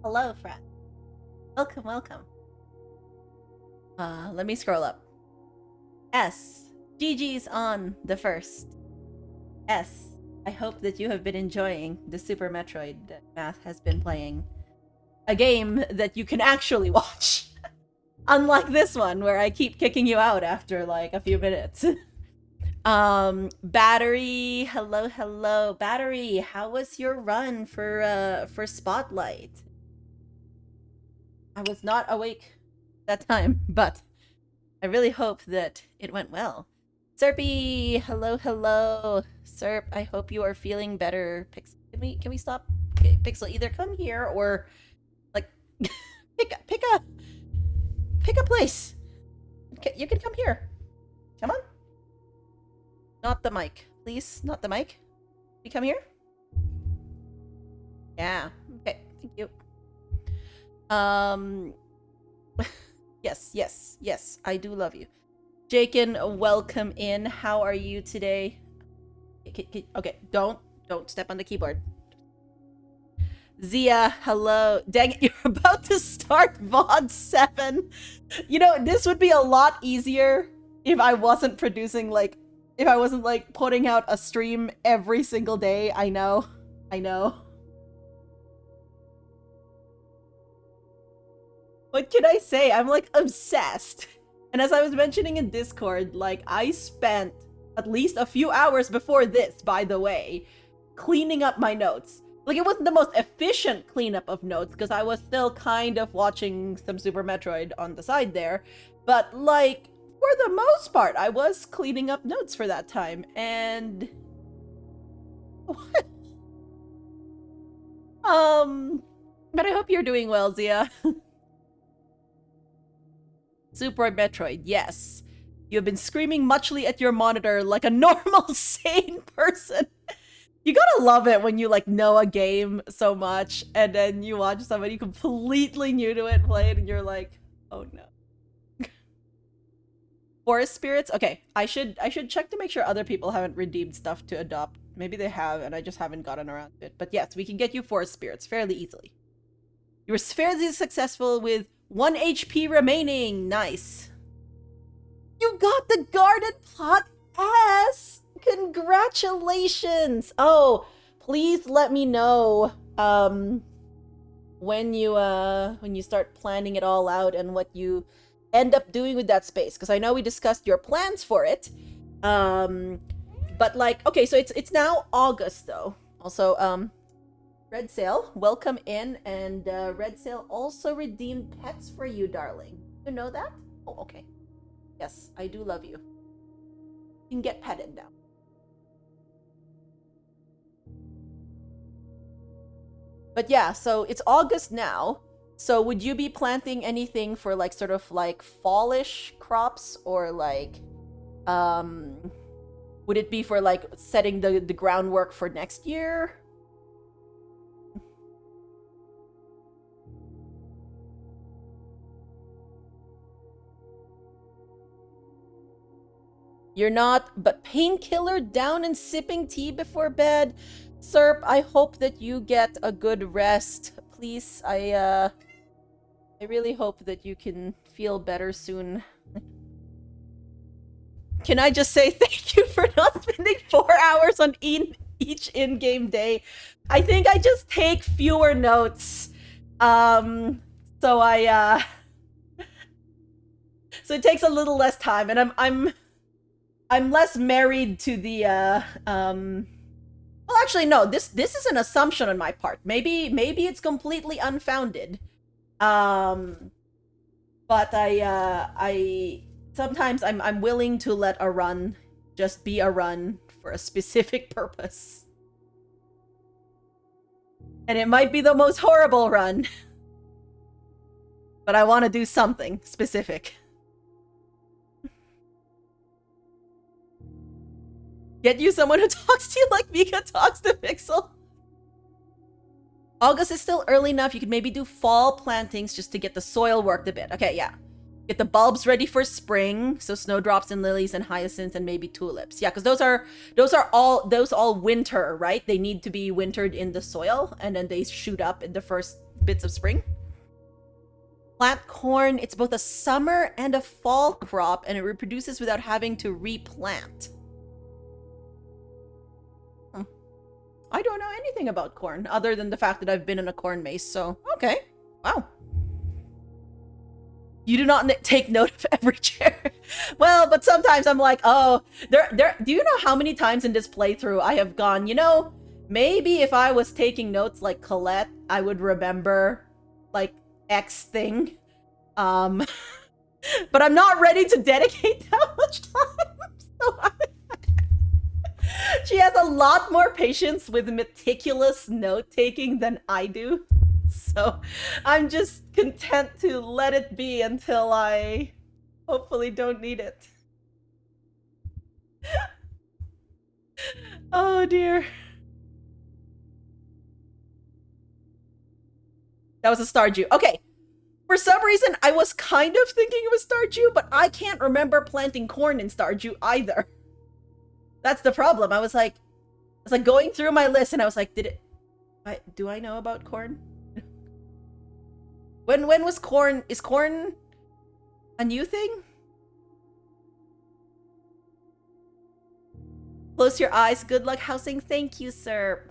Hello, friend. Welcome, welcome. Let me scroll up. S. GG's on the first. S. I hope that you have been enjoying the Super Metroid that Math has been playing. A game that you can actually watch. Unlike this one, where I keep kicking you out after like a few minutes. Battery, hello. Battery, how was your run for Spotlight? I was not awake that time, but I really hope that it went well. Serpy, hello. Serp, I hope you are feeling better. Pixel, can we stop? Okay, Pixel, either come here or like pick a place. Okay, you can come here. Come on. Not the mic, please. Not the mic. You come here. Yeah. Okay. Thank you. Yes. I do love you. Jakin, welcome in. How are you today? Okay, don't step on the keyboard. Zia, hello. Dang it, you're about to start VOD 7. You know, this would be a lot easier if I wasn't producing, like, if I wasn't, like, putting out a stream every single day. I know. What can I say? I'm, like, obsessed. And as I was mentioning in Discord, like, I spent at least a few hours before this, by the way, cleaning up my notes. Like, it wasn't the most efficient cleanup of notes, because I was still kind of watching some Super Metroid on the side there. But, like, for the most part, I was cleaning up notes for that time, and... But I hope you're doing well, Zia. Super Metroid, yes. You have been screaming muchly at your monitor like a normal, sane person. You gotta love it when you, like, know a game so much, and then you watch somebody completely new to it play it, and you're like, oh no. Forest Spirits? Okay, I should check to make sure other people haven't redeemed stuff to adopt. Maybe they have, and I just haven't gotten around to it. But yes, we can get you Forest Spirits fairly easily. You were fairly successful with 1 HP remaining. Nice. You got the garden plot S! Congratulations! Oh, please let me know when you start planning it all out and what you end up doing with that space, because I know we discussed your plans for it. But like, okay, so it's now August though. Also, Red Sail, welcome in, and Red Sail also redeemed pets for you, darling. You know that? Oh, okay. Yes, I do love you. You can get petted now. But yeah, so it's August now. So would you be planting anything for like sort of like fallish crops, or like would it be for like setting the groundwork for next year? You're not, but painkiller down and sipping tea before bed. Serp, I hope that you get a good rest. Please, I really hope that you can feel better soon. Can I just say thank you for not spending 4 hours on each in-game day? I think I just take fewer notes. So so it takes a little less time, and I'm less married to the well, actually no, this is an assumption on my part. Maybe it's completely unfounded. But I sometimes I'm willing to let a run just be a run for a specific purpose. And it might be the most horrible run. But I want to do something specific. Get you someone who talks to you like Mika talks to Pixel. August is still early enough. You could maybe do fall plantings just to get the soil worked a bit. Okay, yeah. Get the bulbs ready for spring. So snowdrops and lilies and hyacinths and maybe tulips. Yeah, because those all winter, right? They need to be wintered in the soil, and then they shoot up in the first bits of spring. Plant corn, it's both a summer and a fall crop, and it reproduces without having to replant. I don't know anything about corn, other than the fact that I've been in a corn maze, so okay. Wow. You do not take note of every chair. Well, but sometimes I'm like, oh, do you know how many times in this playthrough I have gone, you know, maybe if I was taking notes like Colette, I would remember, like, X thing. But I'm not ready to dedicate that much time. So she has a lot more patience with meticulous note-taking than I do. So I'm just content to let it be until I hopefully don't need it. Oh dear. That was a Stardew. Okay. For some reason, I was kind of thinking it was Stardew, but I can't remember planting corn in Stardew either. That's the problem. I was like going through my list and I was like, do I know about corn? When was corn? Is corn a new thing? Close your eyes. Good luck housing. Thank you, sir.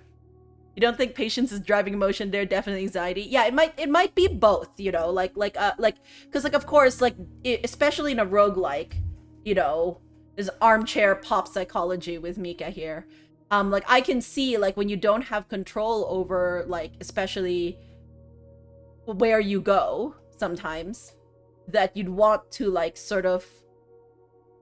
You don't think patience is driving emotion there? Definitely anxiety. Yeah, it might be both, you know, because of course, like, especially in a roguelike, you know, there's armchair pop psychology with Mika here. Like, I can see, like, when you don't have control over, like, especially where you go sometimes, that you'd want to, like, sort of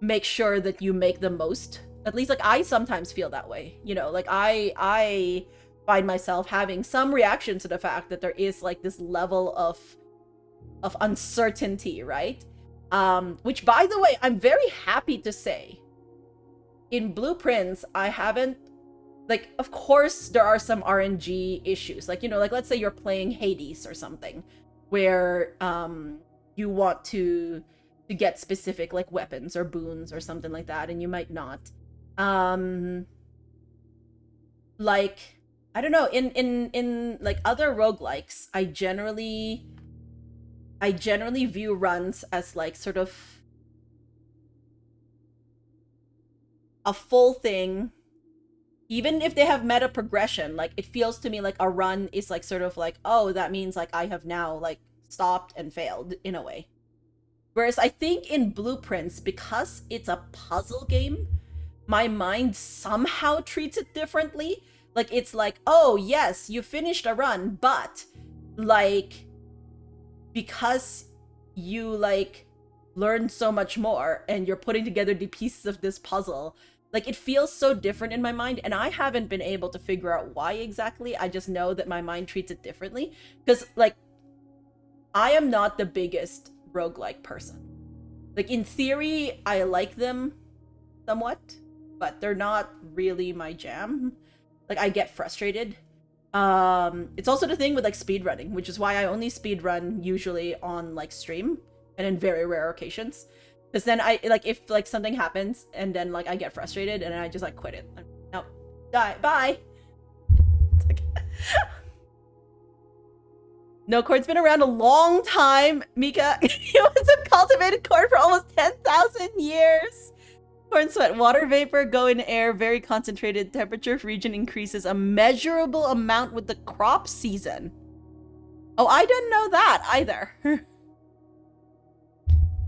make sure that you make the most. At least, like, I sometimes feel that way, you know, like, I find myself having some reaction to the fact that there is, like, this level of uncertainty, right? Which, by the way, I'm very happy to say, in Blueprints, I haven't, like, of course, there are some RNG issues. Like, you know, like, let's say you're playing Hades or something, where you want to get specific, like, weapons or boons or something like that, and you might not. Like, I don't know, in like, other roguelikes, I generally view runs as, like, sort of a full thing. Even if they have meta progression, like, it feels to me like a run is, like, sort of like, oh, that means, like, I have now, like, stopped and failed, in a way. Whereas I think in Blueprints, because it's a puzzle game, my mind somehow treats it differently. Like, it's like, oh, yes, you finished a run, but, like, because you, like, learned so much more, and you're putting together the pieces of this puzzle, like, it feels so different in my mind, and I haven't been able to figure out why exactly. I just know that my mind treats it differently. Because, like, I am not the biggest roguelike person. Like, in theory, I like them somewhat, but they're not really my jam. Like, I get frustrated. It's also the thing with, like, speedrunning, which is why I only speedrun usually on, like, stream, and in very rare occasions. Because then I, like, if, like, something happens, and then, like, I get frustrated, and I just, like, quit it. Nope. Die. Bye! Like... No, corn's been around a long time, Mika. Humans have cultivated corn for almost 10,000 years! Corn sweat, water vapor, go in air, very concentrated. Temperature region increases a measurable amount with the crop season. Oh, I didn't know that either.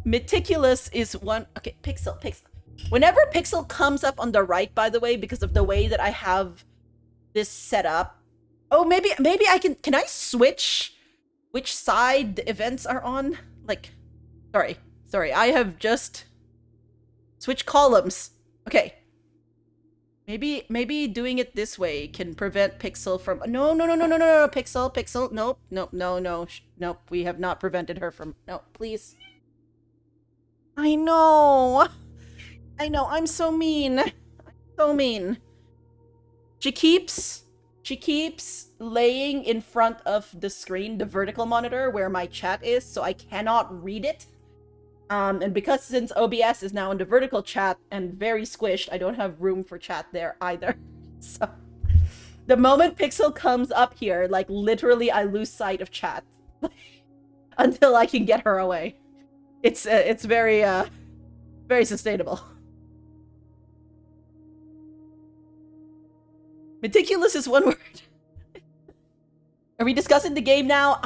Meticulous is one... Okay, Pixel. Whenever Pixel comes up on the right, by the way, because of the way that I have this set up... Oh, maybe I can... Can I switch which side the events are on? Like... Sorry, I have just... Switch columns. Okay. Maybe doing it this way can prevent Pixel from... No, Pixel. Nope, we have not prevented her from... No, please. I know, I'm so mean. She keeps laying in front of the screen, the vertical monitor where my chat is, so I cannot read it. And because since OBS is now in the vertical chat and very squished, I don't have room for chat there either. So The moment Pixel comes up here, like literally I lose sight of chat until I can get her away. It's very very sustainable. Meticulous is one word. Are we discussing the game now?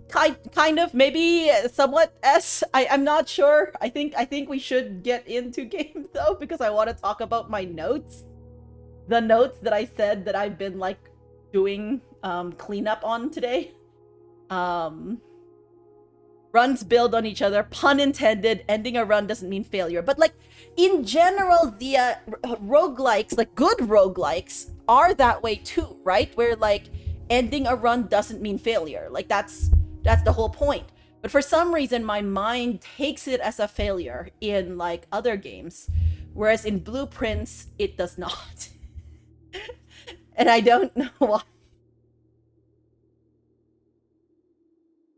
Kind of, maybe somewhat S. I'm not sure. I think we should get into game though, because I want to talk about my notes. The notes that I said that I've been like doing cleanup on today. Runs build on each other, pun intended. Ending a run doesn't mean failure, but like in general, the roguelikes, like good roguelikes, are that way too, right? Where like ending a run doesn't mean failure. Like that's the whole point. But for some reason, my mind takes it as a failure in like other games, whereas in Blueprints, it does not. And I don't know why.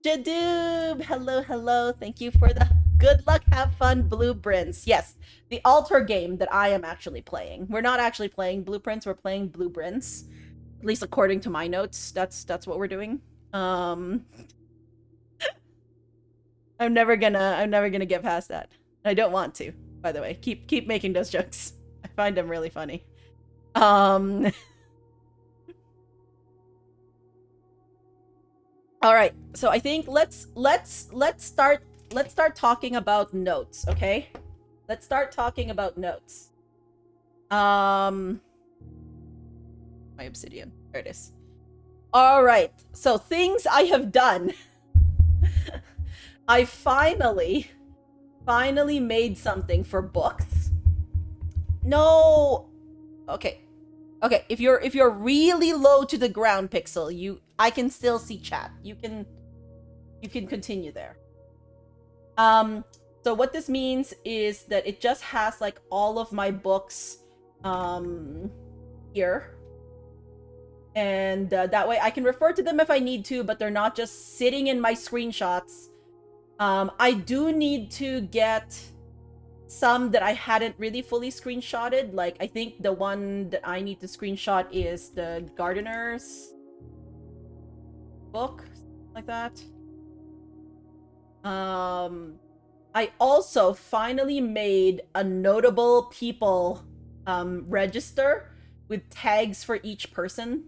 Jadoob, hello. Thank you for the good luck, have fun, Blueprints. Yes, the alter game that I am actually playing. We're not actually playing Blueprints, we're playing Blueprints. At least according to my notes, that's what we're doing. I'm never gonna get past that. I don't want to, by the way. Keep making those jokes. I find them really funny. All right, so I think let's start talking about notes, okay? Let's start talking about notes. My obsidian. There it is. All right, so things I have done. I finally made something for books. No. Okay, if you're really low to the ground, Pixel, I can still see chat. You can continue there. So what this means is that it just has like all of my books here. And that way I can refer to them if I need to, but they're not just sitting in my screenshots. I do need to get some that I hadn't really fully screenshotted. Like, I think the one that I need to screenshot is the Gardener's book, like that. I also finally made a notable people register with tags for each person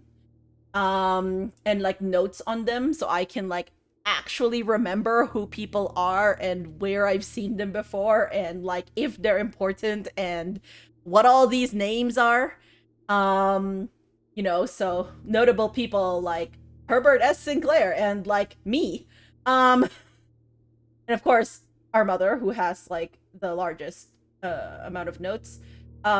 and like notes on them, so I can like actually remember who people are and where I've seen them before and like if they're important and what all these names are. You know, so notable people like Herbert S. Sinclair and like me. And of course our mother, who has like the largest amount of notes.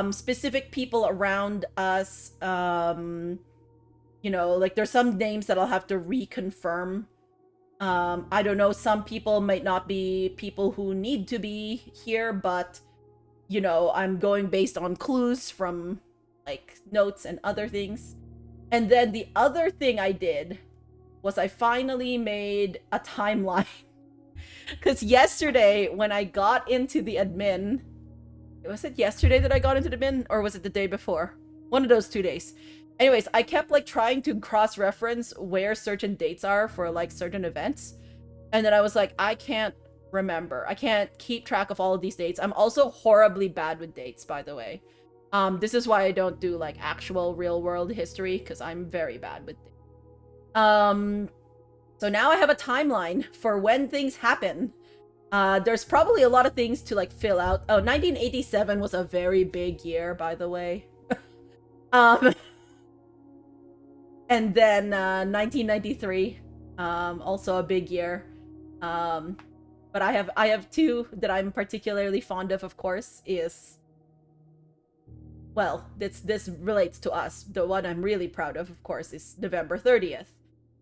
Specific people around us, you know, like there's some names that I'll have to reconfirm. I don't know, some people might not be people who need to be here, but, you know, I'm going based on clues from, like, notes and other things. And then the other thing I did was I finally made a timeline. Because yesterday, when I got into the admin... Was it yesterday that I got into the admin? Or was it the day before? One of those 2 days. Anyways, I kept like trying to cross-reference where certain dates are for like certain events. And then I was like, I can't remember. I can't keep track of all of these dates. I'm also horribly bad with dates, by the way. This is why I don't do like actual real world history, because I'm very bad with dates. So now I have a timeline for when things happen. There's probably a lot of things to like fill out. Oh, 1987 was a very big year, by the way. And then 1993, also a big year. But I have two that I'm particularly fond of course, is... Well, this relates to us. The one I'm really proud of course, is November 30th,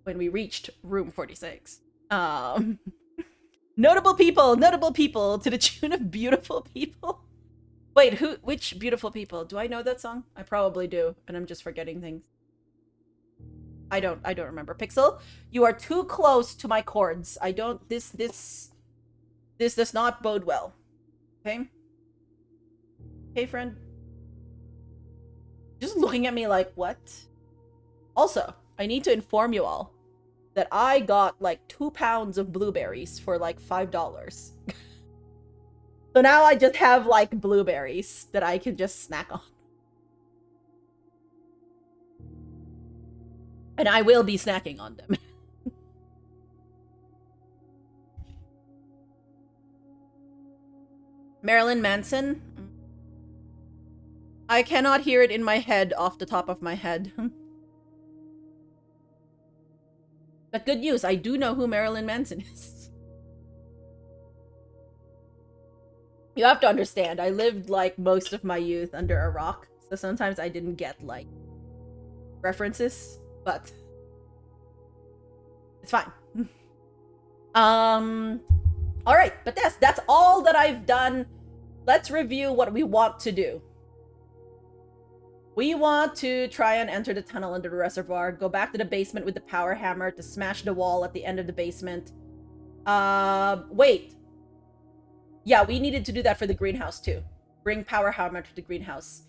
when we reached room 46. Notable people to the tune of Beautiful People. Wait, which Beautiful People? Do I know that song? I probably do, and I'm just forgetting things. I don't remember. Pixel, you are too close to my chords. I don't... This does not bode well. Okay? Okay, friend? Just looking at me like, what? Also, I need to inform you all that I got like 2 pounds of blueberries for like $5. So now I just have like blueberries that I can just snack on. And I will be snacking on them. Marilyn Manson? I cannot hear it in my head off the top of my head. But good news, I do know who Marilyn Manson is. You have to understand, I lived like most of my youth under a rock, so sometimes I didn't get like references, but it's fine. Alright, but that's all that I've done. Let's review what we want to do. We want to try and enter the tunnel under the reservoir, go back to the basement with the power hammer to smash the wall at the end of the basement. Wait. Yeah, we needed to do that for the greenhouse too. Bring power hammer to the greenhouse.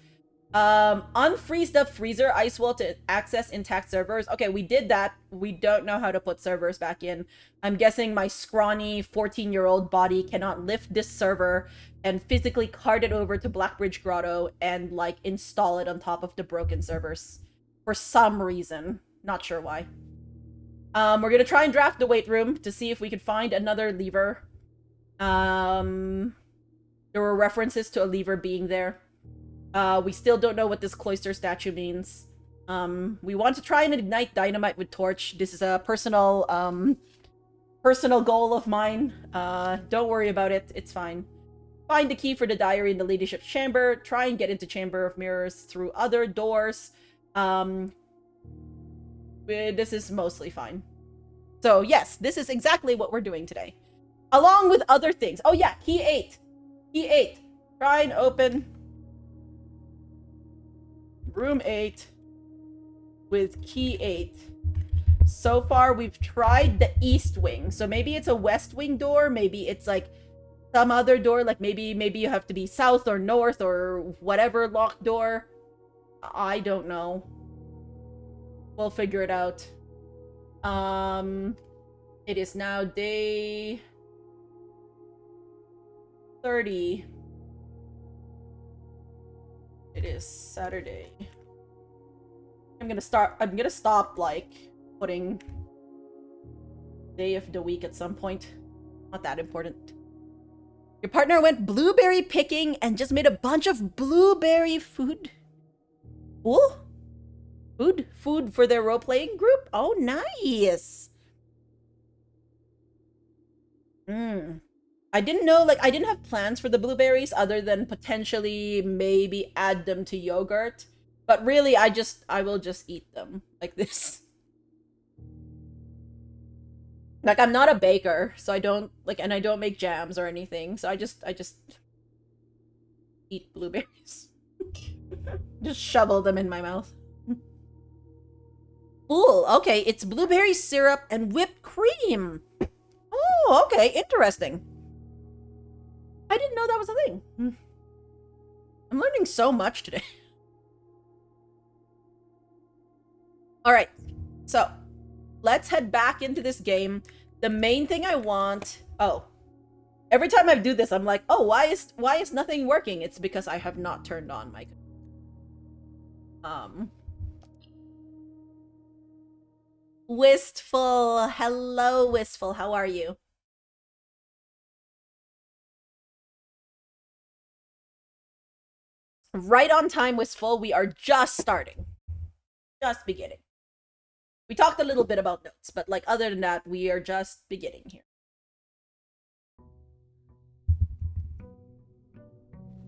Unfreeze the freezer ice wall to access intact servers. Okay, we did that. We don't know how to put servers back in. I'm guessing my scrawny 14-year-old body cannot lift this server and physically cart it over to Blackbridge Grotto and like install it on top of the broken servers for some reason. Not sure why. We're gonna try and draft the weight room to see if we could find another lever. There were references to a lever being there. We still don't know what this cloister statue means. We want to try and ignite dynamite with torch. This is a personal goal of mine. Don't worry about it. It's fine. Find the key for the diary in the leadership's chamber. Try and get into Chamber of Mirrors through other doors. This is mostly fine. So yes, this is exactly what we're doing today. Along with other things. Oh yeah, key 8. Key 8. Try and open room 8 with key 8. So far, we've tried the east wing. So maybe it's a west wing door. Maybe it's like some other door. Like maybe you have to be south or north or whatever locked door. I don't know. We'll figure it out. It is now day 30. It is Saturday. I'm gonna stop, like, putting day of the week at some point. Not that important. Your partner went blueberry picking and just made a bunch of blueberry food. Cool? Food for their role-playing group? Oh, nice! I didn't know, like, I didn't have plans for the blueberries other than potentially maybe add them to yogurt. But really, I will just eat them like this. Like, I'm not a baker, so I don't, like, and I don't make jams or anything, so I just eat blueberries. Just shovel them in my mouth. Cool, okay, it's blueberry syrup and whipped cream. Oh, okay, interesting. I didn't know that was a thing. I'm learning so much today. Alright, so let's head back into this game. The main thing I want... Oh. Every time I do this, I'm like, oh, why is nothing working? It's because I have not turned on my... Wistful. Hello, Wistful. How are you? Right on time, Wistful. We are just starting. Just beginning. We talked a little bit about notes, but like other than that, we are just beginning here.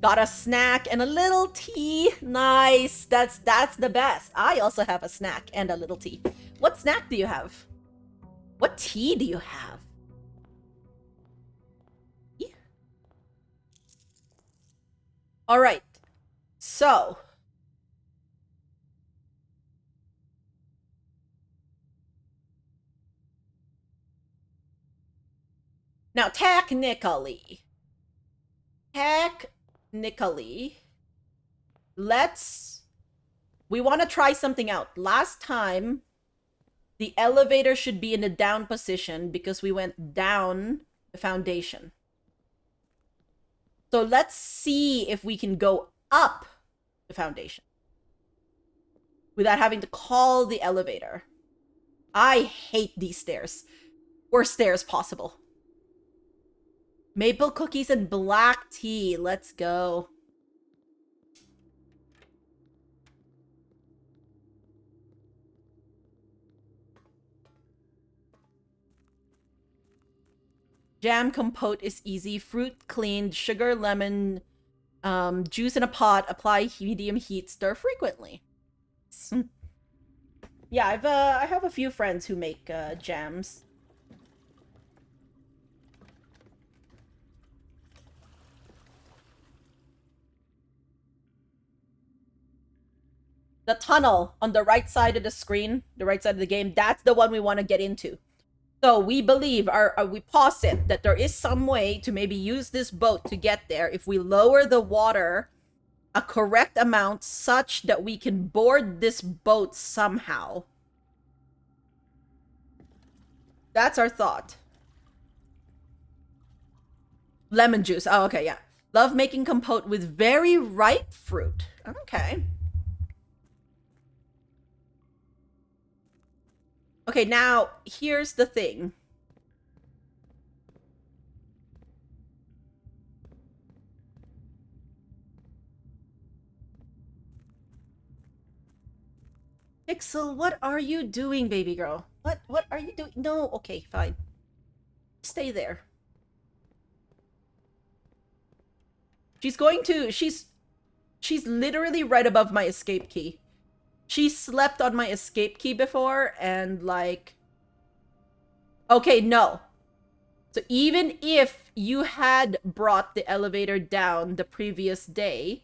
Got a snack and a little tea. Nice. That's the best. I also have a snack and a little tea. What snack do you have? What tea do you have? All right. So, now technically, let's we want to try something out. Last time, the elevator should be in a down position because we went down the foundation. So let's see if we can go up the foundation without having to call the elevator. I hate these stairs. Worst stairs possible. Maple cookies and black tea. Let's go. Jam compote is easy. Fruit cleaned. Sugar, lemon, juice in a pot. Apply medium heat. Stir frequently. Yeah, I have a few friends who make jams. The tunnel on the right side of the screen, the right side of the game, that's the one we want to get into. So we believe, we posit that there is some way to maybe use this boat to get there if we lower the water a correct amount such that we can board this boat somehow. That's our thought. Lemon juice. Oh, okay, yeah. Love making compote with very ripe fruit. Okay. Okay, now, here's the thing. Pixel, what are you doing, baby girl? What are you doing? No, okay, fine. Stay there. She's going to... She's literally right above my escape key. She slept on my escape key before, and like... Okay, no. So even if you had brought the elevator down the previous day,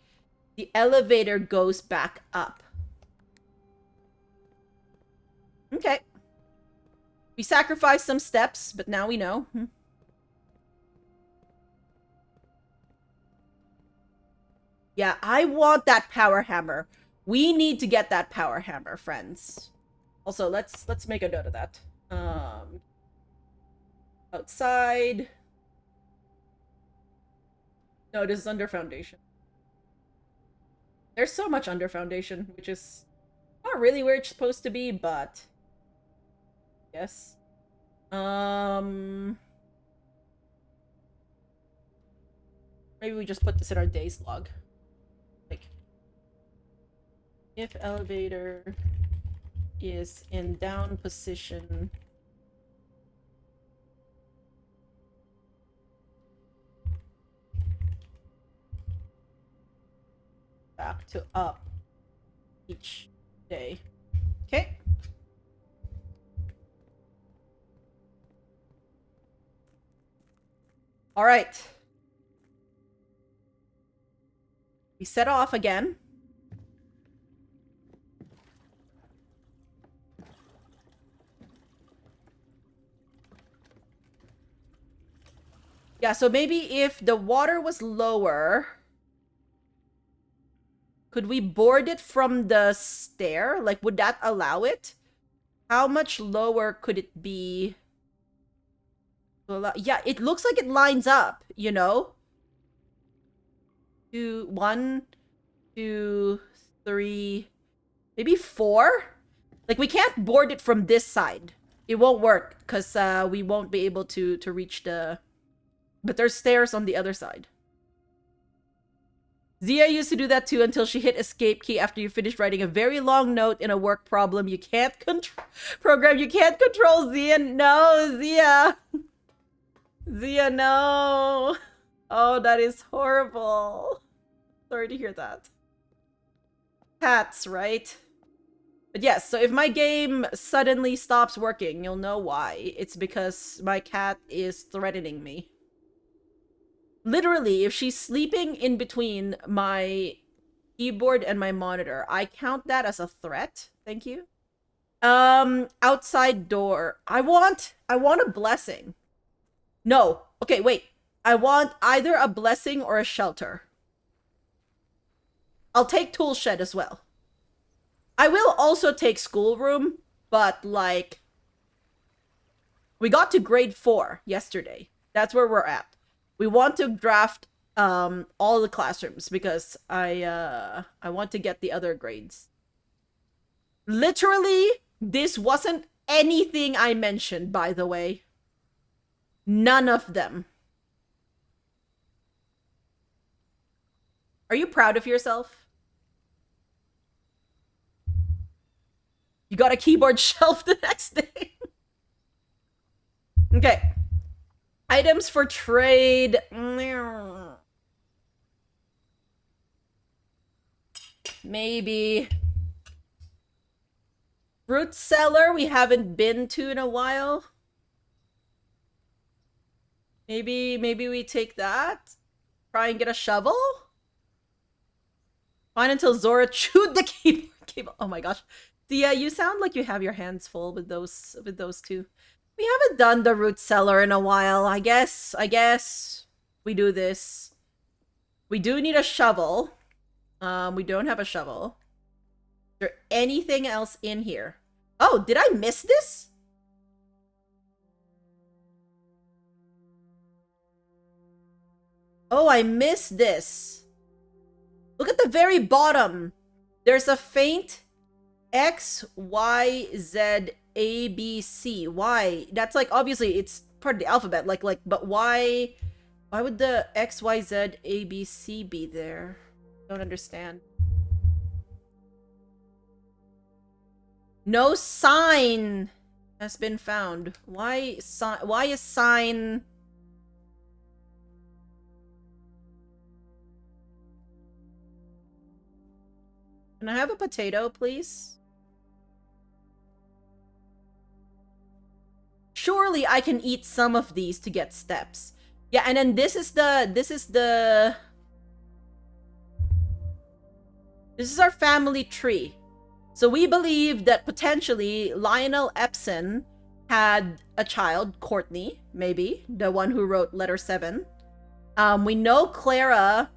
the elevator goes back up. Okay. We sacrificed some steps, but now we know. Yeah, I want that power hammer. We need to get that power hammer, friends. Also, let's make a note of that. Outside. No, this is under foundation. There's so much under foundation, which is not really where it's supposed to be, but yes. Maybe we just put this in our days log. Like, if elevator is in down position, back to up each day. Okay. All right. We set off again. Yeah, so maybe if the water was lower, could we board it from the stair? Like, would that allow it? How much lower could it be? Yeah, it looks like it lines up, you know? 2, 1, 2, 3, maybe 4? Like, we can't board it from this side. It won't work, because we won't be able to reach the... But there's stairs on the other side. Zia used to do that too until she hit escape key after you finished writing a very long note in a work problem. You can't program. You can't control Zia. No, Zia. Zia, no. Oh, that is horrible. Sorry to hear that. Cats, right? But yes, so if my game suddenly stops working, you'll know why. It's because my cat is threatening me. Literally, if she's sleeping in between my keyboard and my monitor, I count that as a threat. Thank you. Outside door. I want a blessing. No. Okay, wait. I want either a blessing or a shelter. I'll take tool shed as well. I will also take schoolroom, but like we got to grade 4 yesterday. That's where we're at. We want to draft all the classrooms because I want to get the other grades. Literally, this wasn't anything I mentioned, by the way. None of them. Are you proud of yourself? You got a keyboard shelf the next day. Okay. Items for trade. Maybe. Fruit cellar we haven't been to in a while. Maybe we take that. Try and get a shovel. Fine until Zora chewed the keyboard cable. Oh my gosh. Yeah, you sound like you have your hands full with those two. We haven't done the root cellar in a while. I guess we do this. We do need a shovel. We don't have a shovel. Is there anything else in here? Oh, did I miss this? Oh, I missed this. Look at the very bottom. There's a faint X, Y, Z, A, B, C. Why? That's like, obviously, it's part of the alphabet. But why would the X, Y, Z, A, B, C be there? Don't understand. No sign has been found. Why is sign... Can I have a potato, please? Surely I can eat some of these to get steps. Yeah, and then this is our family tree. So we believe that potentially Lionel Epson had a child, Courtney, maybe, the one who wrote letter 7. We know Clara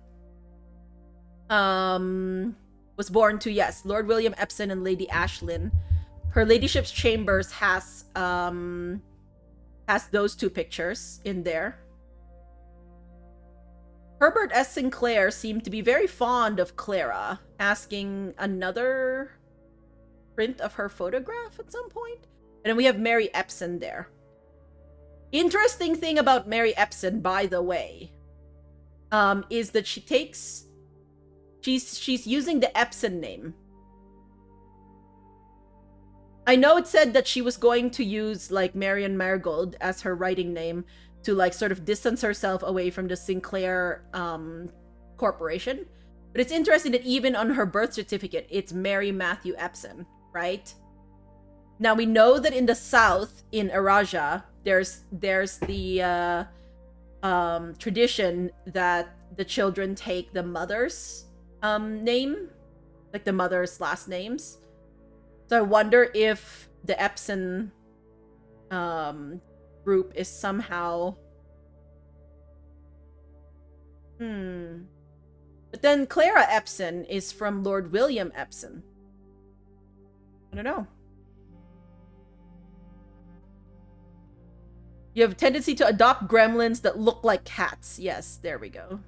was born to, yes, Lord William Epson and Lady Ashlyn. Her ladyship's chambers has those two pictures in there. Herbert S. Sinclair seemed to be very fond of Clara, asking another print of her photograph at some point. And then we have Mary Epson there. Interesting thing about Mary Epson, by the way, is that she's using the Epson name. I know it said that she was going to use like Marion Marigold as her writing name to like sort of distance herself away from the Sinclair corporation. But it's interesting that even on her birth certificate, it's Mary Matthew Epson, right? Now we know that in the South, in Araja, there's the tradition that the children take the mother's name, like the mother's last names. So I wonder if the Epson group is somehow... But then Clara Epson is from Lord William Epson. I don't know. You have a tendency to adopt gremlins that look like cats. Yes, there we go.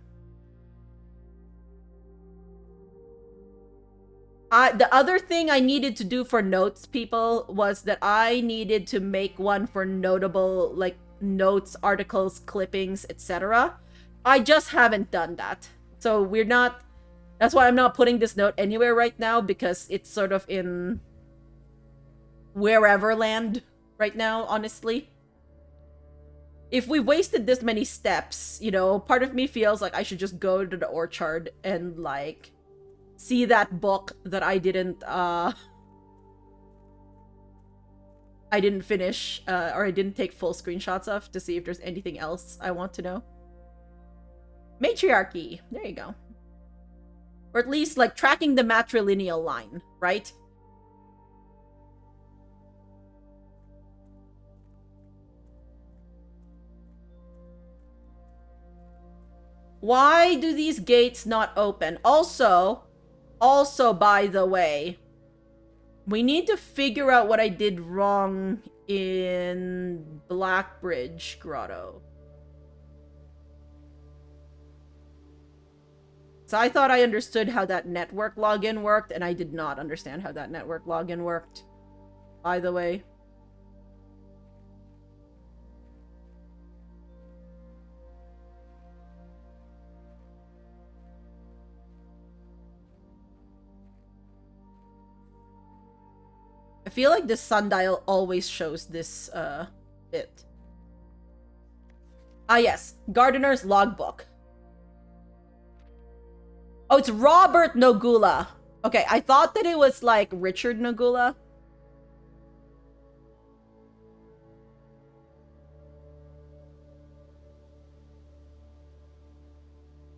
The other thing I needed to do for notes, people, was that I needed to make one for notable, like, notes, articles, clippings, etc. I just haven't done that. So we're not... That's why I'm not putting this note anywhere right now, because it's sort of in... wherever land right now, honestly. If we wasted this many steps, you know, part of me feels like I should just go to the orchard and, like... see that book that I didn't finish, or I didn't take full screenshots of, to see if there's anything else I want to know. Matriarchy. There you go. Or at least, like, tracking the matrilineal line, right? Why do these gates not open? Also, by the way, We need to figure out what I did wrong in Blackbridge Grotto. So I thought I understood how that network login worked, and I did not understand how that network login worked, by the way. I feel like this sundial always shows this bit. Ah yes, Gardener's Logbook. Oh, it's Robert Nogula. Okay, I thought that it was like Richard Nogula.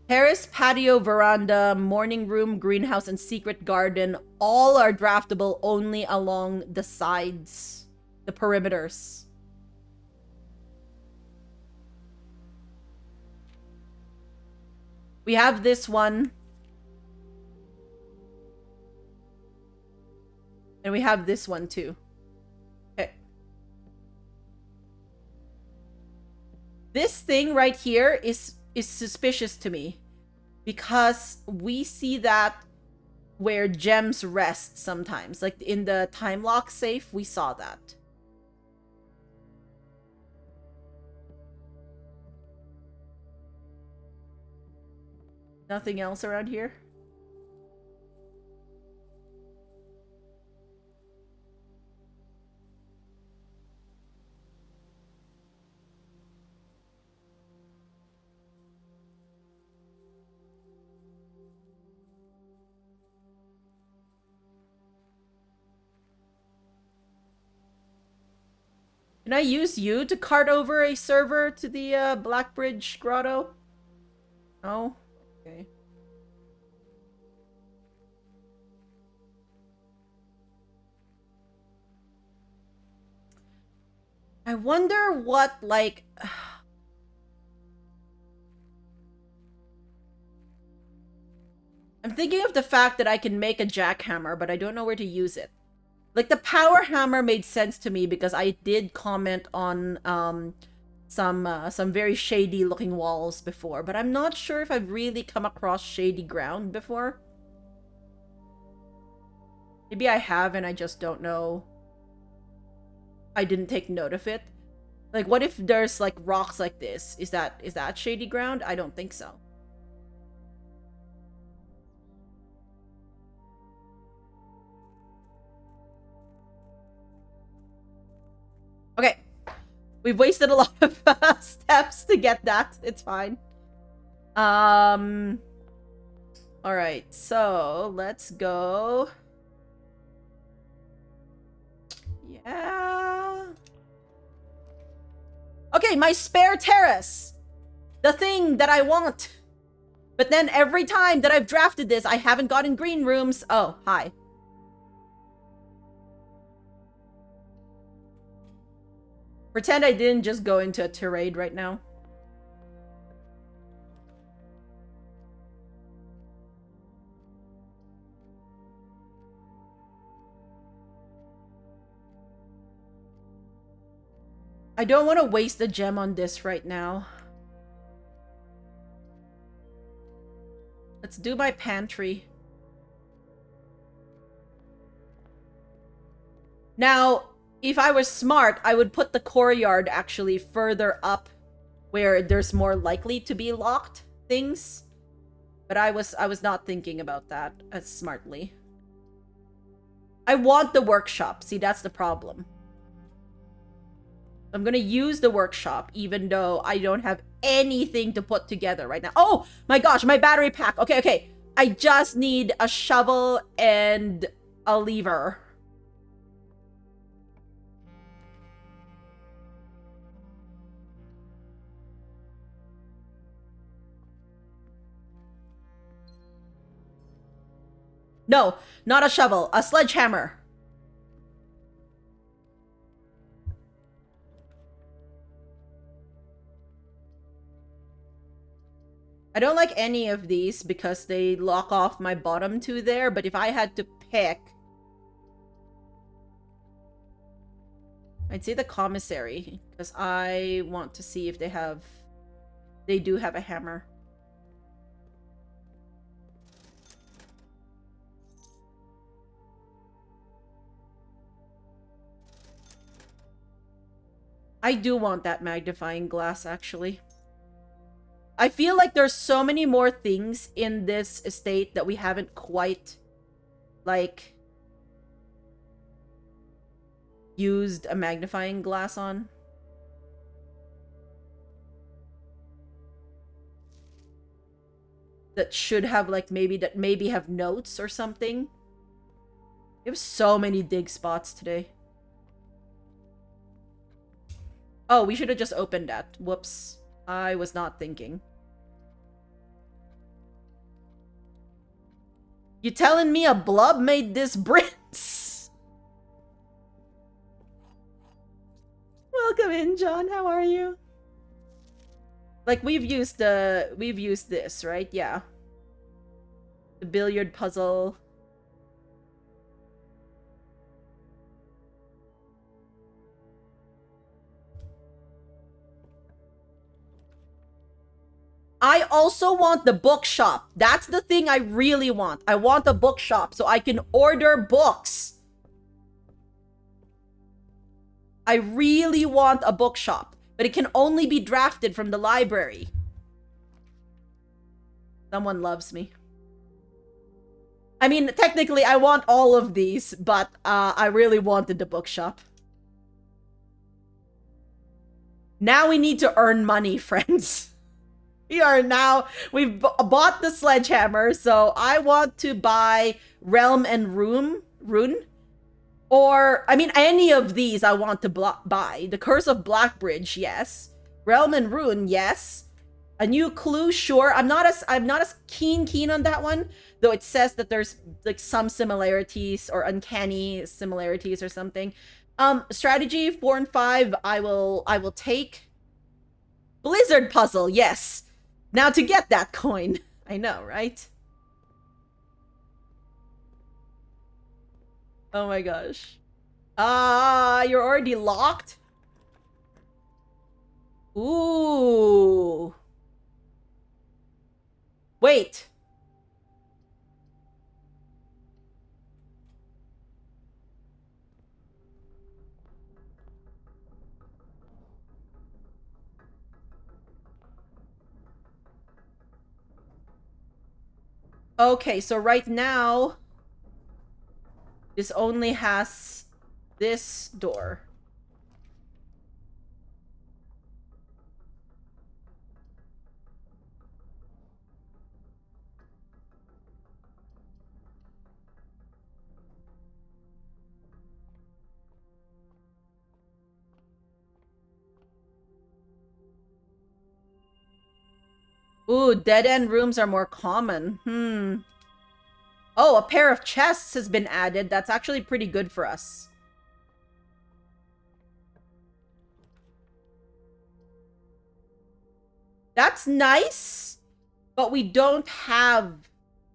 Terrace, patio, veranda, morning room, greenhouse, and secret garden all are draftable only along the sides, the perimeters. We have this one. And we have this one too. Okay. This thing right here is suspicious to me, because we see that where gems rest sometimes. Like in the time lock safe, we saw that. Nothing else around here? Can I use you to cart over a server to the Blackbridge Grotto? No? Okay. I wonder what, like... I'm thinking of the fact that I can make a jackhammer, but I don't know where to use it. Like, the power hammer made sense to me because I did comment on some very shady looking walls before, but I'm not sure if I've really come across shady ground before. Maybe I have and I just don't know. I didn't take note of it. Like, what if there's like rocks like this? Is that shady ground? I don't think so. Okay. We've wasted a lot of steps to get that. It's fine. Alright, so let's go. Yeah. Okay, my spare terrace. The thing that I want. But then every time that I've drafted this, I haven't gotten green rooms. Oh, hi. Pretend I didn't just go into a tirade right now. I don't want to waste a gem on this right now. Let's do my pantry. Now, if I was smart, I would put the courtyard actually further up where there's more likely to be locked things. But I was not thinking about that as smartly. I want the workshop. See, that's the problem. I'm gonna use the workshop even though I don't have anything to put together right now. Oh my gosh, my battery pack. Okay, okay. I just need a shovel and a lever. No, not a shovel, a sledgehammer. I don't like any of these because they lock off my bottom two there, but if I had to pick... I'd say the commissary, because I want to see if they do have a hammer. I do want that magnifying glass, actually. I feel like there's so many more things in this estate that we haven't quite, like, used a magnifying glass on. That should have, like, maybe have notes or something. We have so many dig spots today. Oh, we should have just opened that. Whoops. I was not thinking. You telling me a blub made this Brits? Welcome in, John. How are you? Like, we've used this, right? Yeah. The billiard puzzle. I also want the bookshop. That's the thing I really want. I want a bookshop so I can order books. I really want a bookshop, but it can only be drafted from the library. Someone loves me. I mean, technically, I want all of these, but I really wanted the bookshop. Now we need to earn money, friends. We've bought the sledgehammer, so I want to buy Realm and Rune. Or, I mean, any of these I want to buy. The Curse of Blackbridge, yes. Realm and Rune, yes. A new clue, sure. I'm not as keen on that one, though it says that there's like some similarities or uncanny similarities or something. Strategy 4 and 5, I will take. Blizzard puzzle, yes. Now to get that coin. I know, right? Oh my gosh. You're already locked? Ooh. Wait. Okay, so right now, this only has this door. Ooh, dead-end rooms are more common. Oh, a pair of chests has been added. That's actually pretty good for us. That's nice, but we don't have,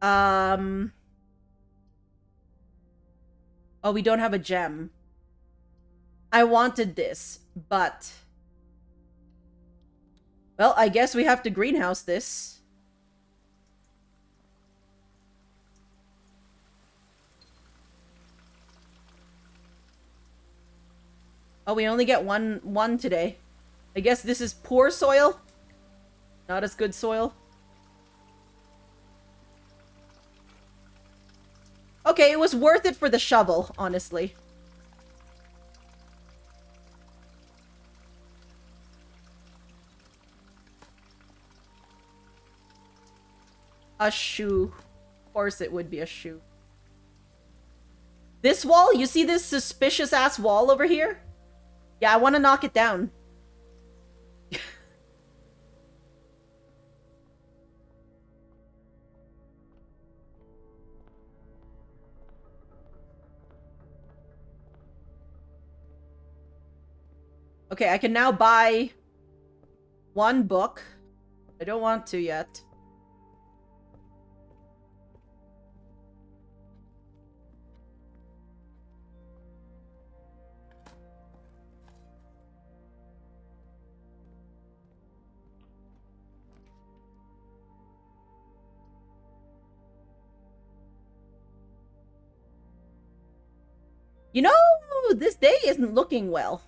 oh, we don't have a gem. I wanted this, but, well, I guess we have to greenhouse this. Oh, we only get one today. I guess this is poor soil. Not as good soil. Okay, it was worth it for the shovel, honestly. A shoe. Of course it would be a shoe. This wall? You see this suspicious-ass wall over here? Yeah, I want to knock it down. Okay, I can now buy one book. I don't want to yet. You know, this day isn't looking well.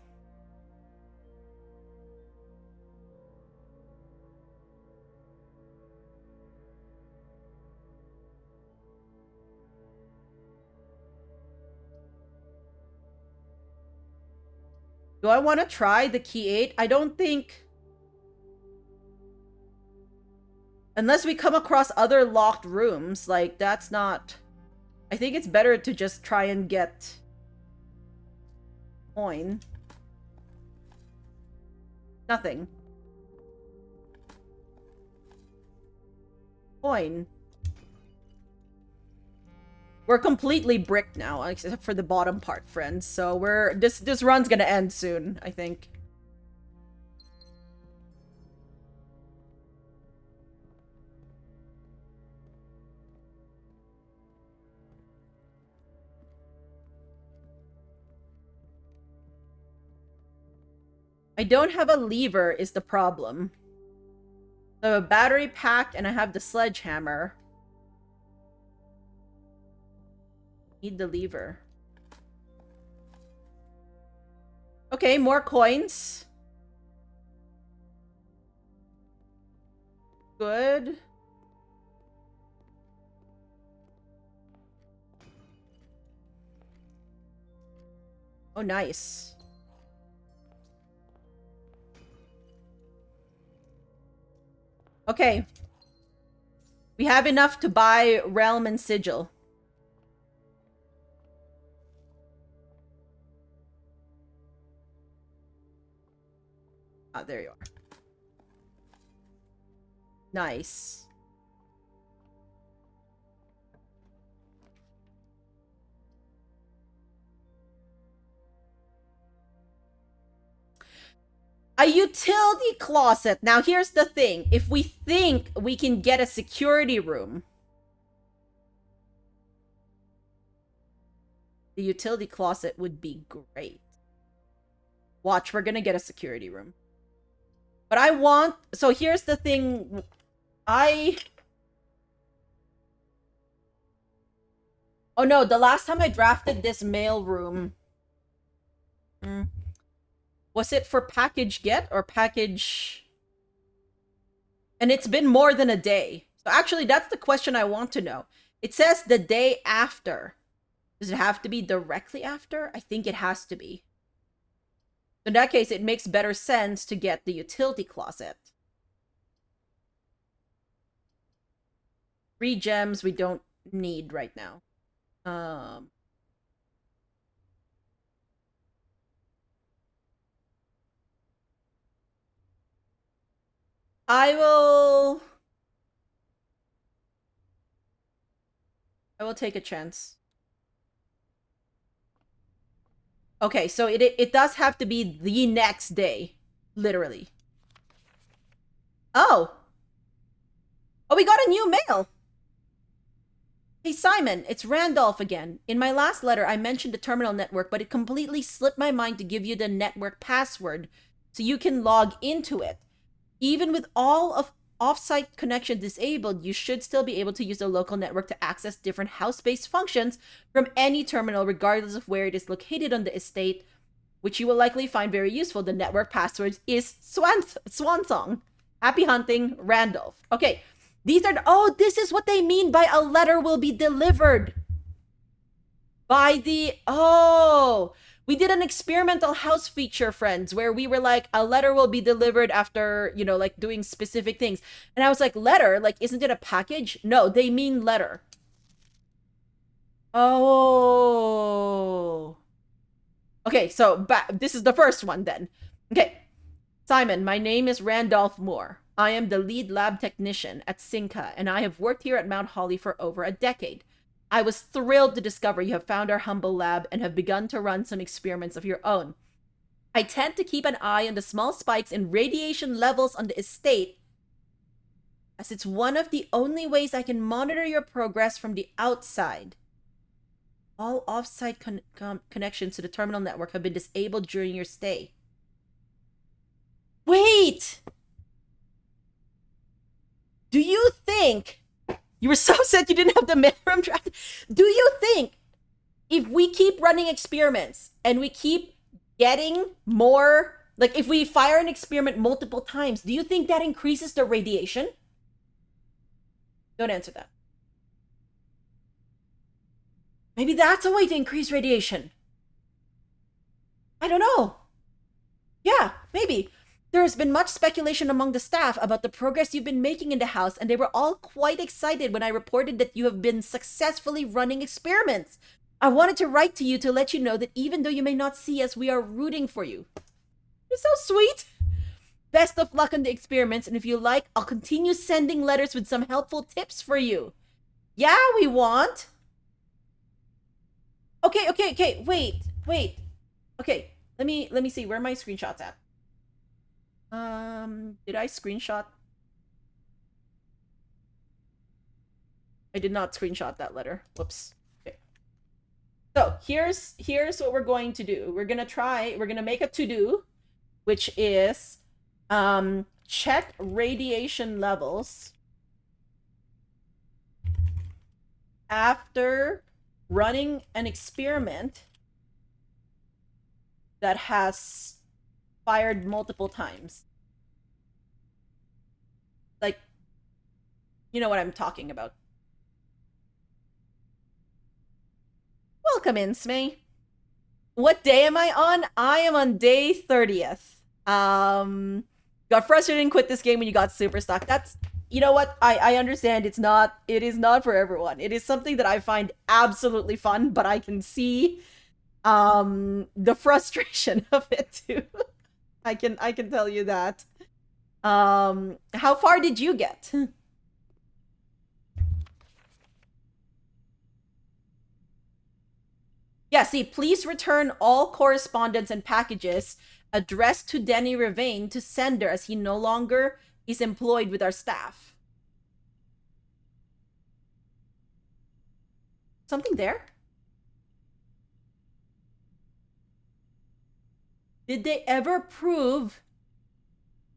Do I want to try the key 8? I don't think... Unless we come across other locked rooms, like, that's not... I think it's better to just try and get... coin. Nothing. Coin. We're completely bricked now, except for the bottom part, friends. So we're... This run's gonna end soon, I think. I don't have a lever is the problem. I have a battery pack and I have the sledgehammer. Need the lever. Okay, more coins. Good. Oh, nice. Okay. We have enough to buy Realm and Sigil. Ah, there you are. Nice. A utility closet. Now, here's the thing. If we think we can get a security room, the utility closet would be great. Watch, we're gonna get a security room. But I want... So here's the thing. Oh no, the last time I drafted this mail room... Was it for package get or package... And it's been more than a day. So actually, that's the question I want to know. It says the day after. Does it have to be directly after? I think it has to be. In that case, it makes better sense to get the utility closet. 3 gems we don't need right now. I will take a chance. Okay, so it does have to be the next day. Literally. Oh! Oh, we got a new mail! Hey Simon, it's Randolph again. In my last letter, I mentioned the terminal network, but it completely slipped my mind to give you the network password so you can log into it. Even with all of off-site connection disabled, you should still be able to use the local network to access different house-based functions from any terminal, regardless of where it is located on the estate, which you will likely find very useful. The network password is Swansong. Happy hunting, Randolph. Okay, these are... Oh, this is what they mean by a letter will be delivered. By the... Oh... We did an experimental house feature, friends, where we were like, a letter will be delivered after, you know, like doing specific things. And I was like, letter? Like, isn't it a package? No, they mean letter. Oh. Okay, so this is the first one then. Okay. Simon, my name is Randolph Moore. I am the lead lab technician at Sinca, and I have worked here at Mount Holly for over a decade. I was thrilled to discover you have found our humble lab and have begun to run some experiments of your own. I tend to keep an eye on the small spikes in radiation levels on the estate, as it's one of the only ways I can monitor your progress from the outside. All off-site connections to the terminal network have been disabled during your stay. Wait! Do you think... You were so sad you didn't have the mailroom draft. Do you think if we keep running experiments and we keep getting more, like if we fire an experiment multiple times, do you think that increases the radiation? Don't answer that. Maybe that's a way to increase radiation. I don't know. Yeah, maybe. There has been much speculation among the staff about the progress you've been making in the house, and they were all quite excited when I reported that you have been successfully running experiments. I wanted to write to you to let you know that even though you may not see us, we are rooting for you. You're so sweet. Best of luck on the experiments, and if you like, I'll continue sending letters with some helpful tips for you. Yeah, we want. Okay, wait. Okay, let me see where are my screenshots at. Did I screenshot? I did not screenshot that letter. Whoops. Okay. So here's what we're going to do. We're gonna make a to-do, which is check radiation levels after running an experiment that has fired multiple times. Like, you know what I'm talking about. Welcome in, Smee. What day am I on? I am on day 30th. Got frustrated and quit this game when you got super stuck. That's, you know what? I understand it is not for everyone. It is something that I find absolutely fun, but I can see the frustration of it too. I can tell you that. How far did you get? Yeah, see, please return all correspondence and packages addressed to Denny Ravain to sender as he no longer is employed with our staff. Something there? Did they ever prove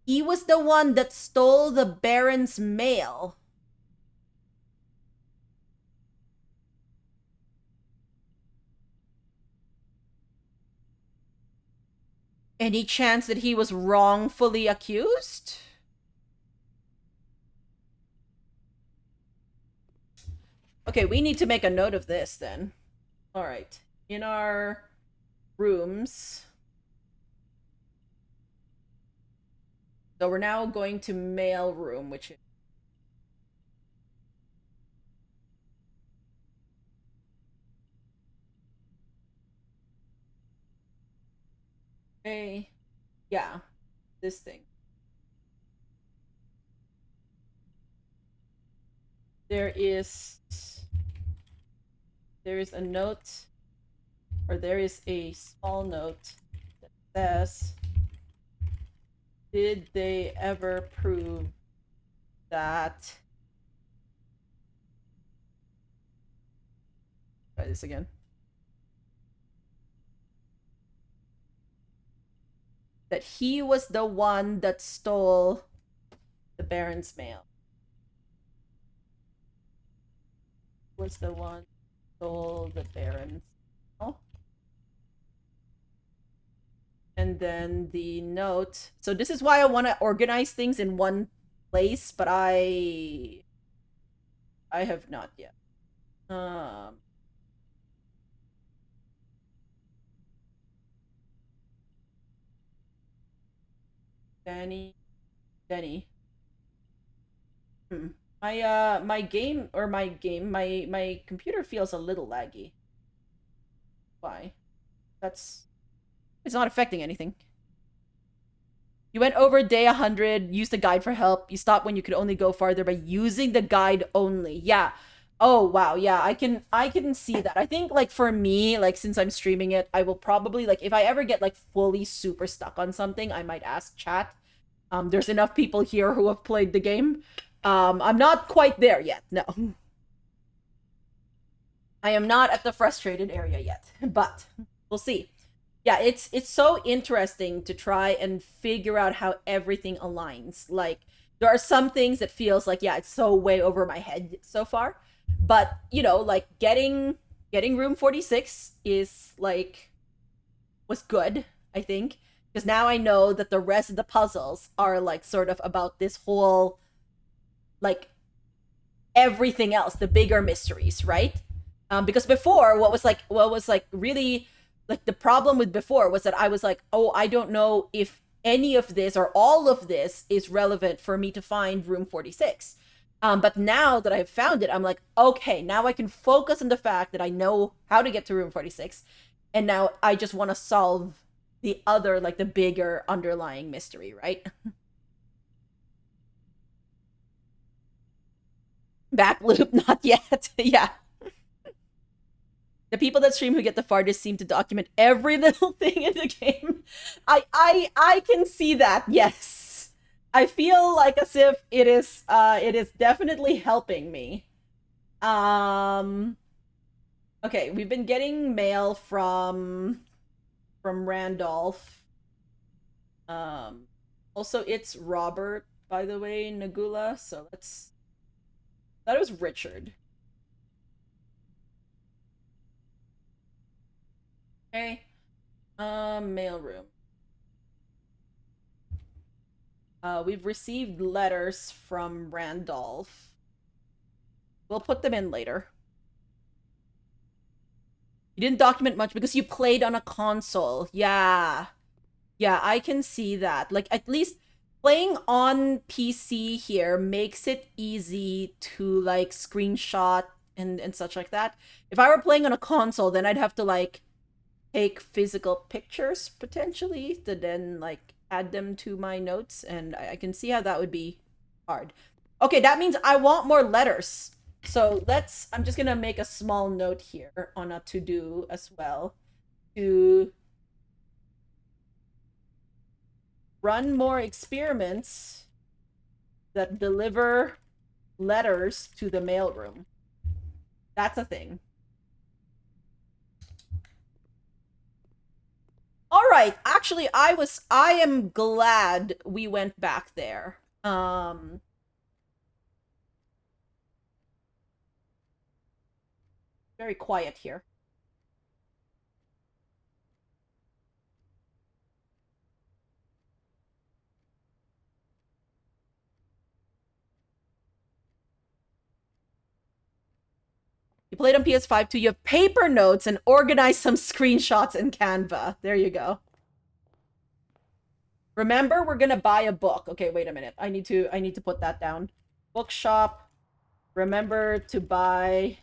he was the one that stole the Baron's mail? Any chance that he was wrongfully accused? Okay, we need to make a note of this then. All right. In our rooms. So we're now going to mail room, which is okay. Yeah, this thing. There is a note, or there is a small note that says, did they ever prove that? Try this again. That he was the one that stole the Baron's mail. Was the one who stole the Baron's mail. And then the note. So this is why I want to organize things in one place, but I have not yet. Danny. My computer feels a little laggy. Why? It's not affecting anything. You went over day 100, used the guide for help. You stopped when you could only go farther by using the guide only. Yeah. Oh wow, yeah, I can see that. I think like for me, like since I'm streaming it, I will probably like if I ever get like fully super stuck on something, I might ask chat. There's enough people here who have played the game. I'm not quite there yet, no. I am not at the frustrated area yet, but we'll see. Yeah, it's so interesting to try and figure out how everything aligns. Like, there are some things that feels like, yeah, it's so way over my head so far. But, you know, like getting getting room 46 is like was good, I think, because now I know that the rest of the puzzles are like sort of about this whole like everything else, the bigger mysteries, right? Because before, what was like really like the problem with before was that I was like, oh, I don't know if any of this or all of this is relevant for me to find room 46. But now that I've found it, I'm like, okay, now I can focus on the fact that I know how to get to room 46. And now I just want to solve the other, like the bigger underlying mystery, right? Back loop, not yet. Yeah. The people that stream who get the farthest seem to document every little thing in the game. I can see that. Yes. I feel like as if it is definitely helping me. Okay, we've been getting mail from Randolph. Also it's Robert, by the way, Nagula, so let's that was Richard. Okay. Mailroom. We've received letters from Randolph. We'll put them in later. You didn't document much because you played on a console. Yeah. Yeah, I can see that. Like, at least playing on PC here makes it easy to, like, screenshot and such like that. If I were playing on a console, then I'd have to, like, take physical pictures, potentially, to then, like, add them to my notes, and I can see how that would be hard. Okay, that means I want more letters. So I'm just gonna make a small note here on a to-do as well to run more experiments that deliver letters to the mailroom. That's a thing. All right, actually I am glad we went back there. Very quiet here. You played on PS5 too. You have paper notes and organized some screenshots in Canva. There you go. Remember, we're gonna buy a book. Okay, wait a minute. I need to put that down. Bookshop. Remember to buy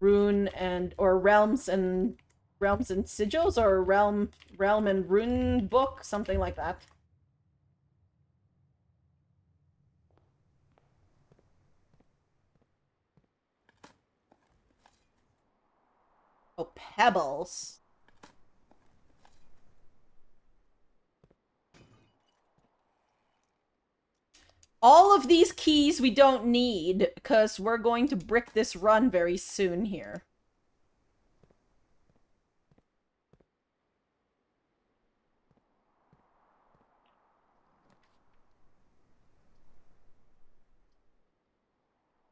rune and or realms and sigils or realm and rune book, something like that. Oh, pebbles. All of these keys we don't need because we're going to brick this run very soon here.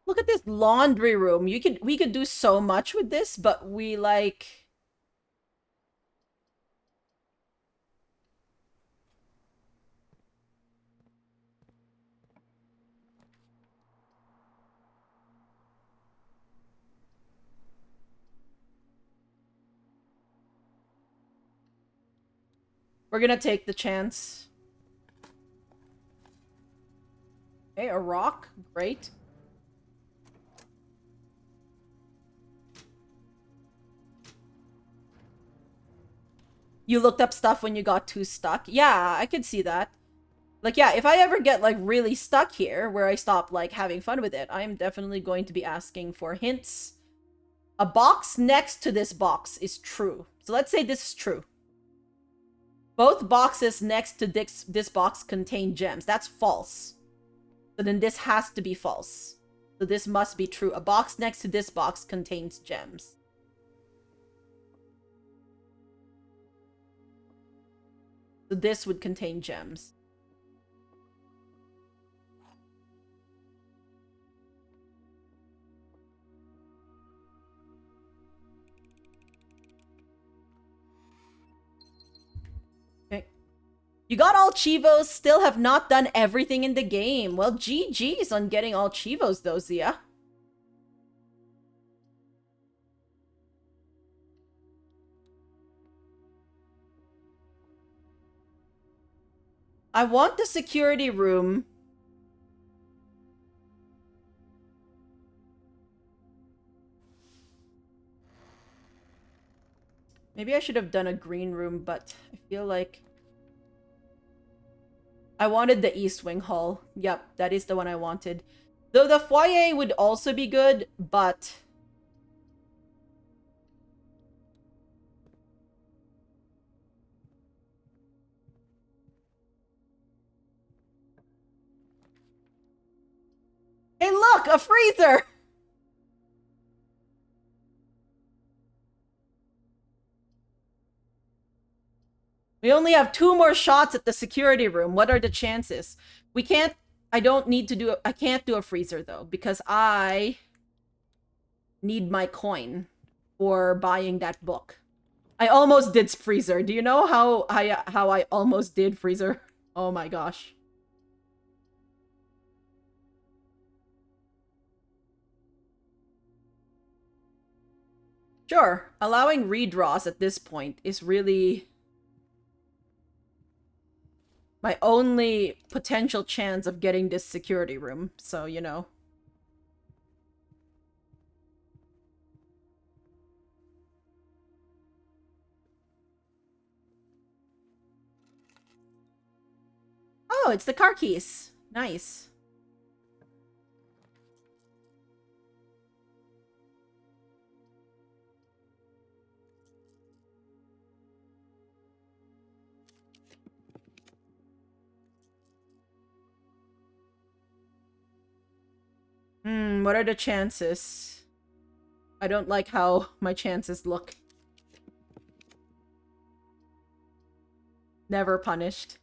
Look at this laundry room. We could do so much with this, but we like we're gonna take the chance. Okay, a rock. Great. You looked up stuff when you got too stuck. Yeah, I could see that. Like, yeah, if I ever get, like, really stuck here, where I stop, like, having fun with it, I'm definitely going to be asking for hints. A box next to this box is true. So let's say this is true. Both boxes next to this box contain gems. That's false. So then this has to be false. So this must be true. A box next to this box contains gems. So this would contain gems. You got all Chivos, still have not done everything in the game. Well, GG's on getting all Chivos, though, Zia. I want the security room. Maybe I should have done a green room, but I feel like... I wanted the East Wing Hall. Yep, that is the one I wanted. Though the foyer would also be good, but... Hey, look! A freezer! We only have 2 more shots at the security room. What are the chances? We can't... I don't need to do... I can't do a freezer, though, because I need my coin for buying that book. I almost did freezer. Do you know how I almost did freezer? Oh my gosh. Sure, allowing redraws at this point is really my only potential chance of getting this security room, so, you know. Oh, it's the car keys. Nice. What are the chances? I don't like how my chances look. Never punished.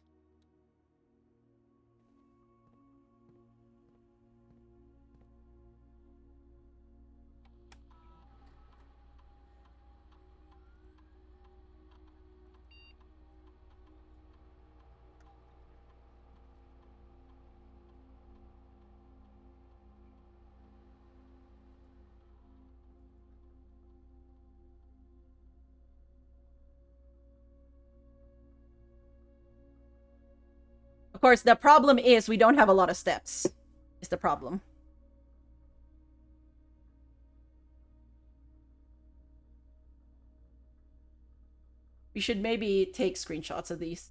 Of course, the problem is we don't have a lot of steps. Is the problem. We should maybe take screenshots of these.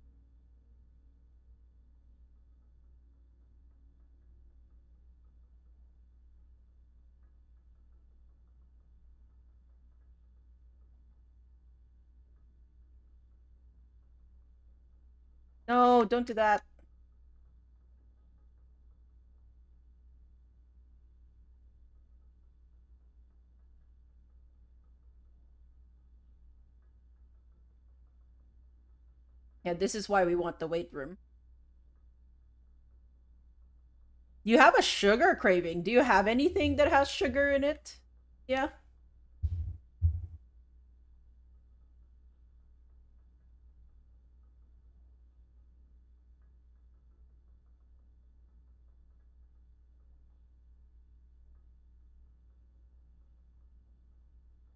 No, don't do that. Yeah, this is why we want the weight room. You have a sugar craving. Do you have anything that has sugar in it? Yeah.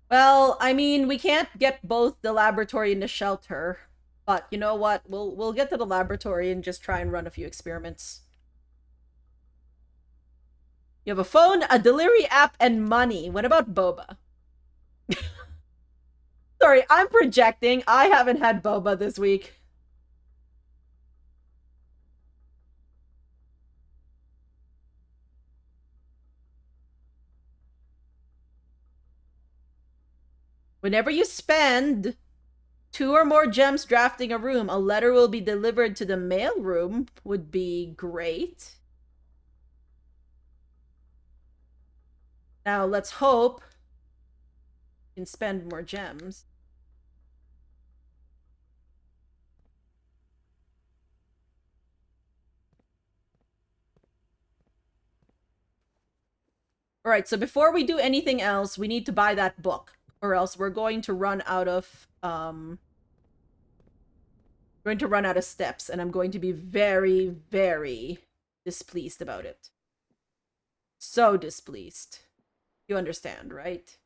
Well, I mean, we can't get both the laboratory and the shelter. But you know what? We'll get to the laboratory and just try and run a few experiments. You have a phone, a delivery app, and money. What about boba? Sorry, I'm projecting. I haven't had boba this week. Whenever you spend 2 or more gems drafting a room, a letter will be delivered to the mail room. Would be great. Now, let's hope we can spend more gems. All right, so before we do anything else, we need to buy that book, or else we're going to run out of going to run out of steps, and I'm going to be very, very displeased about it. So displeased. You understand, right?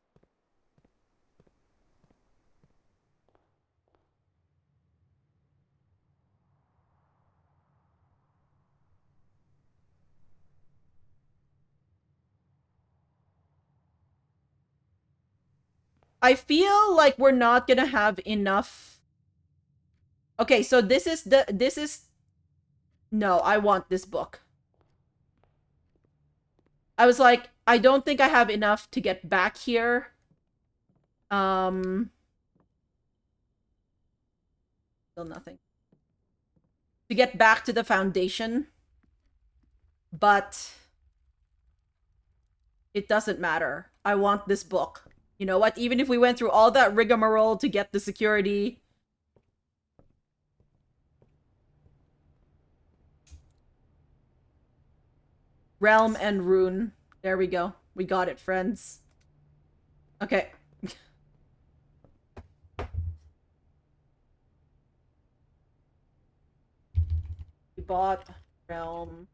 I feel like we're not gonna have enough. Okay, so this is no, I want this book. I was like, I don't think I have enough to get back here. Still nothing. To get back to the foundation. But it doesn't matter. I want this book. You know what? Even if we went through all that rigmarole to get the security. Realm and Rune. There we go. We got it, friends. Okay. We bought Realm,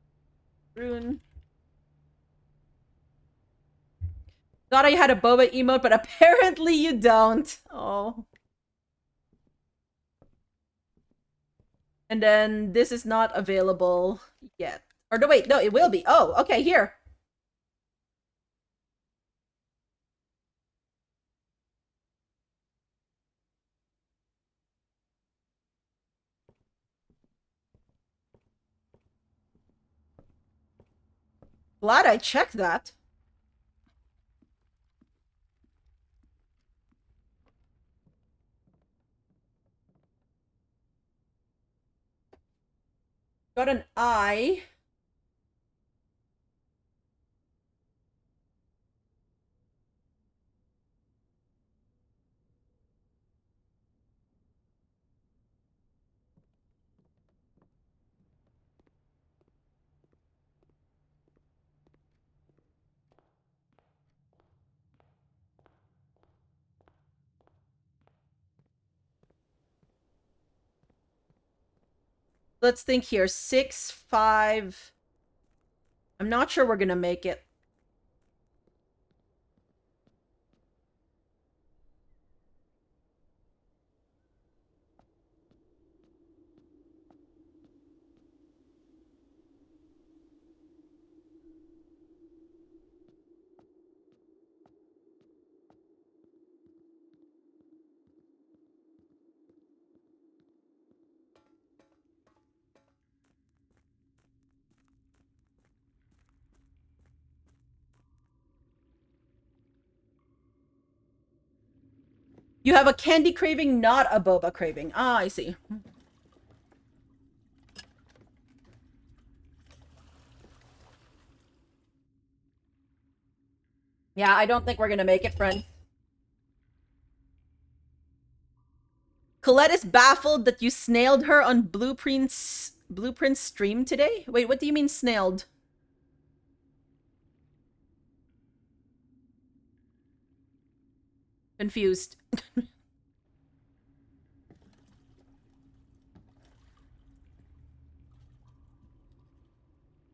Rune. Thought I had a boba emote, but apparently you don't. Oh. And then this is not available yet. Or no, wait, no, it will be. Oh, okay, here. Glad I checked that. Got an eye. Let's think here. 6, 5. I'm not sure we're gonna make it. You have a candy craving, not a boba craving. Ah, I see. Yeah, I don't think we're gonna make it, friend. Colette is baffled that you snailed her on Blueprint's stream today? Wait, what do you mean snailed? Confused.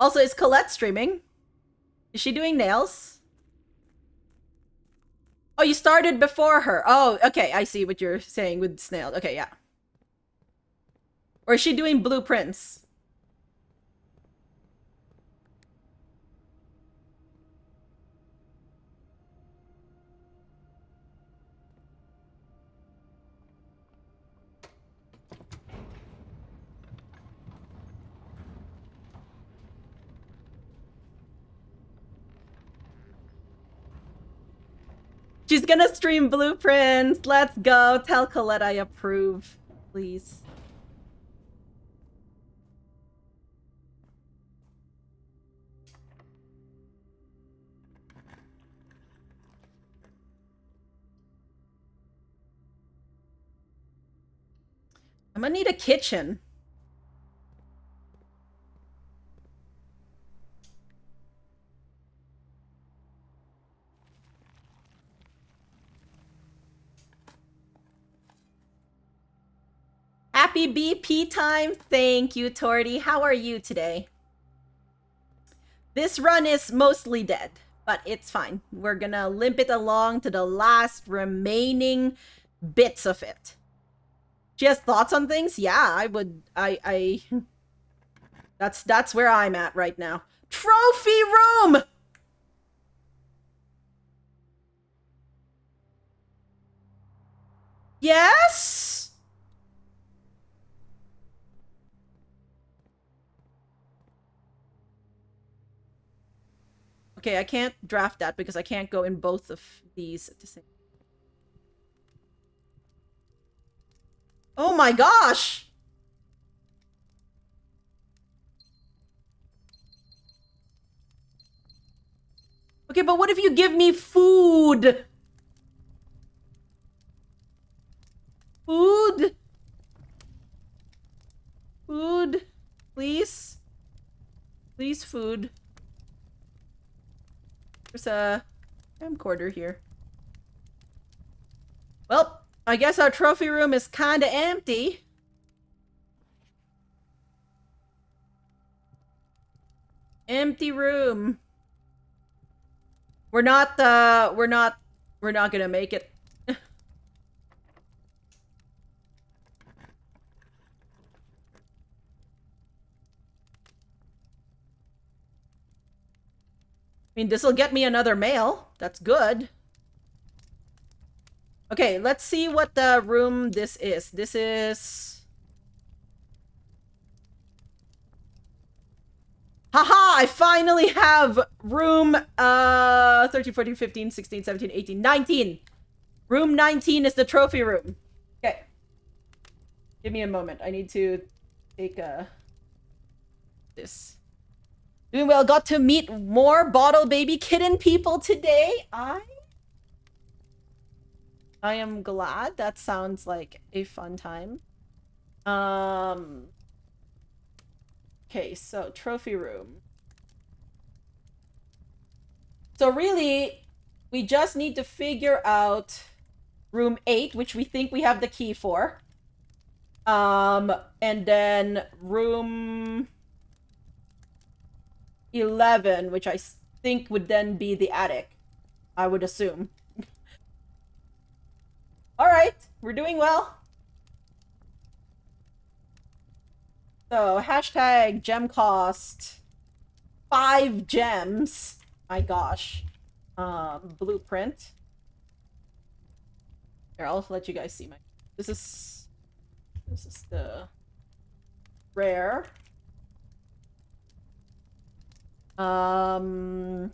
Also, is Colette streaming? Is she doing nails? Oh, you started before her. Oh, okay. I see what you're saying with snailed. Okay, yeah. Or is she doing blueprints? She's gonna stream blueprints. Let's go. Tell Colette I approve, please. I'm gonna need a kitchen. Happy BP time. Thank you, Torty. How are you today? This run is mostly dead, but it's fine. We're gonna limp it along to the last remaining bits of it. She has thoughts on things? Yeah, I would. That's where I'm at right now. Trophy room! Yes? Okay, I can't draft that because I can't go in both of these at the same time. Oh my gosh! Okay, but what if you give me food? Food? Food? Please? Please, food. There's a camcorder here. Well, I guess our trophy room is kinda empty. Empty room. We're not gonna make it. I mean, this'll get me another mail. That's good. Okay, let's see what the room this is. This is... Haha! I finally have room 13, 14, 15, 16, 17, 18, 19. Room 19 is the trophy room. Okay. Give me a moment. I need to take this. Doing well. Got to meet more bottle baby kitten people today. I am glad. That sounds like a fun time. Okay, so trophy room. So really, we just need to figure out room 8, which we think we have the key for. And then room 11, which I think would then be the attic. I would assume. Alright, we're doing well. So, hashtag gem cost 5 gems. My gosh. Blueprint. Here, I'll let you guys see my... This is the rare. Okay.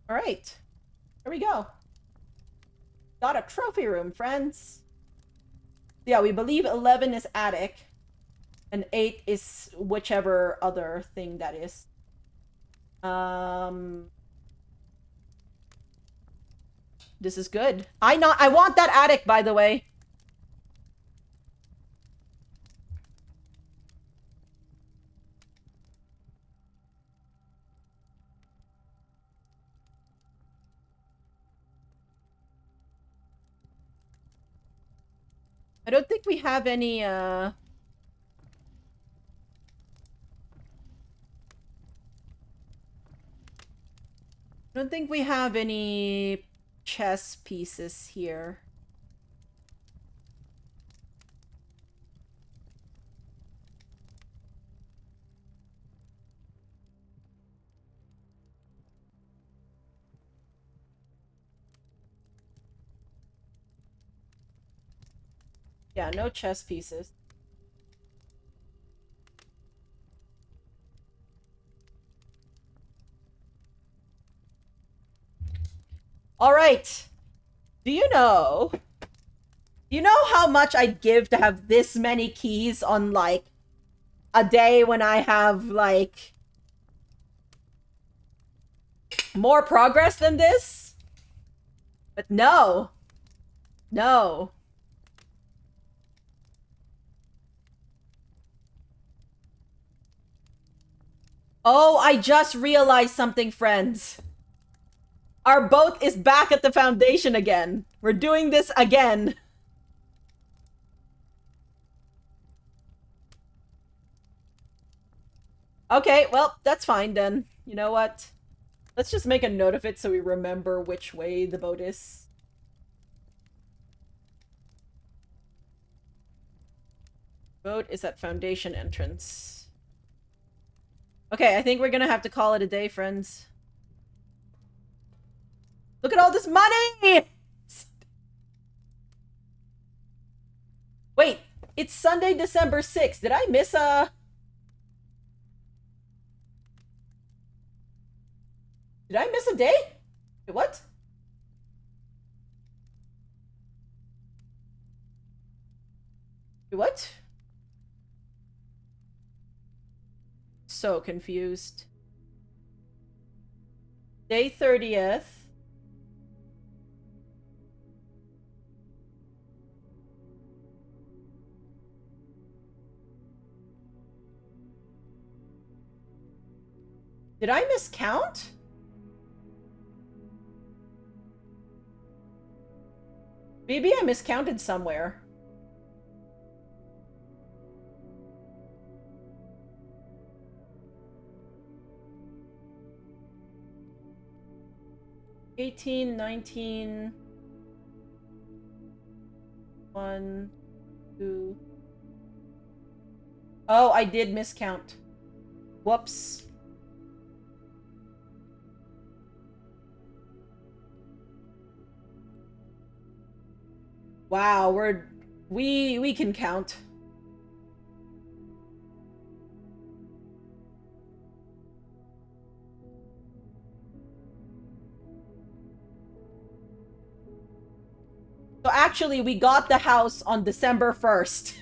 All right. Here we go. Got a trophy room, friends. Yeah, we believe 11 is attic. And 8 is whichever other thing that is. This is good. I want that attic, by the way. I don't think we have any, I don't think we have any chess pieces here. Yeah, no chess pieces. All right. Do you know how much I'd give to have this many keys on, like, a day when I have, like, more progress than this? But no. No. Oh, I just realized something, friends. Our boat is back at the foundation again. We're doing this again. Okay, well, that's fine then. You know what? Let's just make a note of it so we remember which way the boat is. Boat is at foundation entrance. Okay, I think we're gonna have to call it a day, friends. Look at all this money! Wait, it's Sunday, December 6th. Did I miss a... Did I miss a day? Wait, what? Wait, what? So confused. Day 30th. Did I miscount? Maybe I miscounted somewhere. $18, $19... 1, 2... Oh, I did miscount. Whoops. Wow, we can count. So actually, we got the house on December 1st.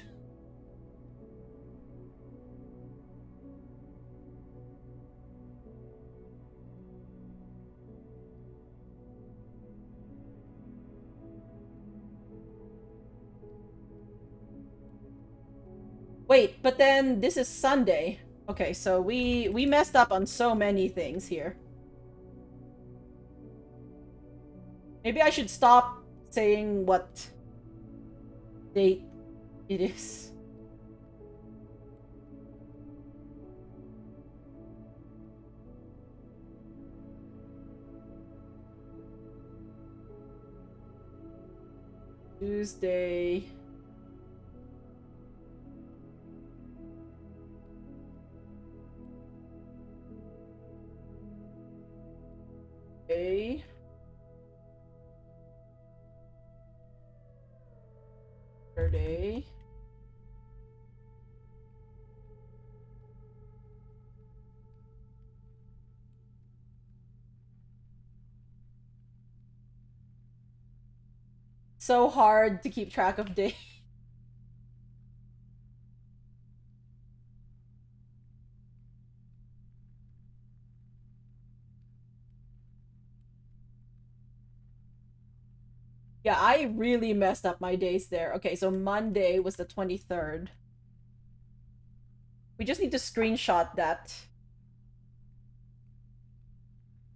Wait, but then this is Sunday. Okay, so we messed up on so many things here. Maybe I should stop saying what date it is. Tuesday. Okay. Saturday. So hard to keep track of days. Yeah, I really messed up my days there. Okay, so Monday was the 23rd. We just need to screenshot that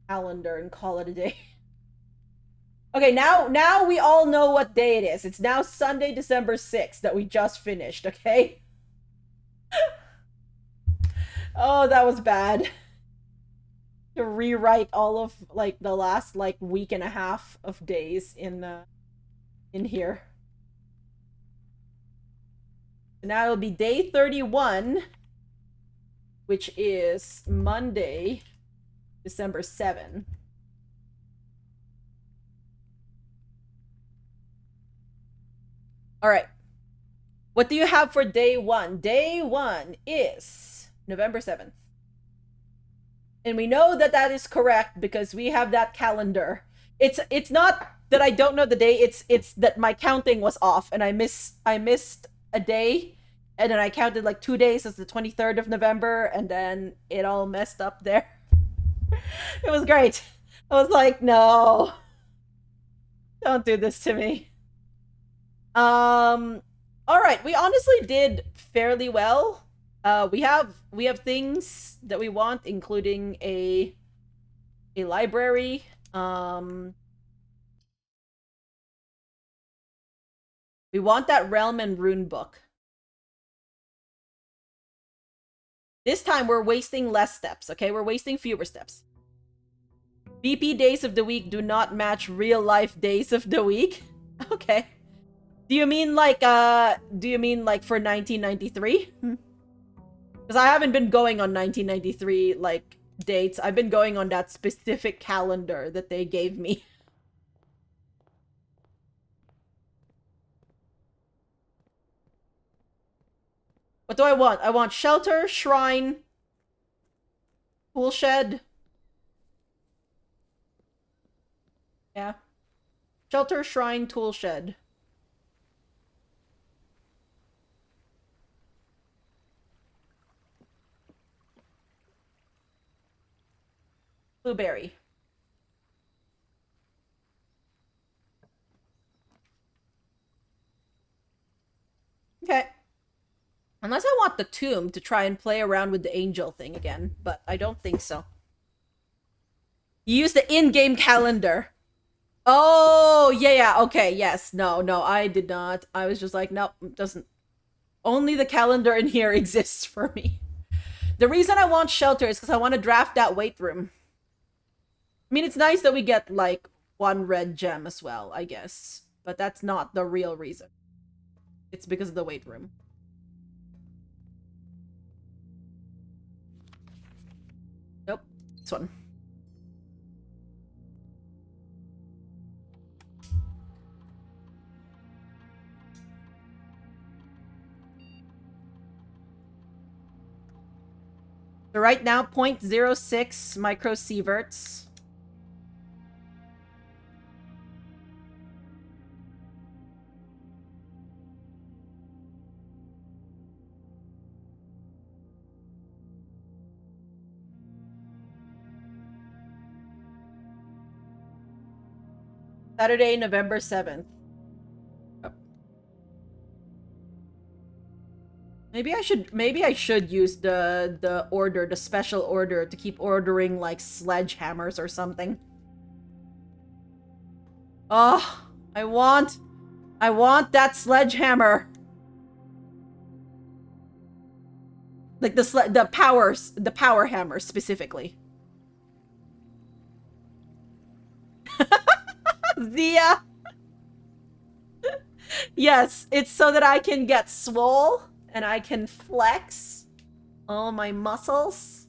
calendar and call it a day. Okay, now we all know what day it is. It's now Sunday, December 6th that we just finished, okay? Oh, that was bad. To rewrite all of like the last like week and a half of days in here. Now it'll be day 31, which is Monday, December 7. All right. What do you have for day 1? Day 1 is November 7th. And we know that that is correct because we have that calendar. It's not that I don't know the day, it's that my counting was off and I missed a day, and then I counted like 2 days as the 23rd of November, and then it all messed up there. It was great. I was like, no. Don't do this to me. All right, we honestly did fairly well. We have things that we want, including a library. We want that Realm and Rune book. This time we're wasting less steps, okay? We're wasting fewer steps. BP days of the week do not match real life days of the week. Okay. Do you mean like for 1993? Because I haven't been going on 1993 like dates. I've been going on that specific calendar that they gave me. What do I want? I want shelter, shrine, tool shed. Yeah. Shelter, shrine, tool shed. Blueberry. Okay. Unless I want the tomb to try and play around with the angel thing again, but I don't think so. You use the in-game calendar. Oh, yeah, okay, yes. No, I did not. I was just like, nope, doesn't. Only the calendar in here exists for me. The reason I want shelter is because I want to draft that weight room. I mean, it's nice that we get, like, one red gem as well, I guess. But that's not the real reason. It's because of the weight room. Nope. This one. So right now, 0.06 microsieverts. Saturday, November 7th. Oh. Maybe I should use the special order to keep ordering like sledgehammers or something. Oh, I want that sledgehammer. Like the power hammer specifically. Zia. Yes, it's so that I can get swole and I can flex all my muscles.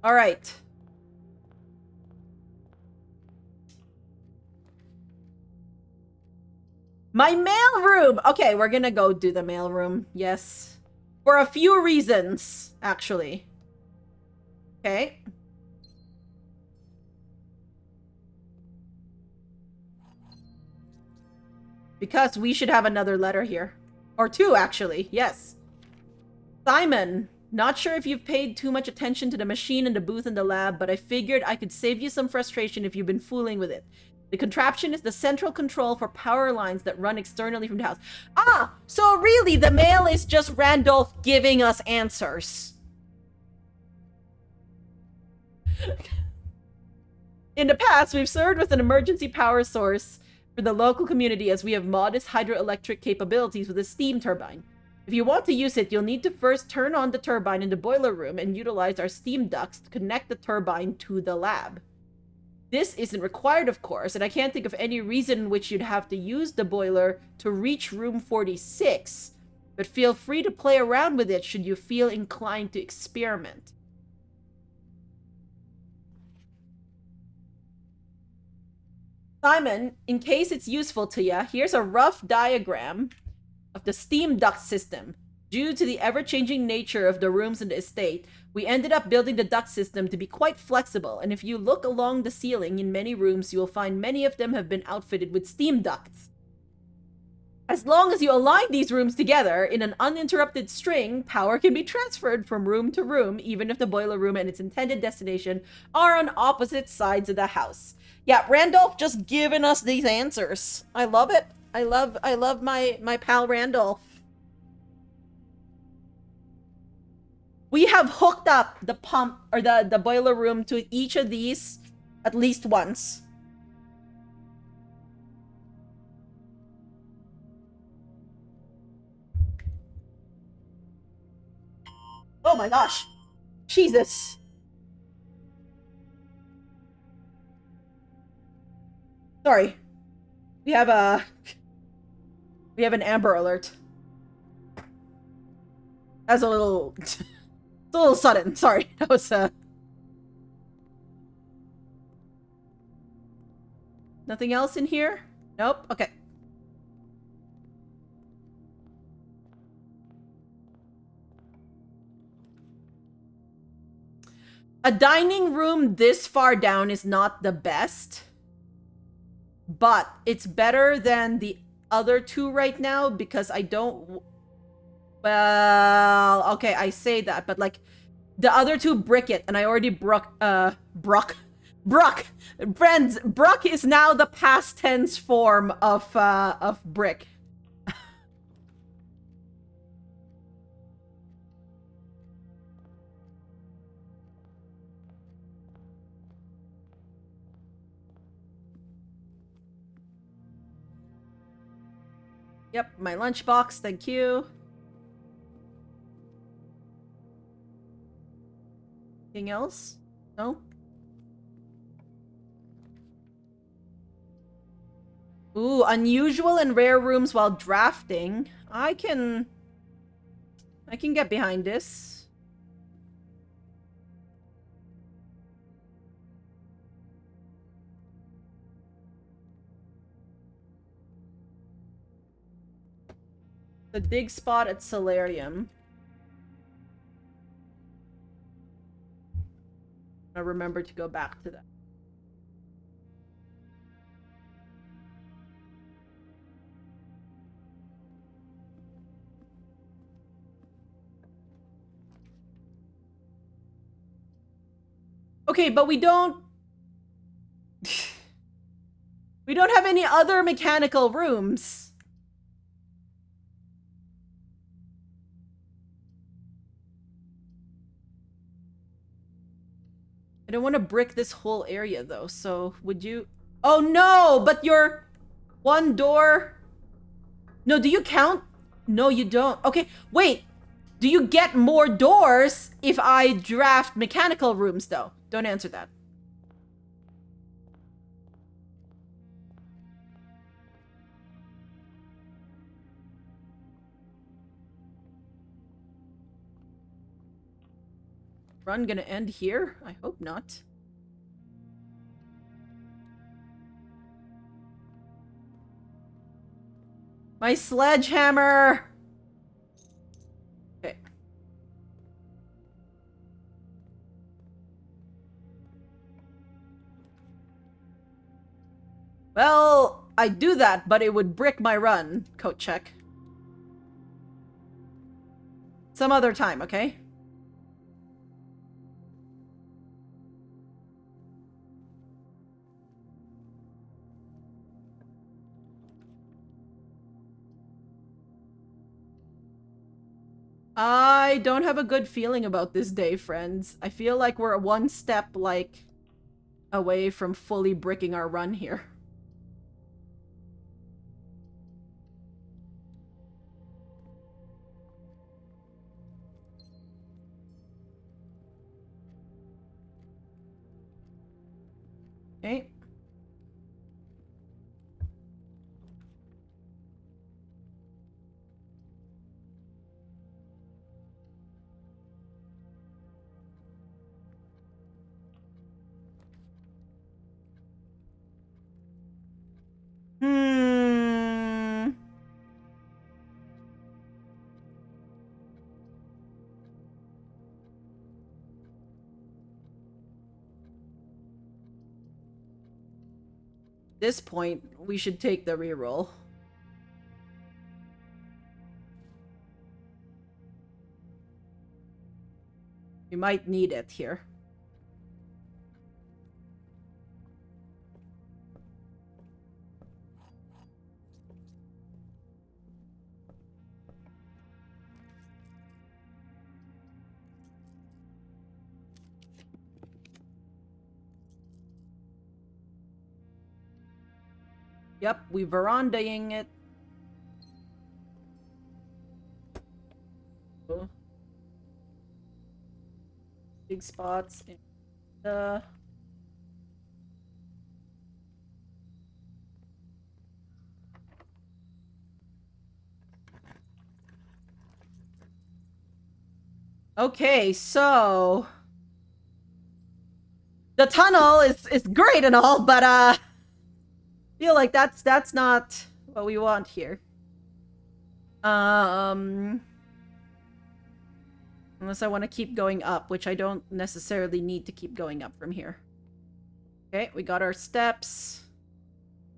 All right. My mailroom! Okay, we're gonna go do the mailroom. Yes. For a few reasons, actually. Okay. Because we should have another letter here. Or two, actually. Yes. Simon, not sure if you've paid too much attention to the machine in the booth in the lab, but I figured I could save you some frustration if you've been fooling with it. The contraption is the central control for power lines that run externally from the house. Ah, so really the mail is just Randolph giving us answers. In the past, we've served with an emergency power source for the local community as we have modest hydroelectric capabilities with a steam turbine. If you want to use it, you'll need to first turn on the turbine in the boiler room and utilize our steam ducts to connect the turbine to the lab. This isn't required, of course, and I can't think of any reason in which you'd have to use the boiler to reach room 46, but feel free to play around with it should you feel inclined to experiment. Simon, in case it's useful to you, here's a rough diagram of the steam duct system. Due to the ever-changing nature of the rooms in the estate, we ended up building the duct system to be quite flexible, and if you look along the ceiling in many rooms, you will find many of them have been outfitted with steam ducts. As long as you align these rooms together in an uninterrupted string, power can be transferred from room to room, even if the boiler room and its intended destination are on opposite sides of the house. Yeah, Randolph just giving us these answers. I love it. I love my pal Randolph. We have hooked up the pump or the boiler room to each of these at least once. Oh my gosh. Jesus. Sorry. We have an Amber Alert. That's a little it's a little sudden. Sorry. That was nothing else in here? Nope. Okay. A dining room this far down is not the best, but it's better than the other two right now because I don't... Well, okay, I say that, but like the other two brick it, and I already Bruck. Friends, Bruck is now the past tense form of brick. Yep, my lunchbox, thank you. Anything else? No? Ooh, unusual and rare rooms while drafting. I can get behind this. The dig spot at Solarium. I remember to go back to that. Okay, but we don't have any other mechanical rooms. I don't want to brick this whole area though, so would you... Oh no, but your one door... No, do you count? No, you don't. Okay, wait. Do you get more doors if I draft mechanical rooms though? Don't answer that. Run gonna end here? I hope not. My sledgehammer! Okay. Well, I do that, but it would brick my run. Coat check. Some other time, okay? I don't have a good feeling about this day, friends. I feel like we're one step, like, away from fully bricking our run here. Okay. Hmm. At this point, we should take the reroll. We might need it here. Yep, we verandaing it. Big spots in the... Okay, so... The tunnel is great and all, but I feel like that's not what we want here. Unless I want to keep going up, which I don't necessarily need to keep going up from here. Okay, we got our steps.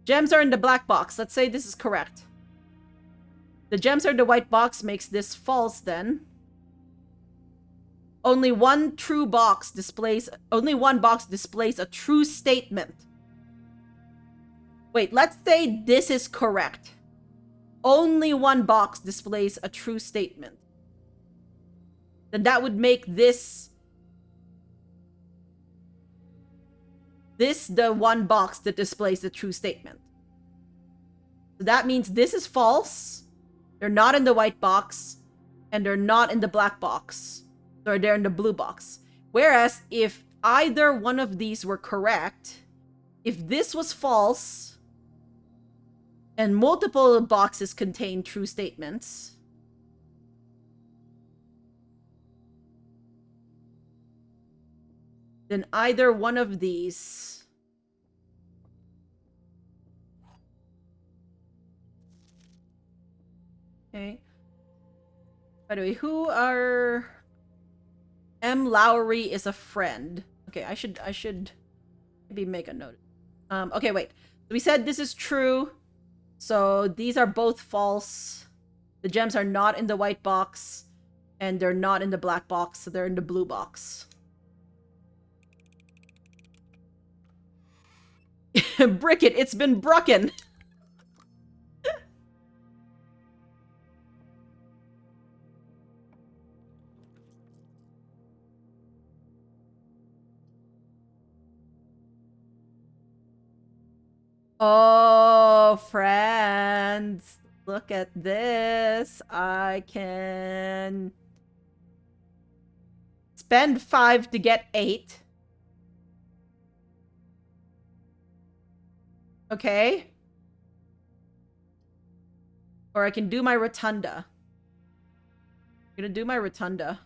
Gems are in the black box. Let's say this is correct. The gems are in the white box makes this false then. Only one box displays a true statement. Wait, let's say this is correct. Only one box displays a true statement. Then that would make this the one box that displays the true statement. So that means this is false. They're not in the white box. And they're not in the black box. Or they're in the blue box. Whereas if either one of these were correct, if this was false, and multiple boxes contain true statements, then either one of these okay. By the way, who are... M. Lowry is a friend. Okay, I should maybe make a note. Okay, wait. So we said this is true. So these are both false. The gems are not in the white box. And they're not in the black box. So they're in the blue box. Bricket, it's been broken. Oh, friends, look at this. I can spend 5 to get 8. Okay. Or I can do my rotunda. I'm gonna do my rotunda.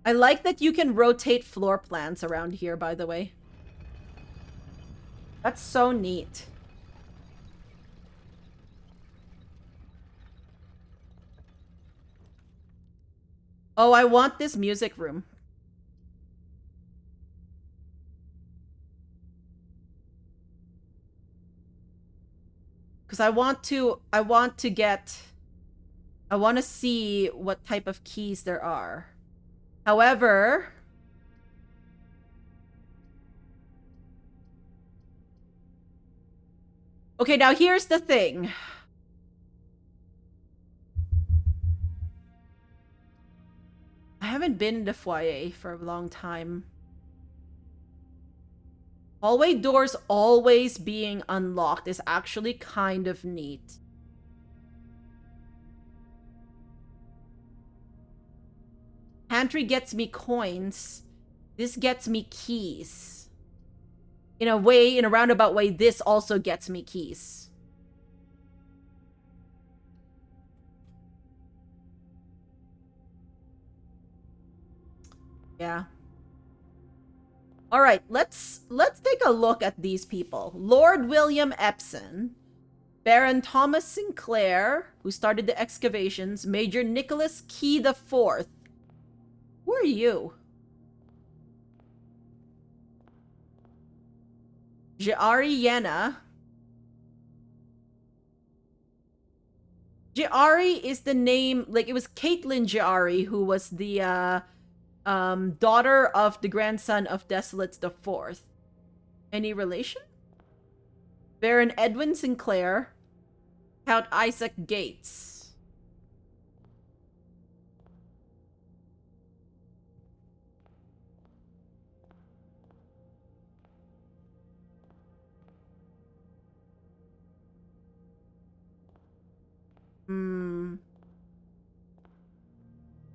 I like that you can rotate floor plans around here, by the way. That's so neat. Oh, I want this music room. Because I want to see what type of keys there are. However, okay, now here's the thing. I haven't been in the foyer for a long time. Hallway doors always being unlocked is actually kind of neat. Pantry gets me coins. This gets me keys. In a way, in a roundabout way, this also gets me keys. Yeah. All right, let's take a look at these people. Lord William Epson, Baron Thomas Sinclair, who started the excavations, Major Nicholas Key the Fourth. Who are you? Jiari Yena. Jiari is the name, like, it was Caitlyn Jiari, who was the daughter of the grandson of Desolates the Fourth. Any relation? Baron Edwin Sinclair, Count Isaac Gates.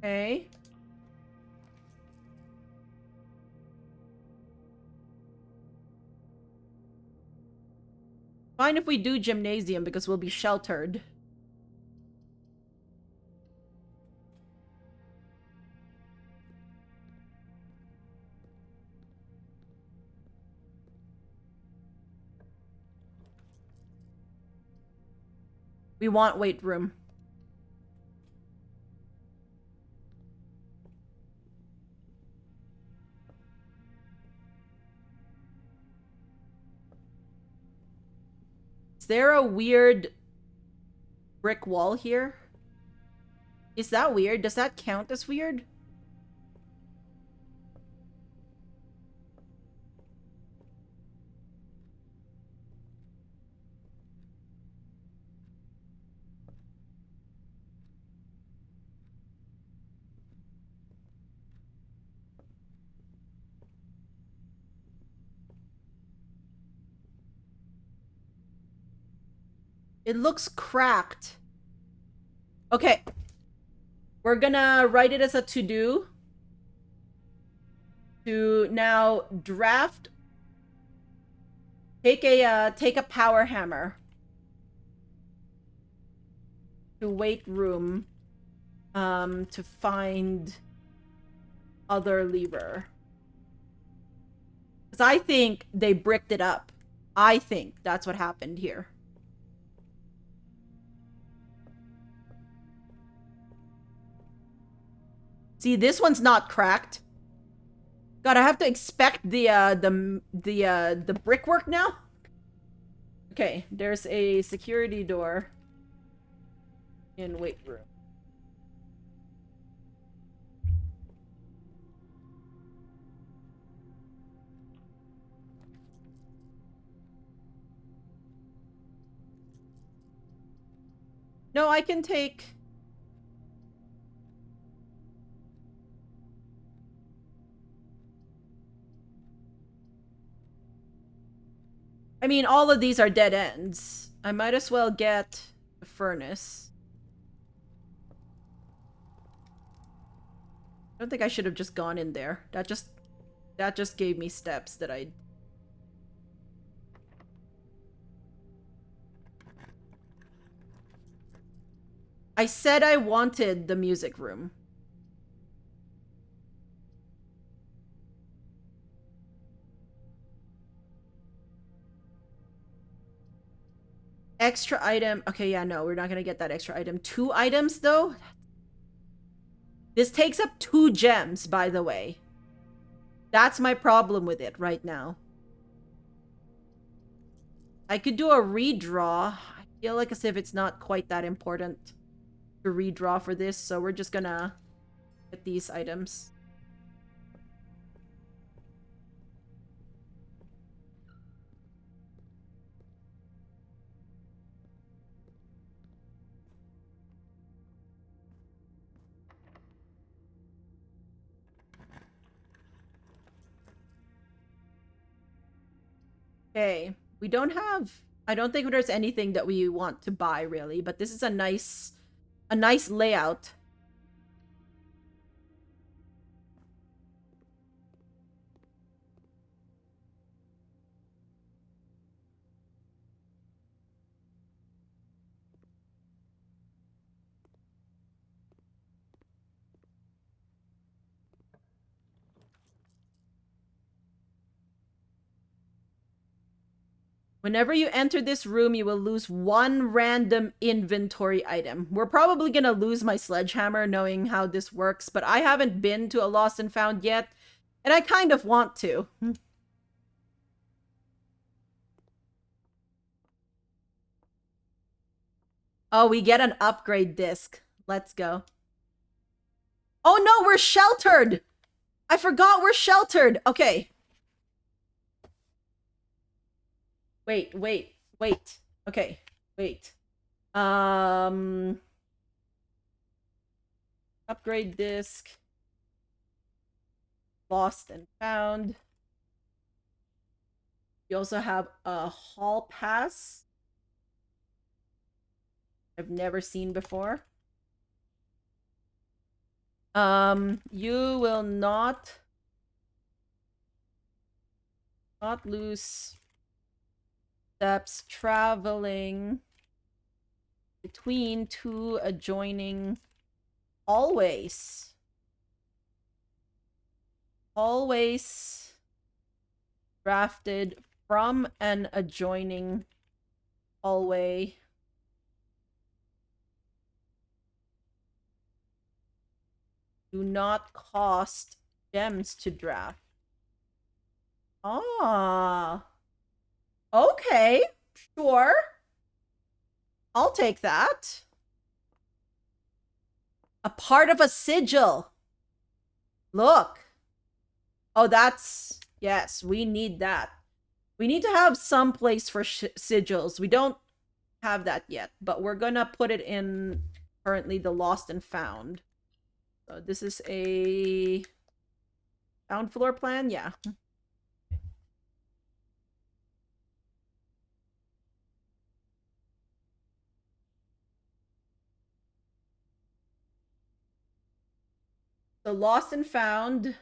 Okay. Fine if we do gymnasium because we'll be sheltered. We want weight room. Is there a weird brick wall here? Is that weird? Does that count as weird? It looks cracked. Okay. We're gonna write it as a to-do. To now draft. Take a power hammer. To weight room. To find other lever. Because I think they bricked it up. I think that's what happened here. See, this one's not cracked. God, I have to expect the brickwork now. Okay, there's a security door in weight room. No, I can take... I mean, all of these are dead ends. I might as well get a furnace. I don't think I should have just gone in there. That just gave me steps that I... I said I wanted the music room. Extra item. Okay, yeah, no, we're not gonna get that extra item. 2 items, though? This takes up 2 gems, by the way. That's my problem with it right now. I could do a redraw. I feel like as if it's not quite that important to redraw for this, so we're just gonna get these items. Okay, we don't have... I don't think there's anything that we want to buy, really, but this is a nice layout. Whenever you enter this room, you will lose 1 random inventory item. We're probably gonna lose my sledgehammer knowing how this works, but I haven't been to a lost and found yet, and I kind of want to. Oh, we get an upgrade disc. Let's go. Oh no, we're sheltered! I forgot we're sheltered. Okay. Wait. Okay, wait. Upgrade disc. Lost and found. You also have a hall pass. I've never seen before. You will not lose steps traveling between two adjoining hallways. Hallways drafted from an adjoining hallway. Do not cost gems to draft. Ah. Okay, sure. I'll take that. A part of a sigil. Look. Oh, that's... Yes, we need that. We need to have some place for sigils. We don't have that yet, but we're gonna put it in currently the lost and found. So this is a found floor plan? Yeah. So lost and found.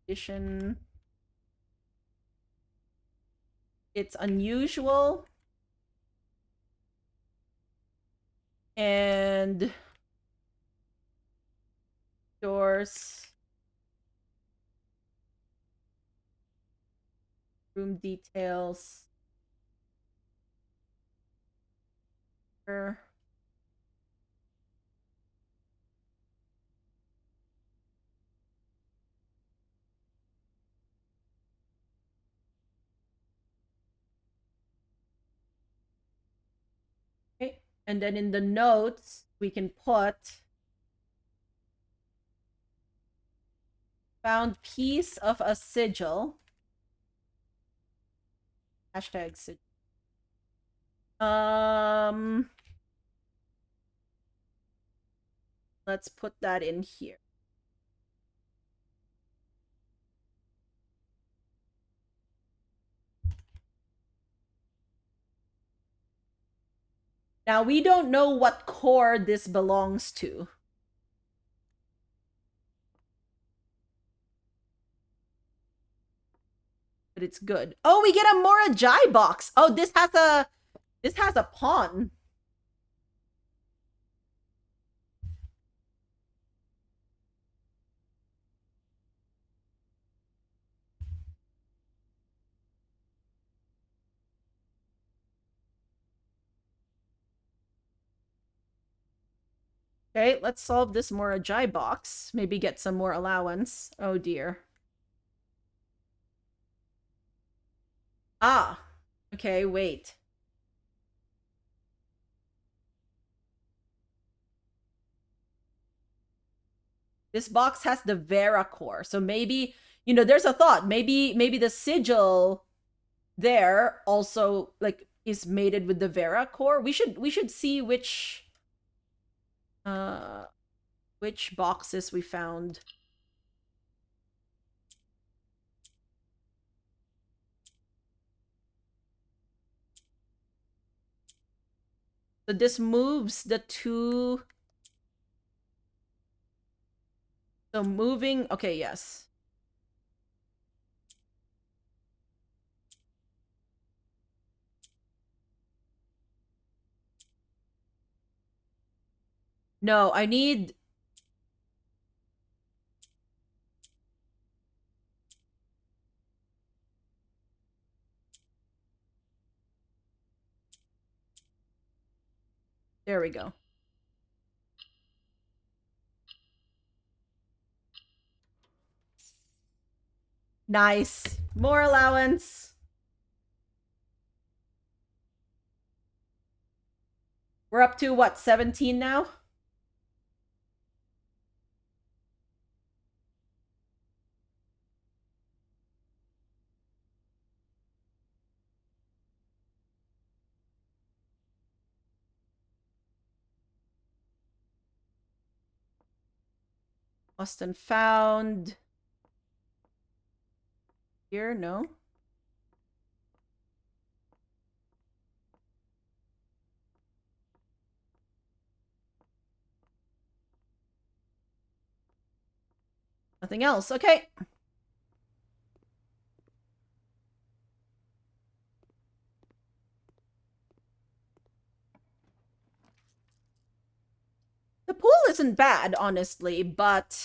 Edition. It's unusual. And doors. Room details. Okay. And then in the notes, we can put found piece of a sigil. Hashtag sigil. Let's put that in here. Now, we don't know what core this belongs to. But it's good. Oh, we get a Morajai box. Oh, this has a pawn. Okay, let's solve this Morajai box. Maybe get some more allowance. Oh dear. Ah. Okay, wait. This box has the Vera core. So maybe, there's a thought. Maybe the sigil there also like is mated with the Vera core. We should see which boxes we found. So this moves the two. So moving, okay, yes. No, I need... There we go. Nice. More allowance. We're up to, what, 17 now? Austin found. Here, no. Nothing else. Okay. The pool isn't bad, honestly, but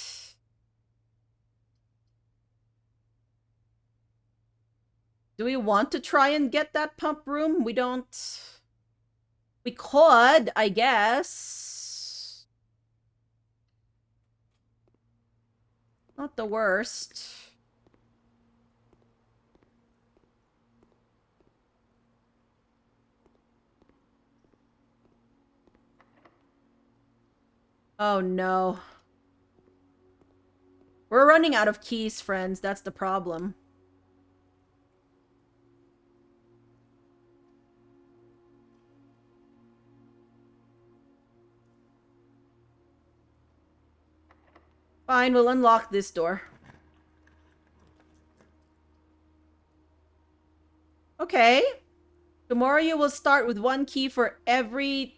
do we want to try and get that pump room? We don't. We could, I guess. Not the worst. Oh no. We're running out of keys, friends. That's the problem. Fine, we'll unlock this door. Okay. Tomorrow you will start with 1 key for every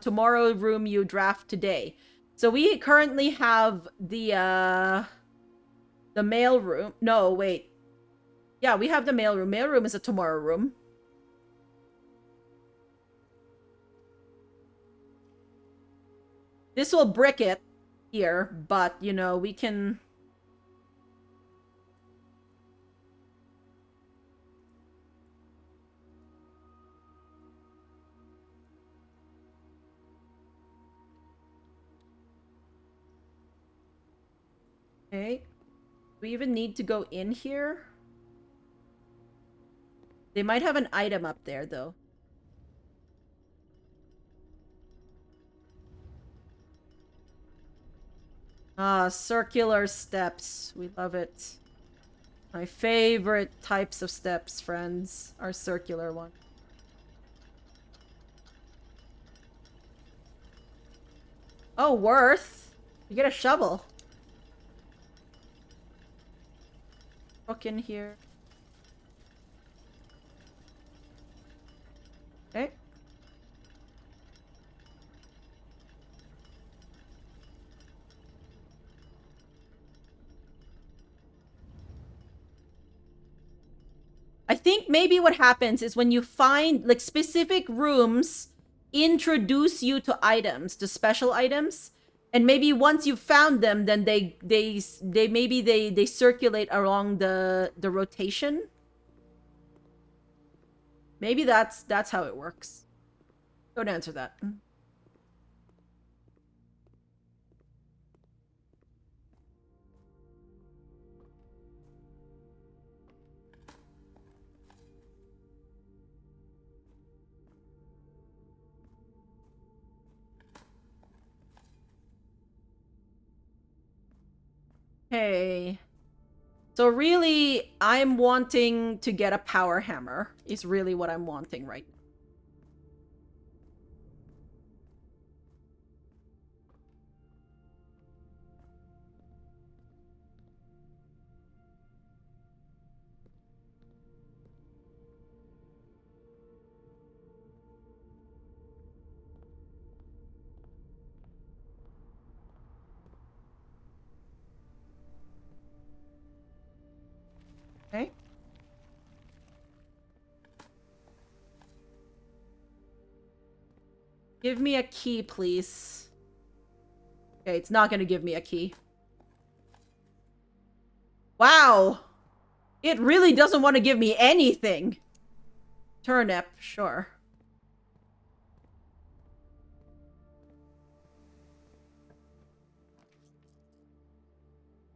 tomorrow room you draft today. So we currently have the mail room. No, wait. Yeah, we have the mail room. Mail room is a tomorrow room. This will brick it here, but, you know, we can... Okay. Do we even need to go in here? They might have an item up there, though. Ah, circular steps. We love it. My favorite types of steps, friends, are circular ones. Oh, worth. You get a shovel. Hook in here. Okay. I think maybe what happens is when you find, like, specific rooms introduce you to items, to special items, and maybe once you've found them, then they circulate along the rotation. Maybe that's how it works. Don't answer that. Okay. So really, I'm wanting to get a power hammer, is really what I'm wanting right now. Okay. Give me a key, please. Okay, it's not gonna give me a key. Wow! It really doesn't want to give me anything. Turnip, sure.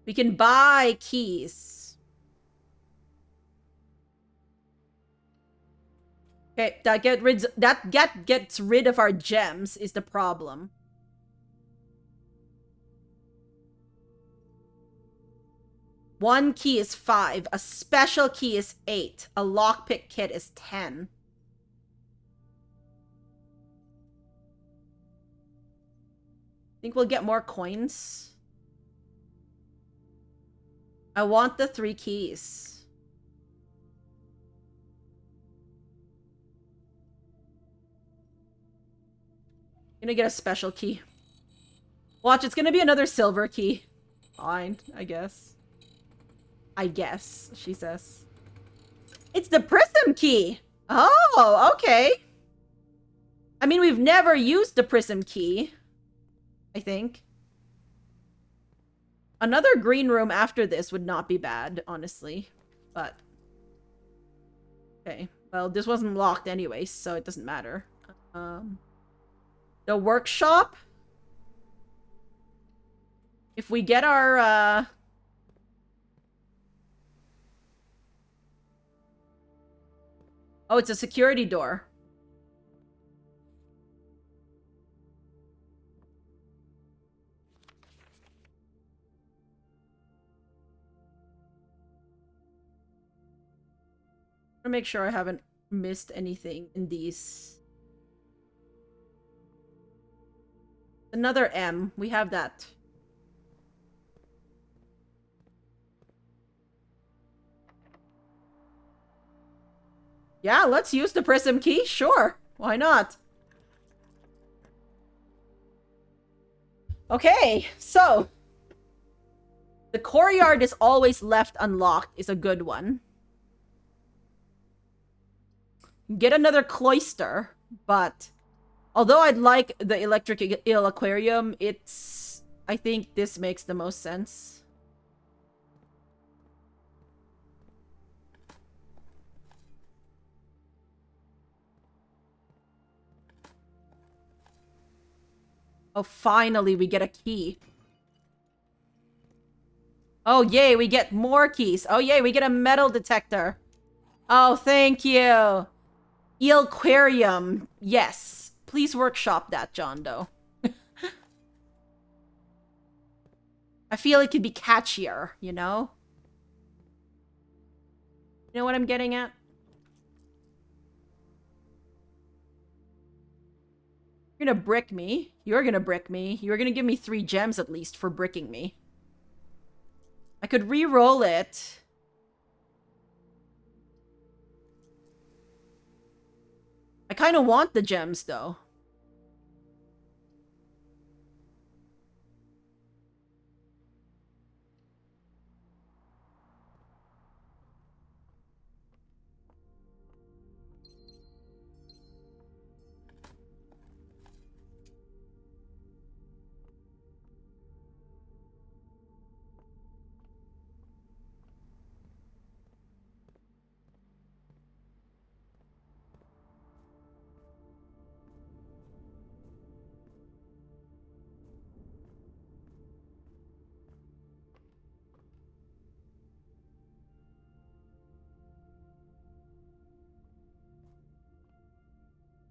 We can buy keys. Okay, that gets rid of our gems is the problem. One key is 5. A special key is 8. A lockpick kit is 10. Think we'll get more coins? I want the 3 keys. Gonna get a special key. Watch, it's gonna be another silver key. Fine, I guess. I guess, she says. It's the prism key! Oh, okay. I mean, we've never used the prism key, I think. Another green room after this would not be bad, honestly. But... okay. Well, this wasn't locked anyway, so it doesn't matter. The workshop? If we get our, oh, it's a security door. I want to make sure I haven't missed anything in these. Another M. We have that. Yeah, let's use the prism key. Sure. Why not? Okay, so the courtyard is always left unlocked is a good one. Get another cloister, but although I'd like the electric eel aquarium, it's... I think this makes the most sense. Oh, finally we get a key. Oh, yay, we get more keys. Oh, yay, we get a metal detector. Oh, thank you. Eelquarium. Yes. Please workshop that, John Doe. I feel it could be catchier, you know? You know what I'm getting at? You're gonna brick me. You're gonna brick me. You're gonna give me 3 gems at least for bricking me. I could re-roll it. I kind of want the gems, though.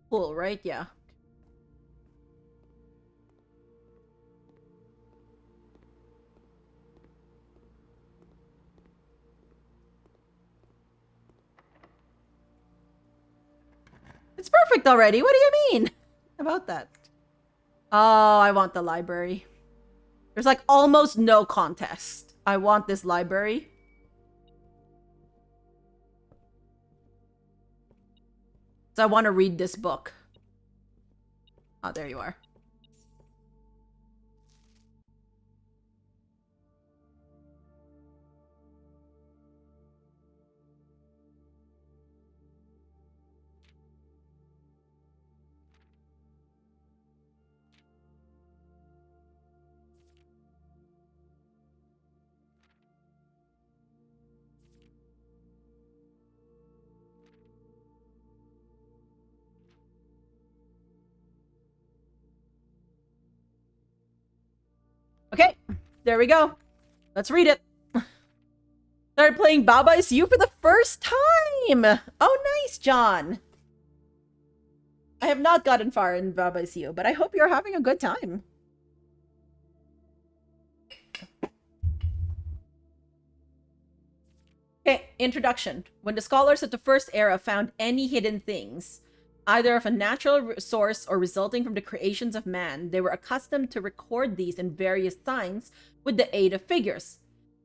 Cool, right? Yeah. It's perfect already. What do you mean about that? Oh, I want the library. There's like almost no contest. I want this library. So I want to read this book. Oh, there you are. Okay, there we go. Let's read it. Started playing Baba Is You for the first time. Oh, nice, John. I have not gotten far in Baba Is You, but I hope you're having a good time. Okay, introduction. When the scholars of the first era found any hidden things, either of a natural source or resulting from the creations of man, they were accustomed to record these in various signs with the aid of figures.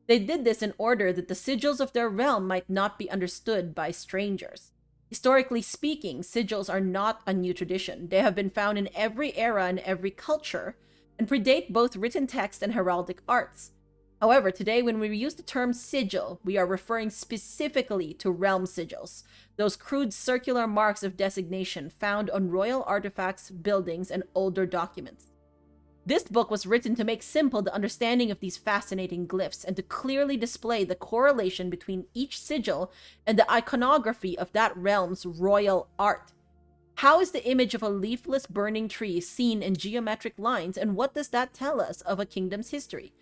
They did this in order that the sigils of their realm might not be understood by strangers. Historically speaking, sigils are not a new tradition. They have been found in every era and every culture, and predate both written text and heraldic arts. However, today when we use the term sigil, we are referring specifically to realm sigils, those crude circular marks of designation found on royal artifacts, buildings, and older documents. This book was written to make simple the understanding of these fascinating glyphs and to clearly display the correlation between each sigil and the iconography of that realm's royal art. How is the image of a leafless burning tree seen in geometric lines, and what does that tell us of a kingdom's history?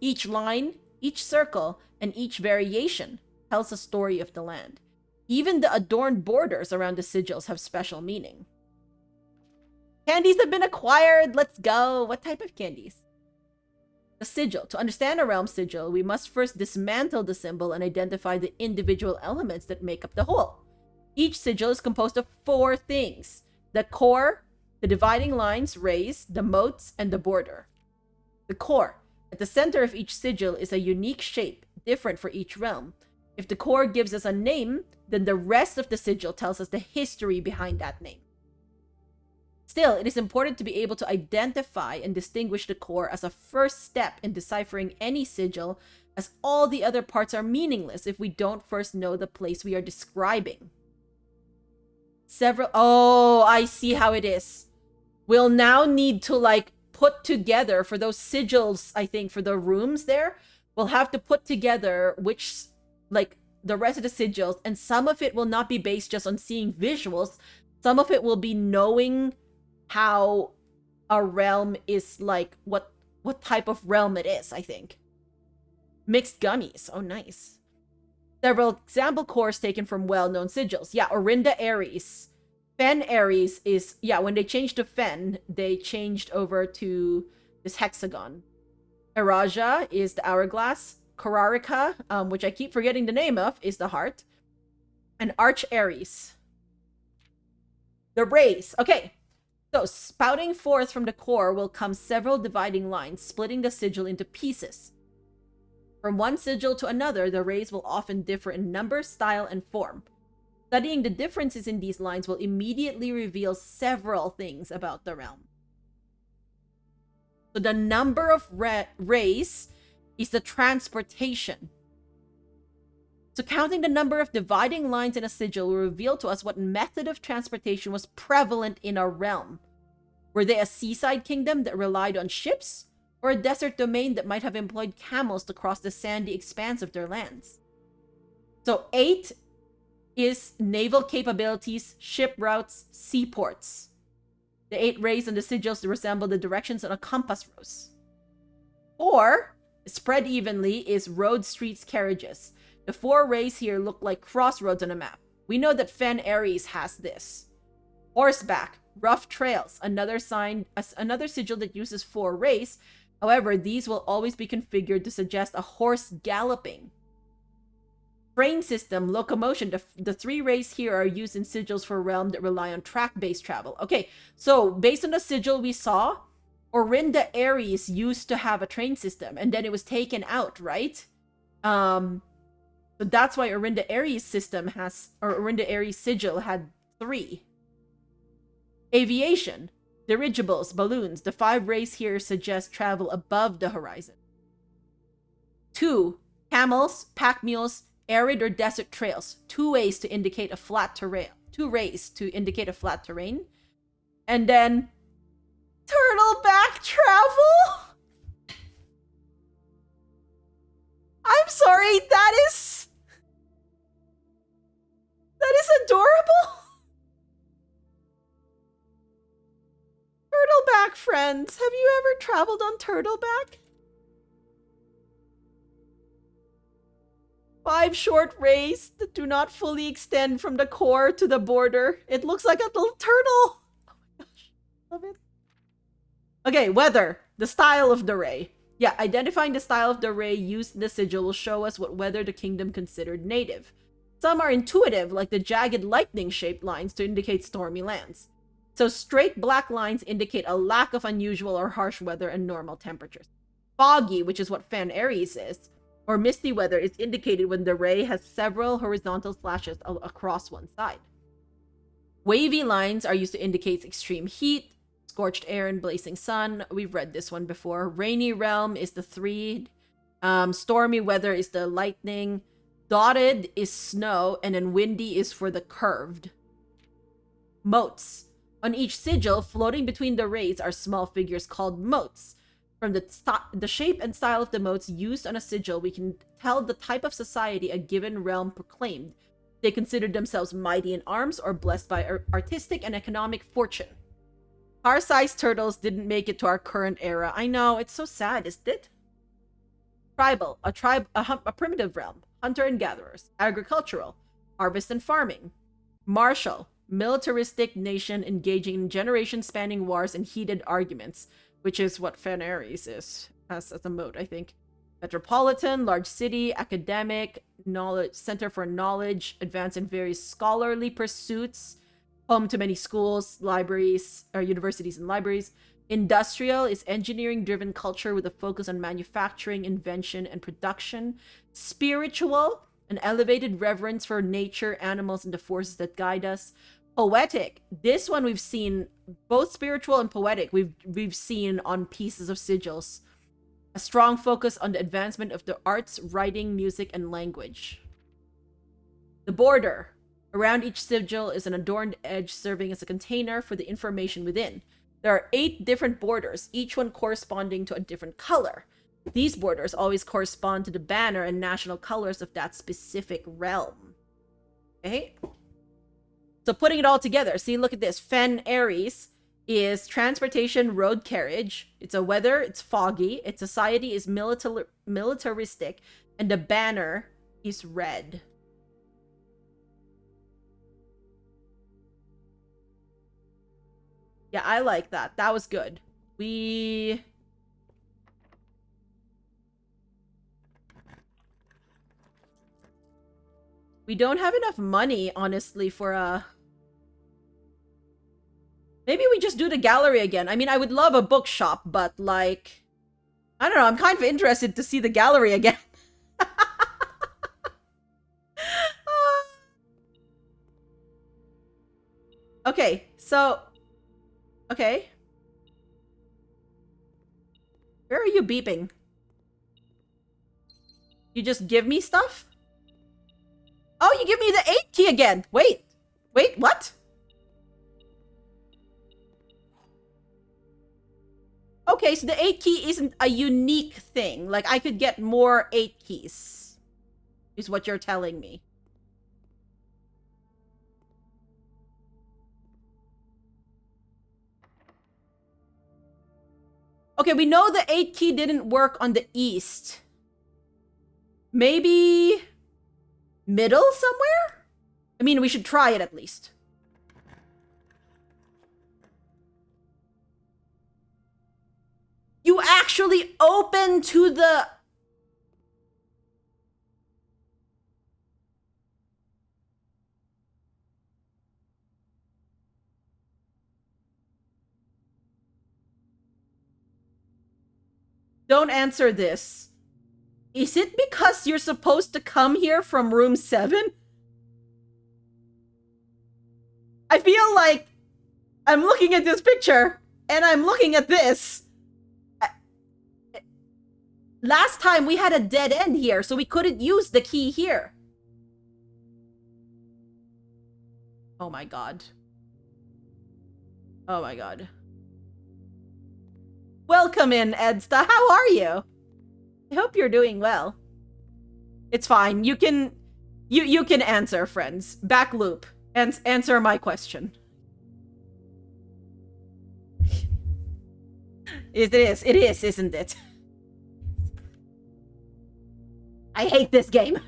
Each line, each circle, and each variation tells a story of the land. Even the adorned borders around the sigils have special meaning. Candies have been acquired. Let's go. What type of candies? The sigil. To understand a realm sigil, we must first dismantle the symbol and identify the individual elements that make up the whole. Each sigil is composed of 4 things: the core, the dividing lines, rays, the moats, and the border. The core. At the center of each sigil is a unique shape, different for each realm. If the core gives us a name, then the rest of the sigil tells us the history behind that name. Still, it is important to be able to identify and distinguish the core as a first step in deciphering any sigil, as all the other parts are meaningless if we don't first know the place we are describing. Oh, I see how it is. We'll now need to, put together for those sigils, I think, for the rooms there, we'll have to put together which, the rest of the sigils, and some of it will not be based just on seeing visuals. Some of it will be knowing how a realm is, what type of realm it is, I think. Mixed gummies. Oh, nice. Several example cores taken from well-known sigils. Yeah, Orinda Aries. Fen Aries is, when they changed to Fen, they changed over to this hexagon. Eraja is the hourglass. Korarika, which I keep forgetting the name of, is the heart. And Arch Aries. The rays. Okay. So, spouting forth from the core will come several dividing lines, splitting the sigil into pieces. From one sigil to another, the rays will often differ in number, style, and form. Studying the differences in these lines will immediately reveal several things about the realm. So the number of rays is the transportation. So counting the number of dividing lines in a sigil will reveal to us what method of transportation was prevalent in a realm. Were they a seaside kingdom that relied on ships, or a desert domain that might have employed camels to cross the sandy expanse of their lands? So 8 is naval capabilities, ship routes, seaports. The 8 rays on the sigils resemble the directions on a compass rose. 4, spread evenly, is road, streets, carriages. The 4 rays here look like crossroads on a map. We know that Fen Aries has this. Horseback, rough trails, another sigil that uses 4 rays. However, these will always be configured to suggest a horse galloping. Train system, locomotion, the 3 rays here are used in sigils for a realm that rely on track-based travel. Okay, so based on the sigil we saw, Orinda Aries used to have a train system, and then it was taken out, right? So that's why Orinda Aries sigil had 3. Aviation, dirigibles, balloons. The 5 rays here suggest travel above the horizon. 2, camels, pack mules, arid or desert trails. 2 ways to indicate a flat terrain. 2 rays to indicate a flat terrain. And then turtleback travel. I'm sorry, that is adorable. Turtleback friends, have you ever traveled on turtleback? 5 short rays that do not fully extend from the core to the border. It looks like a little turtle. Oh my gosh, love it. Okay, weather. The style of the ray. Yeah, identifying the style of the ray used in the sigil will show us what weather the kingdom considered native. Some are intuitive, like the jagged lightning-shaped lines to indicate stormy lands. So straight black lines indicate a lack of unusual or harsh weather and normal temperatures. Foggy, which is what Fan Aries is, or misty weather, is indicated when the ray has several horizontal slashes across one side. Wavy lines are used to indicate extreme heat, scorched air, and blazing sun. We've read this one before. Rainy realm is the 3. Stormy weather is the lightning. Dotted is snow, and then windy is for the curved. Motes. On each sigil, floating between the rays are small figures called motes. From the shape and style of the motes used on a sigil, we can tell the type of society a given realm proclaimed. They considered themselves mighty in arms or blessed by artistic and economic fortune. Car-sized turtles didn't make it to our current era. I know, it's so sad, isn't it? Tribal, a primitive realm. Hunter and gatherers. Agricultural, harvest and farming. Martial, militaristic nation engaging in generation-spanning wars and heated arguments, which is what Fan Aries is, as a mode, I think. Metropolitan, large city, academic, knowledge, center for knowledge, advanced in various scholarly pursuits, home to many schools, libraries, or universities and libraries. Industrial is engineering-driven culture with a focus on manufacturing, invention, and production. Spiritual, an elevated reverence for nature, animals, and the forces that guide us. Poetic, this one we've seen, both spiritual and poetic, we've seen on pieces of sigils. A strong focus on the advancement of the arts, writing, music, and language. The border. Around each sigil is an adorned edge serving as a container for the information within. There are 8 different borders, each one corresponding to a different color. These borders always correspond to the banner and national colors of that specific realm. Okay? So putting it all together, see, look at this. Fen Aries is transportation, road carriage. It's a weather, it's foggy. Its society is militaristic. And the banner is red. Yeah, I like that. That was good. We don't have enough money, honestly, for a... Maybe we just do the gallery again. I mean, I would love a bookshop, but, like... I don't know, I'm kind of interested to see the gallery again. Okay, so... Okay. Where are you beeping? You just give me stuff? Oh, you give me the 8 key again. Wait, what? Okay, so the 8 key isn't a unique thing. Like, I could get more 8 keys. Is what you're telling me. Okay, we know the 8 key didn't work on the east. Maybe... middle somewhere? I mean, we should try it at least. You actually open to the... Don't answer this. Is it because you're supposed to come here from room 7? I feel like I'm looking at this picture and I'm looking at this. Last time we had a dead end here, so we couldn't use the key here. Oh my god. Oh my god. Welcome in, Edsta. How are you? I hope you're doing well. It's fine. You can answer, friends. Back loop. And answer my question. It is, isn't it? I hate this game.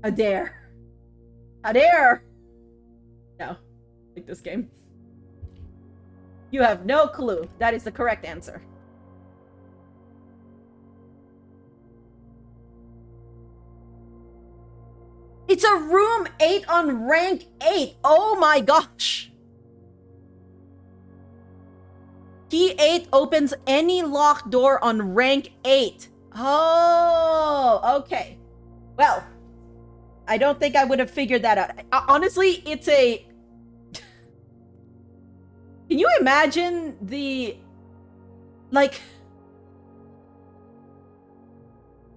How dare. How dare! No. Like this game. You have no clue. That is the correct answer. It's a room 8 on rank 8. Oh my gosh. Key 8 opens any locked door on rank 8. Oh, okay. Well, I don't think I would have figured that out. Honestly, it's a... Can you imagine the... Like...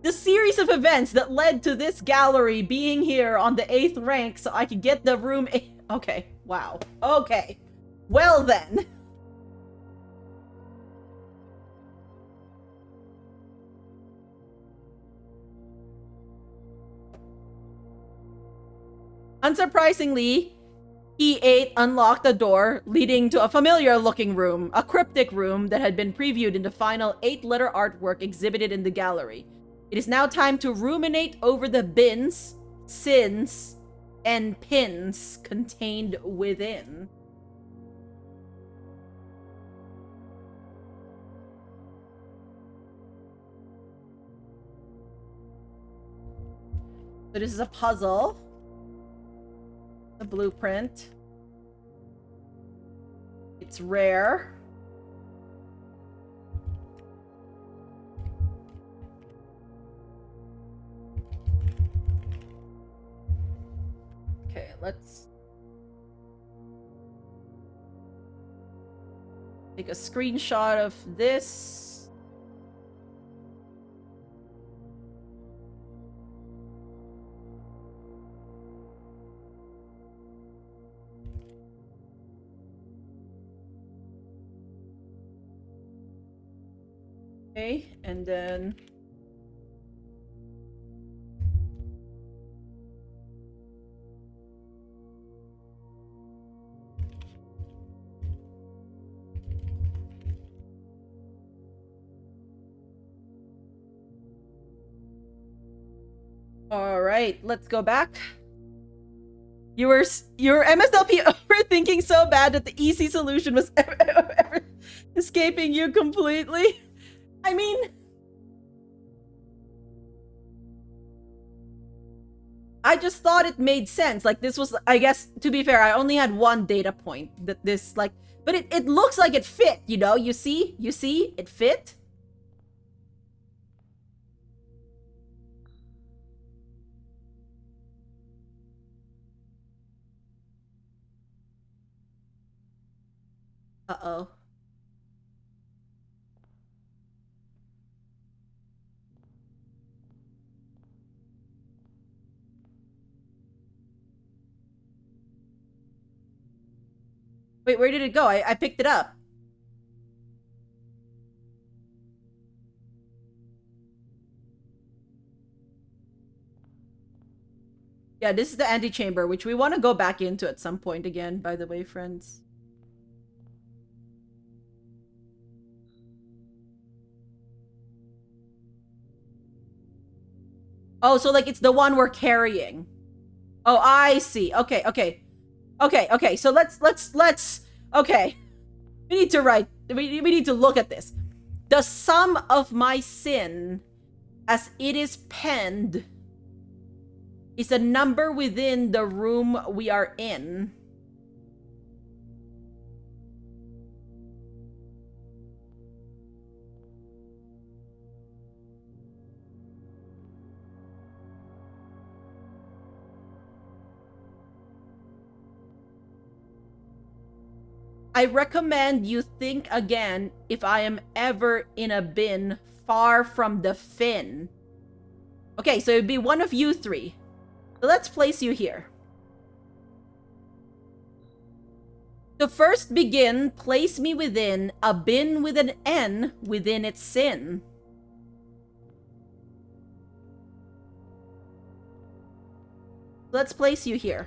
The series of events that led to this gallery being here on the 8th rank so I could get the room 8... Okay, wow. Okay. Well then. Unsurprisingly, E8 unlocked a door leading to a familiar-looking room, a cryptic room that had been previewed in the final 8-letter artwork exhibited in the gallery. It is now time to ruminate over the bins, sins, and pins contained within. So this is a puzzle. A blueprint. It's rare. Okay, let's take a screenshot of this. Okay, and then all right, let's go back. You were MSLP overthinking so bad that the easy solution was ever escaping you completely. I mean, I just thought it made sense. Like, this was, I guess, to be fair, I only had one data point that this, like, but it looks like it fit, you know? You see? You see? It fit? Uh-oh. Wait, where did it go? I picked it up. Yeah, this is the antechamber, which we want to go back into at some point again, by the way, friends. Oh, so like it's the one we're carrying. Oh, I see. Okay, okay. Okay, okay. So let's okay. We need to write, we need to look at this. The sum of my sin as it is penned is a number within the room we are in. I recommend you think again if I am ever in a bin far from the fin. Okay, so it'd be one of you three. So let's place you here. To first begin, place me within a bin with an N within its sin. Let's place you here.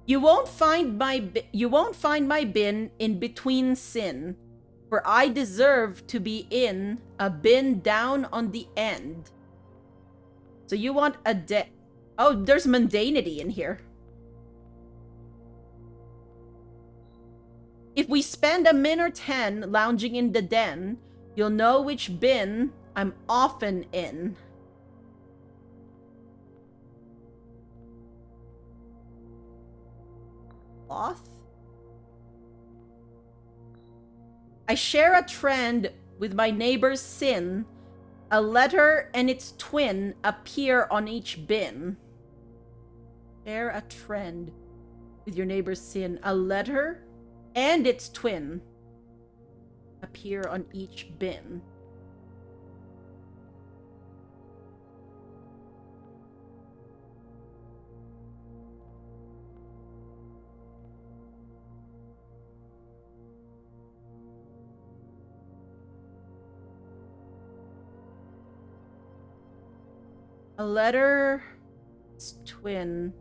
You won't find my bin in between sin. For I deserve to be in a bin down on the end. So you want a Oh, there's mundanity in here. If we spend a min or 10 lounging in the den, you'll know which bin I'm often in. Cloth? I share a trend with my neighbor's sin. A letter and its twin appear on each bin. Share a trend with your neighbor's sin. A letter and its twin appear on each bin. A letter, its twin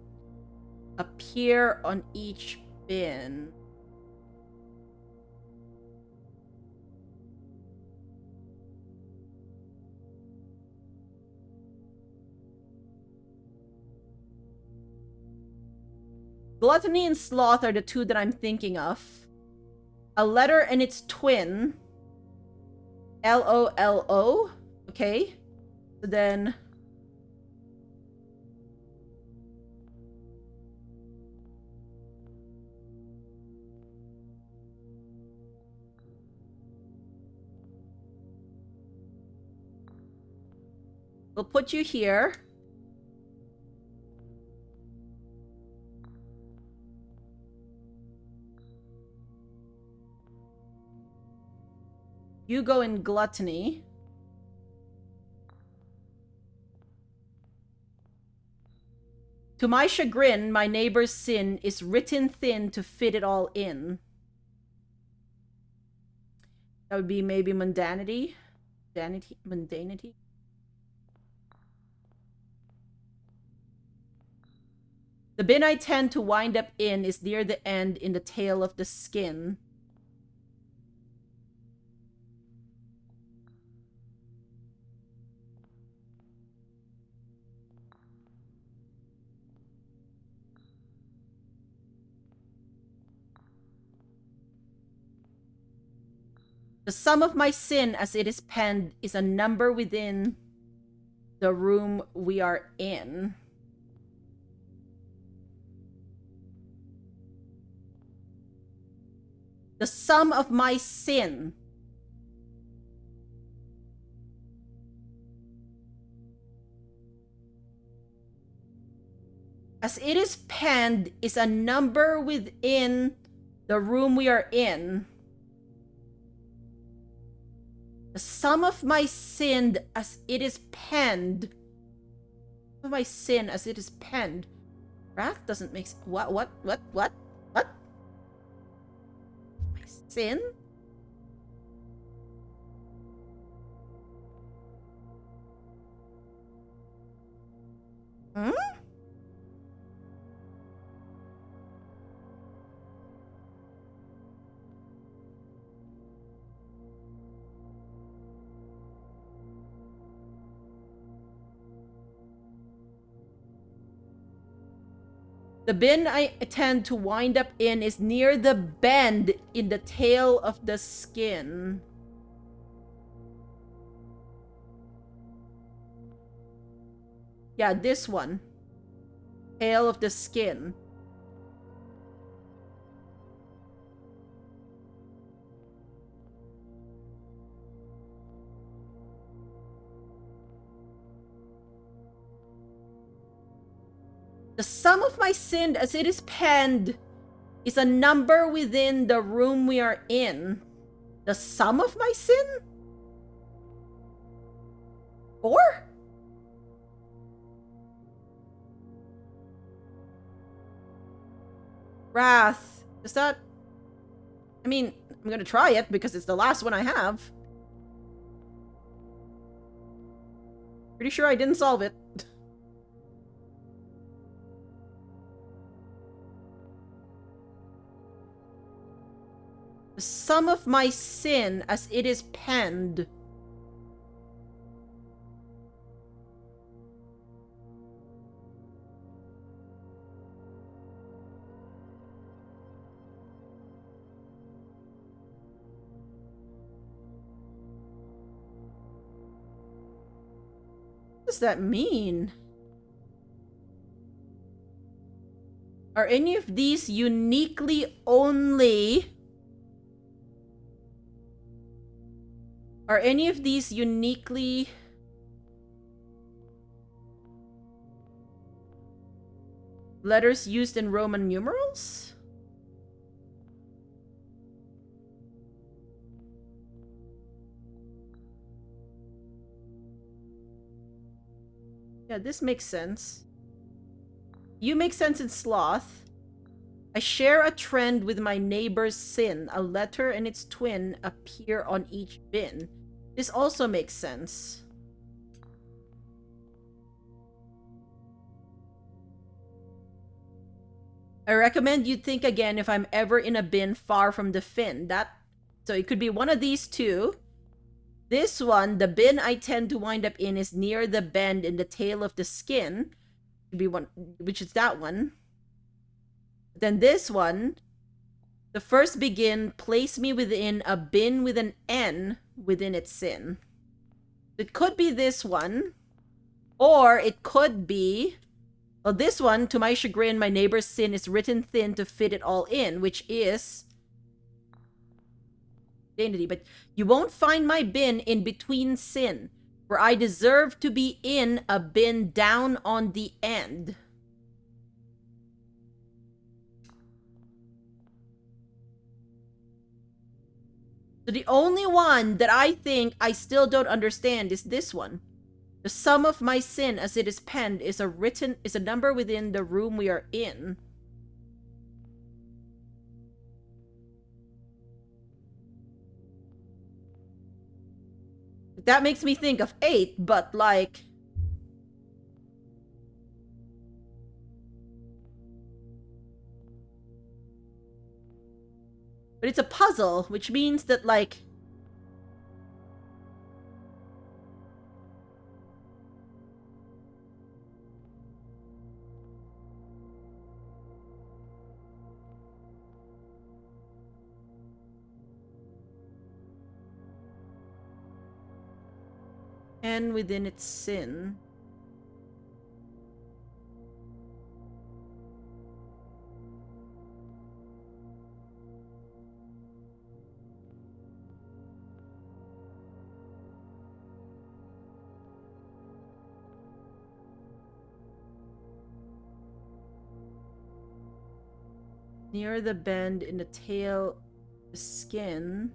appear on each bin. Gluttony and sloth are the two that I'm thinking of. A letter and its twin. L-O-L-O. Okay. So then... we'll put you here. You go in gluttony. To my chagrin, my neighbor's sin is written thin to fit it all in. That would be maybe mundanity. Mundanity. The bin I tend to wind up in is near the end in the tail of the skin. The sum of my sin as it is penned is a number within the room we are in. The sum of my sin. As it is penned is a number within the room we are in. The sum of my sin as it is penned. Of my sin as it is penned. Wrath doesn't make sense. What? My sin? Hmm? The bin I tend to wind up in is near the bend in the tail of the skin. Yeah, this one. Tail of the skin. The sum of my sin as it is penned is a number within the room we are in. The sum of my sin? 4? Wrath. Is that... I mean, I'm gonna try it because it's the last one I have. Pretty sure I didn't solve it. The sum of my sin as it is penned. What does that mean? Are any of these uniquely only... Are any of these uniquely... letters used in Roman numerals? Yeah, this makes sense. You make sense in sloth. I share a trend with my neighbor's sin. A letter and its twin appear on each bin. This also makes sense. I recommend you think again if I'm ever in a bin far from the fin. So it could be one of these two. This one, the bin I tend to wind up in is near the bend in the tail of the skin. Could be one, which is that one. Then this one, the first begin, place me within a bin with an N within its sin. It could be this one, or it could be, well, this one, to my chagrin, my neighbor's sin is written thin to fit it all in, which is identity. But you won't find my bin in between sin, where I deserve to be in a bin down on the end. So the only one that I think I still don't understand is this one. The sum of my sin as it is penned is a number within the room we are in. That makes me think of 8, but like... But it's a puzzle, which means that, like... And within its sin... Near the bend in the tail, the skin.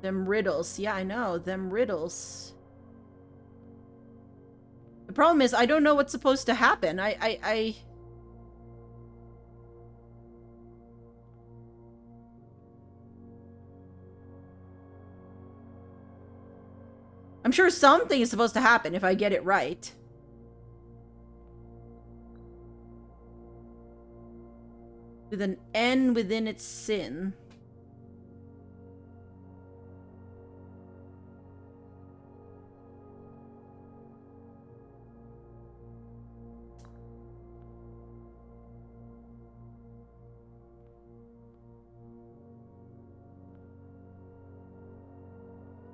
Them riddles. Yeah, I know. Them riddles. The problem is, I don't know what's supposed to happen. I'm sure something is supposed to happen if I get it right. With an N within its sin.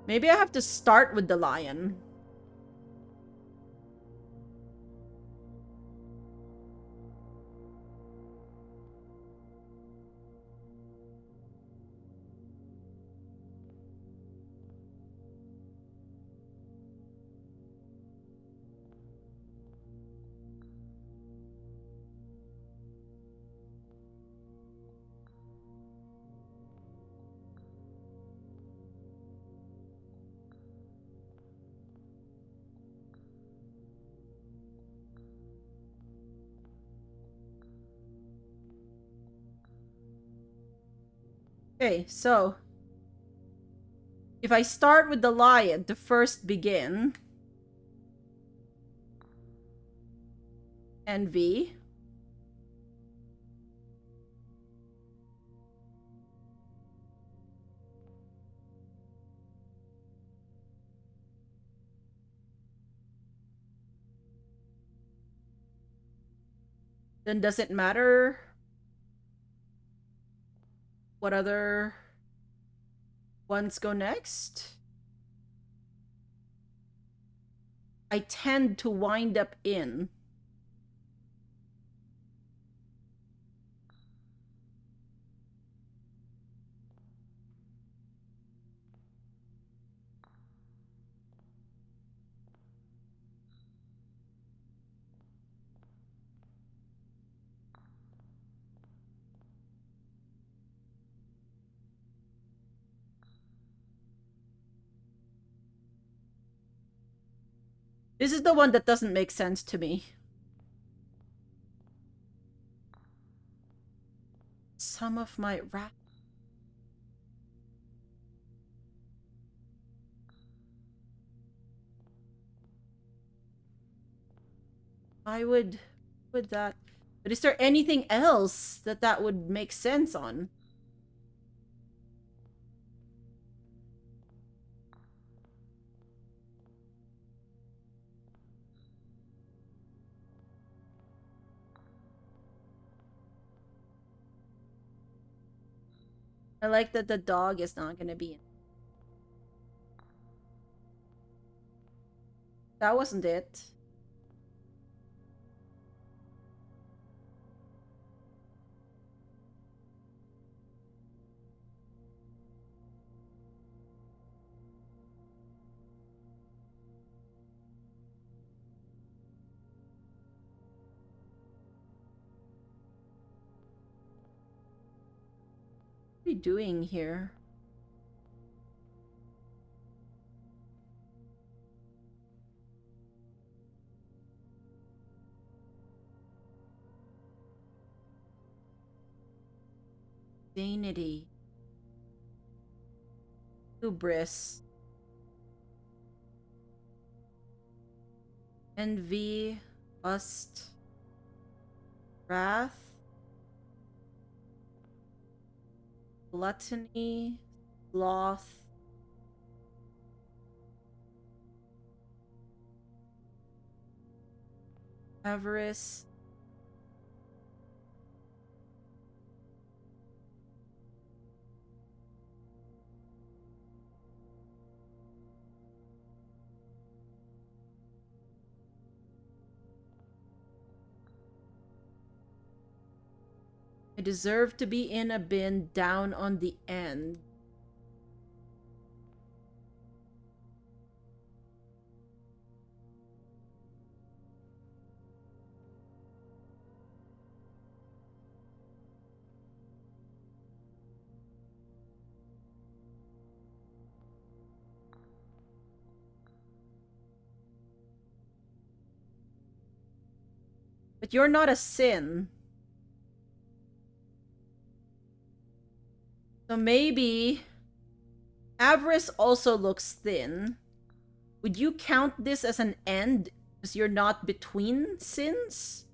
Maybe I have to start with the lion. Okay, so if I start with the lion to first begin, envy, then does it matter what other ones go next? I tend to wind up in. This is the one that doesn't make sense to me. Some of my wrath. I would that. But is there anything else that would make sense on? I like that the dog is not going to be in. That wasn't it. What are we doing here? Vanity. Hubris. Envy. Lust. Wrath. Gluttony. Sloth. Avarice. I deserve to be in a bin down on the end. But you're not a sin. So maybe avarice also looks thin. Would you count this as an end because you're not between sins?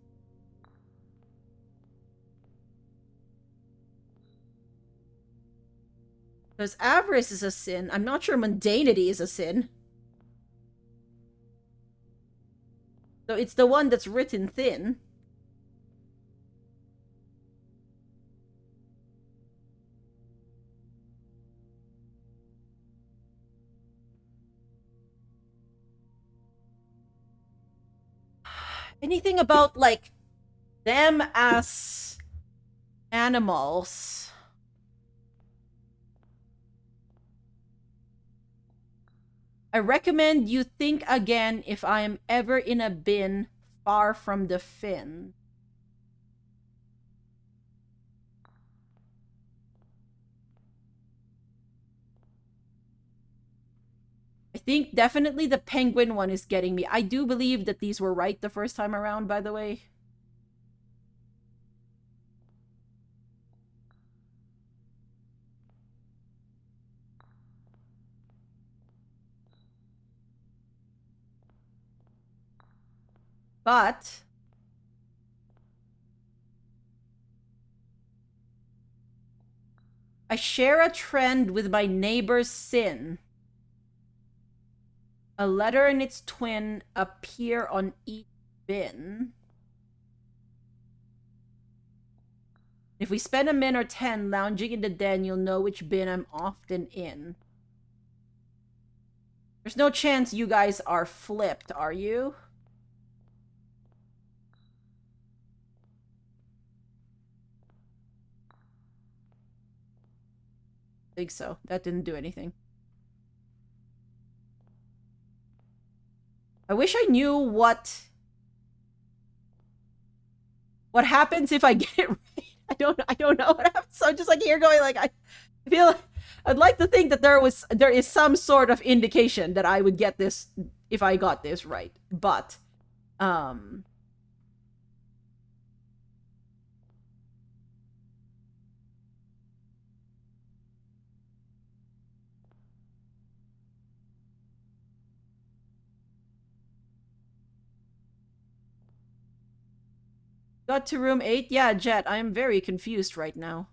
Because avarice is a sin. I'm not sure mundanity is a sin. So it's the one that's written thin. Anything about, like, them as animals? I recommend you think again if I am ever in a bin far from the fin. I think definitely the penguin one is getting me. I do believe that these were right the first time around, by the way. But I share a trend with my neighbor's sin. A letter and its twin appear on each bin. If we spend a min or 10 lounging in the den, you'll know which bin I'm often in. There's no chance you guys are flipped, are you? I think so. That didn't do anything. I wish I knew what happens if I get it right. I don't know what happens. So I'm just like here going like I feel I'd like to think that there is some sort of indication that I would get this if I got this right. But got to room 8? Yeah, Jet, I'm very confused right now.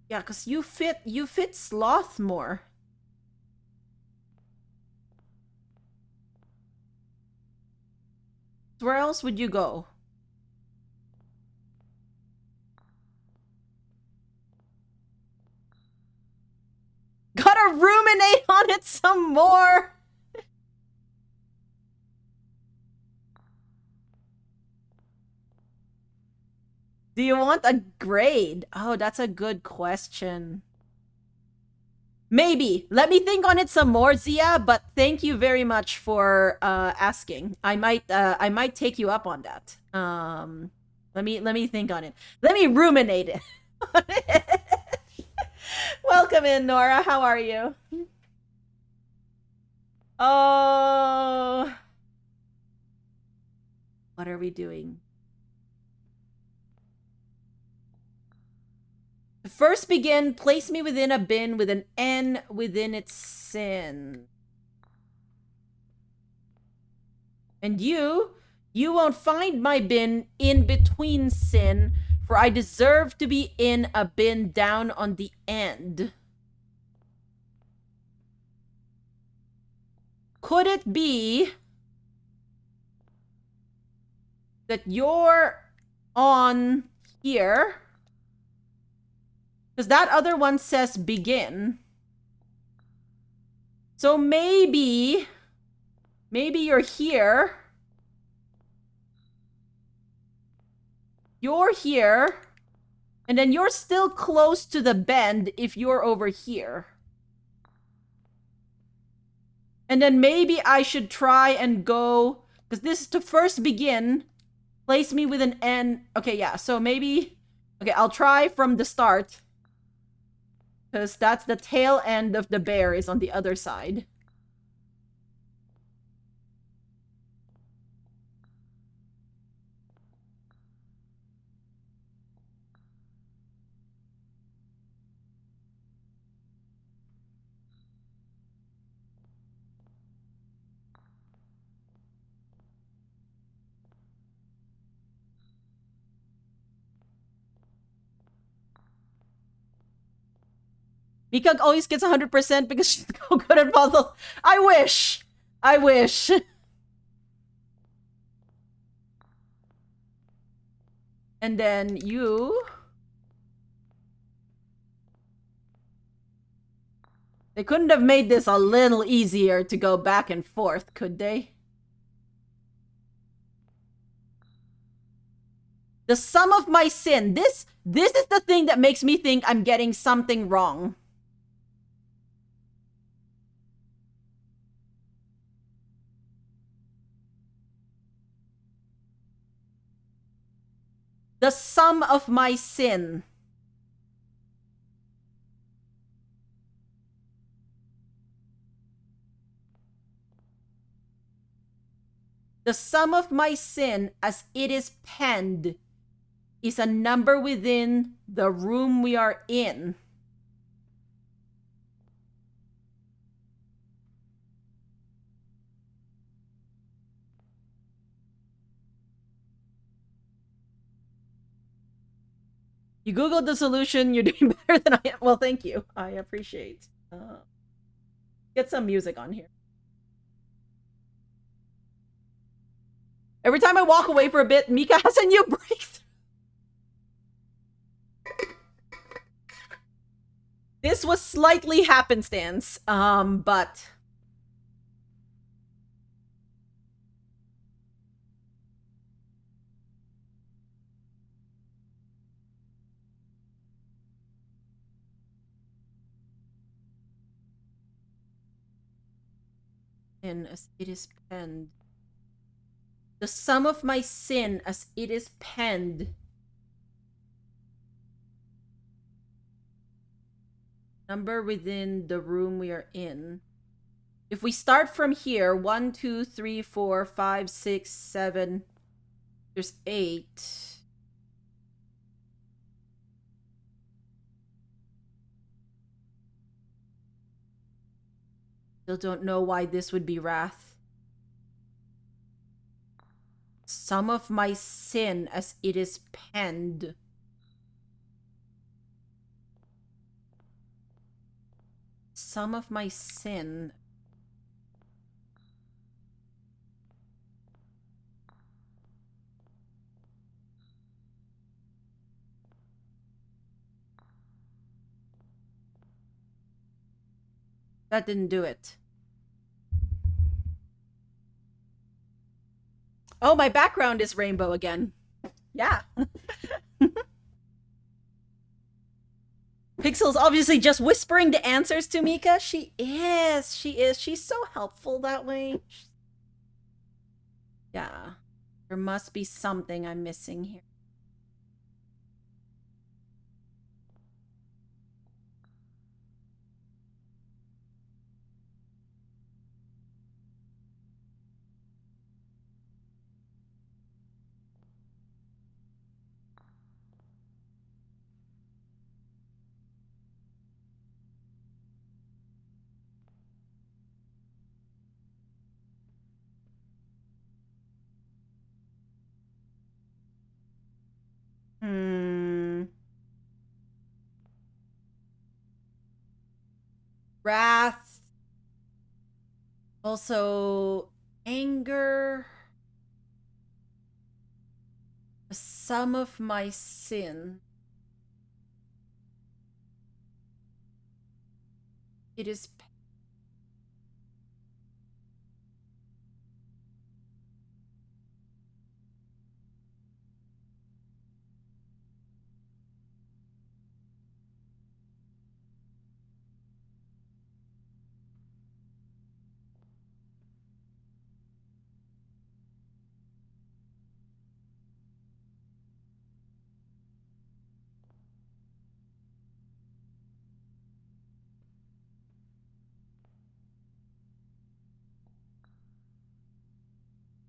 Yeah, because you fit Sloth more. Where else would you go? Gotta ruminate on it some more! Do you want a grade? Oh, that's a good question. Maybe. Let me think on it some more, Zia, but thank you very much for asking. I might take you up on that. Let me think on it. Let me ruminate it. Welcome in, Nora. How are you? Oh. What are we doing? First begin, place me within a bin with an N within its sin. And you won't find my bin in between sin, for I deserve to be in a bin down on the end. Could it be that you're on here? Because that other one says begin. So maybe you're here. You're here. And then you're still close to the bend if you're over here. And then maybe I should try and go... Because this is to first begin. Place me with an N. Okay, yeah. So maybe... Okay, I'll try from the start. Because that's the tail end of the bear is on the other side. Mika always gets 100% because she's so good at puzzle. I wish. I wish. And then you... They couldn't have made this a little easier to go back and forth, could they? The sum of my sin. This is the thing that makes me think I'm getting something wrong. The sum of my sin. The sum of my sin as it is penned is a number within the room we are in. You Googled the solution, you're doing better than I am. Well, thank you. I appreciate. Get some music on here. Every time I walk away for a bit, Mika has a new breakthrough. This was slightly happenstance, but... And as it is penned. The sum of my sin as it is penned. Number within the room we are in. If we start from here, 1, 2, 3, 4, 5, 6, 7. There's 8. Still don't know why this would be wrath. Sum of my sin as it is penned. Sum of my sin. That didn't do it. Oh, my background is rainbow again. Yeah. Pixel's obviously just whispering the answers to Mika. She is. She's so helpful that way. Yeah. There must be something I'm missing here. Wrath. Also, anger. The sum of my sin. It is...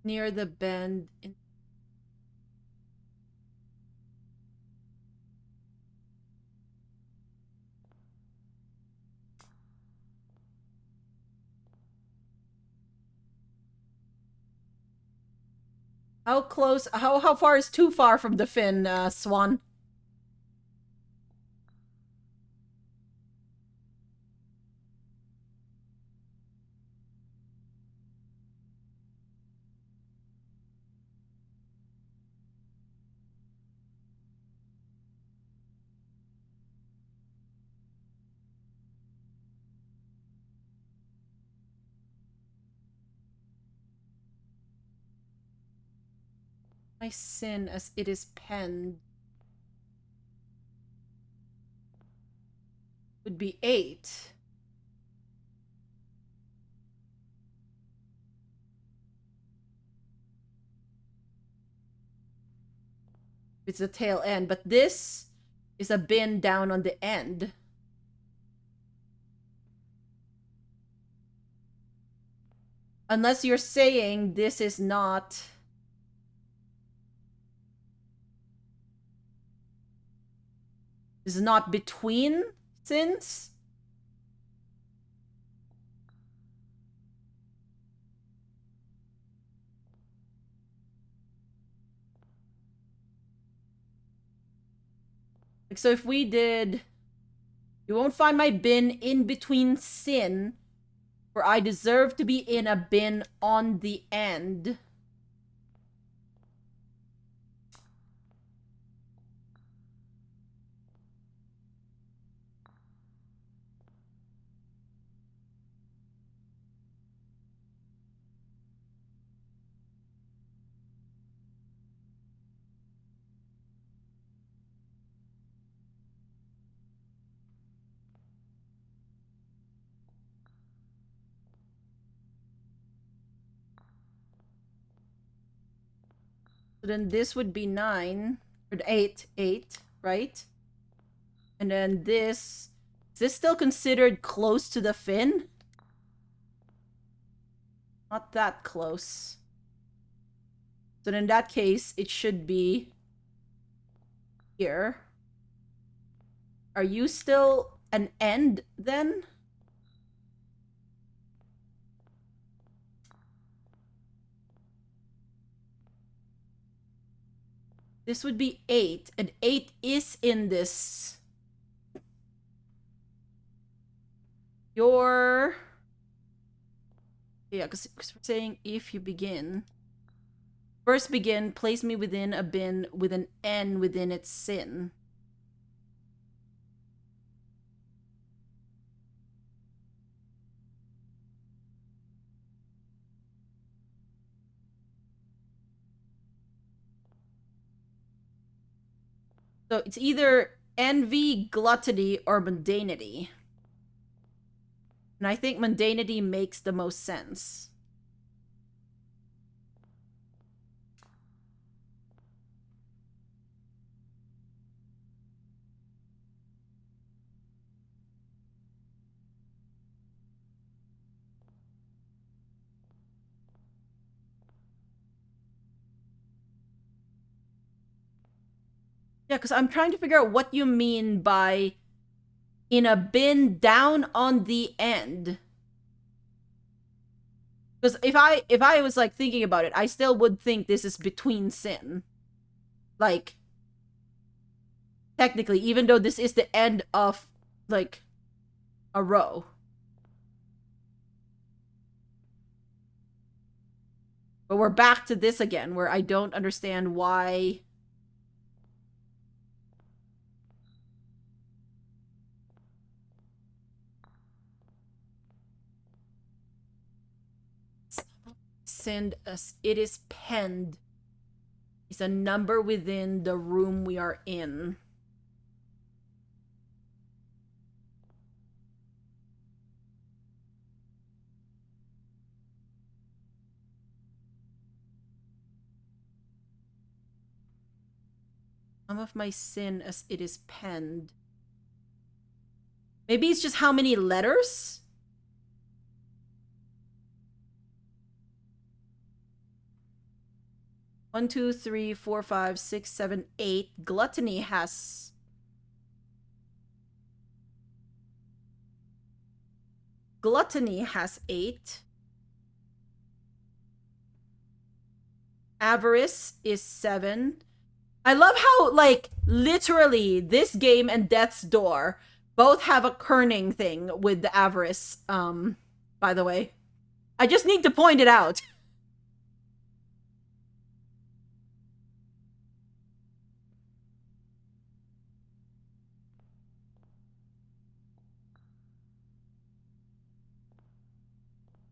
near the bend. How close? How far is too far from the fin, Swan? My sin as it is penned would be 8. It's the tail end, but this is a bin down on the end. Unless you're saying this is not... This is not between sins? Like, so if we did, you won't find my bin in between sin, for I deserve to be in a bin on the end. So then this would be 9, or 8, right? And then this, is this still considered close to the fin? Not that close. So in that case, it should be here. Are you still an end then? This would be 8, and 8 is in this. Your... Yeah, because we're saying if you begin. First begin, place me within a bin with an N within its sin. So it's either envy, gluttony, or mundanity. And I think mundanity makes the most sense. Yeah, because I'm trying to figure out what you mean by in a bin down on the end. Because if I was like thinking about it, I still would think this is between sin. Like, technically, even though this is the end of like a row. But we're back to this again, where I don't understand why. Send us. It is penned. It's a number within the room we are in. Some of my sin as it is penned. Maybe it's just how many letters? One, two, three, four, five, six, seven, 8. Gluttony has... Gluttony has 8. Avarice is 7. I love how, like, literally, this game and Death's Door both have a kerning thing with the avarice, by the way. I just need to point it out.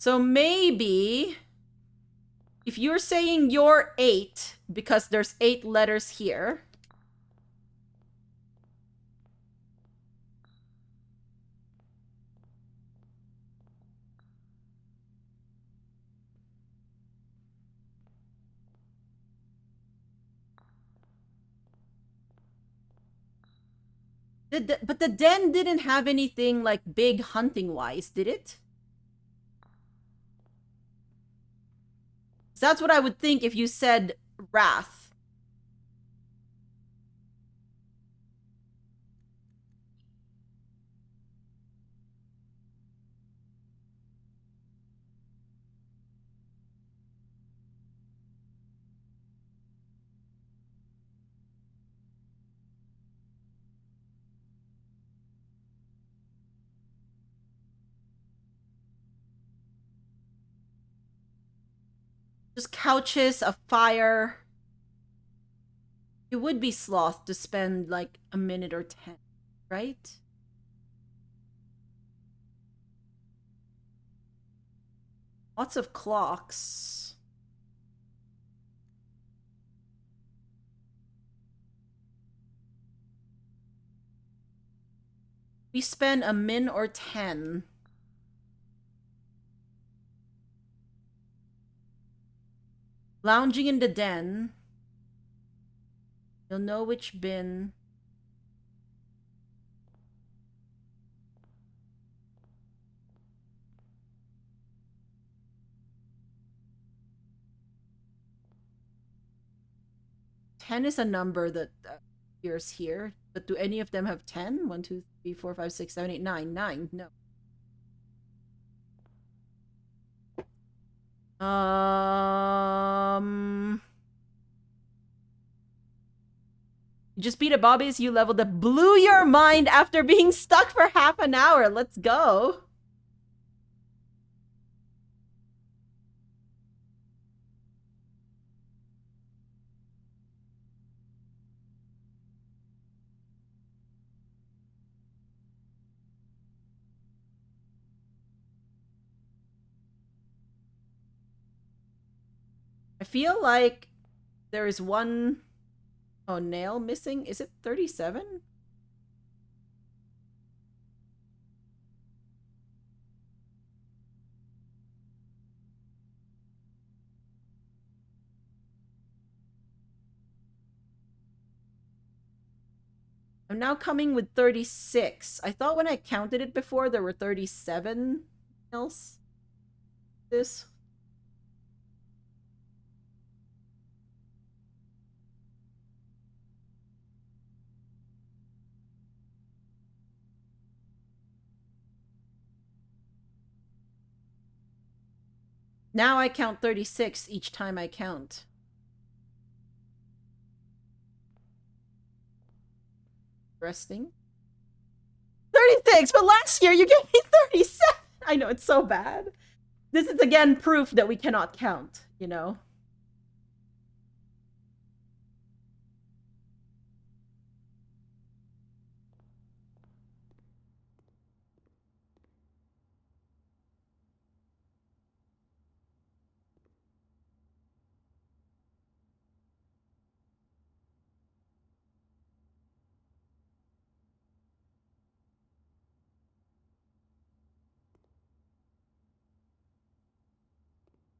So maybe if you're saying you're 8 because there's 8 letters here. But the den didn't have anything like big hunting wise, did it? So that's what I would think if you said wrath. Just couches, a fire. You would be sloth to spend like a minute or 10, right? Lots of clocks. We spend a min or 10. Lounging in the den. You'll know which bin. Ten is a number that appears here, but do any of them have 10? 1, 2, 3, 4, 5, 6, 7, 8, 9. 9. No. You just beat a Bobby's U level that blew your mind after being stuck for half an hour. Let's go. I feel like there is one nail missing. Is it 37? I'm now coming with 36. I thought when I counted it before there were 37 nails. This. Now I count 36 each time I count. Resting. 36, but last year you gave me 37. I know, it's so bad. This is again proof that we cannot count, you know?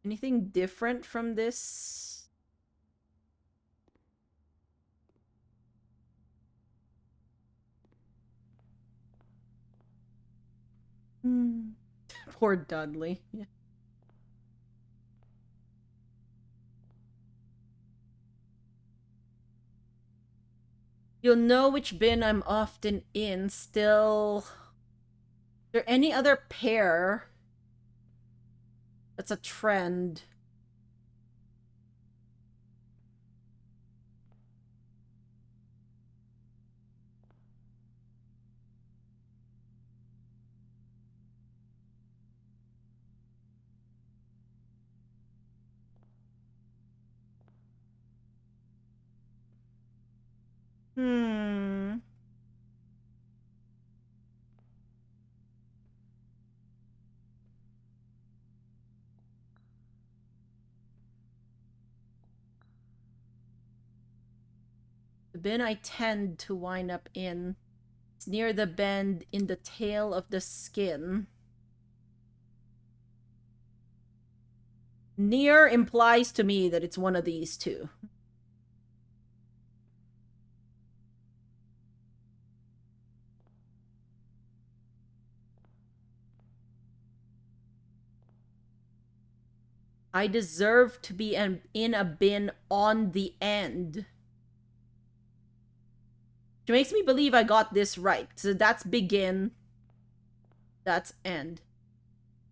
Anything different from this? Poor Dudley. Yeah. You'll know which bin I'm often in still. Is there any other pair that's a trend? The bin I tend to wind up in. It's near the bend in the tail of the skin. Near implies to me that it's one of these two. I deserve to be in a bin on the end. Which makes me believe I got this right. So that's begin. That's end.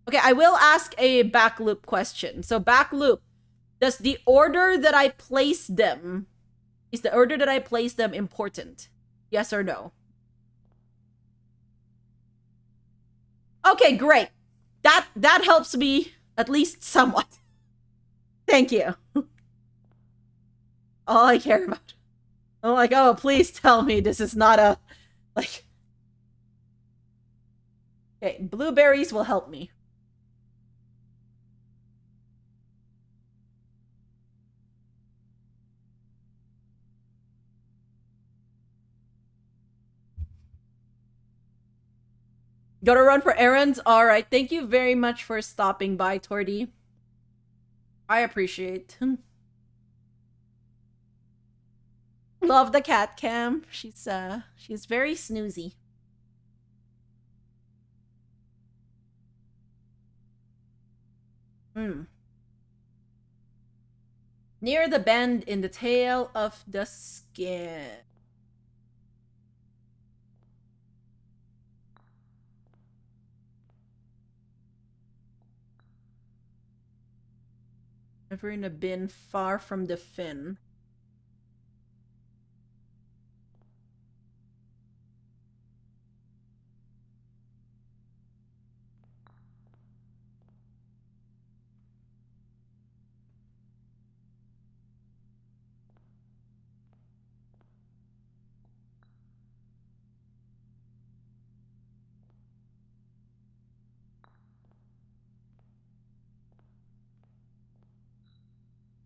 Okay, I will ask a back loop question. So back loop, does the order that I place them, is the order that I place them important? Yes or no? Okay, great. That helps me at least somewhat. Thank you. All I care about. I'm like, oh, please tell me this is not a, like... Okay, blueberries will help me. Gotta run for errands? Alright, thank you very much for stopping by, Tordy. I appreciate. Love the cat cam. She's very snoozy. Near the bend in the tail of the skin. Never in a bin far from the fin.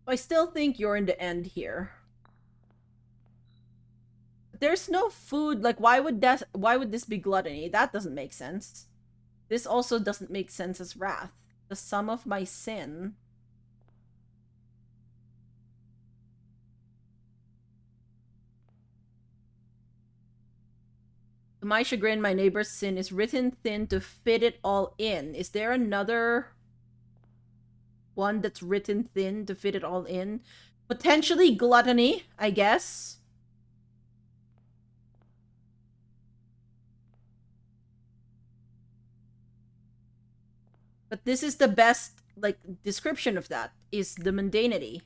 I still think you're in the end here. There's no food. Like, why would this be gluttony? That doesn't make sense. This also doesn't make sense as wrath. The sum of my sin. To my chagrin, my neighbor's sin is written thin to fit it all in. Is there another one that's written thin to fit it all in? Potentially gluttony, I guess. But this is the best, like, description of that, is the mundanity.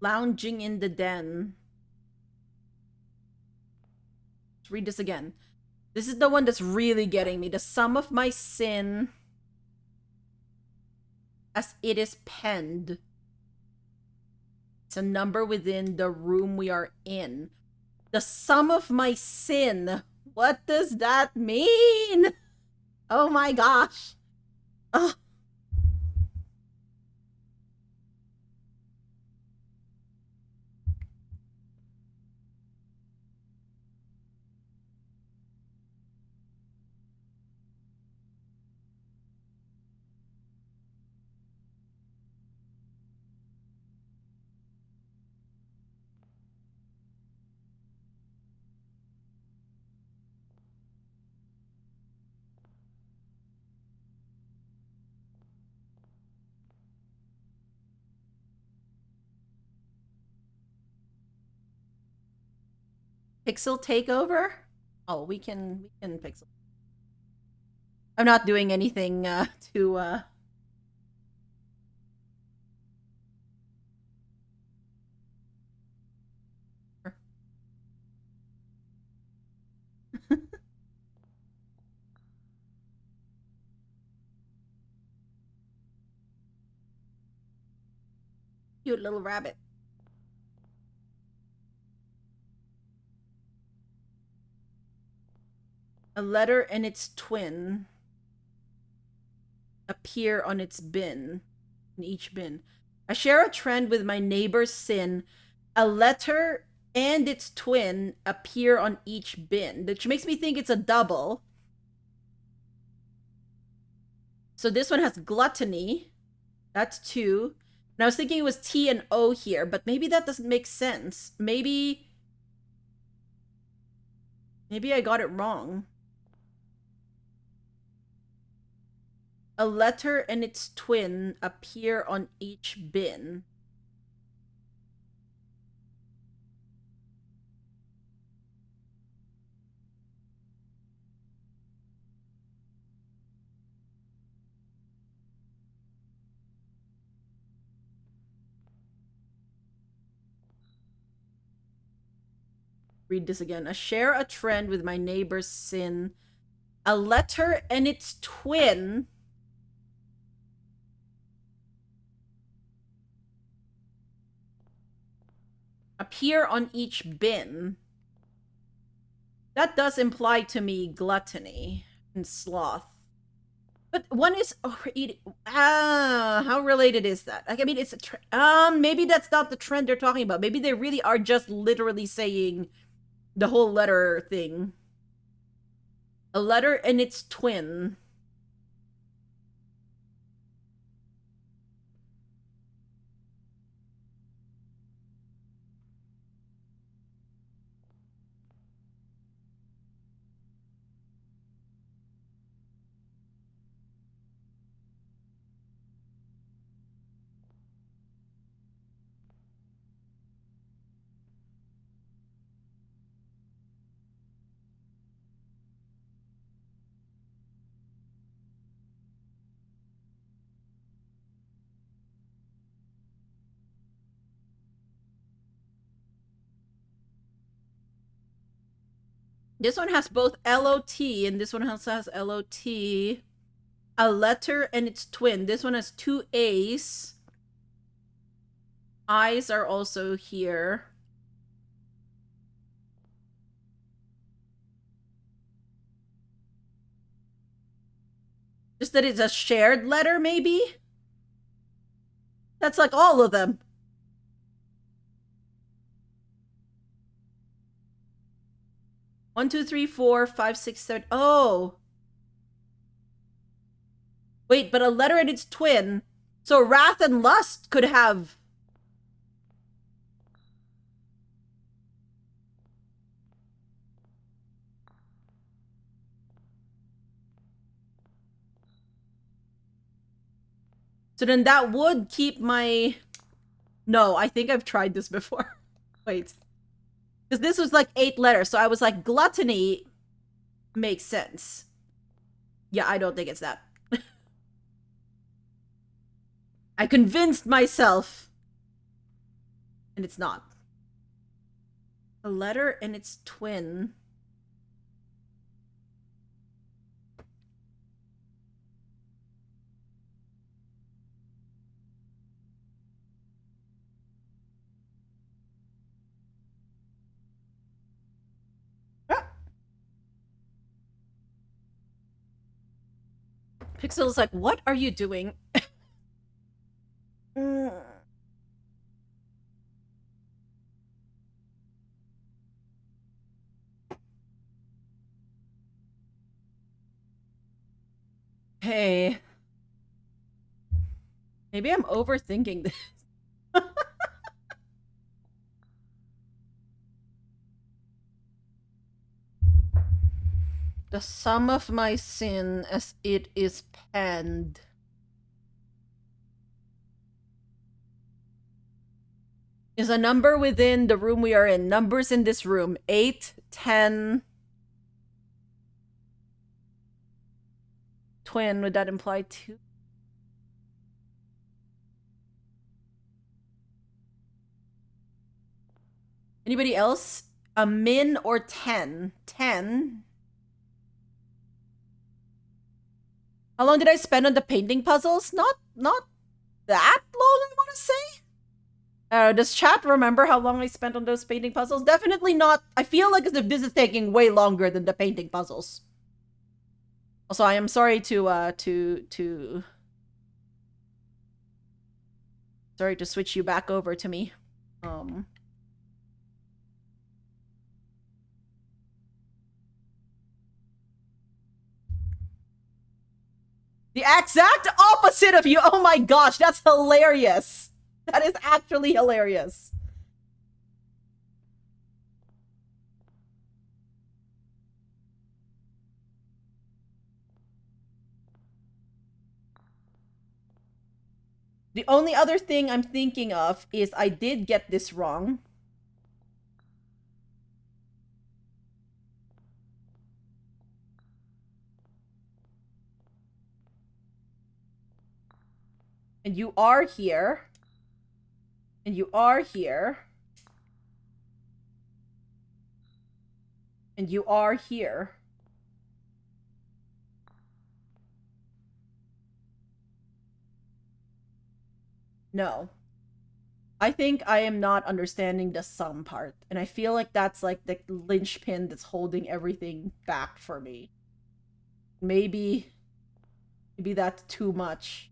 Lounging in the den. Let's read this again. This is the one that's really getting me. The sum of my sin as it is penned. It's a number within the room we are in. The sum of my sin. What does that mean? Oh my gosh. Oh. Pixel takeover? Oh, we can pixel. I'm not doing anything to cute little rabbit. A letter and its twin appear on its bin, in each bin. I share a trend with my neighbor's sin. A letter and its twin appear on each bin, which makes me think it's a double. So this one has gluttony. That's 2. And I was thinking it was T and O here, but maybe that doesn't make sense. Maybe I got it wrong. A letter and its twin appear on each bin. Read this again. I share a trend with my neighbor's sin. A letter and its twin appear on each bin. That does imply to me gluttony and sloth. But one is overeating. How related is that? Like, I mean, it's a maybe that's not the trend they're talking about. Maybe they really are just literally saying the whole letter thing. A letter and its twin. This one has both LOT and this one also has LOT. A letter and its twin. This one has two A's. I's are also here. Just that it's a shared letter, maybe? That's like all of them. One, two, three, four, five, six, seven. Oh. Wait, but a letter and its twin. So wrath and lust could have. So then that would keep my. No, I think I've tried this before. Wait. Because this was like 8 letters. So I was like, gluttony makes sense. Yeah, I don't think it's that. I convinced myself. And it's not. A letter and its twin. Pixel's like, what are you doing? Hey. Maybe I'm overthinking this. The sum of my sin as it is penned. Is a number within the room we are in. Numbers in this room. 8, 10. Twin, would that imply 2? Anybody else? A min or 10? 10. How long did I spend on the painting puzzles? Not that long, I want to say. Does chat remember how long I spent on those painting puzzles? Definitely not. I feel like as if this is taking way longer than the painting puzzles. Also, I am sorry to sorry to switch you back over to me. The exact opposite of you. Oh my gosh, that's hilarious. That is actually hilarious. The only other thing I'm thinking of is I did get this wrong. And you are here. And you are here. And you are here. No. I think I am not understanding the sum part. And I feel like that's like the linchpin that's holding everything back for me. Maybe that's too much.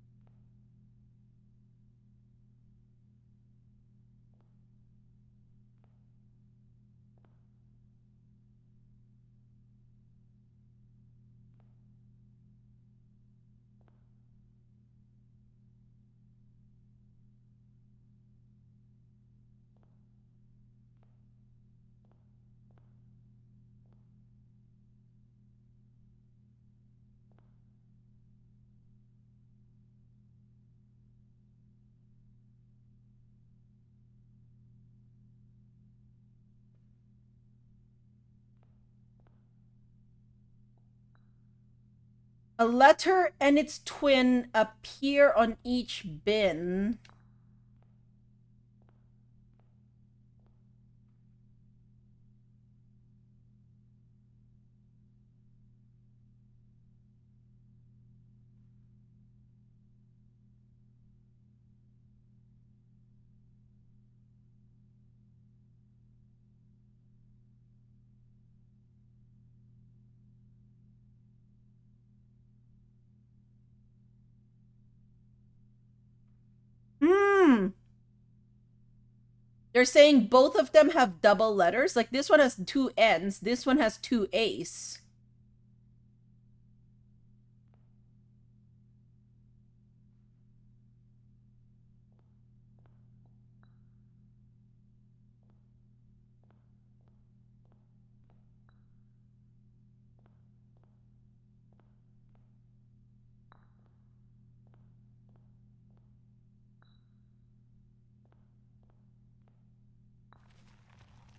A letter and its twin appear on each bin. Hmm. They're saying both of them have double letters. Like this one has two N's, this one has two A's.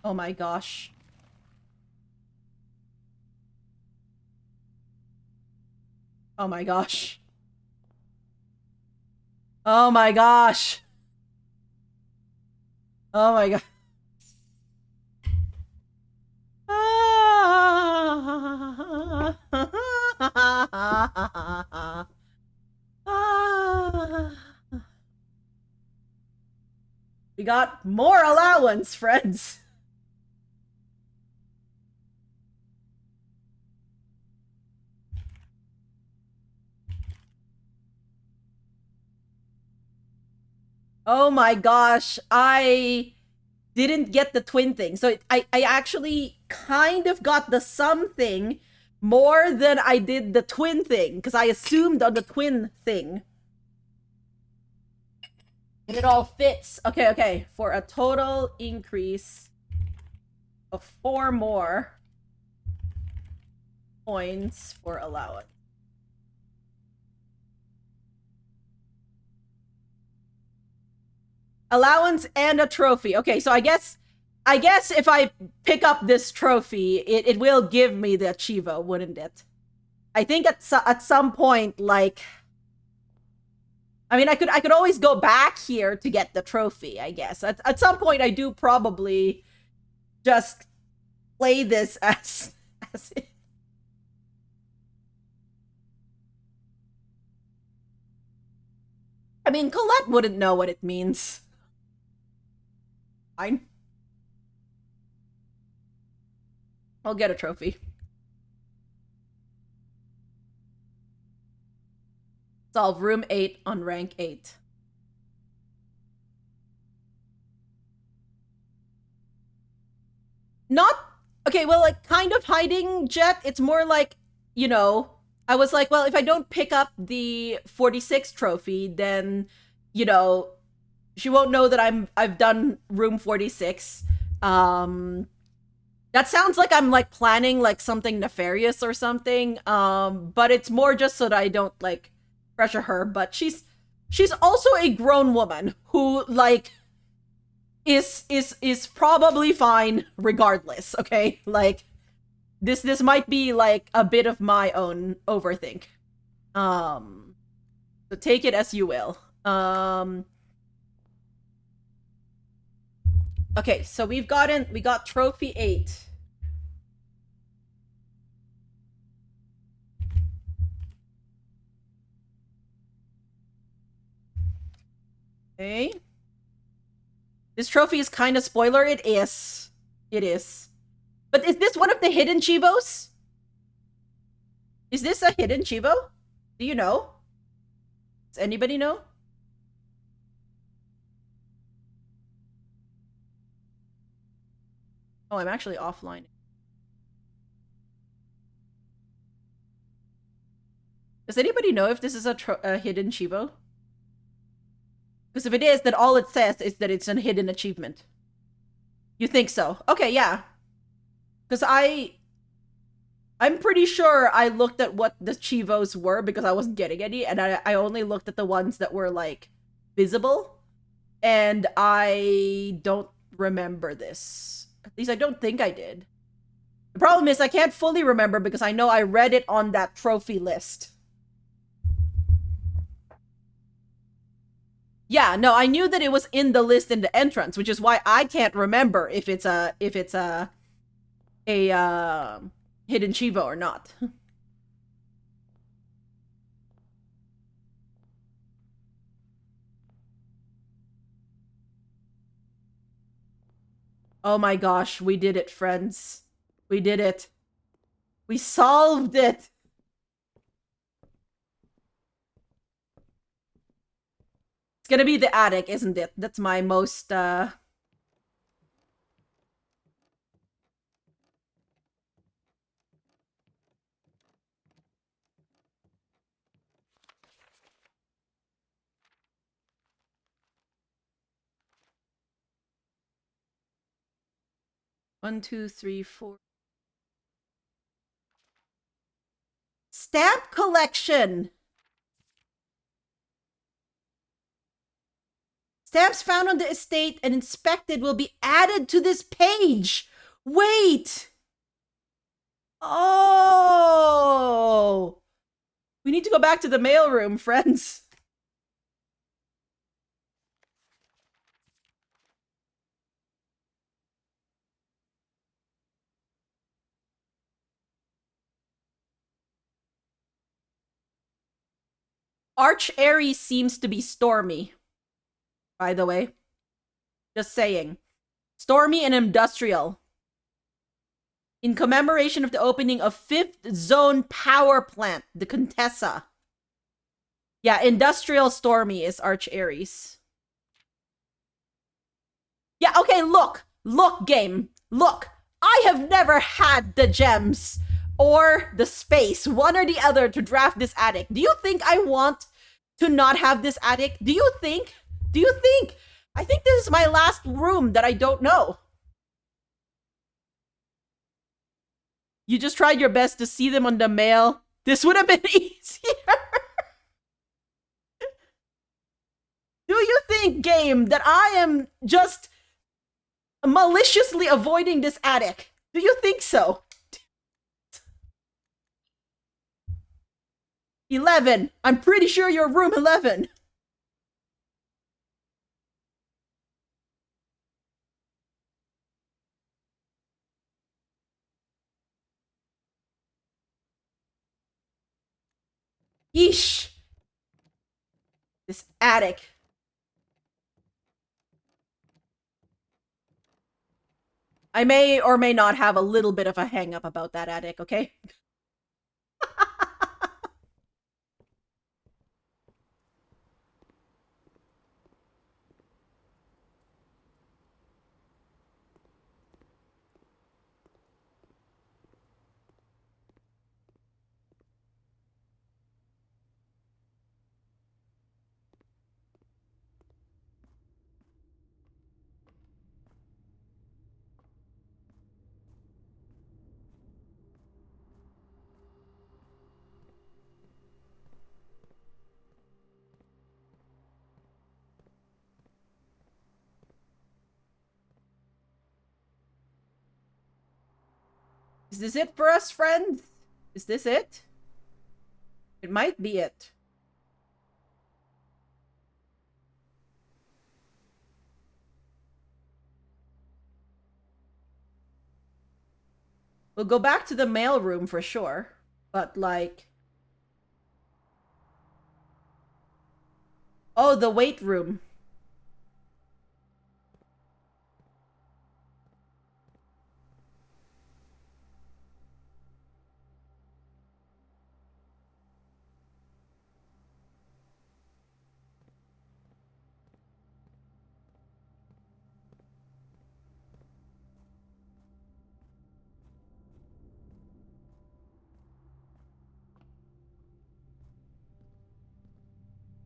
Oh my gosh. Oh my gosh. Oh my gosh. Oh my god. We got more allowance, friends. Oh my gosh, I didn't get the twin thing. So I actually kind of got the sum thing more than I did the twin thing because I assumed on the twin thing. And it all fits. Okay, okay. For a total increase of 4 more points for allowance. Allowance and a trophy. Okay, so I guess if I pick up this trophy, it will give me the Chivo, wouldn't it? I think at some point, like, I mean, I could always go back here to get the trophy. I guess at some point, I do probably just play this as it. I mean, Colette wouldn't know what it means. Fine. I'll get a trophy. Solve room 8 on rank 8. Not okay, well, like, kind of hiding Jet. It's more like, you know, I was like, well, if I don't pick up the 46 trophy, then, you know, She won't know that I've done room 46. That sounds like I'm like planning like something nefarious or something. But it's more just so that I don't like pressure her. But she's also a grown woman who like is probably fine regardless. Okay, like this might be like a bit of my own overthink. Um, so take it as you will. Okay, so we got trophy 8. Okay. This trophy is kind of spoiler. It is. It is. But is this one of the hidden Chivos? Is this a hidden Chivo? Do you know? Does anybody know? Oh, I'm actually offline. Does anybody know if this is a hidden Chivo? Because if it is, then all it says is that it's a hidden achievement. You think so? Okay, yeah. Because I'm pretty sure I looked at what the Chivos were because I wasn't getting any, and I only looked at the ones that were like visible. And I don't remember this. At least I don't think I did. The problem is I can't fully remember because I know I read it on that trophy list. Yeah, no, I knew that it was in the list in the entrance, which is why I can't remember if it's a hidden Chivo or not. Oh my gosh, we did it, friends. We did it. We solved it. It's gonna be the attic, isn't it? That's my most 1, 2, 3, 4. Stamp collection. Stamps found on the estate and inspected will be added to this page. Wait. Oh. We need to go back to the mailroom, friends. Arch Aries seems to be stormy, by the way. Just saying. Stormy and industrial. In commemoration of the opening of 5th Zone Power Plant, the Contessa. Yeah, industrial stormy is Arch Aries. Yeah, okay, look. Look, game. Look. I have never had the gems or the space, one or the other, to draft this attic. Do you think I want to not have this attic? Do you think? Do you think? I think this is my last room that I don't know. You just tried your best to see them on the mail. This would have been easier. Do you think, game, that I am just maliciously avoiding this attic? Do you think so? 11. I'm pretty sure you're room 11. Yeesh. This attic. I may or may not have a little bit of a hang up about that attic, okay? Is this it for us, friend? Is this it? It might be it. We'll go back to the mail room for sure. But, like... Oh, the weight room.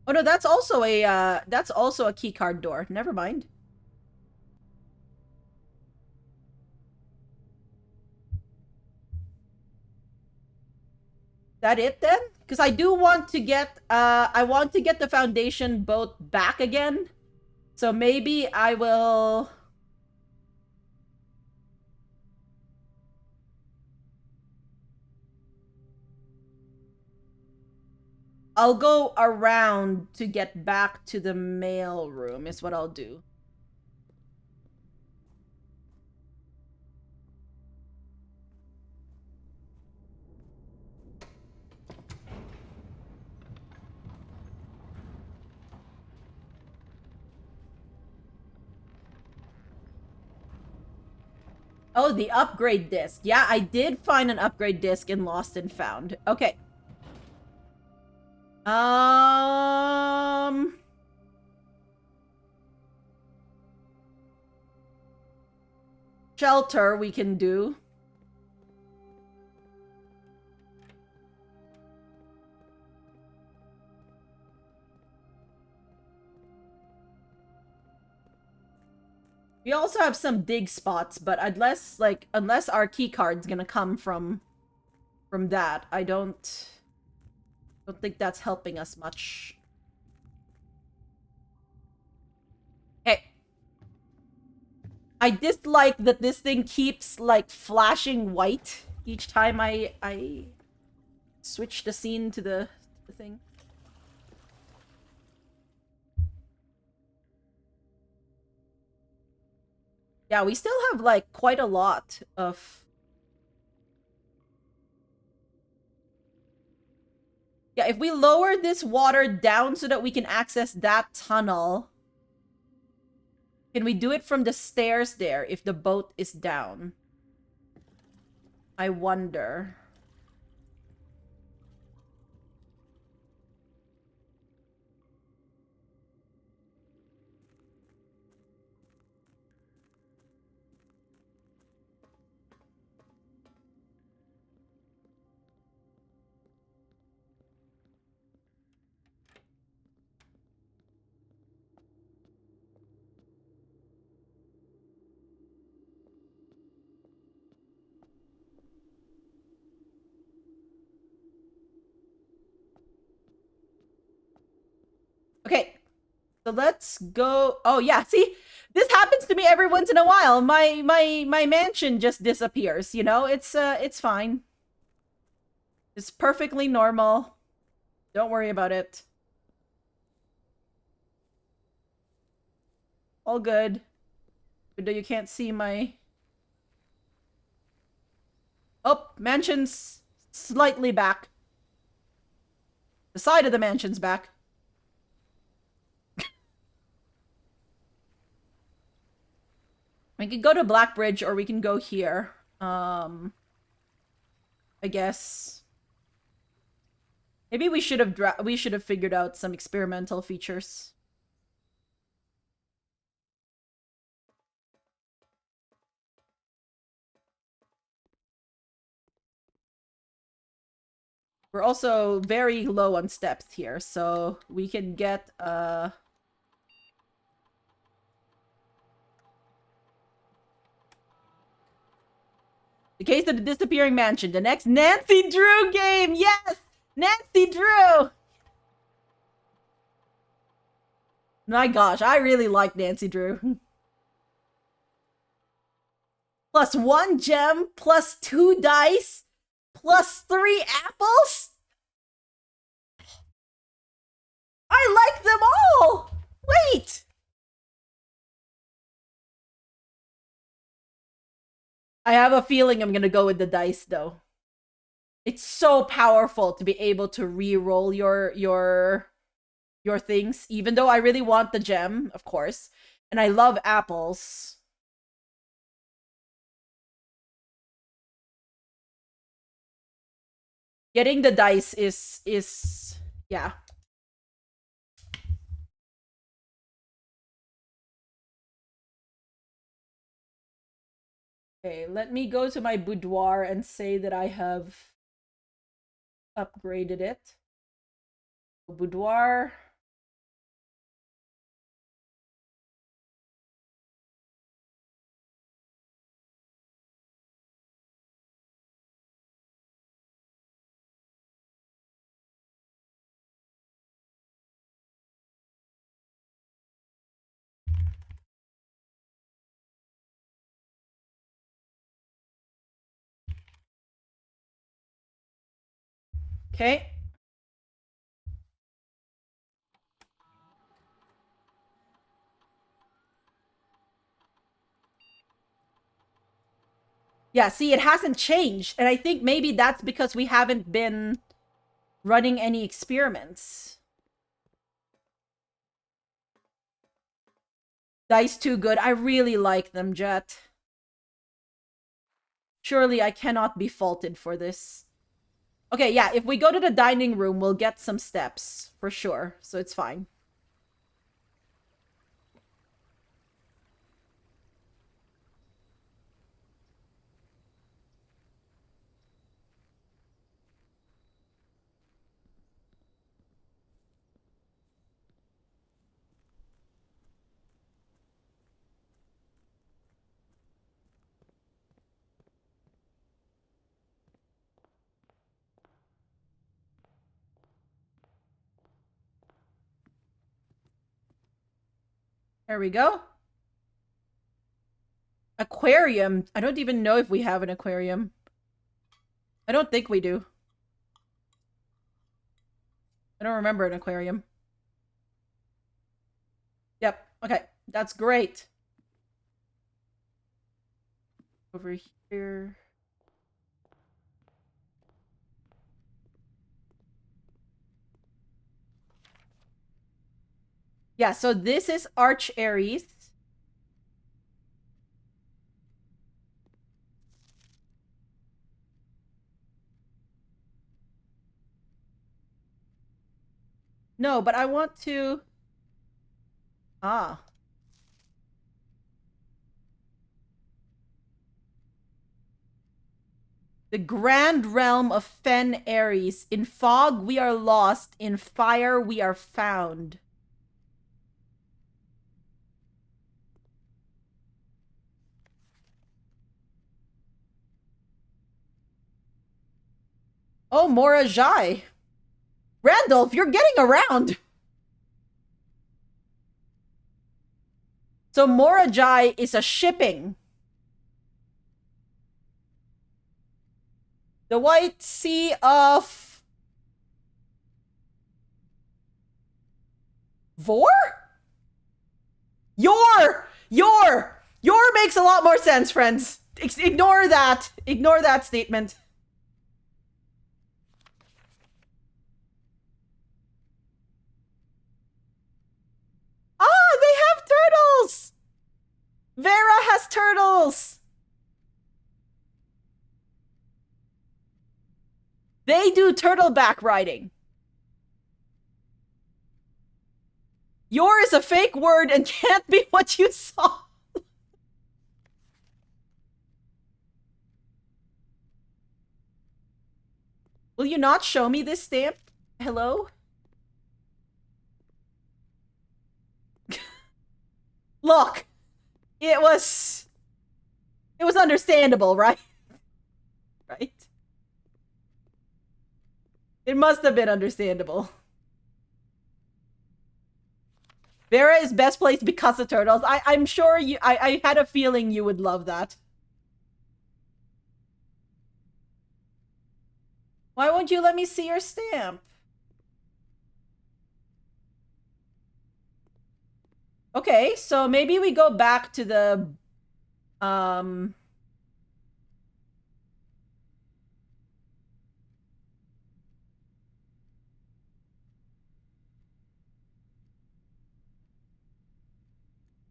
Oh no, that's also a key card door. Never mind. That it then? Because I do want to get I want to get the foundation boat back again. So maybe I will... I'll go around to get back to the mail room is what I'll do. Oh, the upgrade disc. Yeah, I did find an upgrade disc in Lost and Found. Okay. Shelter we can do. We also have some dig spots, but unless our key card's gonna come from that, I don't think that's helping us much. Okay. I dislike that this thing keeps like flashing white each time I switch the scene to the thing. Yeah, we still have like quite a lot of... Yeah, if we lower this water down so that we can access that tunnel... Can we do it from the stairs there if the boat is down? I wonder. Okay, so let's go. Oh yeah, see, this happens to me every once in a while. My mansion just disappears. You know, it's fine. It's perfectly normal. Don't worry about it. All good. But you can't see my... Oh, mansion's slightly back. The side of the mansion's back. We can go to Blackbridge or we can go here. I guess. Maybe we should have figured out some experimental features. We're also very low on steps here, so we can get The Case of the Disappearing Mansion, the next Nancy Drew game! Yes! Nancy Drew! My gosh, I really like Nancy Drew. plus 1 gem, plus 2 dice, plus 3 apples? I like them all! Wait! I have a feeling I'm gonna go with the dice, though. It's so powerful to be able to re-roll your things, even though I really want the gem, of course. And I love apples. Getting the dice is yeah. Okay, let me go to my boudoir and say that I have upgraded it. Boudoir. Okay. Yeah, see, it hasn't changed. And I think maybe that's because we haven't been running any experiments. Dice too good. I really like them, Jet. Surely I cannot be faulted for this. Okay, yeah, if we go to the dining room, we'll get some steps. For sure. So it's fine. There we go. Aquarium. I don't even know if we have an aquarium. I don't think we do. I don't remember an aquarium. Yep. Okay. That's great. Over here. Yeah, so this is Arch Aries. No, but I want to... Ah. The grand realm of Fen Aries. In fog we are lost, in fire we are found. Oh, Mora Jai. Randolph, you're getting around. So Mora Jai is a shipping. The White Sea of... Vor? Your makes a lot more sense, friends. Ignore that. Ignore that statement. Ah, they have turtles! Vera has turtles! They do turtleback riding. Your is a fake word and can't be what you saw. Will you not show me this stamp? Hello? Look, it was understandable, right? Right? It must have been understandable. Vera is best placed because of turtles. I'm sure you... I had a feeling you would love that. Why won't you let me see your stamp? Okay, so maybe we go back to the um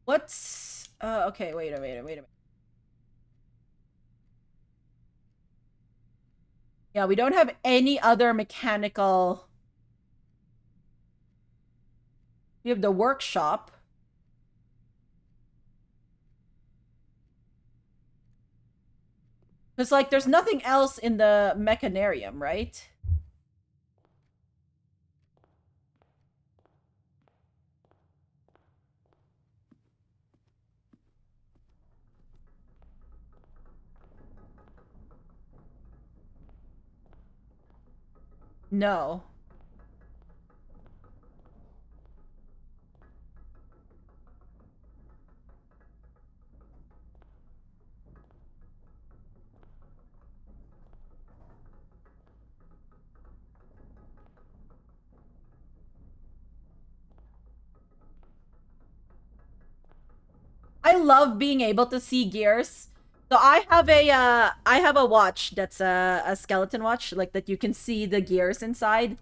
what's okay, wait a minute. Yeah, we don't have any other mechanical. We have the workshop. Because, like, there's nothing else in the mechanarium, right? No. I love being able to see gears. So I have a watch that's a skeleton watch, like that you can see the gears inside.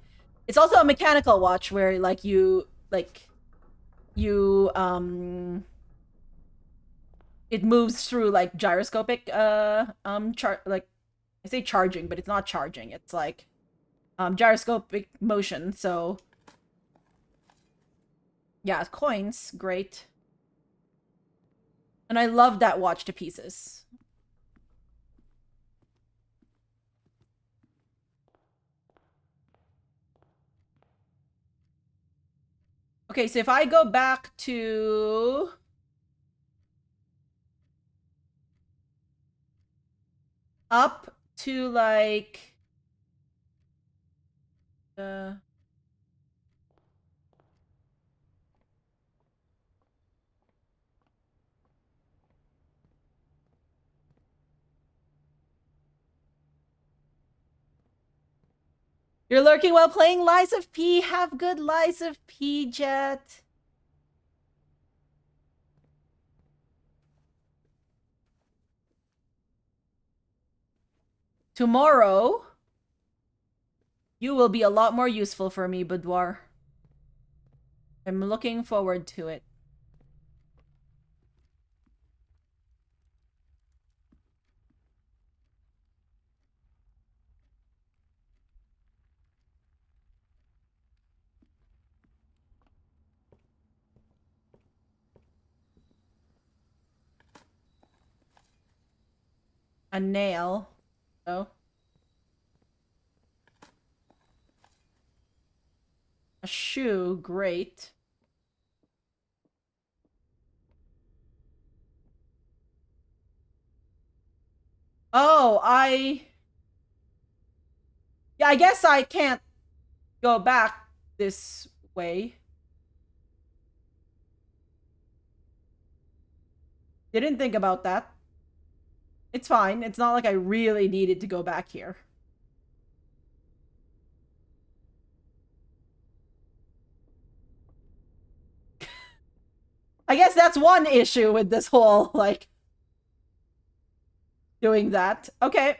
It's also a mechanical watch where you it moves through like gyroscopic like I say charging, but it's not charging. It's like gyroscopic motion. So yeah, coins, great. And I love that watch to pieces. Okay, so if I go back to up to like uh you're lurking while playing Lies of P. Have good Lies of P, Jet. Tomorrow, you will be a lot more useful for me, Boudoir. I'm looking forward to it. A nail. Oh. A shoe, great. Oh, yeah, I guess I can't go back this way. Didn't think about that. It's fine. It's not like I really needed to go back here. I guess that's one issue with this whole, like, doing that. Okay.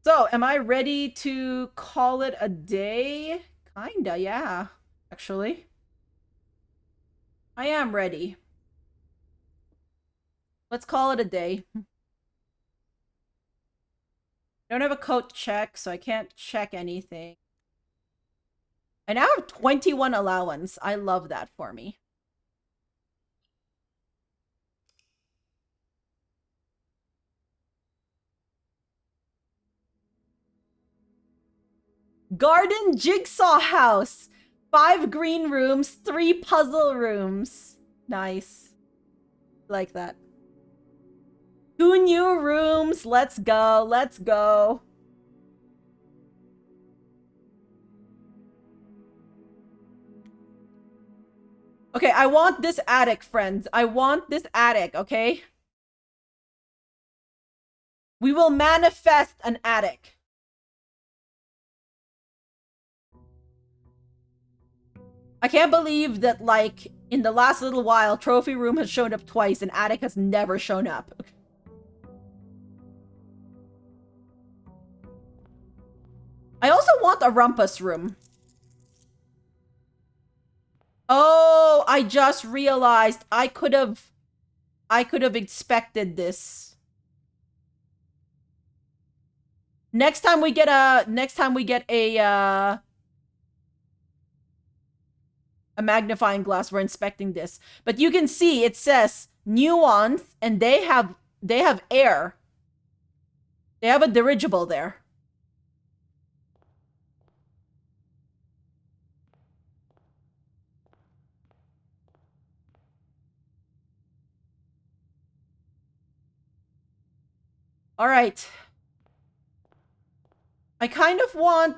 So, am I ready to call it a day? Kinda, yeah. Actually, I am ready. Let's call it a day. I don't have a coat check, so I can't check anything. I now have 21 allowance. I love that for me. Garden jigsaw house. 5 green rooms, 3 puzzle rooms. Nice. Like that. 2 new rooms. Let's go. Let's go. Okay, I want this attic, friends. I want this attic, okay? We will manifest an attic. I can't believe that, like, in the last little while, trophy room has shown up twice and attic has never shown up. I also want a rumpus room. Oh, I just realized I could have expected this. Next time we get a magnifying glass, we're inspecting this. But you can see it says nuance and they have air. They have a dirigible there. All right. I kind of want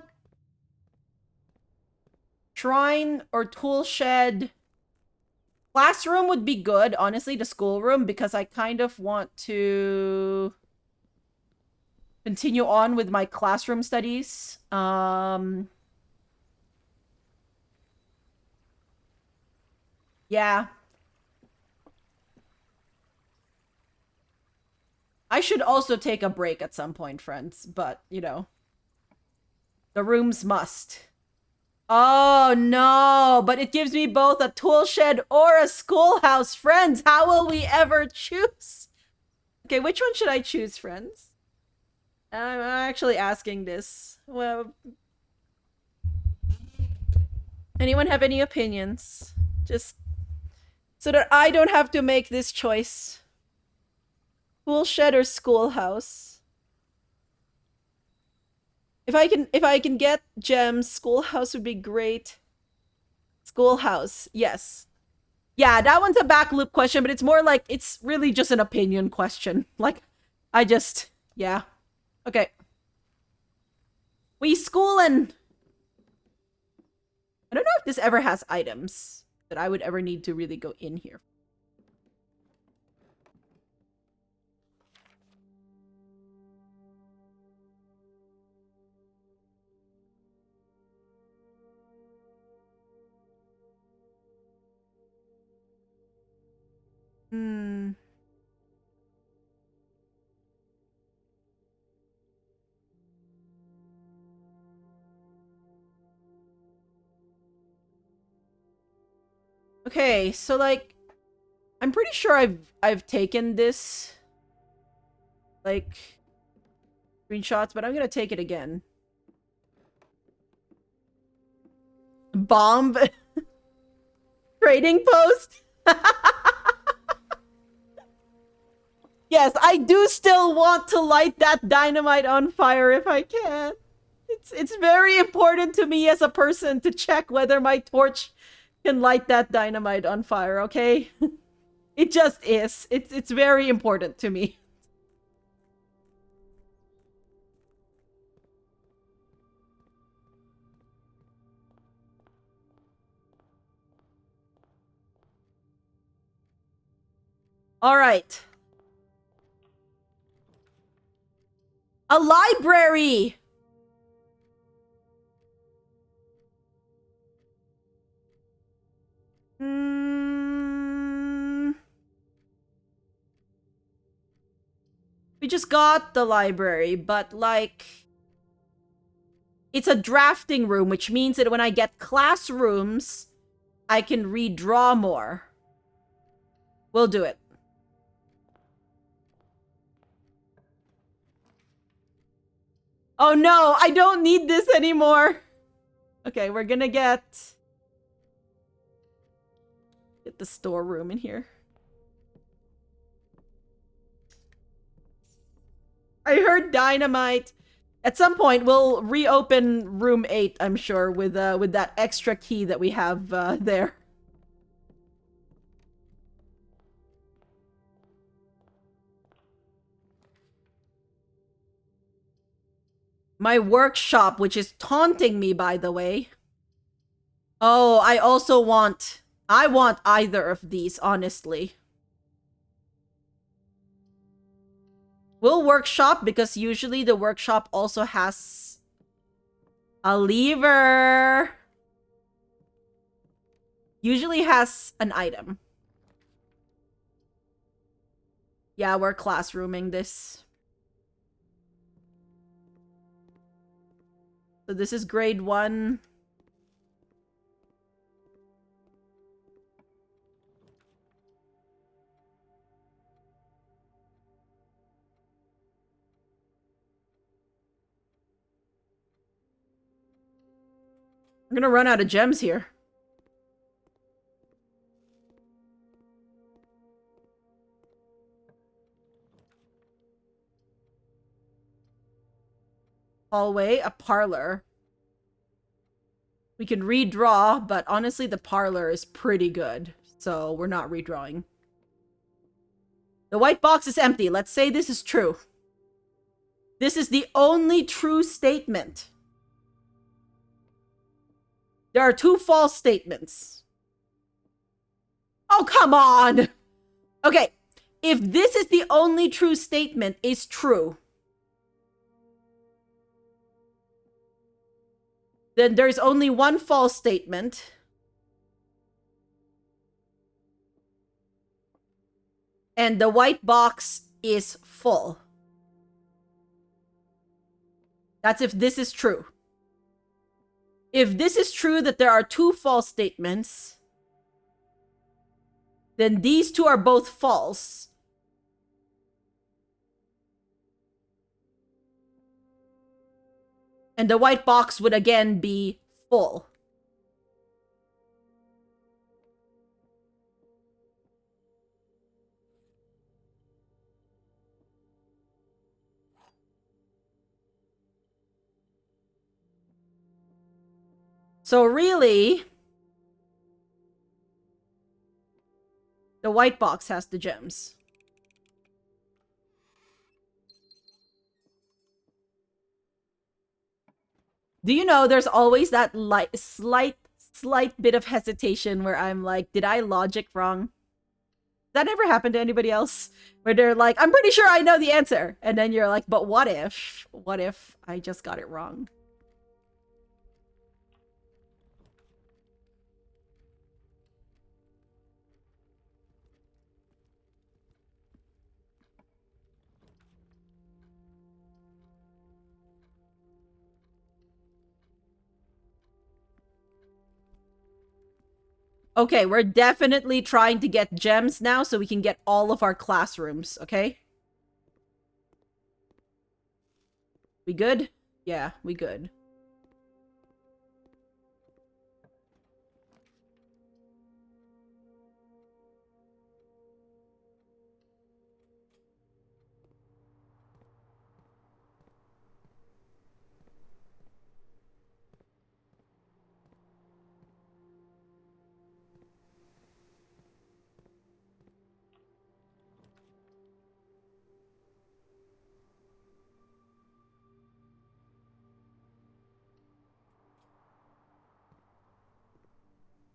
shrine or tool shed. Classroom would be good, honestly, the schoolroom, because I kind of want to continue on with my classroom studies. Yeah. I should also take a break at some point, friends, but, you know, the rooms must. Oh, no, but it gives me both a tool shed or a schoolhouse. Friends, how will we ever choose? Okay, which one should I choose, friends? I'm actually asking this. Well, anyone have any opinions? Just so that I don't have to make this choice. Tool shed or schoolhouse? If I can get gems, schoolhouse would be great. Schoolhouse, yes. Yeah, that one's a back loop question, but it's more like it's really just an opinion question. Like, yeah. Okay. We school and I don't know if this ever has items that I would ever need to really go in here. Hmm. Okay, so like I'm pretty sure I've taken this like screenshots, but I'm gonna take it again. Bomb trading post. Yes, I do still want to light that dynamite on fire if I can. It's very important to me as a person to check whether my torch can light that dynamite on fire, okay? It just is. It's very important to me. All right. A library! We just got the library, but like it's a drafting room, which means that when I get classrooms, I can redraw more. We'll do it. Oh no, I don't need this anymore. Okay, we're gonna get the storeroom in here. I heard dynamite. At some point, we'll reopen room 8, I'm sure, with that extra key that we have there. My workshop, which is taunting me, by the way. Oh, I want either of these, honestly. We'll workshop because usually the workshop also has a lever. Usually has an item. Yeah, we're classrooming this. So this is grade 1. I'm gonna run out of gems here. Hallway, a parlor. We can redraw, but honestly, the parlor is pretty good. So we're not redrawing. The white box is empty. Let's say this is true. This is the only true statement. There are 2 false statements. Oh, come on! Okay, if this is the only true statement is true, then there's only 1 false statement. And the white box is full. That's if this is true. If this is true that there are 2 false statements, then these 2 are both false. And the white box would again be full. So really, the white box has the gems. Do you know there's always that slight bit of hesitation where I'm like, did I logic wrong? That ever happened to anybody else? Where they're like, I'm pretty sure I know the answer. And then you're like, but what if? What if I just got it wrong? Okay, we're definitely trying to get gems now so we can get all of our classrooms, okay? We good? Yeah, we good.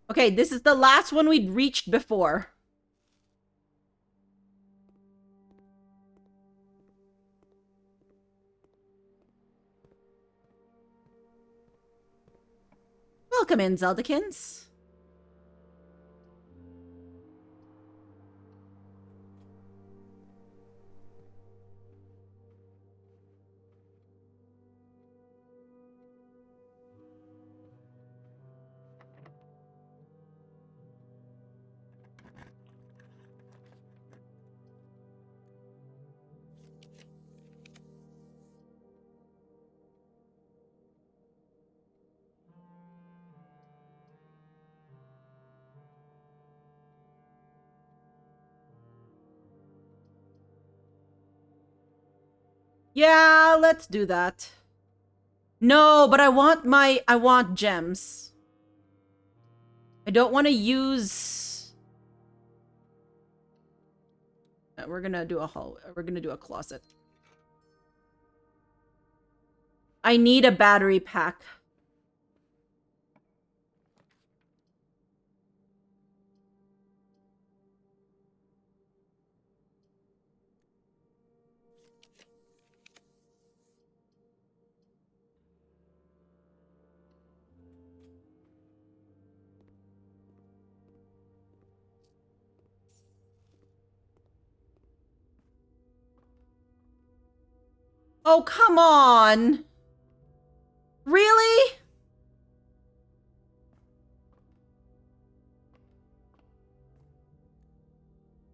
Okay, this is the last one we'd reached before. Welcome in, Zeldakins. Yeah, let's do that. No, but I want gems. I don't want to use... We're gonna do a hall. We're gonna do a closet. I need a battery pack. Oh, come on! Really?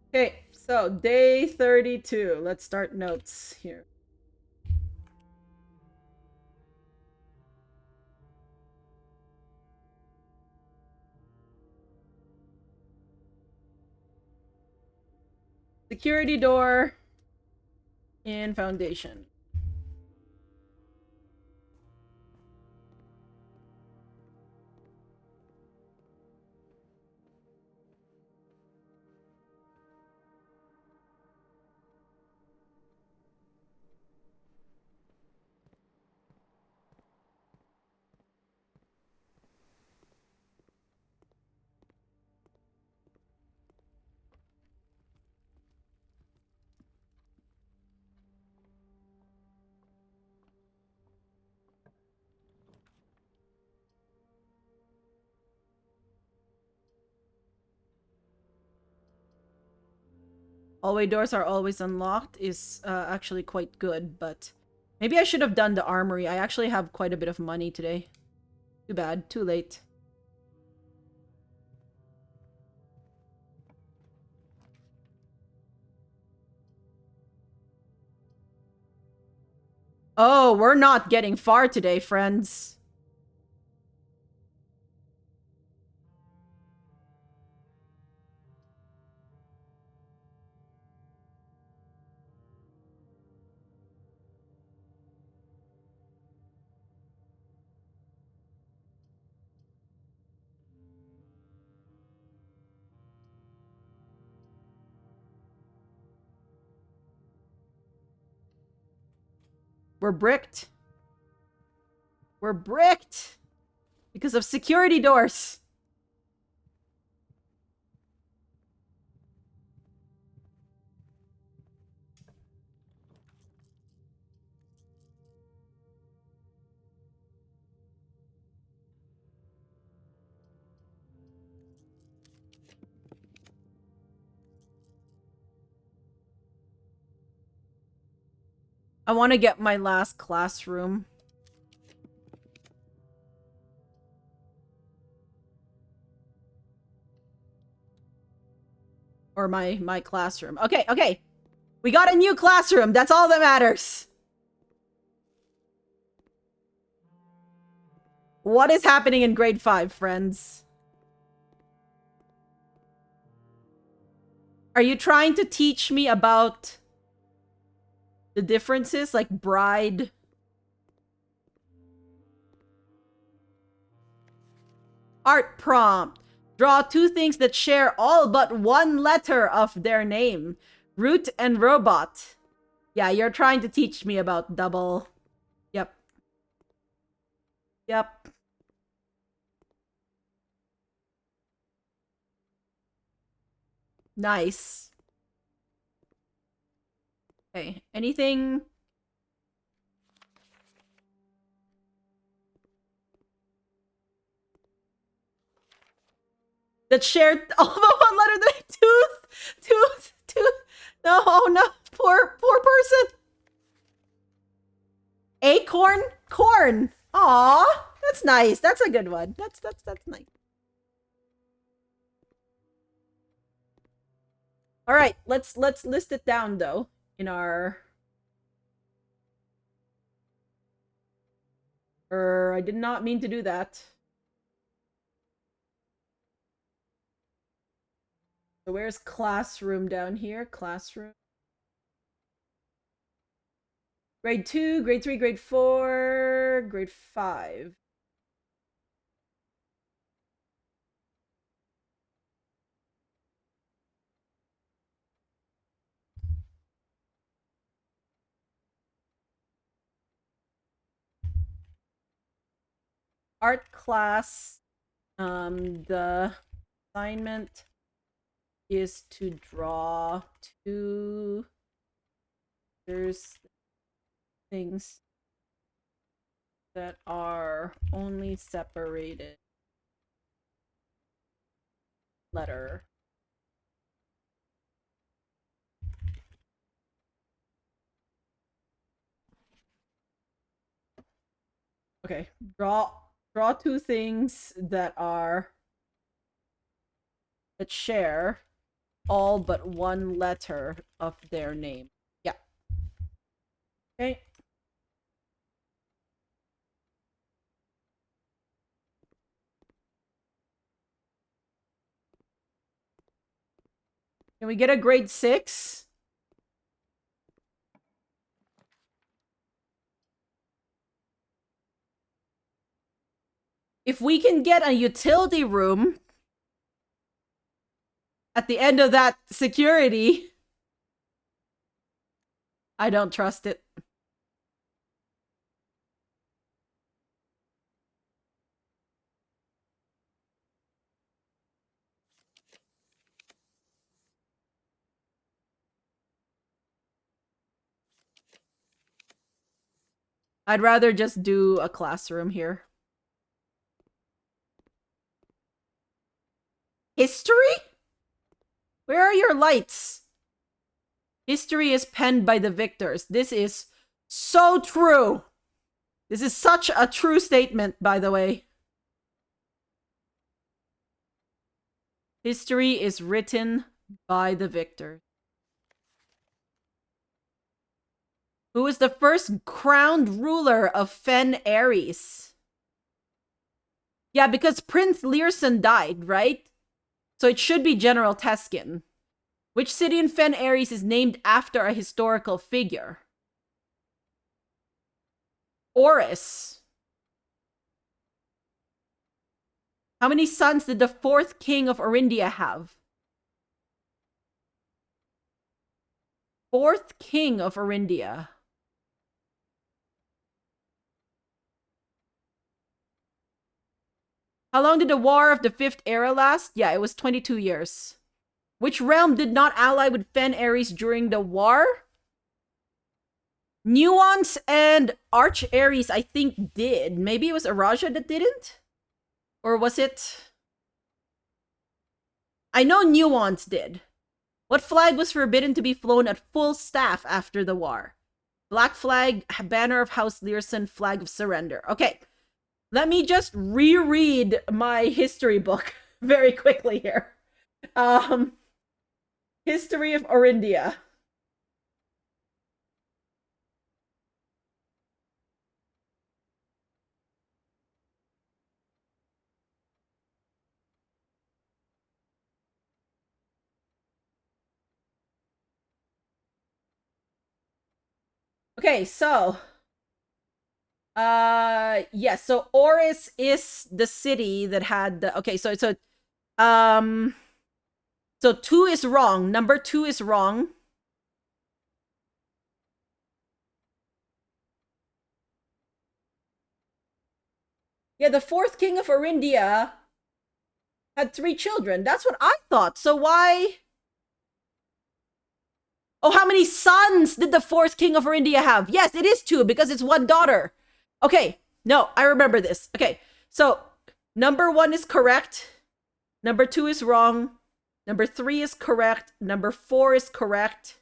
Okay, so day 32. Let's start notes here. Security door in foundation. Hallway doors are always unlocked is actually quite good, but maybe I should have done the armory. I actually have quite a bit of money today. Too bad. Too late. Oh, we're not getting far today, friends. We're bricked. We're bricked! Because of security doors. I want to get my last classroom. Or my classroom. Okay, okay. We got a new classroom. That's all that matters. What is happening in grade 5, friends? Are you trying to teach me about the differences, like bride? Art prompt. Draw two things that share all but one letter of their name. Root and robot. Yeah, you're trying to teach me about double. Yep. Yep. Nice. Okay, anything? That shared all but one letter. Tooth. No, oh no, poor person. Acorn, corn. Aw, that's nice. That's a good one. That's nice. All right, let's list it down though in our. I did not mean to do that. So where's classroom down here? Classroom. Grade 2, grade 3, grade 4, grade 5. Art class. The assignment is to draw two. There's things that are only separated letter. Okay, draw two things that share all but one letter of their name. Yeah. Okay. Can we get a grade 6? If we can get a utility room at the end of that security, I don't trust it. I'd rather just do a classroom here. History? Where are your lights? History is penned by the victors. This is so true. This is such a true statement, by the way. History is written by the victors. Who was the first crowned ruler of Fen Ares? Yeah, because Prince Learson died, right? So it should be General Teskin. Which city in Fen Ares is named after a historical figure? Oris. How many sons did the fourth king of Orindia have? Fourth king of Orindia. How long did the War of the Fifth Era last? Yeah, it was 22 years. Which realm did not ally with Fen Ares during the war? Nuance and Arch Ares, I think, did. Maybe it was Araja that didn't? Or was it... I know Nuance did. What flag was forbidden to be flown at full staff after the war? Black flag, banner of House Learson, flag of surrender. Okay, let me just reread my history book very quickly here. History of Orindia. Okay, so yes, so Oris is the city that had the okay, um so 2 is wrong. Number 2 is wrong. Yeah, the fourth king of Orindia had 3 children. That's what I thought. So why? Oh, how many sons did the fourth king of Orindia have? Yes, it is 2 because it's 1 daughter. Okay, no, I remember this. Okay, so number 1 is correct. Number 2 is wrong. Number 3 is correct. Number 4 is correct.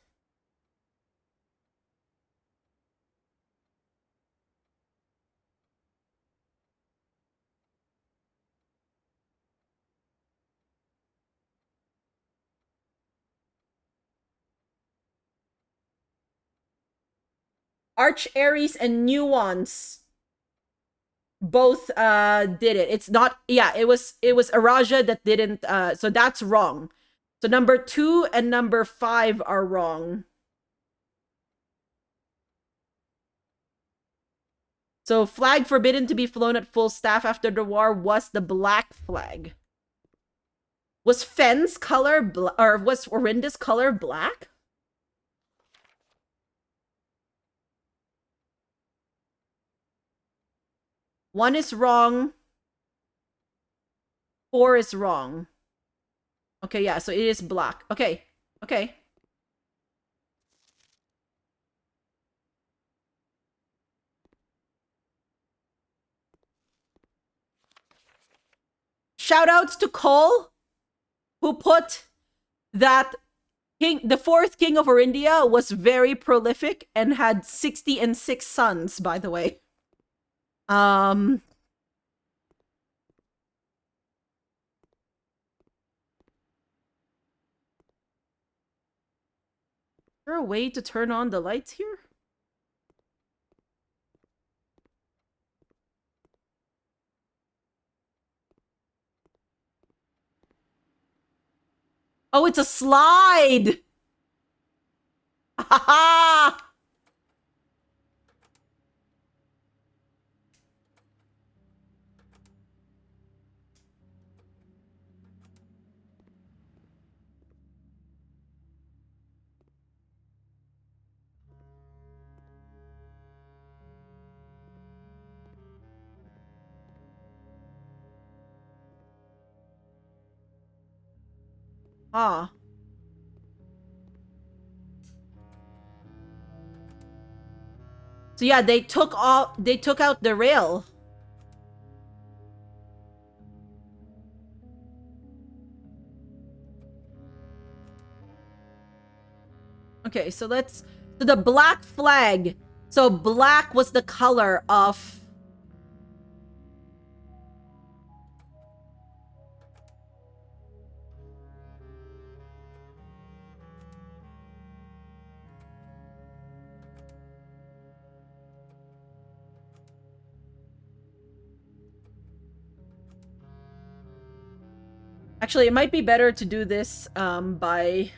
Arch Ares and Nuance both did it. It's not, yeah, it was Araja that didn't, so that's wrong. So number 2 and number 5 are wrong. So flag forbidden to be flown at full staff after the war was the black flag. Was Fen's color or was Orinda's color black? One is wrong. 4 is wrong. Okay, yeah, so it is black. Okay, okay. Shoutouts to Cole, who put that the fourth king of Orindia was very prolific and had 60 and 6 sons, by the way. Um, is there a way to turn on the lights here? Oh, it's a slide! Ha ha! Ah. So yeah, they took out the rail. Okay, so the black flag. So black was the color of... Actually, it might be better to do this by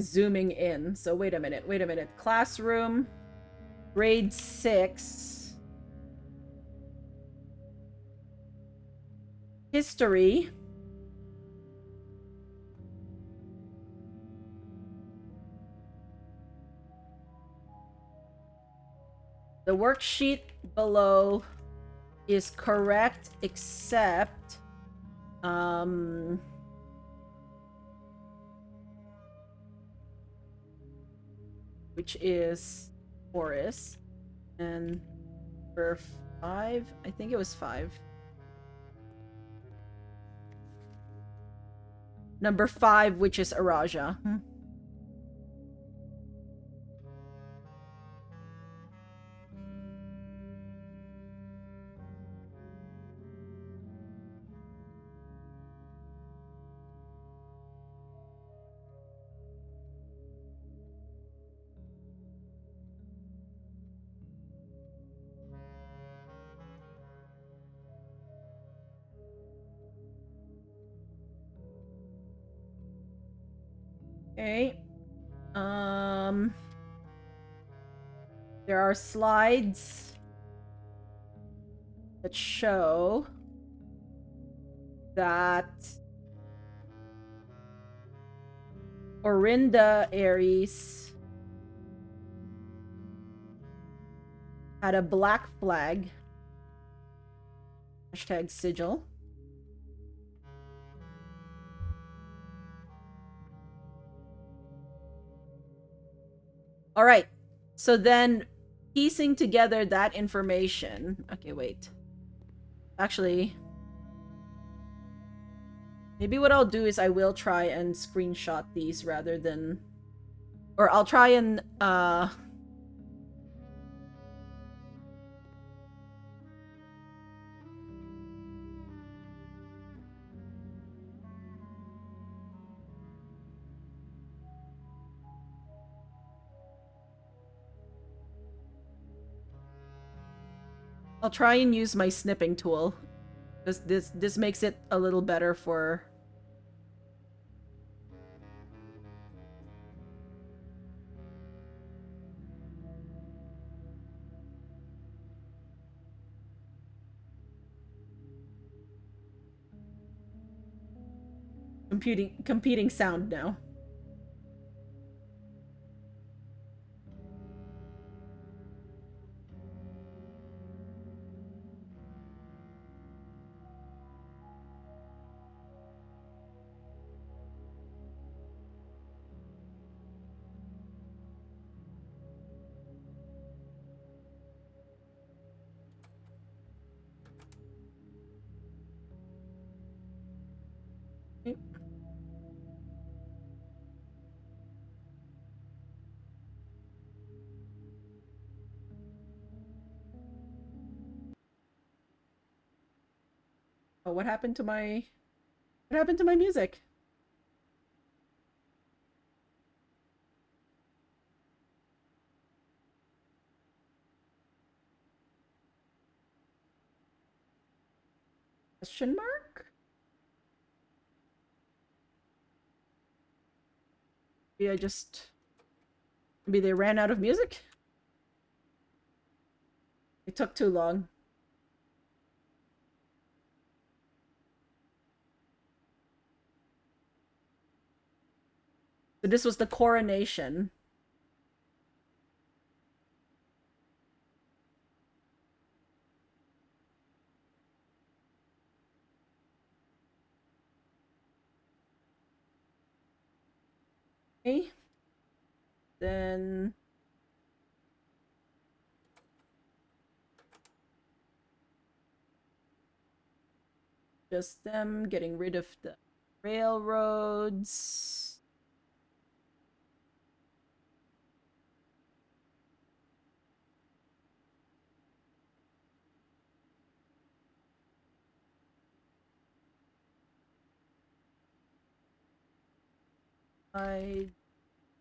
zooming in. So wait a minute. Classroom, grade 6. History. The worksheet below is correct except which is Horace, and for 5, I think it was 5. Number 5, which is Araja. Okay. There are slides that show that Orinda Aries had a black flag. Hashtag sigil. All right. So then piecing together that information. Okay, wait. Actually, maybe what I'll do is I will try and screenshot these rather than... Or I'll try and, I'll try and use my snipping tool. This makes it a little better for... competing sound now. Oh, what happened to my... What happened to my music? Question mark? Maybe I just... Maybe they ran out of music? It took too long. So this was the coronation. Okay. Then... Just them getting rid of the railroads.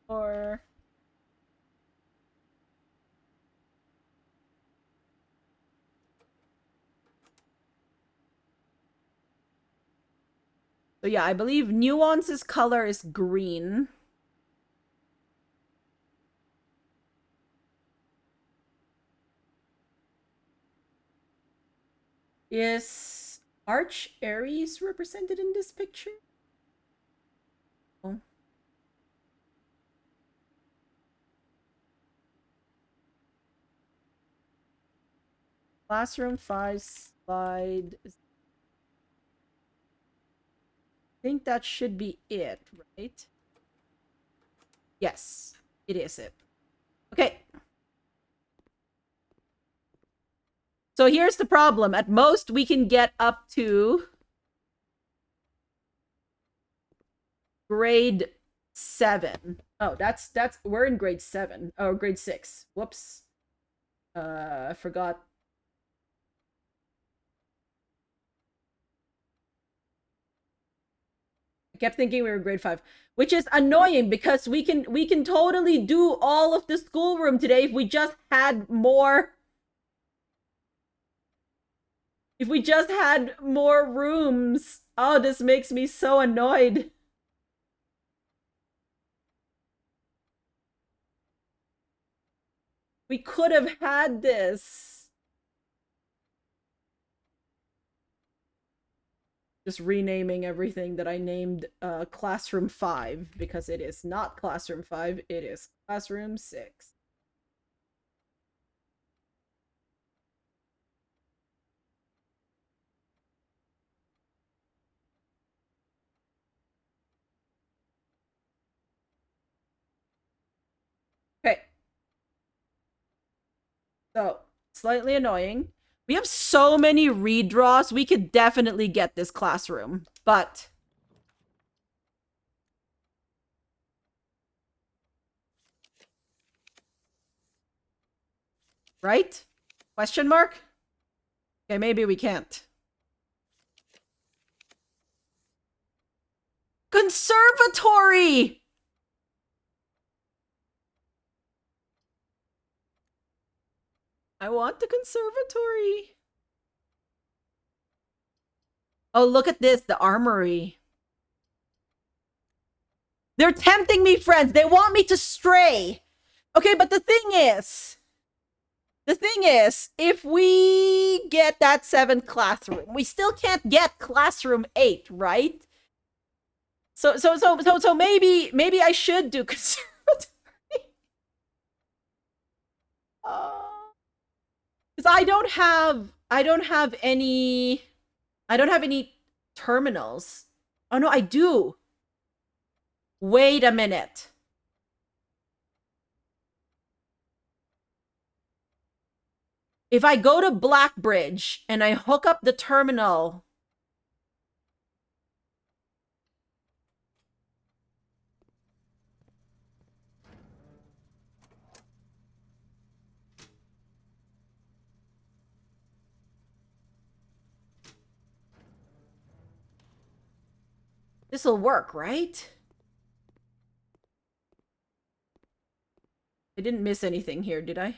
Or... So yeah, I believe Nuance's color is green. Is Arch Aries represented in this picture? Oh. Classroom 5 slide. I think that should be it, right? Yes, it is it. Okay. So here's the problem. At most, we can get up to grade 7. Oh, that's we're in grade 7. Oh, grade 6. Whoops. I forgot. I kept thinking we were grade 5, which is annoying because we can totally do all of the schoolroom today if we just had more. If we just had more rooms. Oh, this makes me so annoyed. We could have had this. Just renaming everything that I named Classroom 5 because it is not Classroom 5, it is Classroom 6. Okay. So, slightly annoying. We have so many redraws, we could definitely get this classroom, but... Right? Question mark? Okay, maybe we can't. Conservatory! I want the conservatory. Oh, look at this, the armory. They're tempting me, friends. They want me to stray. Okay, but the thing is, if we get that 7th classroom, we still can't get classroom 8, right? So maybe I should do conservatory. Because I don't have any terminals. Oh no, I do. Wait a minute. If I go to Blackbridge and I hook up the terminal... This'll work, right? I didn't miss anything here, did I?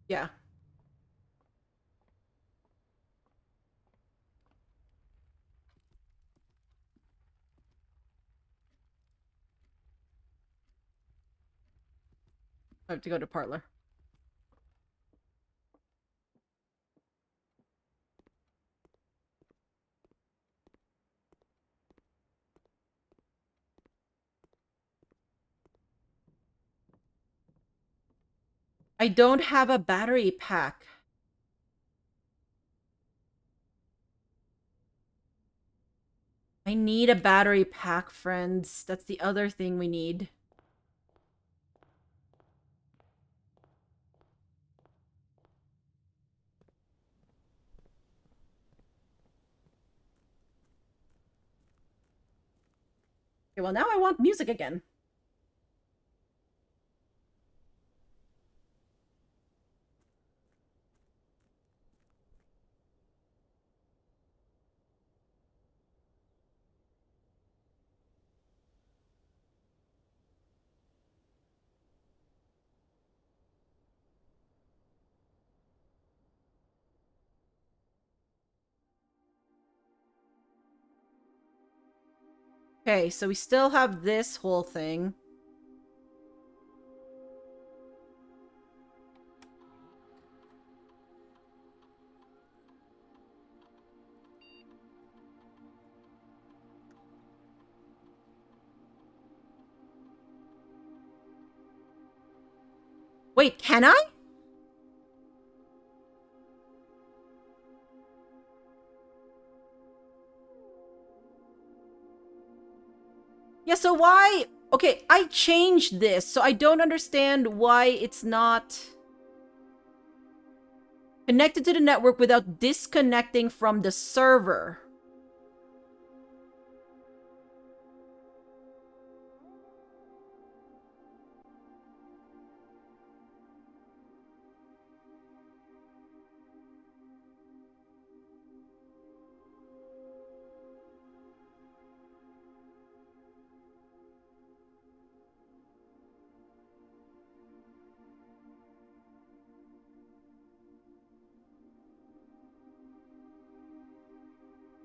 Yeah. I have to go to Parlor. I don't have a battery pack. I need a battery pack, friends. That's the other thing we need. Okay, well, now I want music again. Okay, so we still have this whole thing. Wait, can I? Yeah, so why... Okay, I changed this, so I don't understand why it's not connected to the network without disconnecting from the server.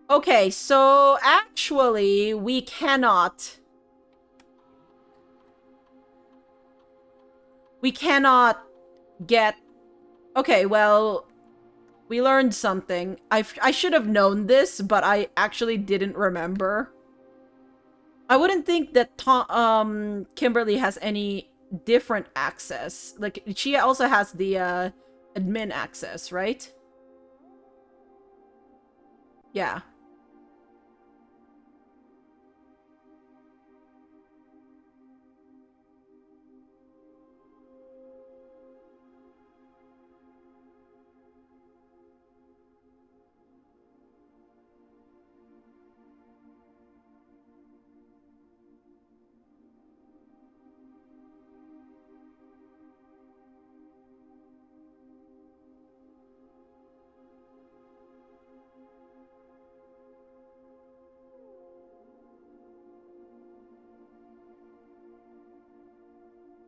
Okay, so actually, we cannot... We cannot get... Okay, well, we learned something. I should have known this, but I actually didn't remember. I wouldn't think that Kimberly has any different access. Like, she also has the admin access, right? Yeah.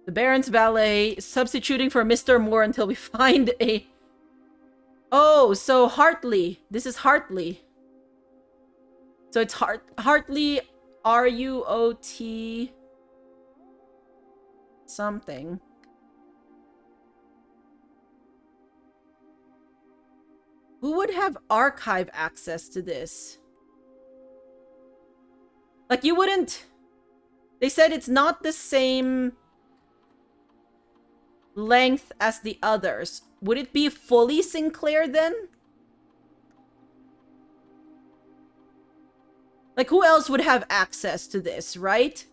The Baron's valet, substituting for Mr. Moore until we find a... Oh, so Hartley. This is Hartley. So it's Hartley, R-U-O-T... something. Who would have archive access to this? Like, you wouldn't... They said it's not the same length as the others. Would it be fully Sinclair then? Like, who else would have access to this, right?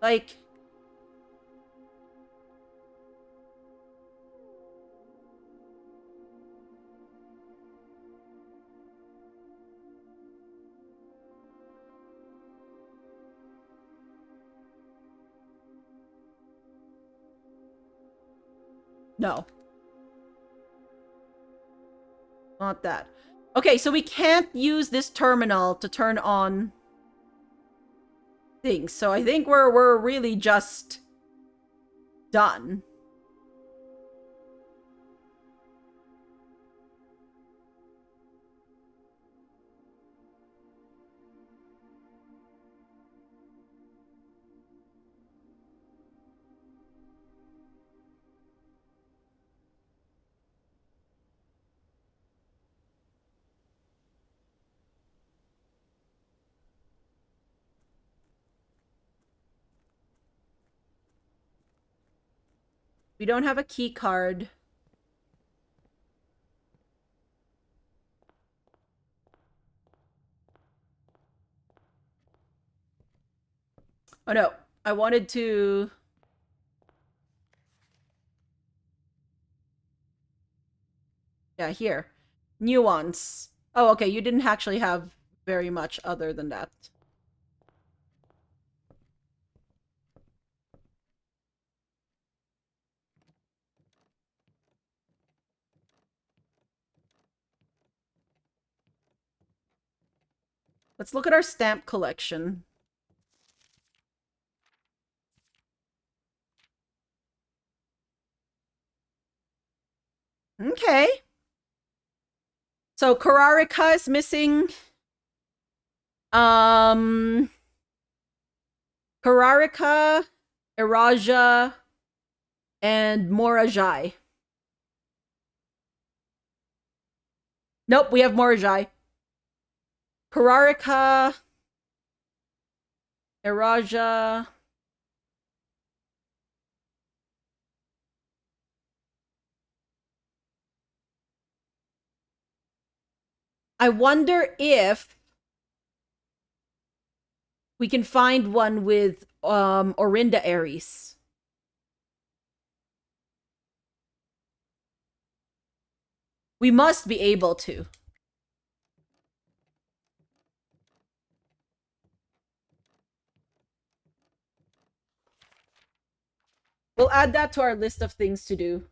Like... No. Not that. Okay, so we can't use this terminal to turn on things. So I think we're really just done. We don't have a key card. Oh no, I wanted to... Yeah, here. Nuance. Oh, okay, you didn't actually have very much other than that. Let's look at our stamp collection. Okay. So Kararika is missing. Kararika, Iraja, and Morajai. Nope, we have Morajai. Kararika, Iraja. I wonder if we can find one with Orinda Aries. We must be able to. We'll add that to our list of things to do.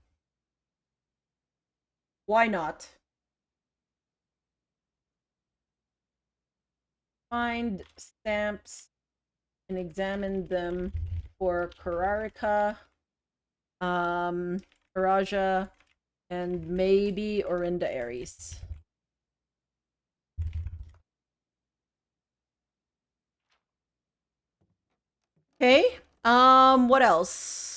Why not? Find stamps and examine them for Kararika, Araja, and maybe Orinda Aries. Okay. What else?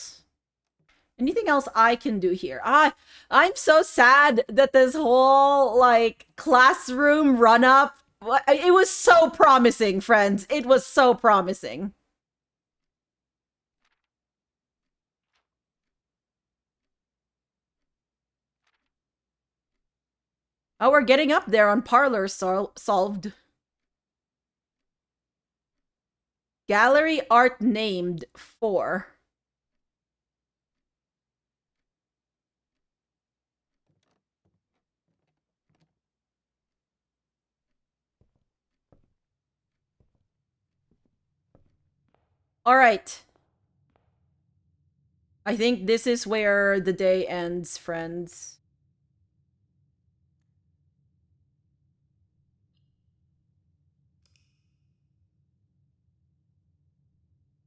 Anything else I can do here? I'm so sad that this whole, like, classroom run-up, it was so promising, friends. It was so promising. Oh, we're getting up there on Parlor solved. Gallery art named 4. All right. I think this is where the day ends, friends.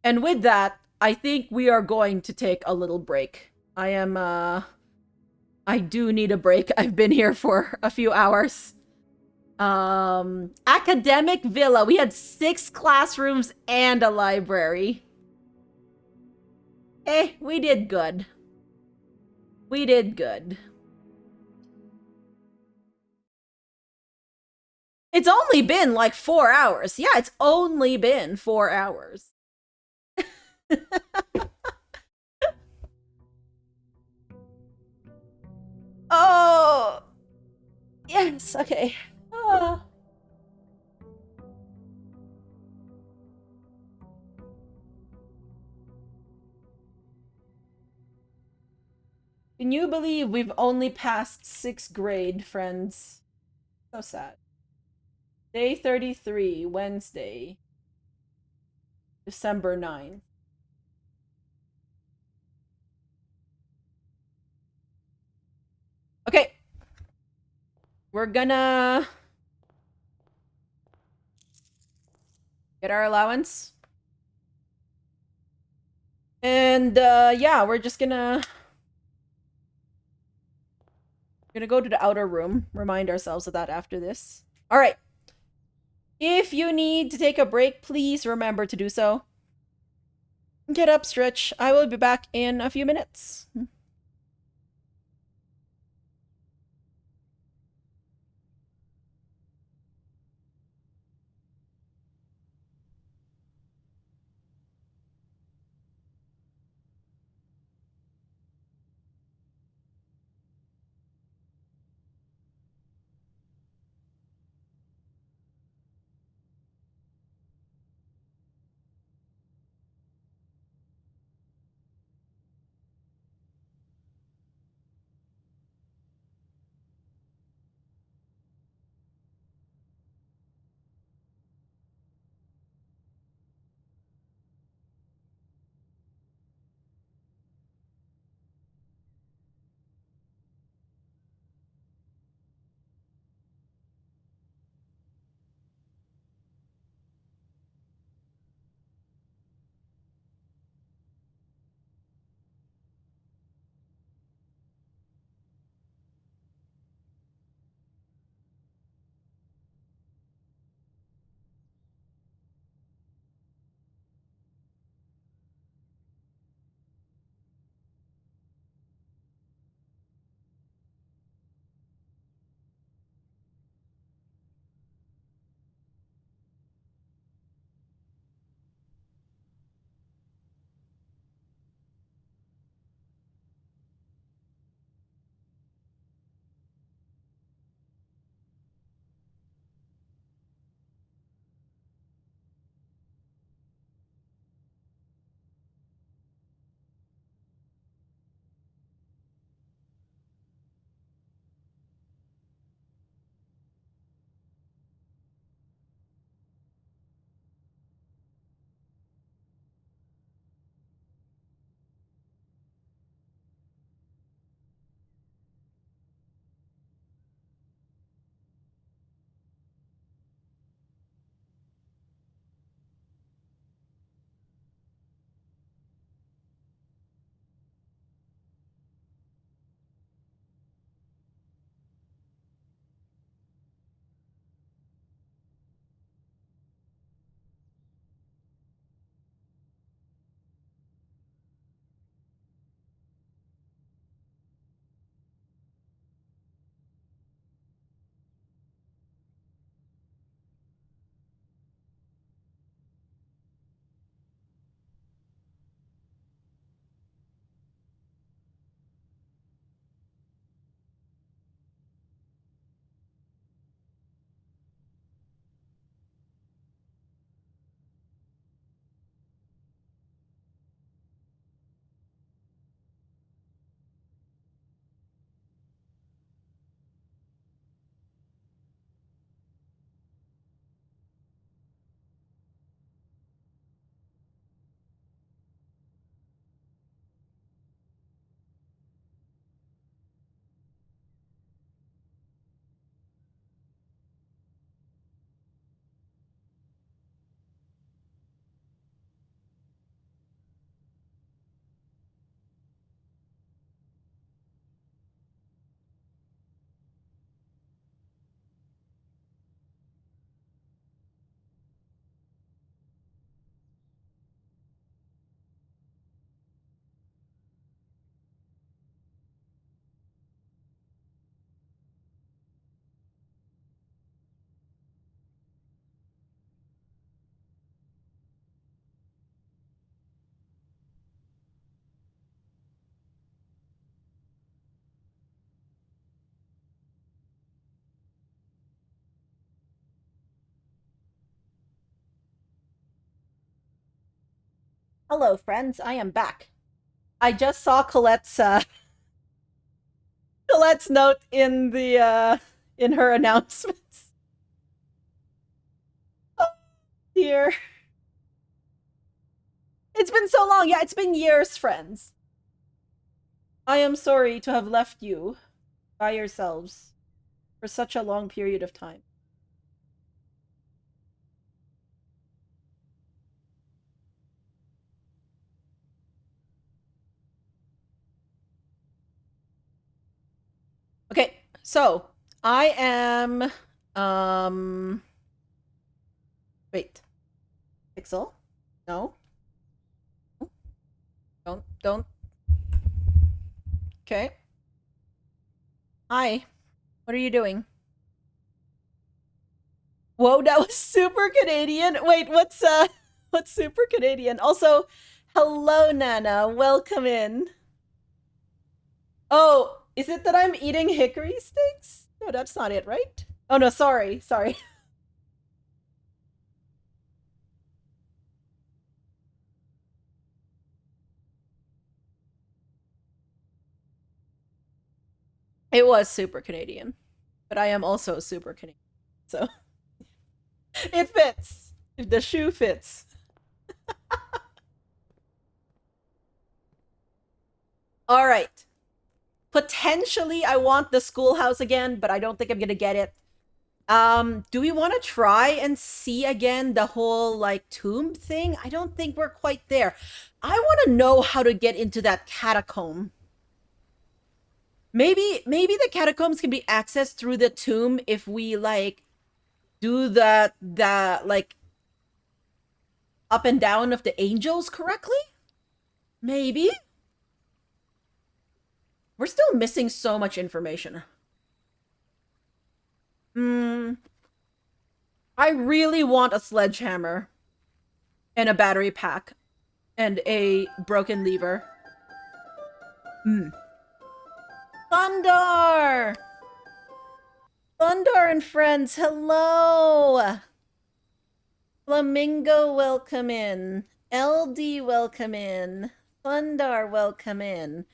And with that, I think we are going to take a little break. I do need a break. I've been here for a few hours. Academic Villa. We had 6 classrooms and a library. We did good. We did good. It's only been like 4 hours. Yeah, it's only been 4 hours. Oh, yes, okay. Can you believe we've only passed 6th grade, friends? So sad. Day 33, Wednesday, December 9th. We're gonna get our allowance. And yeah, we're just gonna go to the outer room. Remind ourselves of that after this. All right. If you need to take a break, please remember to do so. Get up, stretch. I will be back in a few minutes. Hello, friends. I am back. I just saw Colette's note in the in her announcements. Oh dear. It's been so long. Yeah, it's been years, friends. I am sorry to have left you by yourselves. for such a long period of time. Okay, so I am wait. Pixel? No. Don't. Okay. Hi. What are you doing? Whoa, that was super Canadian. Wait, what's super Canadian? Also, hello Nana. Welcome in. Oh, is it that I'm eating hickory sticks? No, that's not it, right? Oh no, sorry. It was super Canadian, but I am also super Canadian. So it fits. If the shoe fits. All right. Potentially I want the schoolhouse again, but I don't think I'm going to get it. Do we want to try and see again the whole like tomb thing? I don't think we're quite there. I want to know how to get into that catacomb. Maybe the catacombs can be accessed through the tomb if we like do the like up and down of the angels correctly? Maybe. We're still missing so much information. Hmm. I really want a sledgehammer and a battery pack and a broken lever. Hmm. Thunder! Thunder and friends, hello! Flamingo, welcome in. LD, welcome in. Thundar, welcome in.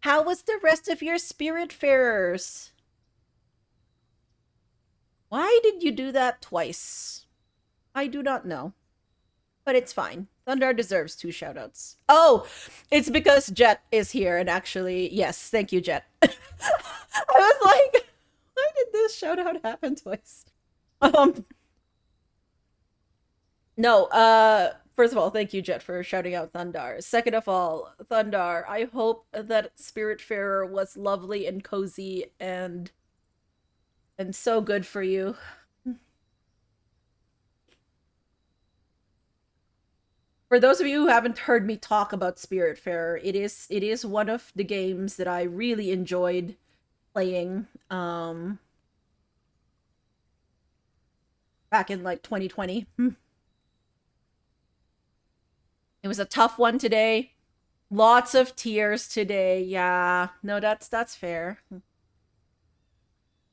How was the rest of your Spiritfarers? Why did you do that twice? I do not know. But it's fine. Thundar deserves 2 shoutouts. Oh, it's because Jet is here, and actually, yes, thank you, Jet. I was like, why did this shoutout happen twice? Um, no, first of all, thank you, Jet, for shouting out Thundar. Second of all, Thundar, I hope that Spiritfarer was lovely and cozy and so good for you. For those of you who haven't heard me talk about Spiritfarer, it is one of the games that I really enjoyed playing back in like 2020. It was a tough one today. Lots of tears today. Yeah. No, that's fair.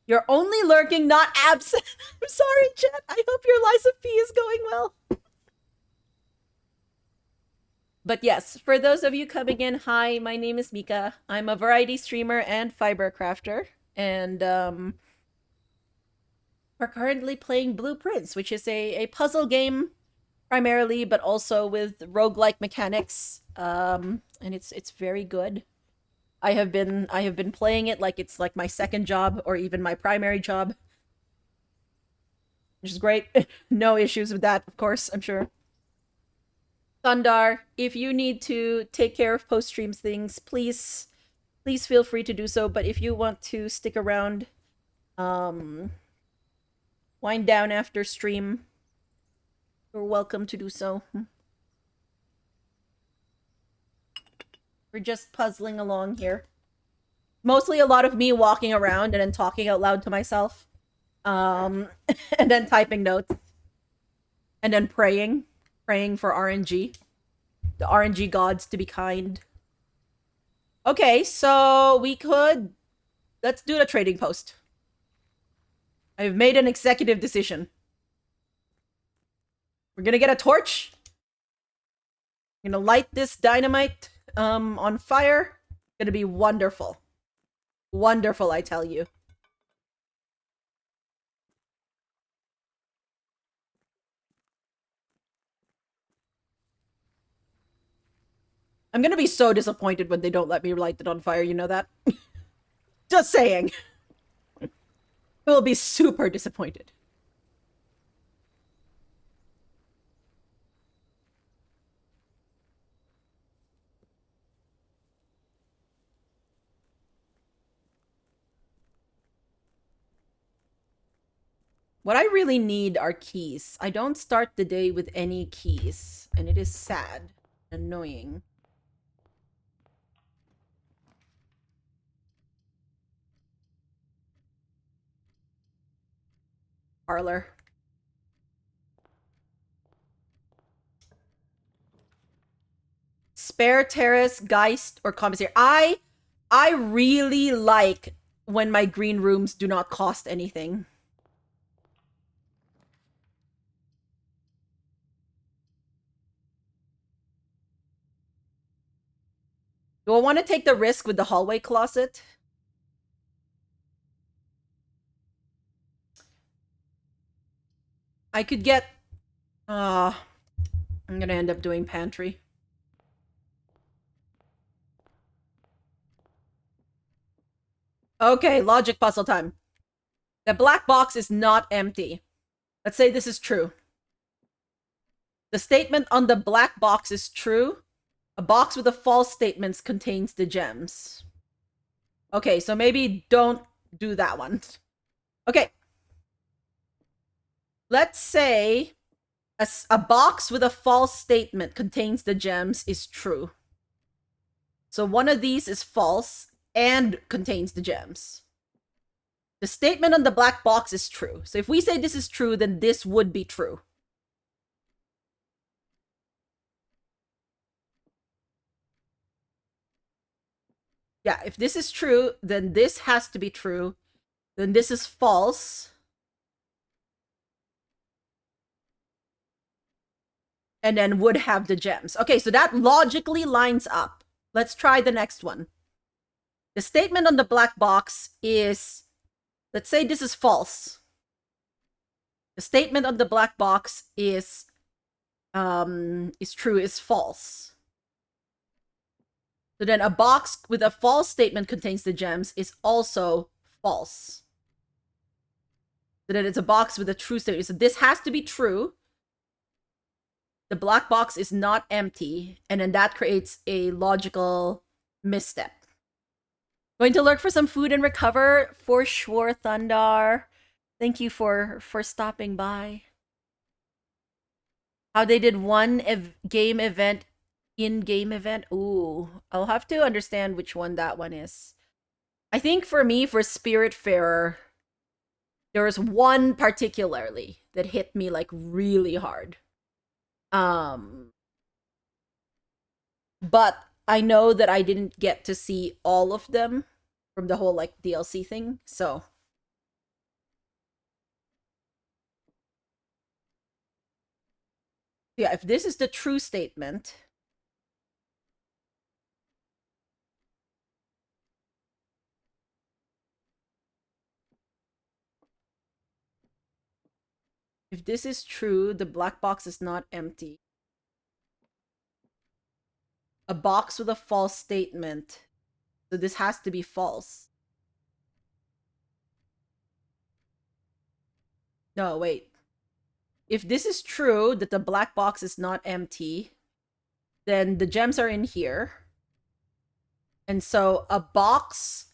You're only lurking, not absent. I'm sorry, Jet. I hope your Liza P is going well. But yes, for those of you coming in, hi, my name is Mika. I'm a variety streamer and fiber crafter. And we're currently playing Blueprints, which is a puzzle game primarily, but also with roguelike mechanics. And it's very good. I have been playing it like it's like my second job or even my primary job, which is great. No issues with that, of course, I'm sure. Thundar, if you need to take care of post streams things, please feel free to do so. But if you want to stick around, um, wind down after stream, you're welcome to do so. We're just puzzling along here. Mostly a lot of me walking around and then talking out loud to myself. Um, and then typing notes. And then praying for RNG. The RNG gods to be kind. Okay, so let's do the trading post. I've made an executive decision. We're gonna get a torch. I'm gonna light this dynamite on fire. It's gonna be wonderful. Wonderful, I tell you. I'm gonna be so disappointed when they don't let me light it on fire, you know that? Just saying. I will be super disappointed. What I really need are keys. I don't start the day with any keys, and it is sad, annoying. Parlor. Spare terrace, Geist, or commissary. I really like when my green rooms do not cost anything. Do I want to take the risk with the hallway closet? I could get... I'm gonna end up doing pantry. Okay, logic puzzle time. The black box is not empty. Let's say this is true. The statement on the black box is true. A box with the false statements contains the gems. Okay, so maybe don't do that one. Okay. Let's say a box with a false statement contains the gems is true. So one of these is false and contains the gems. The statement on the black box is true. So if we say this is true, then this would be true. Yeah, if this is true, then this has to be true. Then this is false. And then would have the gems. Okay, so that logically lines up. Let's try the next one. The statement on the black box is, let's say this is false. The statement on the black box is true, is false. So then a box with a false statement contains the gems is also false. So then it's a box with a true statement. So this has to be true. The black box is not empty, and then that creates a logical misstep. Going to lurk for some food and recover for sure, Thundar. Thank you for stopping by. How they did one game event, in-game event. Ooh, I'll have to understand which one that one is. I think for me, for Spiritfarer, there was one particularly that hit me like really hard. But I know that I didn't get to see all of them from the whole like DLC thing, so yeah, if this is the true statement, if this is true, the black box is not empty. A box with a false statement. So this has to be false. No, wait. If this is true, that the black box is not empty, then the gems are in here. And so a box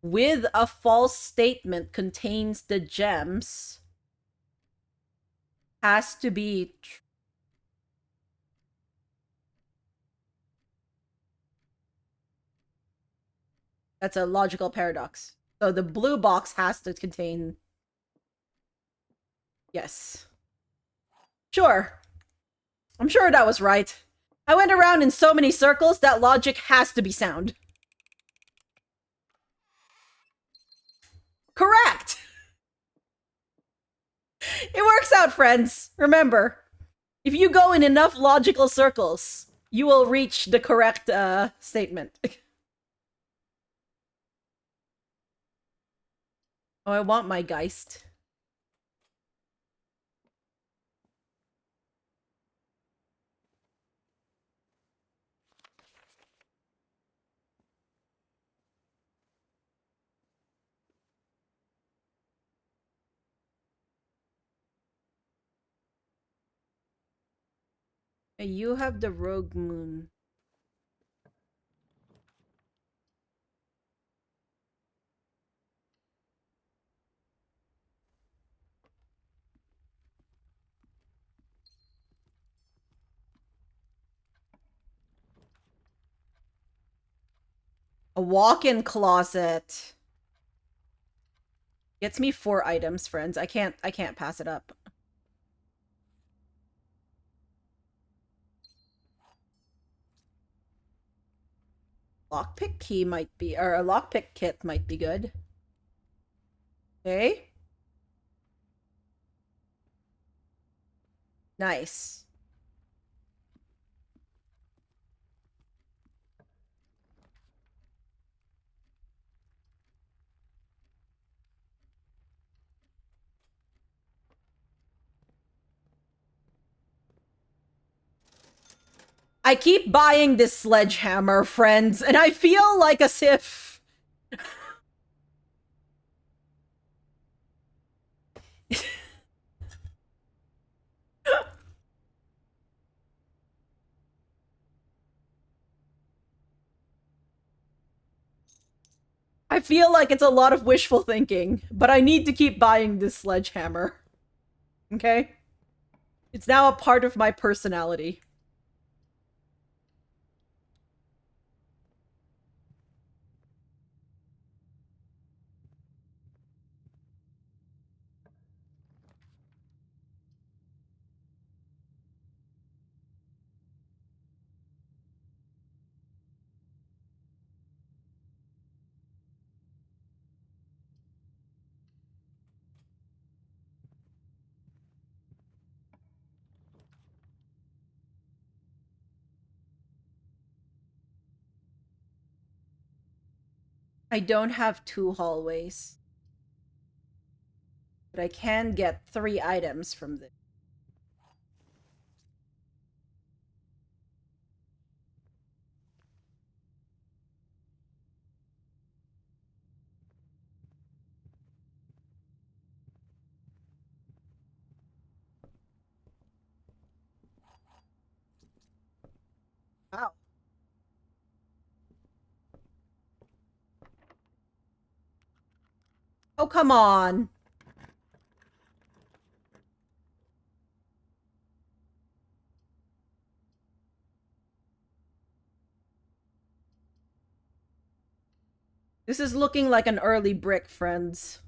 with a false statement contains the gems has to be that's a logical paradox. So the blue box has to contain... Yes. Sure. I'm sure that was right. I went around in so many circles that logic has to be sound. Correct! It works out, friends. Remember, if you go in enough logical circles, you will reach the correct statement. Oh, I want my Geist. Hey, you have the rogue moon. A walk-in closet. Gets me 4 items, friends. I can't pass it up. Lockpick key might be, or a lockpick kit might be good. Okay. Nice. I keep buying this sledgehammer, friends, and I feel like as if I feel like it's a lot of wishful thinking, but I need to keep buying this sledgehammer. Okay? It's now a part of my personality. I don't have 2 hallways, but I can get 3 items from this. Wow. Oh, come on. This is looking like an early brick, friends.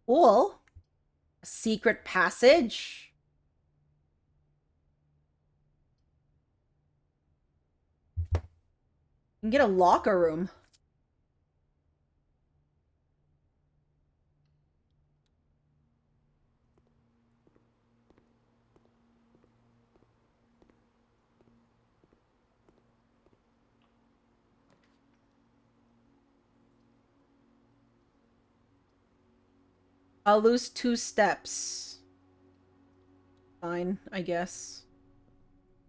Cool. A secret passage? You can get a locker room. I'll lose 2 steps. Fine, I guess.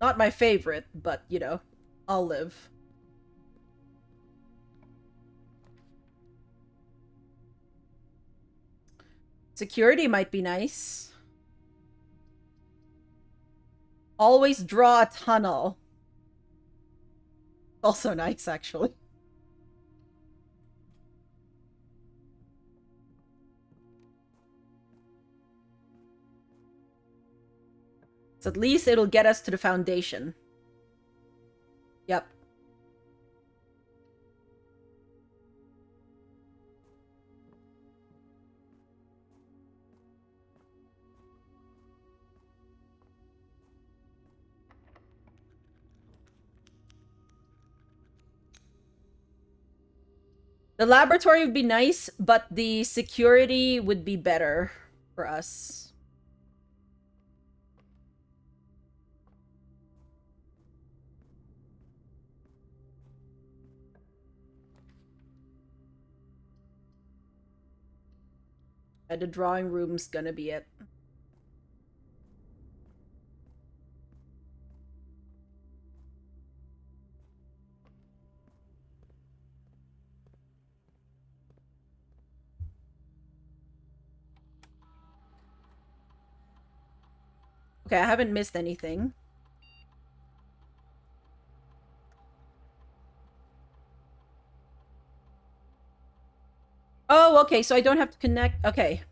Not my favorite, but, you know, I'll live. Security might be nice. Always draw a tunnel. Also nice, actually. So at least it'll get us to the foundation. Yep. The laboratory would be nice, but the security would be better for us. And the drawing room's gonna be it. Okay, I haven't missed anything. Oh, okay, so I don't have to connect. Okay.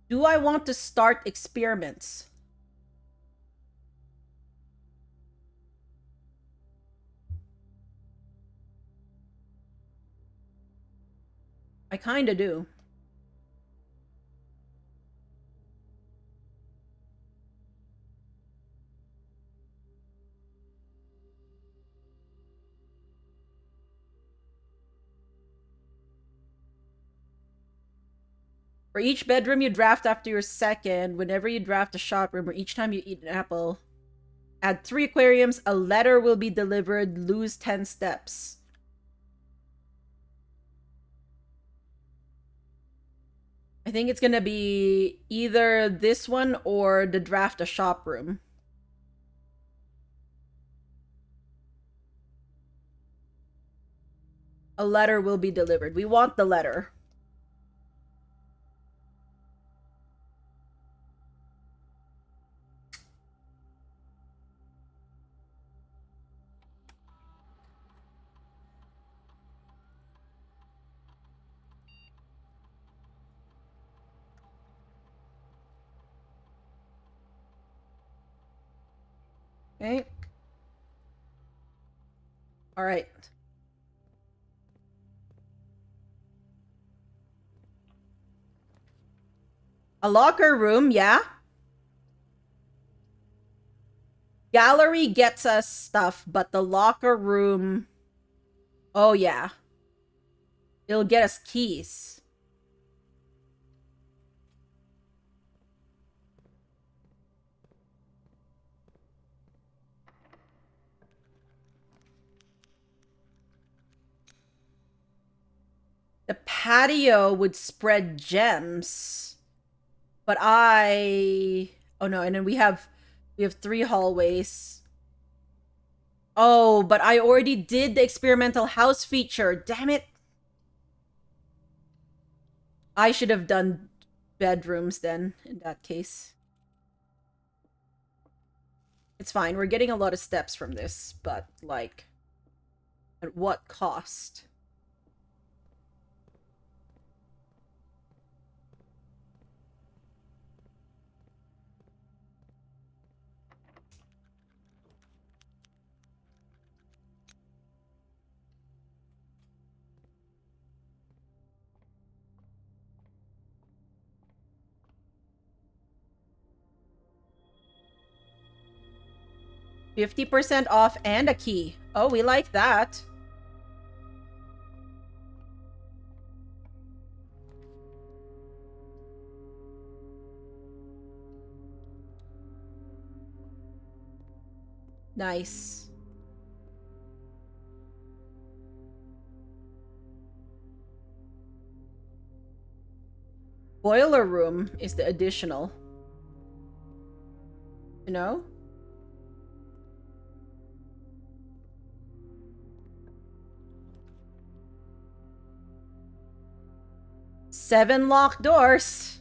Do I want to start experiments? I kinda do. For each bedroom you draft after your second, whenever you draft a shop room, or each time you eat an apple, add 3 aquariums, a letter will be delivered, lose 10 steps. I think it's gonna be either this one or the draft a shop room. A letter will be delivered. We want the letter. Okay. All right. A locker room, yeah. Gallery gets us stuff, but the locker room... Oh, yeah. It'll get us keys. The patio would spread gems. But I... Oh, no, and then we have 3 hallways. Oh, but I already did the experimental house feature. Damn it. I should have done bedrooms then, in that case. It's fine. We're getting a lot of steps from this, but, like, at what cost? $50% off and a key. Oh, we like that. Nice. Boiler room is the additional. You know? Seven locked doors.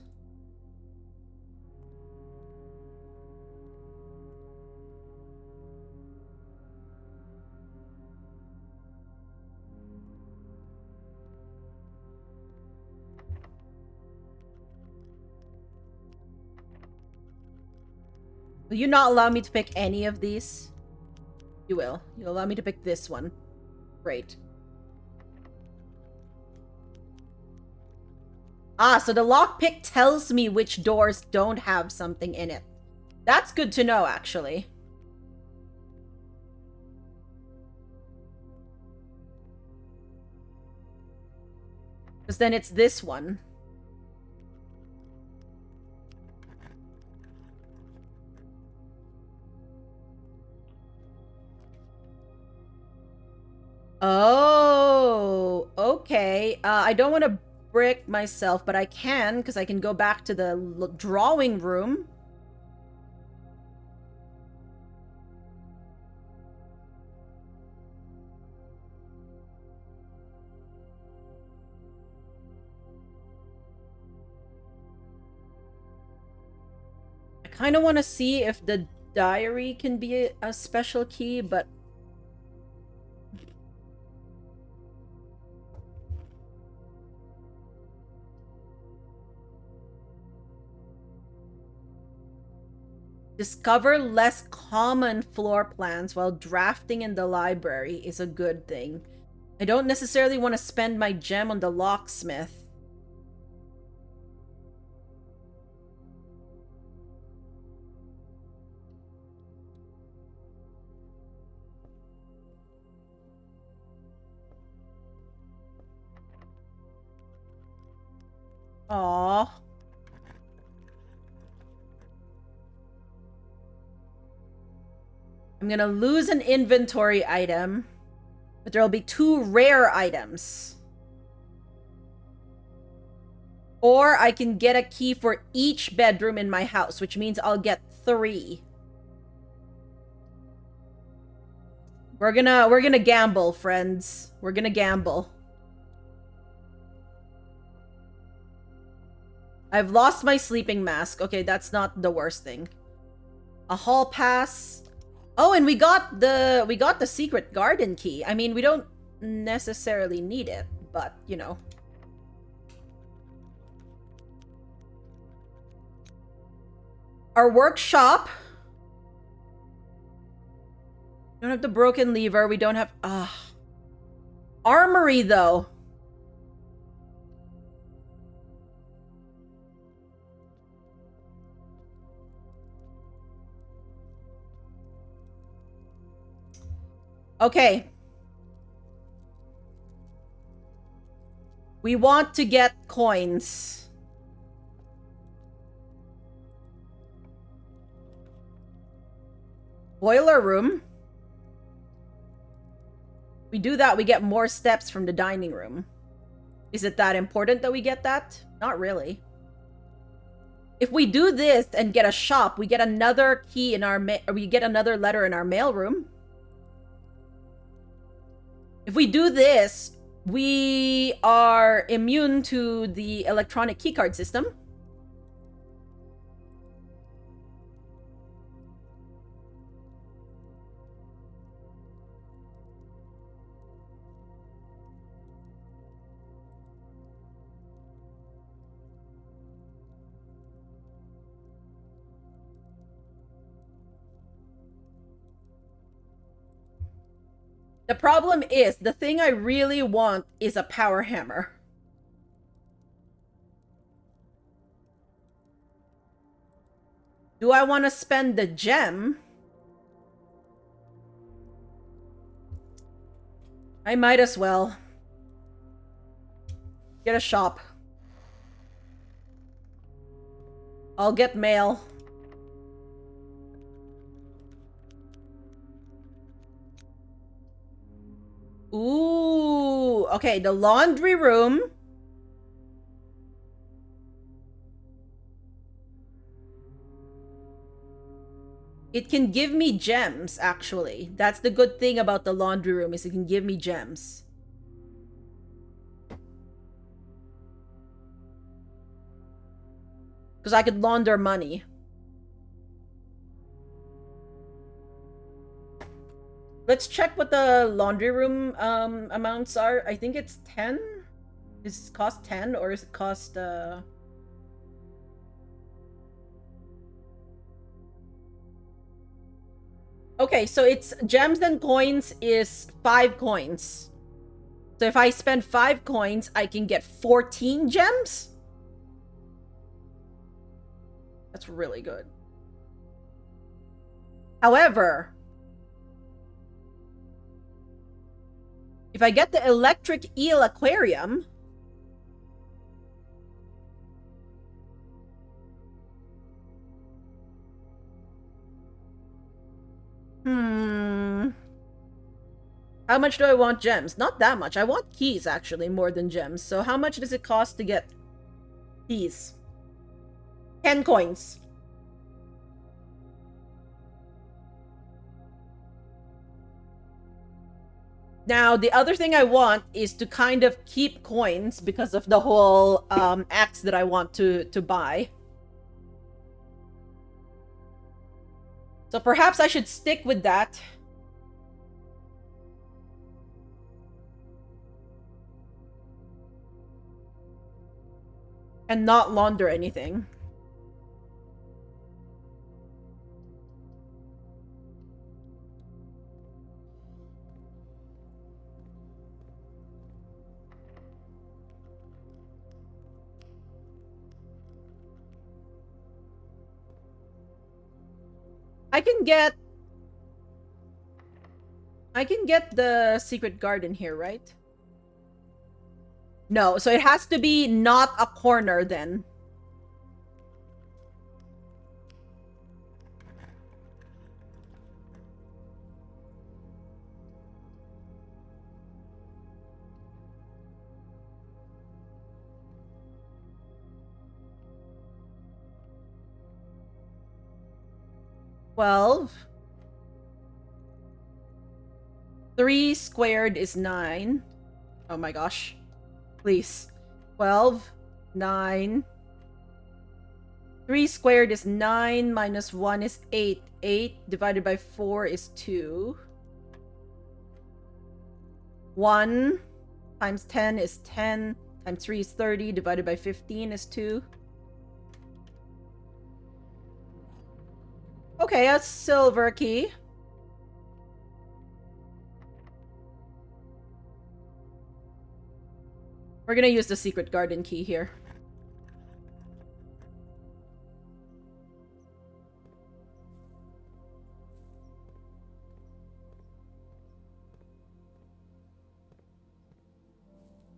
Will you not allow me to pick any of these? You will. You'll allow me to pick this one. Great. Ah, so the lockpick tells me which doors don't have something in it. That's good to know, actually. Because then it's this one. Oh, okay. I don't want to brick myself, but I can, because I can go back to the drawing room. I kind of want to see if the diary can be a special key, but discover less common floor plans while drafting in the library is a good thing. I don't necessarily want to spend my gem on the locksmith. Aww. I'm gonna lose an inventory item, but there'll be 2 rare items. Or I can get a key for each bedroom in my house, which means I'll get 3. We're gonna gamble, friends. We're gonna gamble. I've lost my sleeping mask. Okay, that's not the worst thing. A hall pass. Oh, and we got the secret garden key. I mean, we don't necessarily need it, but, you know. Our workshop. We don't have the broken lever. We don't have... Armory, though. Okay. We want to get coins. Boiler room. We do that, we get more steps from the dining room. Is it that important that we get that? Not really. If we do this and get a shop, we get another key in our we get another letter in our mailroom. If we do this, we are immune to the electronic keycard system. The problem is, the thing I really want is a power hammer. Do I want to spend the gem? I might as well. Get a shop. I'll get mail. Ooh, okay, the laundry room. It can give me gems, actually. That's the good thing about the laundry room, is it can give me gems. Because I could launder money. Let's check what the laundry room amounts are. I think it's 10. Does it cost 10 or is it cost Okay, so it's gems and coins is 5 coins. So if I spend 5 coins, I can get 14 gems? That's really good. However, if I get the electric eel aquarium, How much do I want gems? Not that much. I want keys, actually, more than gems. So how much does it cost to get keys? 10 coins. Now, the other thing I want is to kind of keep coins because of the whole axe that I want to buy. So perhaps I should stick with that. And not launder anything. I can get the secret garden here, right? No, so it has to be not a corner then. Well, 3 squared is 9. Oh my gosh. Please. 12, 9. 3 squared is 9, minus 1 is 8. 8 divided by 4 is 2. 1 times 10 is 10. Times 3 is 30. Divided by 15 is 2. Okay, a silver key. We're gonna use the secret garden key here.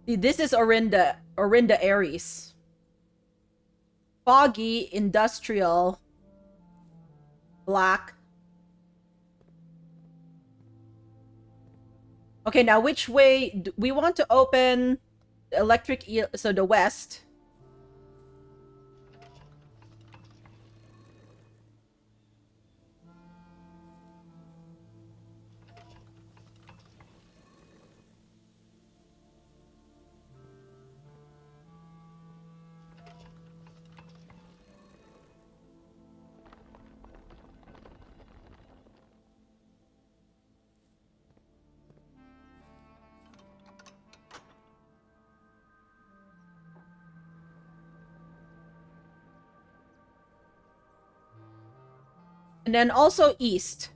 See, this is Orinda Aries. Foggy, industrial, black. Okay, now which way do we want to open the electric so the west? And then also east.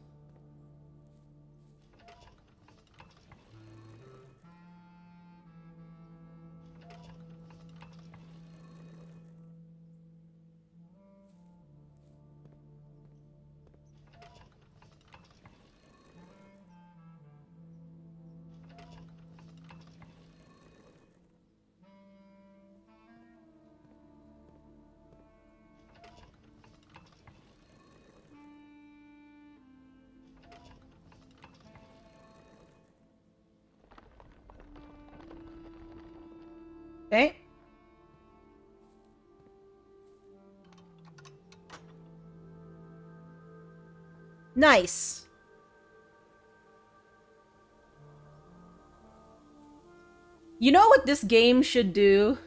Okay. Nice. You know what this game should do?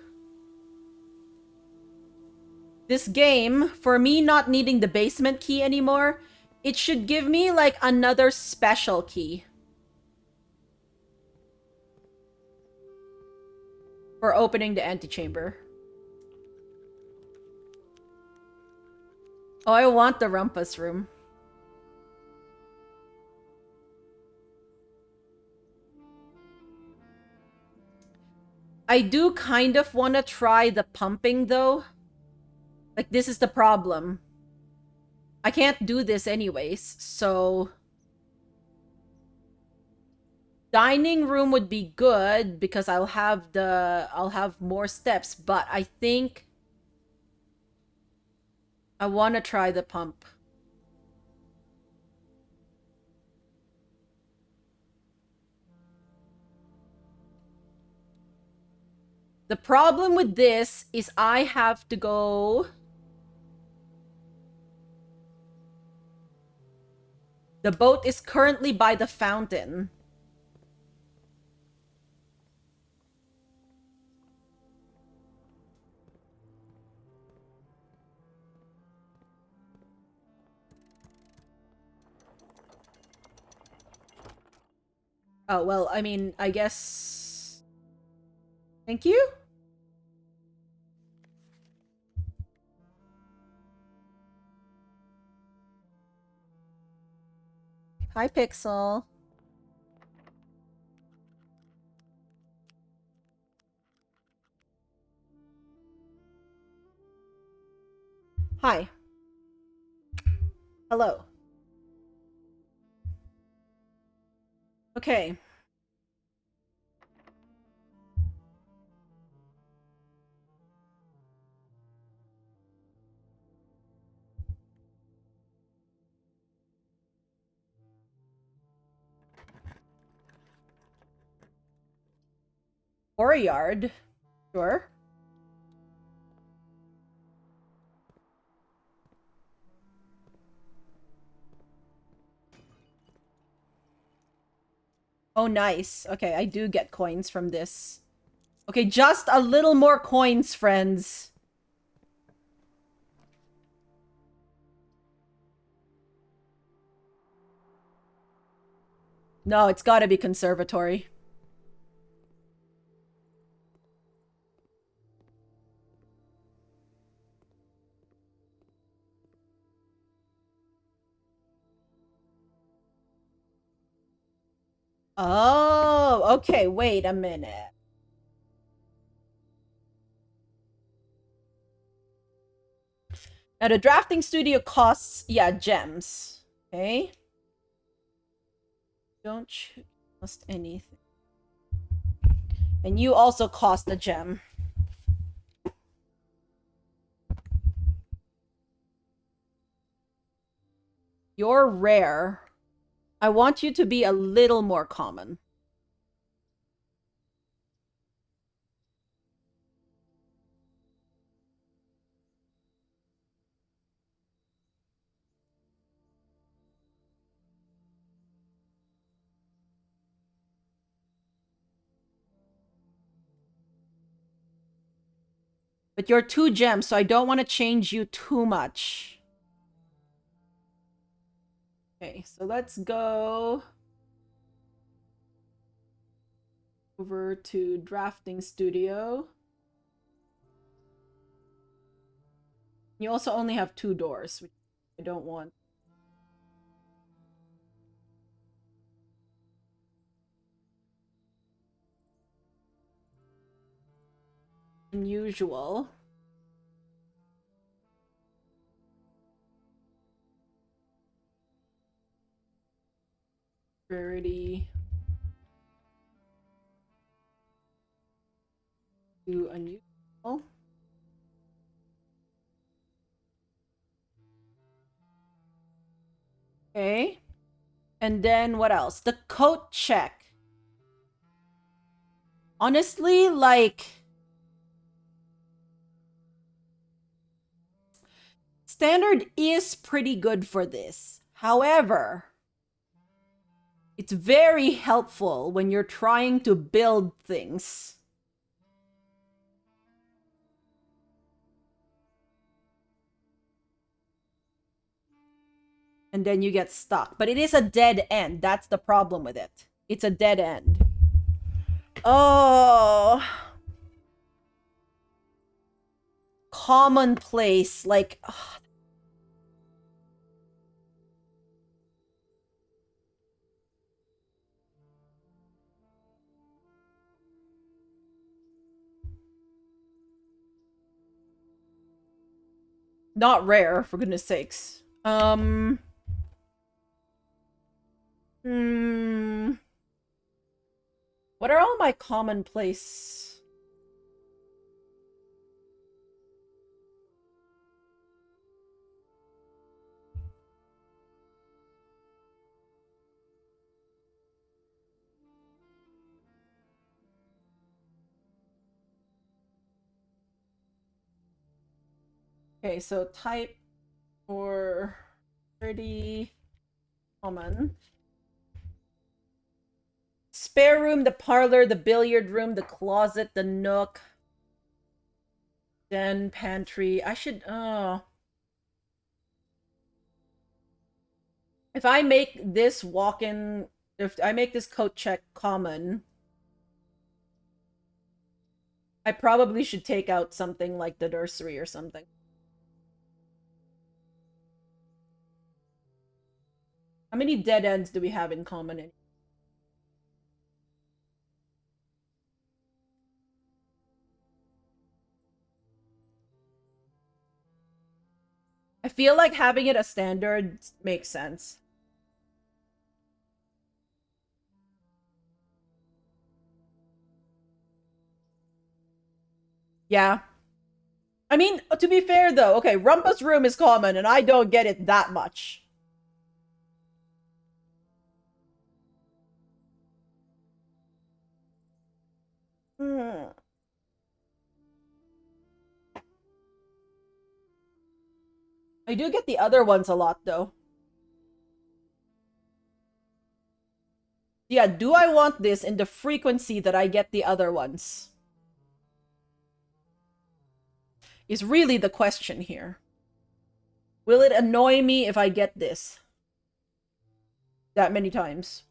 This game, for me not needing the basement key anymore, it should give me like another special key. For opening the antechamber. Oh, I want the rumpus room. I do kind of want to try the pumping, though. Like, this is the problem. I can't do this anyways, so... Dining room would be good, because I'll have more steps, but I think... I want to try the pump. The problem with this is I have to go... The boat is currently by the fountain. Oh, well, I mean, I guess... Thank you? Hi, Pixel. Hi. Hello. Okay. Or a yard. Sure. Oh, nice. Okay, I do get coins from this. Okay, just a little more coins, friends. No, it's gotta be conservatory. Oh, okay, wait a minute. Now, the drafting studio costs, yeah, gems. Okay. Don't cost anything. And you also cost a gem. You're rare. I want you to be a little more common. But you're 2 gems, so I don't want to change you too much. Okay, so let's go over to drafting studio. You also only have 2 doors, which I don't want. Unusual. Rarity. To unusual. Okay. And then what else? The coat check. Honestly, like... Standard is pretty good for this. However, it's very helpful when you're trying to build things. And then you get stuck. But it is a dead end. That's the problem with it. It's a dead end. Oh. Commonplace. Like... ugh. Not rare, for goodness sakes. Hmm. What are all my commonplace? Okay, so type for 30 common. Spare room, the parlor, the billiard room, the closet, the nook, den, pantry. I should, oh. If I make this walk-in, if I make this coat check common, I probably should take out something like the nursery or something. How many dead ends do we have in common? I feel like having it a standard makes sense. Yeah. I mean, to be fair though, okay, Rumpa's room is common and I don't get it that much. Hmm. I do get the other ones a lot though. Yeah, do I want this in the frequency that I get the other ones? Is really the question here. Will it annoy me if I get this that many times?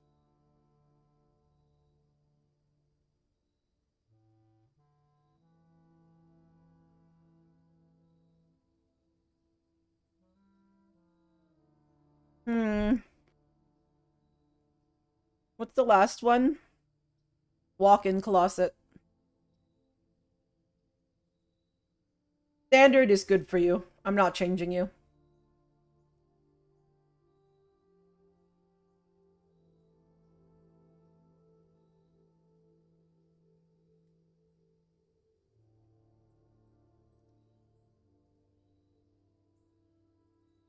Hmm. What's the last one? Walk-in closet. Standard is good for you. I'm not changing you.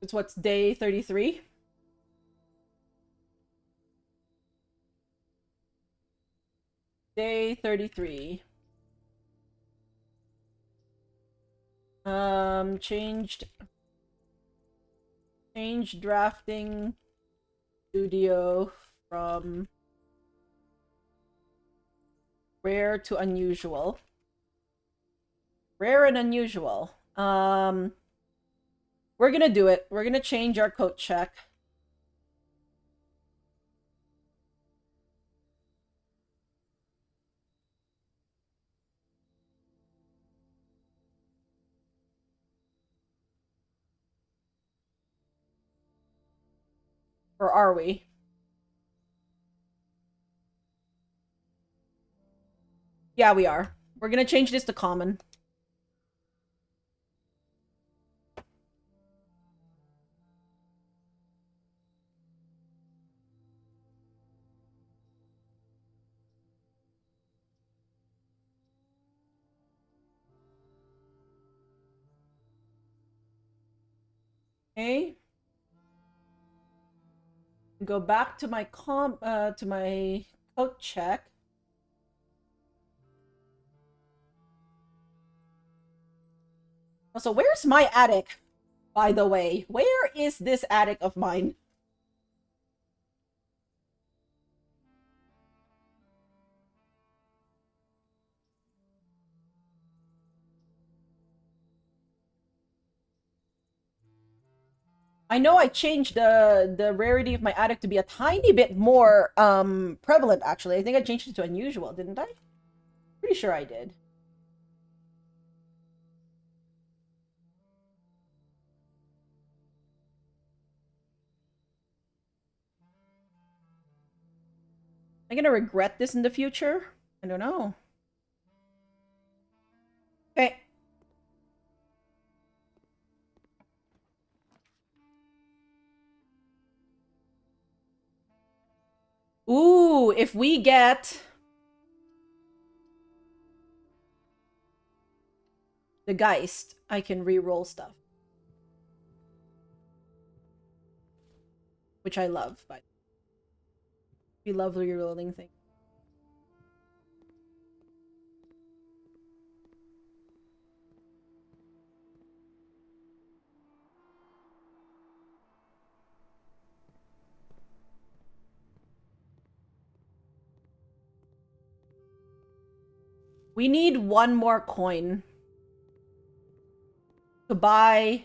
It's what's day 33? Day 33. Changed drafting studio from rare to unusual. Rare and unusual. We're gonna do it. We're gonna change our coat check. Or are we? Yeah, we are. We're gonna change this to common. Okay. Go back to my coat check. Also, where's my attic? By the way, where is this attic of mine? I know I changed the rarity of my attic to be a tiny bit more prevalent actually. I think I changed it to unusual, didn't I? Pretty sure I did. Am I gonna regret this in the future? I don't know. Okay. Ooh, if we get the Geist, I can re-roll stuff. Which I love, but we love re-rolling things. We need one more coin to buy...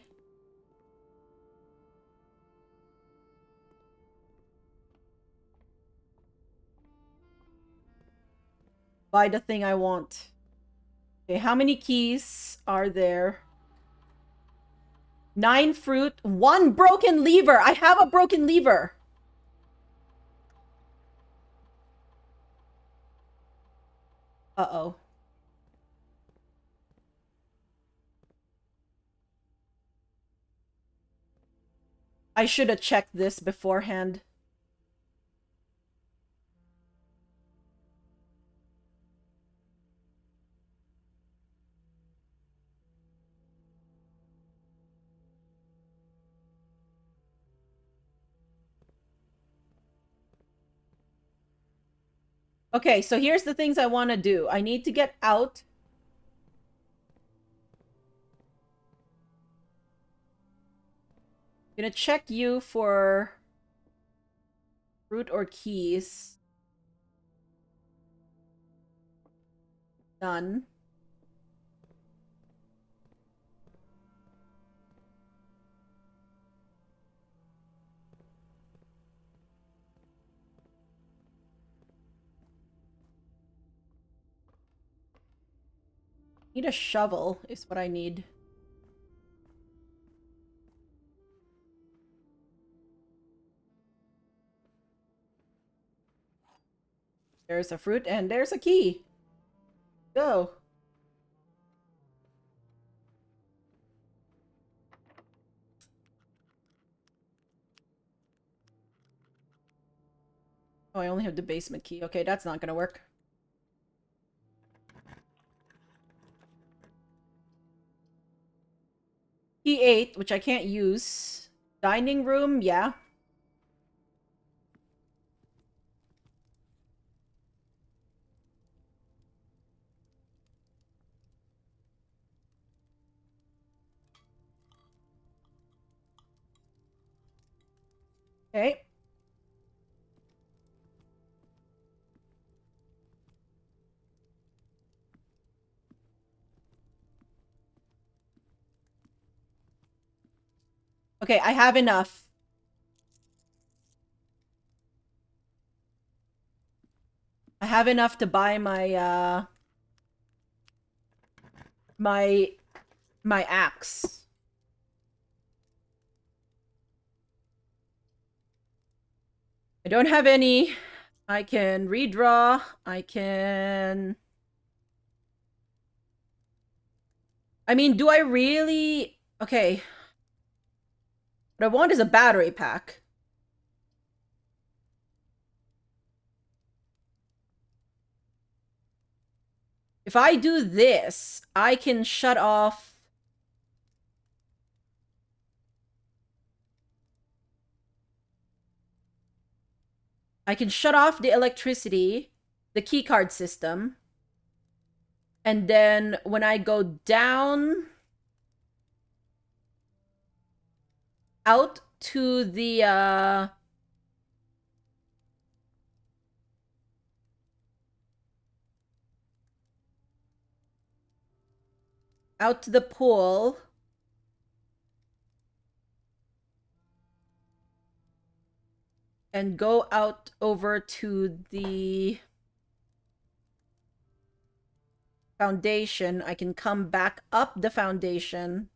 buy the thing I want. Okay, how many keys are there? 9 fruit, 1 broken lever. I have a broken lever. Uh-oh. I should have checked this beforehand. Okay, so here's the things I want to do. I need to get out. I'm gonna check you for fruit or keys. None. Need a shovel is what I need. There's a fruit and there's a key. Go. Oh, I only have the basement key. Okay, that's not gonna work. Key 8, which I can't use. Dining room, yeah. Okay. Okay, I have enough. I have enough to buy my, my axe. I don't have any. I can redraw. I can... I mean, do I really... Okay. What I want is a battery pack. If I do this, I can shut off... I can shut off the electricity, the keycard system, and then when I go down out to the out to the pool, and go out over to the foundation, I can come back up the foundation.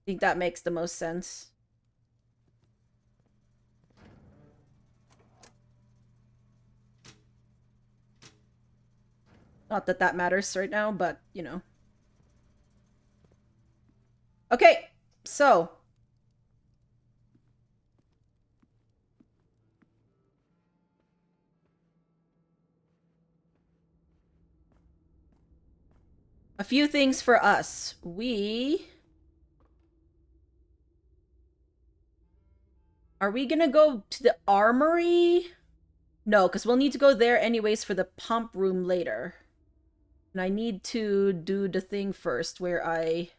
I think that makes the most sense. Not that that matters right now, but, you know. Okay, so... a few things for us. Are we gonna go to the armory? No, because we'll need to go there anyways for the pump room later. And I need to do the thing first where I...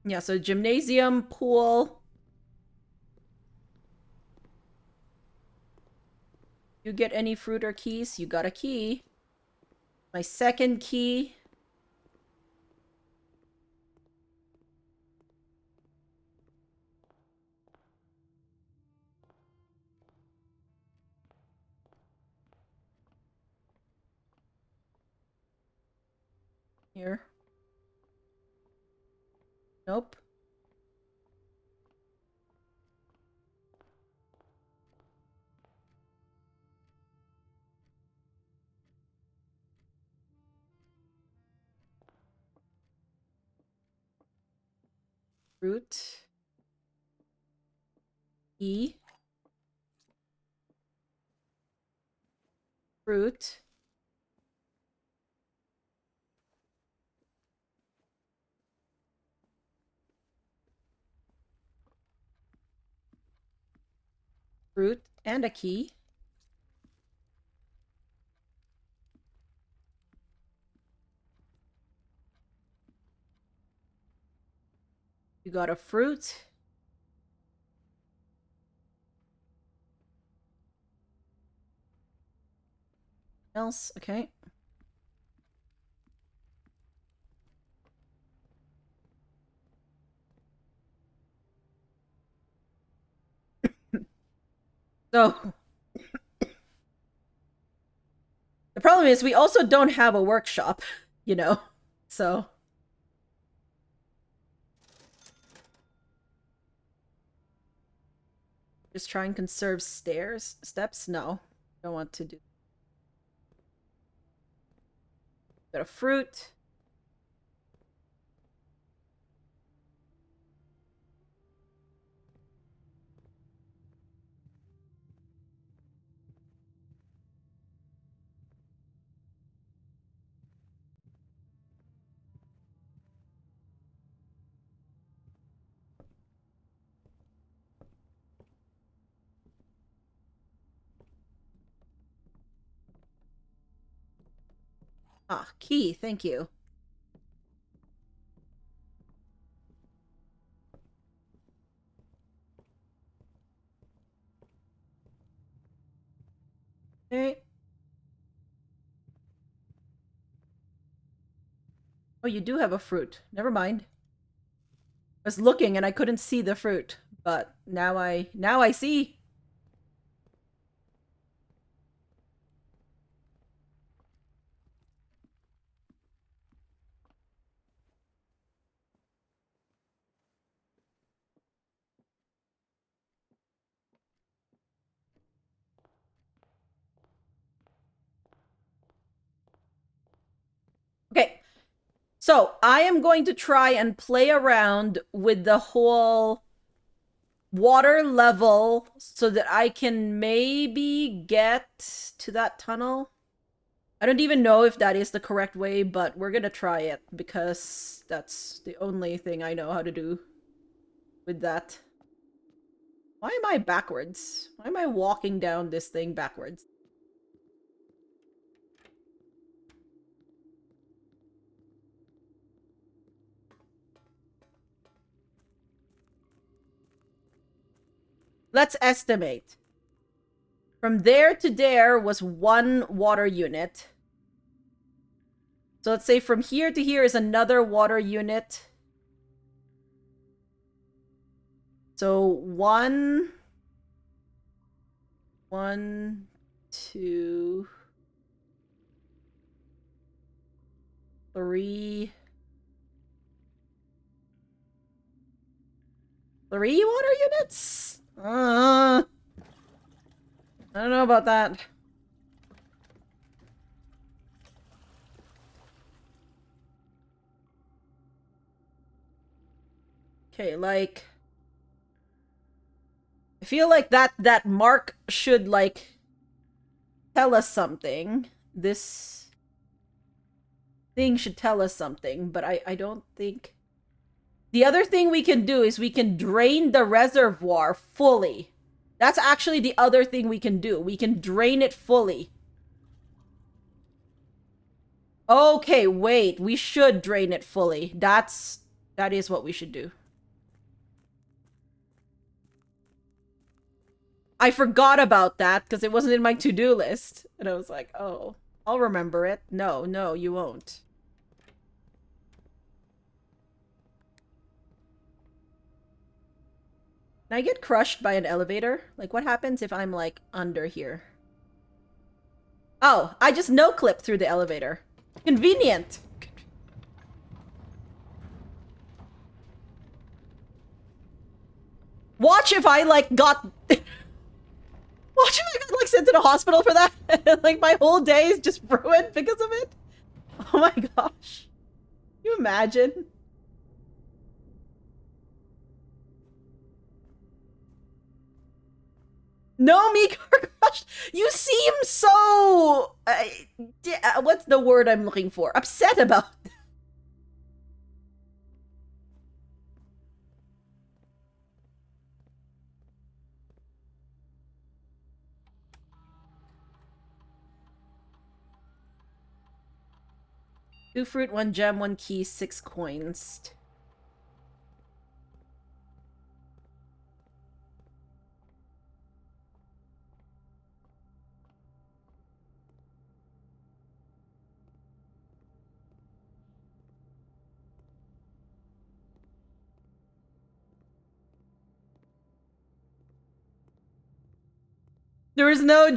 Yeah, so gymnasium, pool. You get any fruit or keys? You got a key. My second key. Here. Nope. Fruit. E. Fruit. Fruit and a key. You got a fruit. Else, okay. So the problem is we also don't have a workshop, you know. So just try and conserve steps. No, don't want to do. Got a fruit. Ah, key, thank you. Okay. Oh, you do have a fruit. Never mind. I was looking and I couldn't see the fruit, but now I see. Okay. So, I am going to try and play around with the whole water level so that I can maybe get to that tunnel. I don't even know if that is the correct way, but we're gonna try it because that's the only thing I know how to do with that. Why am I backwards? Why am I walking down this thing backwards? Let's estimate. From there to there was one water unit. So let's say from here to here is another water unit. So one, 2, 3. 3 water units? I don't know about that. Okay, like I feel like that mark should like tell us something. This thing should tell us something, but I don't think. The other thing we can do is we can drain the reservoir fully. That's actually the other thing we can do. We can drain it fully. Okay, wait. We should drain it fully. That's That is what we should do. I forgot about that because it wasn't in my to-do list. And I was like, oh, I'll remember it. No, no, you won't. Can I get crushed by an elevator? Like, what happens if I'm, like, under here? Oh, I just no-clip through the elevator. Convenient. Watch if I, like, got... Watch if I got, like, sent to the hospital for that. Like, my whole day is just ruined because of it. Oh my gosh. Can you imagine? No, me crushed. You seem so... what's the word I'm looking for? Upset about. Two fruit, one gem, one key, 6 coins. There is no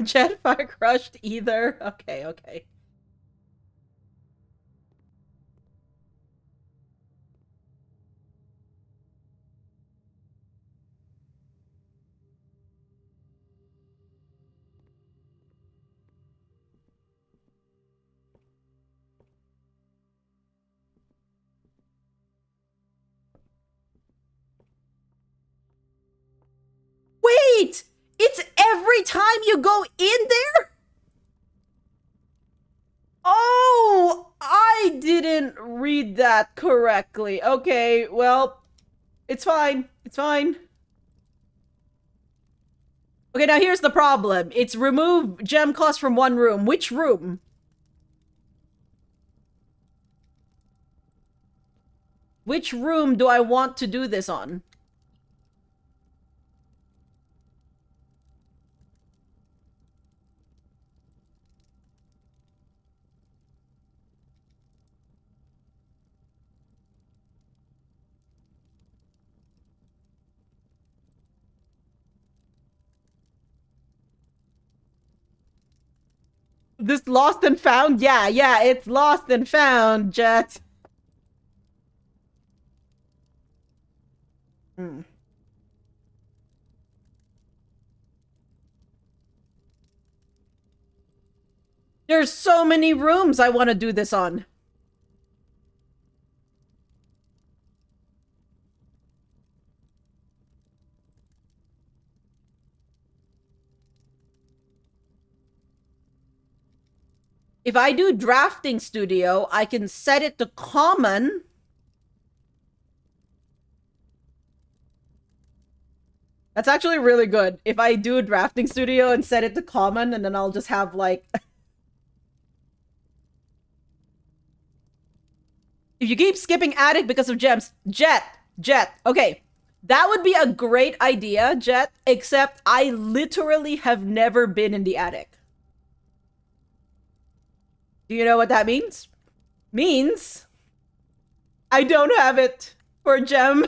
Jetfire crushed either. Okay, okay. Wait! It's every time you go in there? Oh, I didn't read that correctly. Okay, well, it's fine. It's fine. Okay, now here's the problem. It's remove gem cost from one room. Which room? Which room do I want to do this on? This lost and found? Yeah, yeah, it's lost and found, Jet. Hmm. There's so many rooms I want to do this on. If I do drafting studio, I can set it to common. That's actually really good. If I do drafting studio and set it to common, and then I'll just have like... If you keep skipping attic because of gems, Jet, okay. That would be a great idea, Jet, except I literally have never been in the attic. Do you know what that means? Means I don't have it for gem.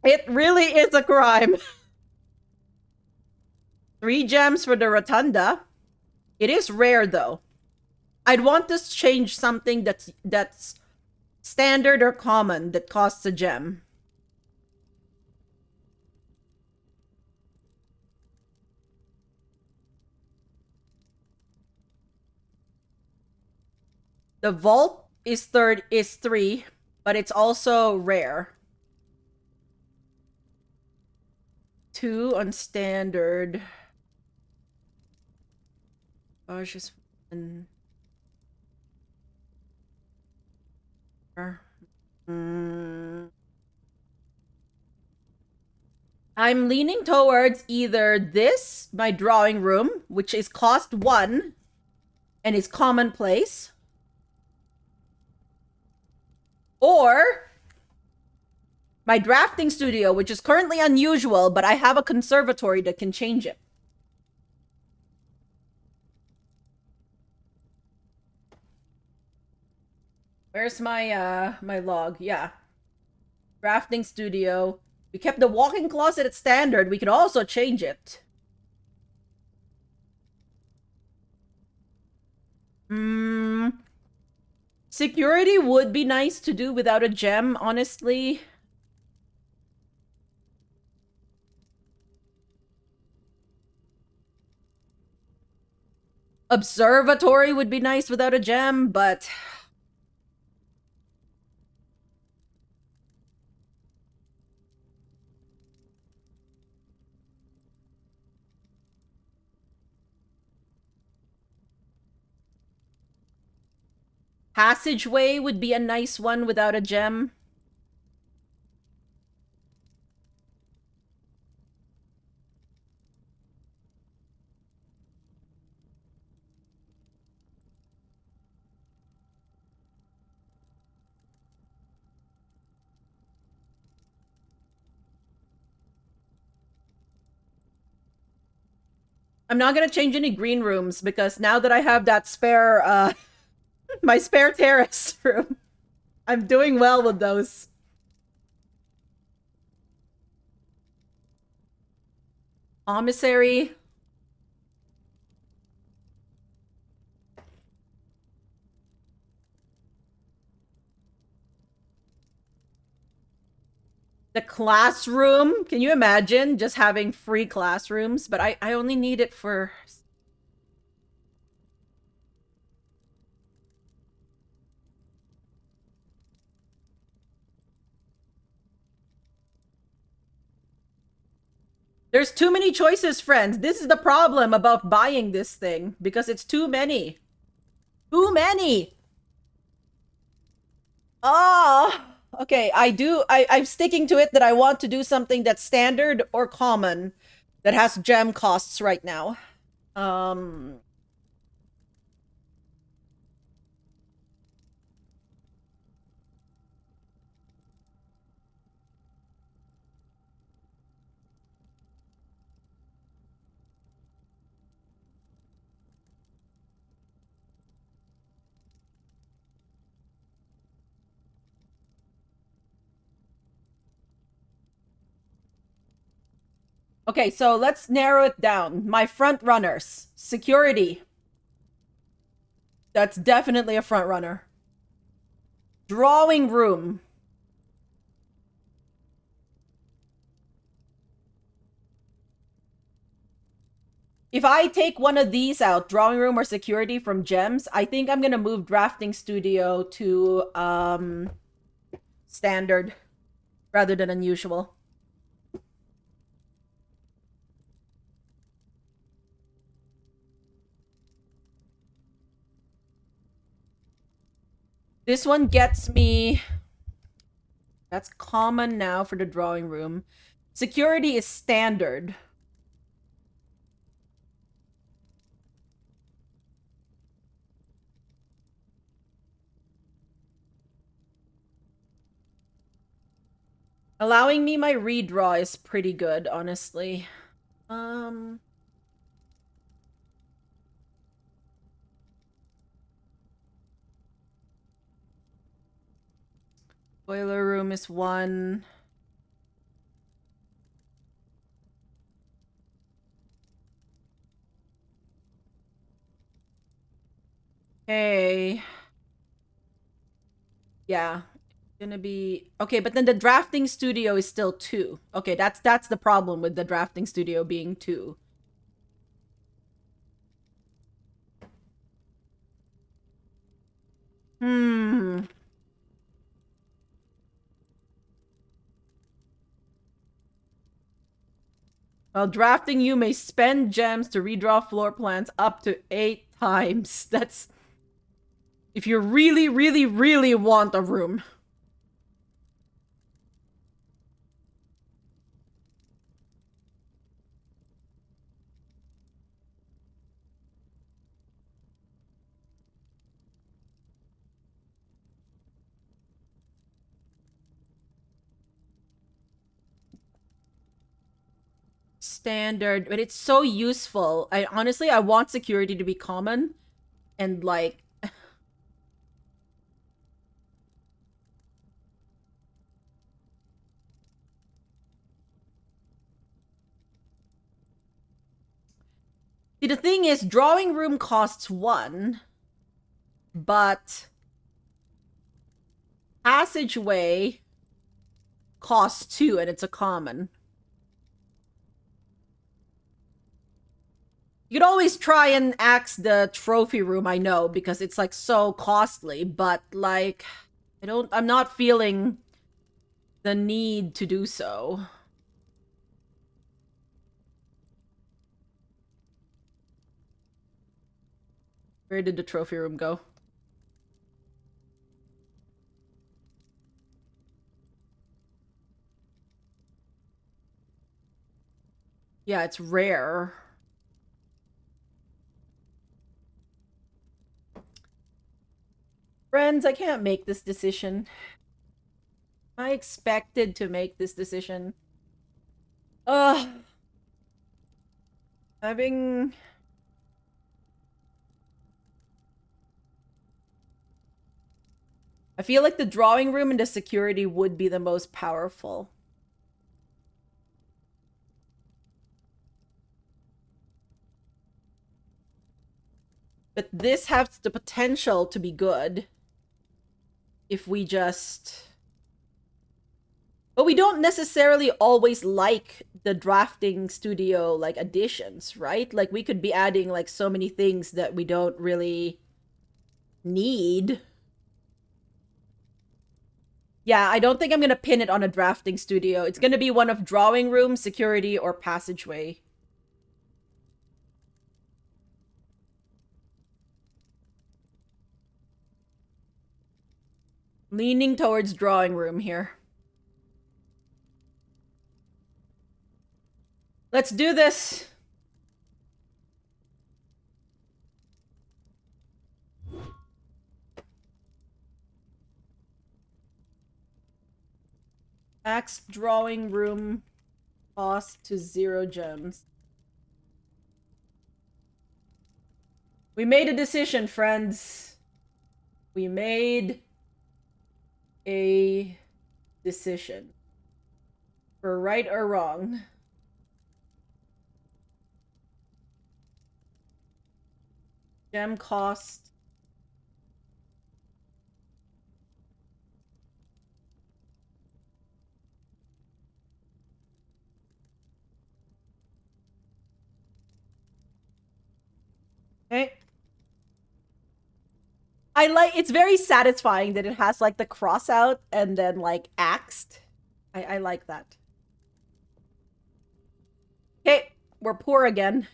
It really is a crime. 3 gems for the rotunda. It is rare though. I'd want to change something that's standard or common that costs a gem. The vault is 3, but it's also rare. 2 on standard. Oh, just one. I'm leaning towards either this, my drawing room, which is cost 1 and is commonplace, or my drafting studio, which is currently unusual, but I have a conservatory that can change it. Where's my my log? Yeah. Drafting studio. We kept the walk-in closet at standard. We could also change it. Security would be nice to do without a gem, honestly. Observatory would be nice without a gem, but passageway would be a nice one without a gem. I'm not gonna change any green rooms because now that I have that spare, my spare terrace room, I'm doing well with those. Commissary. The classroom. Can you imagine just having free classrooms? But I only need it for... There's too many choices, friends. This is the problem about buying this thing. Because it's too many. Too many! Oh! Okay, I'm sticking to it that I want to do something that's standard or common that has gem costs right now. Okay, so let's narrow it down. My front runners. Security. That's definitely a front runner. Drawing room. If I take one of these out, drawing room or security from gems, I think I'm gonna move drafting studio to standard rather than unusual. This one gets me... That's common now for the drawing room. Security is standard. Allowing me my redraw is pretty good, honestly. Boiler room is 1. Okay. Yeah. Gonna be... Okay, but then the drafting studio is still 2. Okay, that's the problem with the drafting studio being 2. While drafting, you may spend gems to redraw floor plans up to 8 times. That's... if you really, really, really want a room. standard, but it's so useful. I want security to be common, and like see, the thing is, drawing room costs 1, but passageway costs 2, and it's a common. You could always try and axe the trophy room, I know, because it's like so costly, but like I'm not feeling the need to do so. Where did the trophy room go? Yeah, it's rare. Friends, I can't make this decision. I expected to make this decision. Ugh. Having... I feel like the drawing room and the security would be the most powerful. But this has the potential to be good. If we just... But we don't necessarily always like the drafting studio, like, additions, right? Like, we could be adding, like, so many things that we don't really need. Yeah, I don't think I'm gonna pin it on a drafting studio. It's gonna be one of drawing room, security, or passageway. Leaning towards drawing room here. Let's do this! Axe drawing room cost to 0 gems. We made a decision, friends. We made a decision. For right or wrong. Gem cost. Okay. It's very satisfying that it has like the cross out and then like axed. I like that. Okay, we're poor again.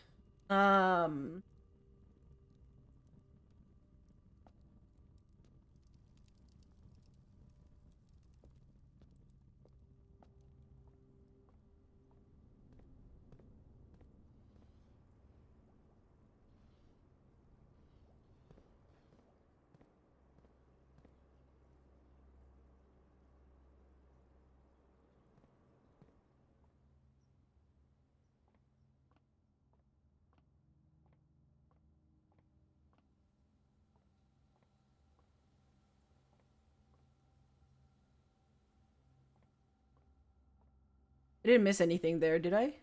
I didn't miss anything there, did I?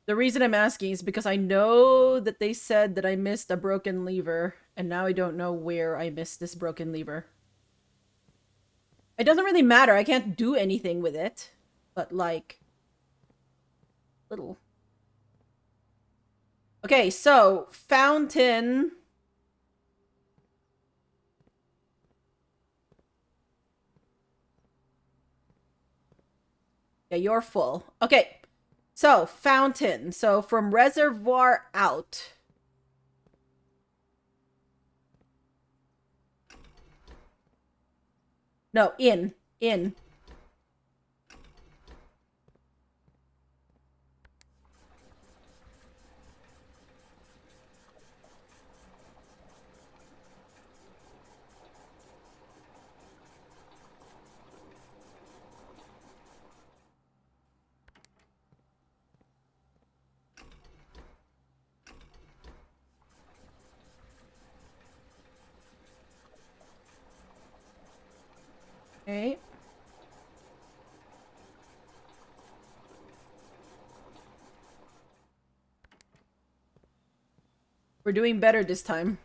The reason I'm asking is because I know that they said that I missed a broken lever, and now I don't know where I missed this broken lever. It doesn't really matter. I can't do anything with it. But, like... little. Okay, so, fountain... Yeah, you're full. Okay, so, fountain. So, from reservoir out. No, in. In. Okay. We're doing better this time.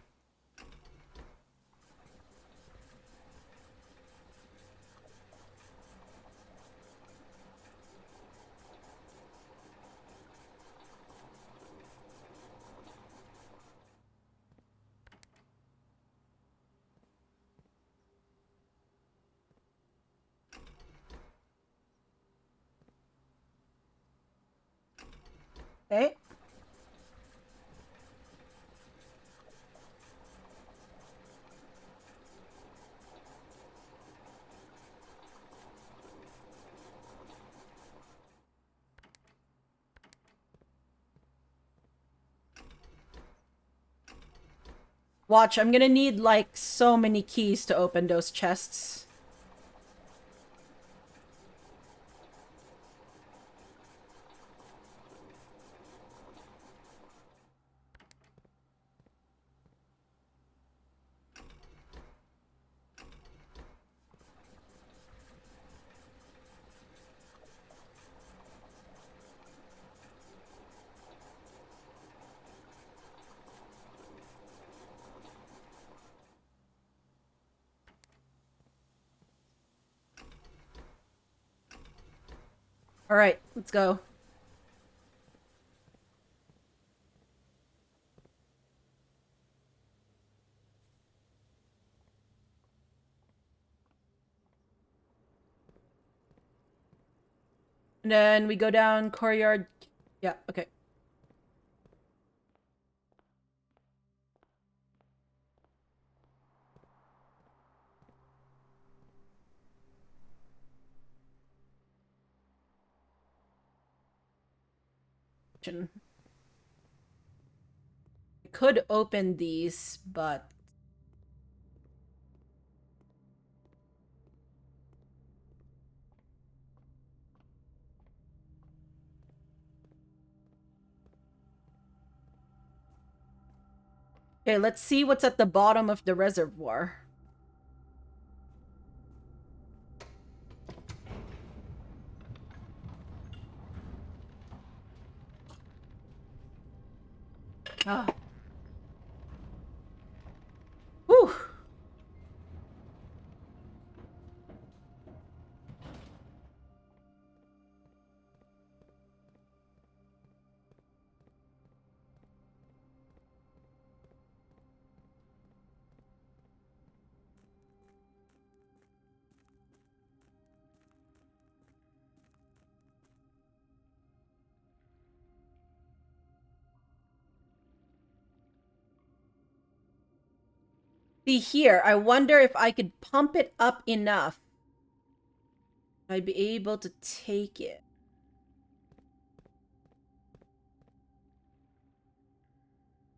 Okay. Watch, I'm gonna need, like, so many keys to open those chests. Alright, let's go. And then we go down courtyard. Yeah, okay. I could open these, but... Okay, let's see what's at the bottom of the reservoir. Ah. Whew. See here, I wonder if I could pump it up enough. I'd be able to take it.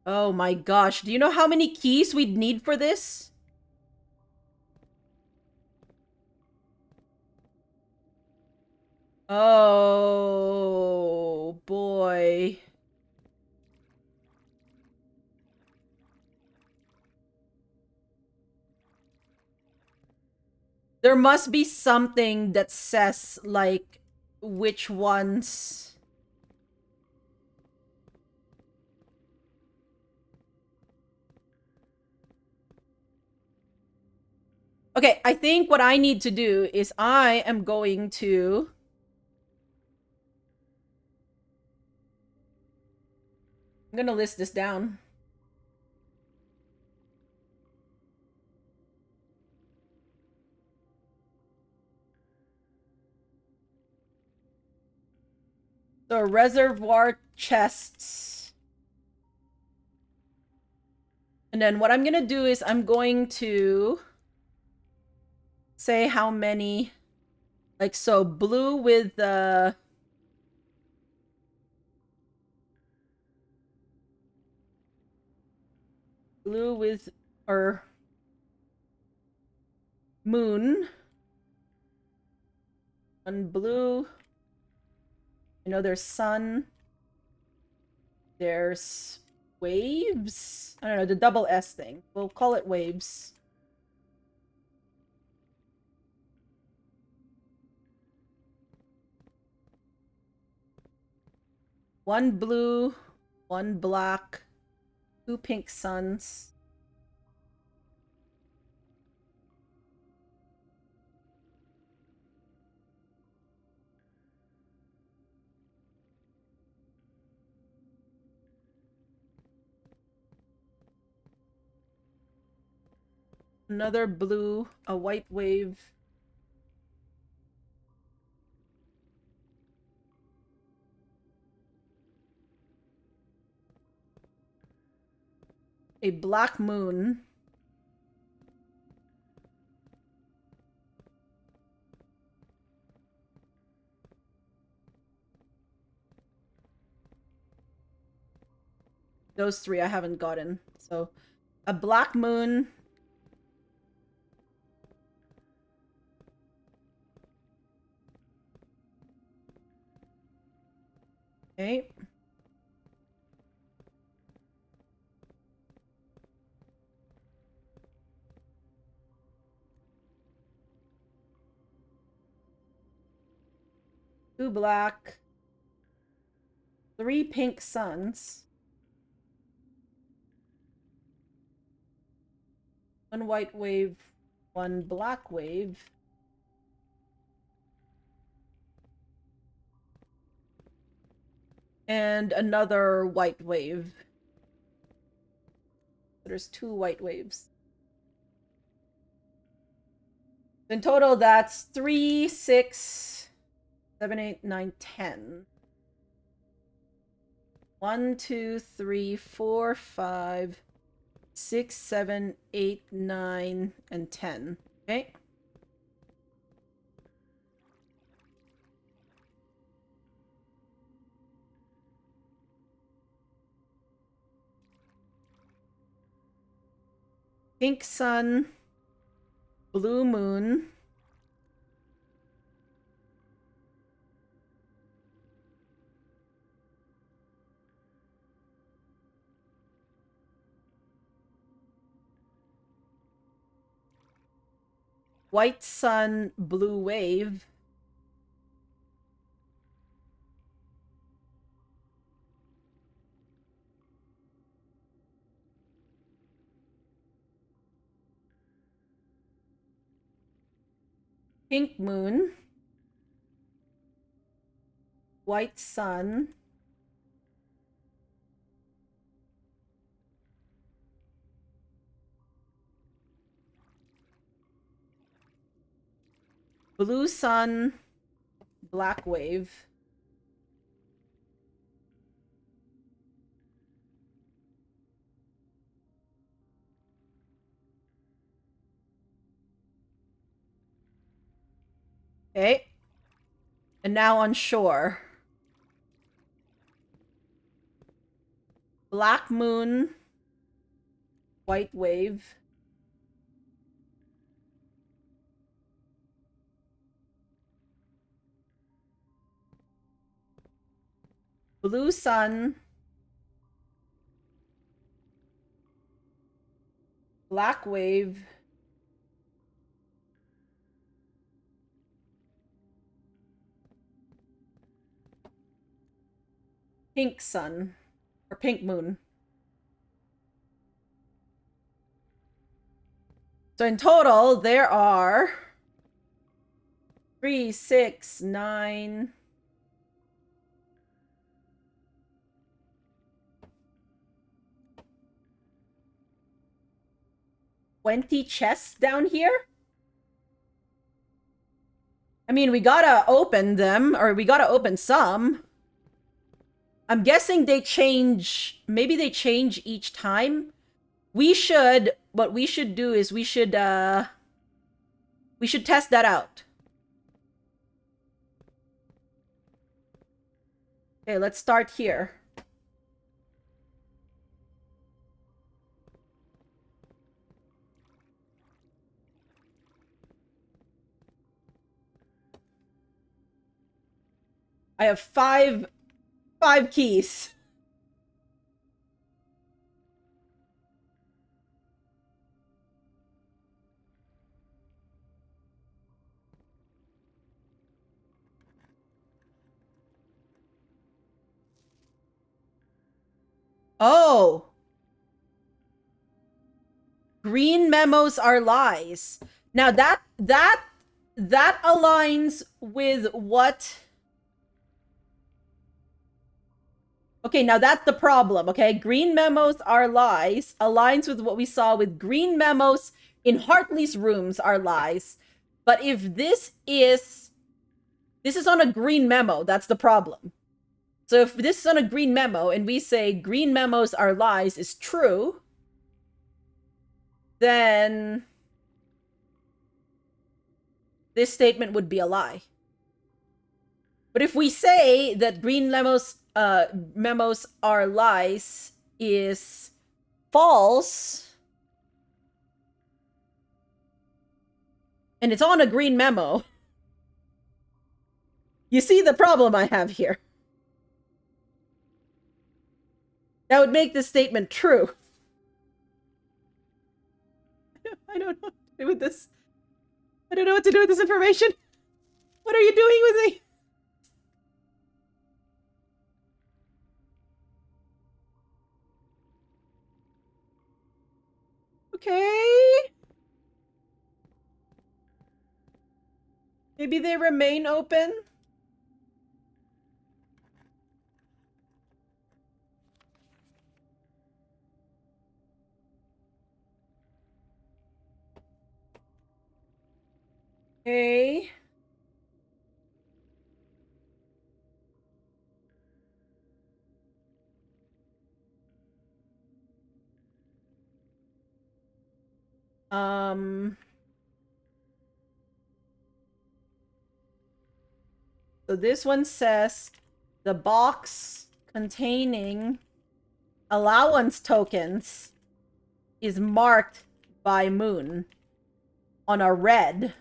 Oh my gosh, do you know how many keys we'd need for this? Oh boy. There must be something that says, like, which ones... Okay, I think what I need to do is I am going to... I'm gonna list this down. So reservoir chests. And then what I'm gonna do is I'm going to say how many, like, so blue with blue with, or moon, and blue. I know there's sun. There's waves. I don't know, the double S thing. We'll call it waves. 1 blue, 1 black, 2 pink suns. Another blue, a white wave. A black moon. Those 3 I haven't gotten. So, a black moon. Okay. Two black. 3 pink suns. 1 white wave, 1 black wave. And another white wave. There's 2 white waves. In total, that's 3, 6, 7, 8, 9, 10. 1, 2, 3, 4, 5, 6, 7, 8, 9, and 10. Okay. Pink sun, blue moon. White sun, blue wave. Pink moon. White sun. Blue sun, black wave. Okay. And now on shore. Black moon, white wave. Blue sun, black wave. Pink sun, or pink moon. So in total, there are 3, 6, 9, 20 chests down here. I mean, we gotta open them, or we gotta open some. I'm guessing they change, maybe they change each time. What we should do is we should test that out. Okay, let's start here. I have five keys. Oh. Green memos are lies. Now that aligns with what... Okay, now that's the problem, okay? Green memos are lies aligns with what we saw with green memos in Hartley's rooms are lies. But if this is on a green memo, that's the problem. So if this is on a green memo and we say green memos are lies is true, then this statement would be a lie. But if we say that green memos are lies is false, and it's on a green memo, you see the problem I have here. That would make this statement true. I don't know what to do with this. I don't know what to do with this information. What are you doing with me? Okay. Maybe they remain open? Okay. So this one says the box containing allowance tokens is marked by moon on a red.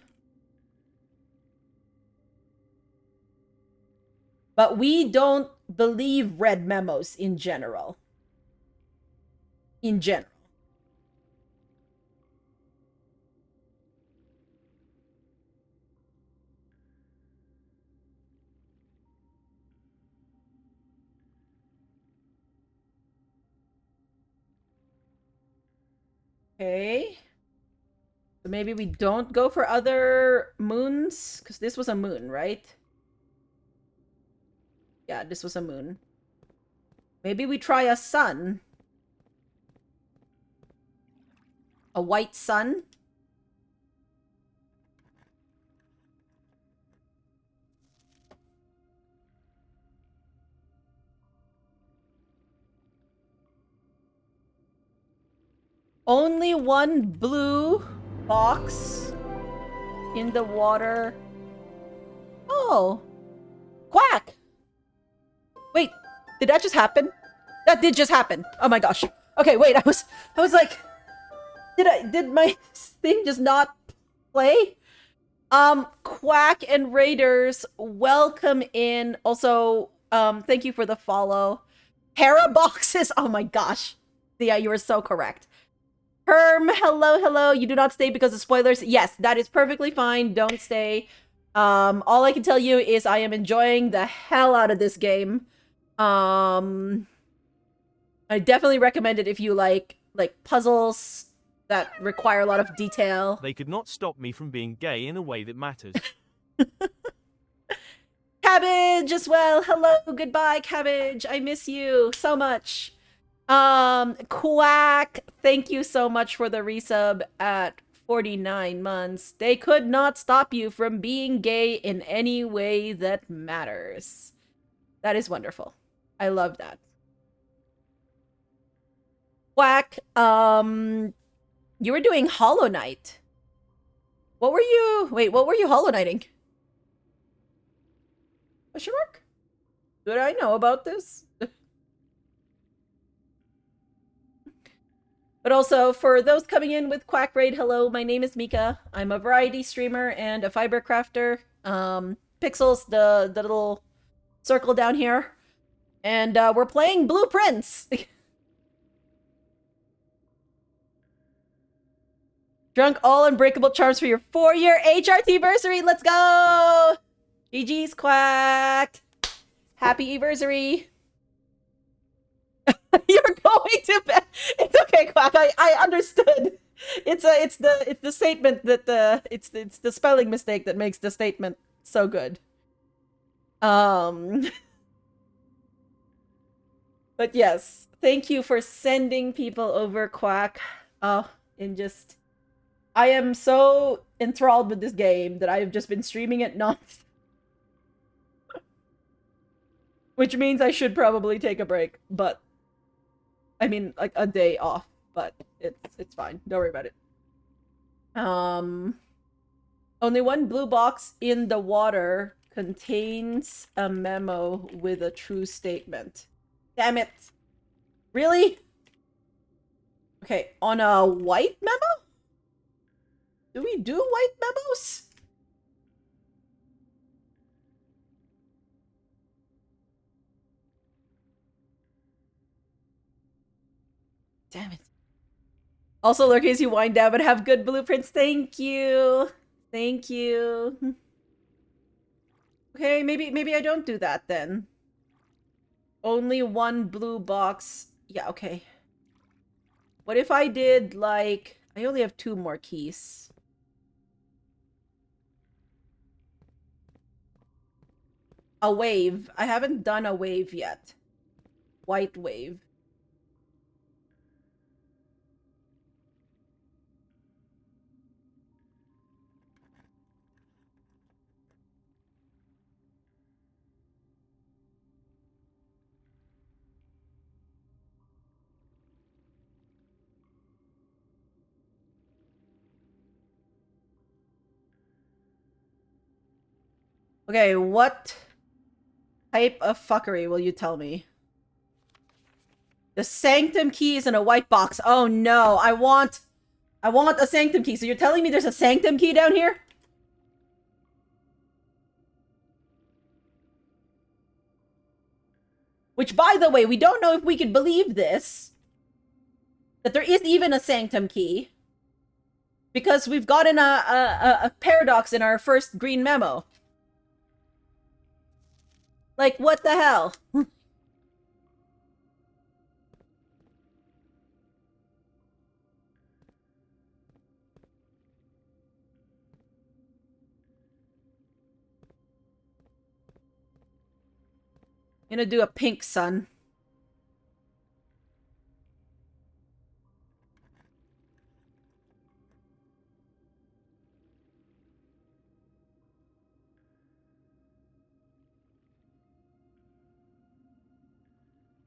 But we don't believe red memos in general. In general. Okay. So maybe we don't go for other moons? Because this was a moon, right? Yeah, this was a moon. Maybe we try a sun. A white sun? Only one blue box in the water. Oh. Quack! Wait, did that just happen? That did just happen. Oh my gosh. Okay, wait, I was like, did my thing just not play? Quack and Raiders, welcome in. Also, thank you for the follow. Para boxes, oh my gosh. Yeah, you were so correct. Herm, hello, hello. You do not stay because of spoilers. Yes, that is perfectly fine. Don't stay. All I can tell you is I am enjoying the hell out of this game. I definitely recommend it if you like puzzles that require a lot of detail. They could not stop me from being gay in a way that matters. Cabbage as well. Hello, goodbye, Cabbage. I miss you so much. Quack, thank you so much for the resub at 49 months. They could not stop you from being gay in any way that matters. That is wonderful. I love that. Quack, you were doing Hollow Knight. What were you Hollow Knighting? Question mark? Did I know about this? But also, for those coming in with Quack Raid, hello, my name is Mika. I'm a variety streamer and a fiber crafter. Pixels, the little circle down here. And we're playing Blueprints. Drunk all unbreakable charms for your 4-year HRT-versary. Let's go! GG's, Quack. Happy anniversary. You're going going to bed. It's okay, Quack. I understood. It's the statement that it's the spelling mistake that makes the statement so good. But yes, thank you for sending people over, Quack. Oh, and just I am so enthralled with this game that I've just been streaming it non which means I should probably take a break, but I mean like a day off, but it's fine. Don't worry about it. Only one blue box in the water contains a memo with a true statement. Damn it. Really? Okay, on a white memo? Do we do white memos? Damn it. Also, Lurkies, you wind down but have good blueprints. Thank you. Thank you. Okay, maybe I don't do that then. Only one blue box. Yeah, okay. What if I did, like... I only have 2 more keys. A wave. I haven't done a wave yet. White wave. Okay, what type of fuckery will you tell me? The sanctum key is in a white box. Oh no, I want a sanctum key. So you're telling me there's a sanctum key down here? Which, by the way, we don't know if we could believe this. That there is even a sanctum key. Because we've gotten a paradox in our first green memo. Like, what the hell? I'm gonna do a pink sun.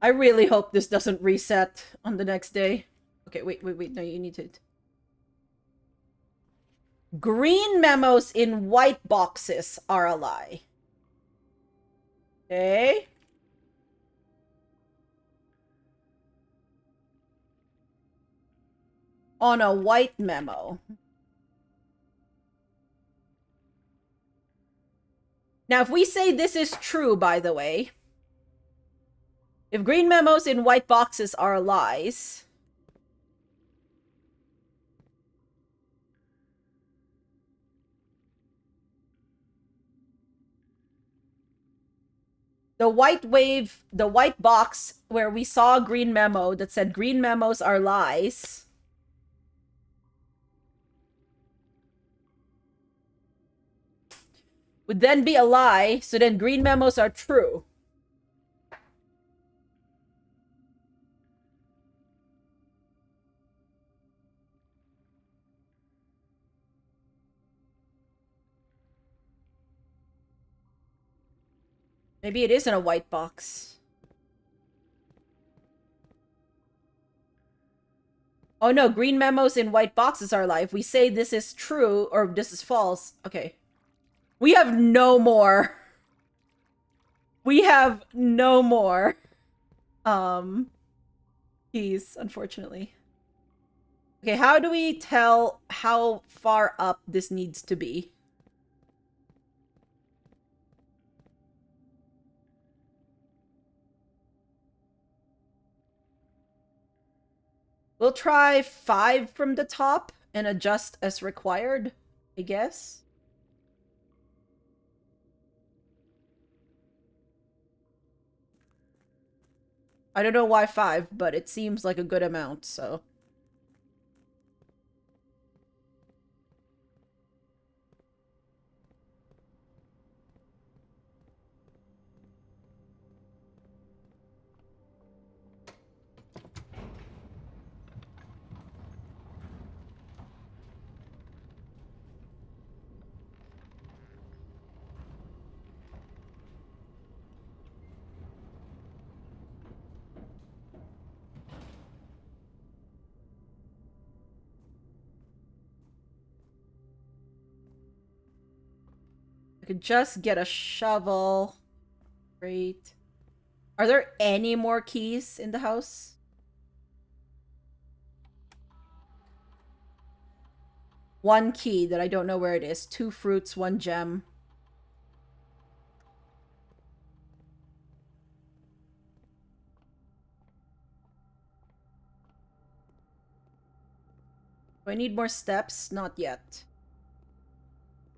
I really hope this doesn't reset on the next day. Okay, wait. No, you need to... Green memos in white boxes are a lie. Okay. On a white memo. Now, if we say this is true, by the way, if green memos in white boxes are lies, the white box where we saw a green memo that said green memos are lies would then be a lie, so then green memos are true. Maybe it is in a white box. Oh no, green memos in white boxes are lie. If we say this is true or this is false, okay. We have no more. We have no more keys, unfortunately. Okay, how do we tell how far up this needs to be? We'll try 5 from the top and adjust as required, I guess. I don't know why 5, but it seems like a good amount, so. I could just get a shovel. Great. Are there any more keys in the house? One key that I don't know where it is. 2 fruits, 1 gem. Do I need more steps? Not yet.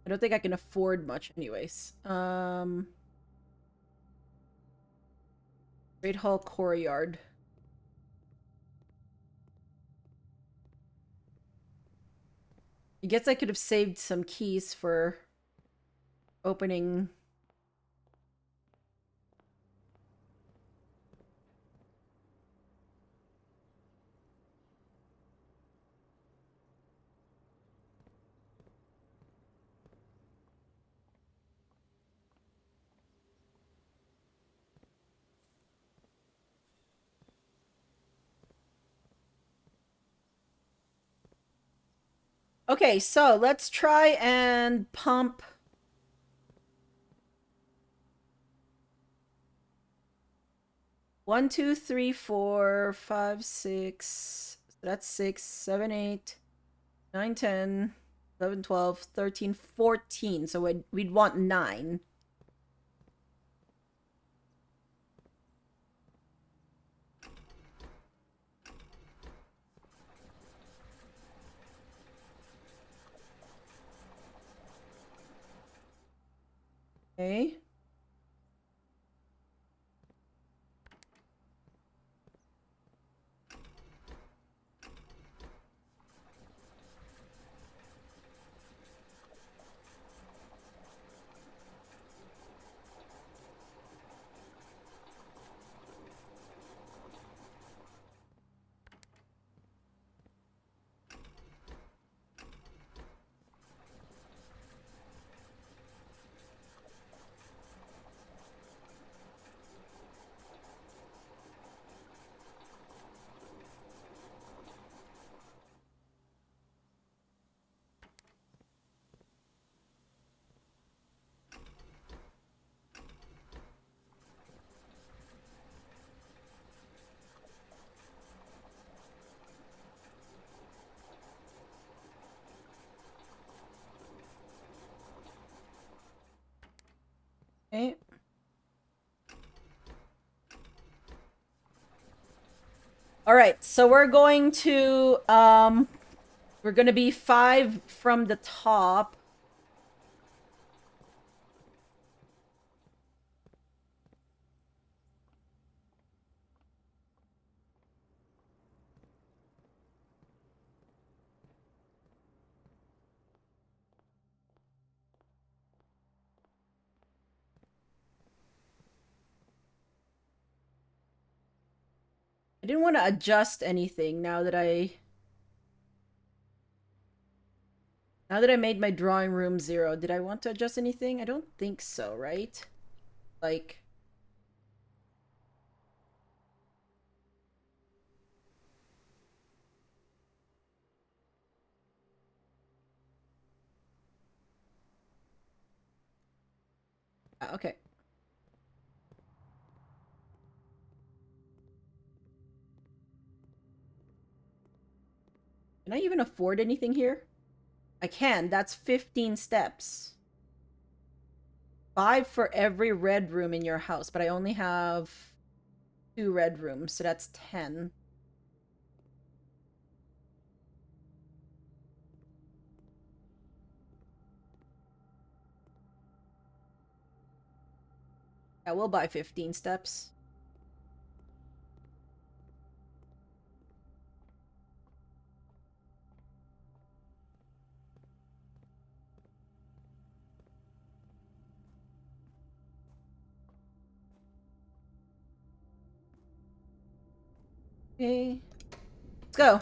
I don't think I can afford much anyways. Great Hall Courtyard. I guess I could have saved some keys for opening. Okay, so let's try and pump. One, two, three, 4, 5, 6. So that's 6, 7, 8, 9, 10, 11, 12, 13, 14. So we'd want 9. Okay. Okay. All right, so we're going to be 5 from the top. I didn't want to adjust anything now that I made my drawing room 0. Did I want to adjust anything? I don't think so, right? Like, okay. Can I even afford anything here? I can. That's 15 steps. 5 for every red room in your house, but I only have 2 red rooms, so that's 10. Yeah, we'll buy 15 steps. Okay. Let's go.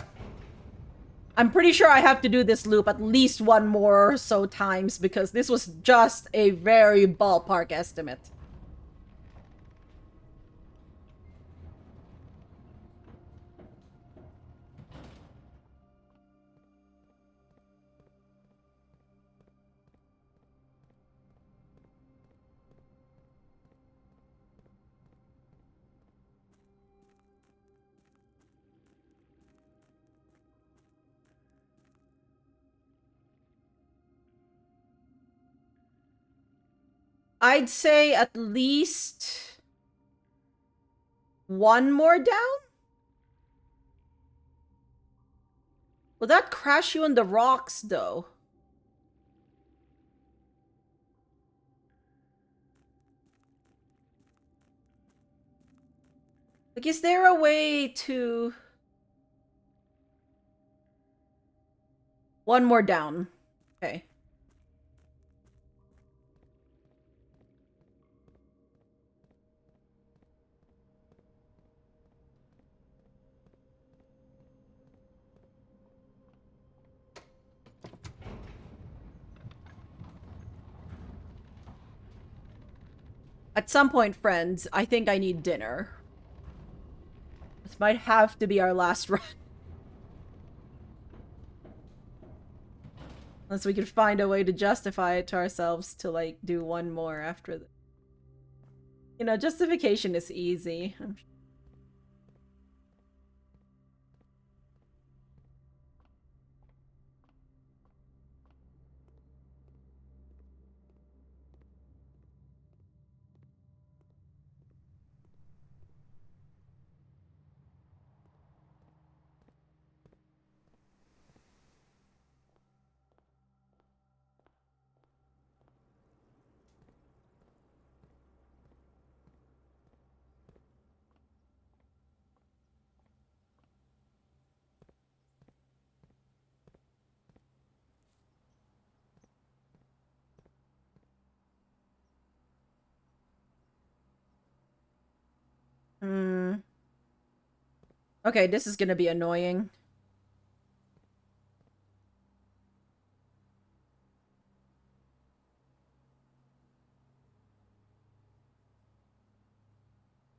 I'm pretty sure I have to do this loop at least one more or so times because this was just a very ballpark estimate. I'd say at least one more down? Will that crash you on the rocks, though? Like, is there a way to... One more down. Okay. At some point, friends, I think I need dinner. This might have to be our last run. Unless we could find a way to justify it to ourselves to, like, do one more after the... You know, justification is easy. Hmm. Okay, this is gonna be annoying.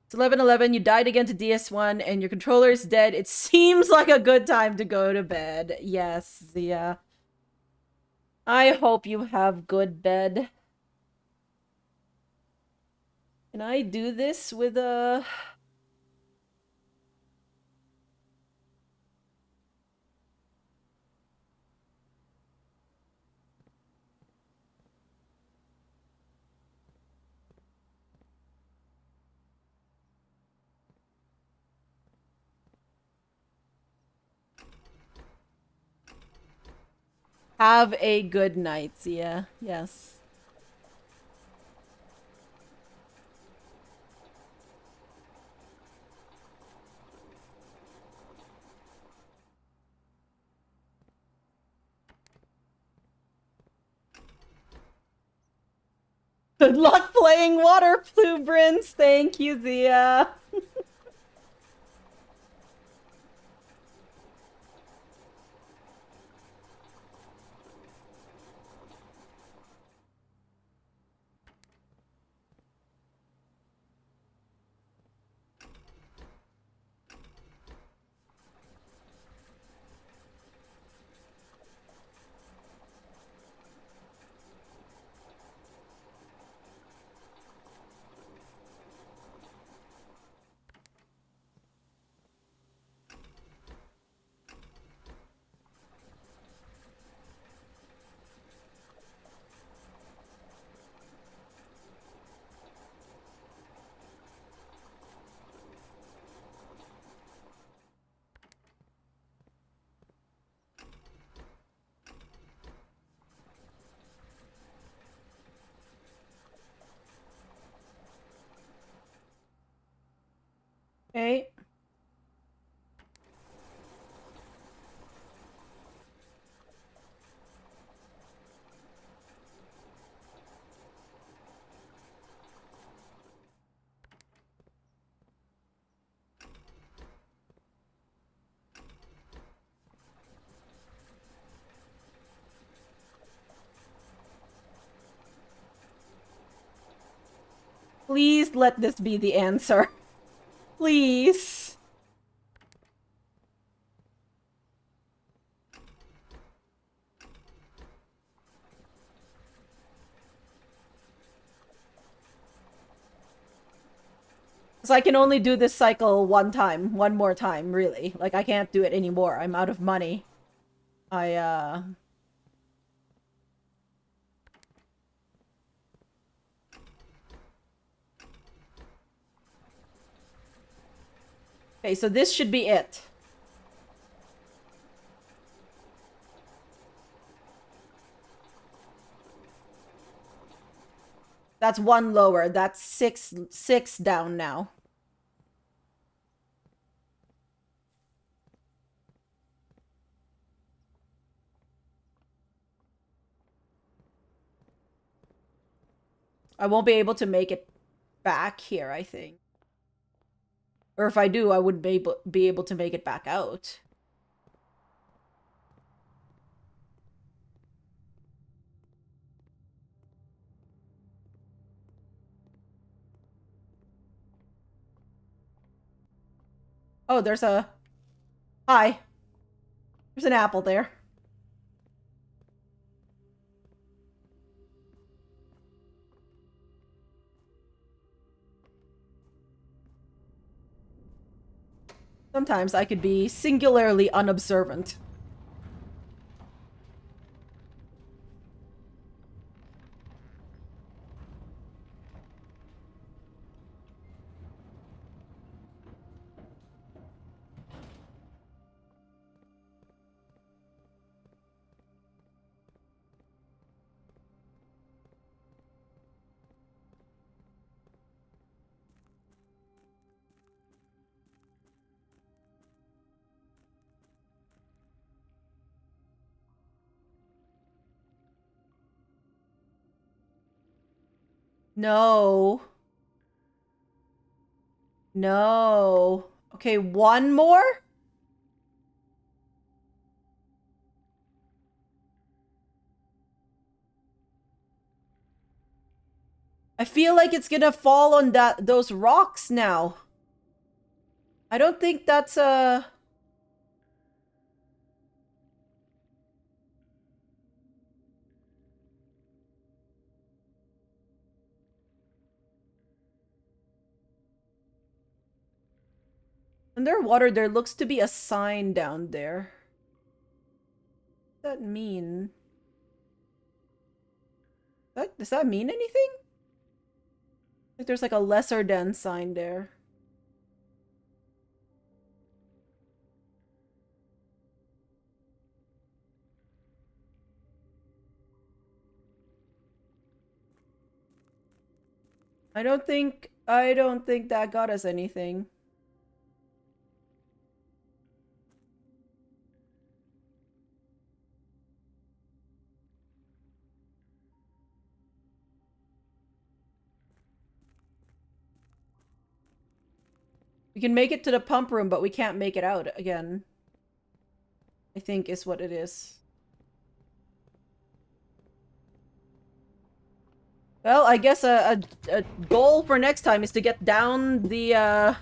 It's 11:11, you died again to DS1, and your controller is dead. It seems like a good time to go to bed. Yes, Zia. I hope you have good bed. Can I do this with a... Have a good night, Zia. Yes. Good luck playing water blueprints. Thank you, Zia. Okay. Please let this be the answer. Please. Because I can only do this cycle one more time, really. Like, I can't do it anymore. I'm out of money. Okay, so this should be it. That's one lower. That's six down now. I won't be able to make it back here, I think. Or if I do, I wouldn't be able to make it back out. Oh, there's a... Hi. There's an apple there. Sometimes I could be singularly unobservant. No. No. Okay, one more? I feel like it's gonna fall on those rocks now. I don't think that's a... Underwater, there looks to be a sign down there. What does that mean? Does that mean anything? Like there's like a lesser than sign there. I don't think that got us anything. We can make it to the pump room, but we can't make it out again. I think is what it is. Well, I guess a goal for next time is to get down the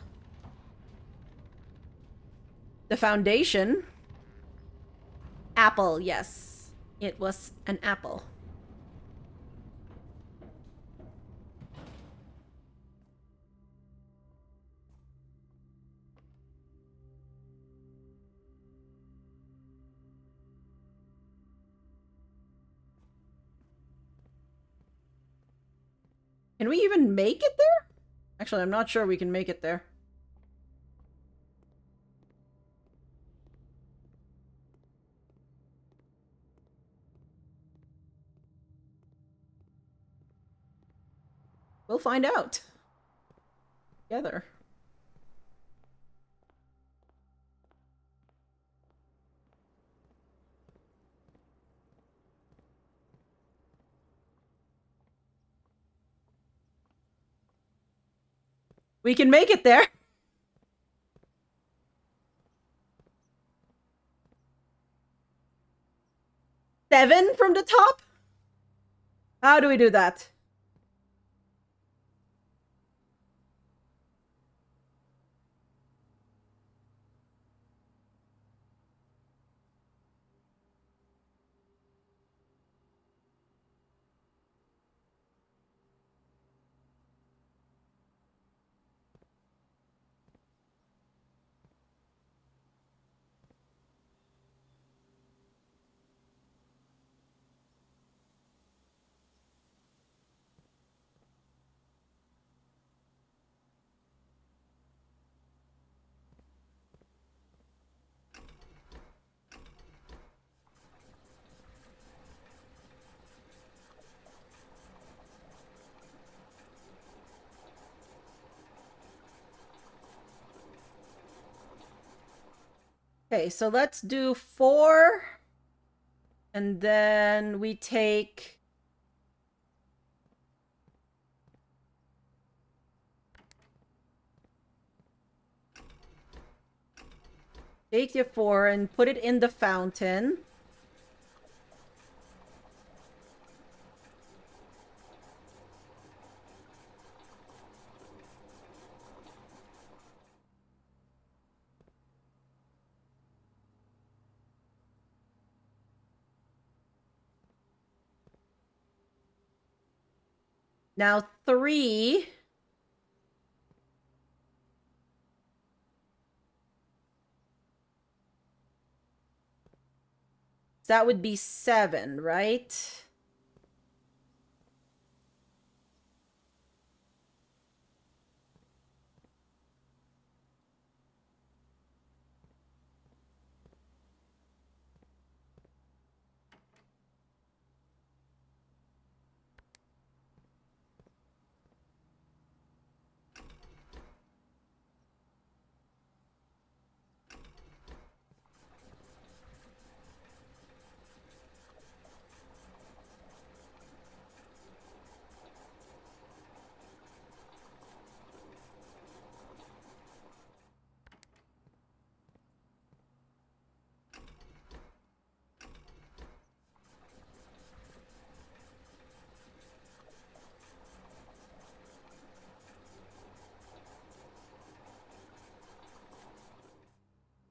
foundation. Apple, yes. It was an apple. Can we even make it there? Actually, I'm not sure we can make it there. We'll find out. Together. We can make it there. Seven from the top? How do we do that? Okay, so let's do 4. And then we take... Take your 4 and put it in the fountain. Now 3. That would be 7, right?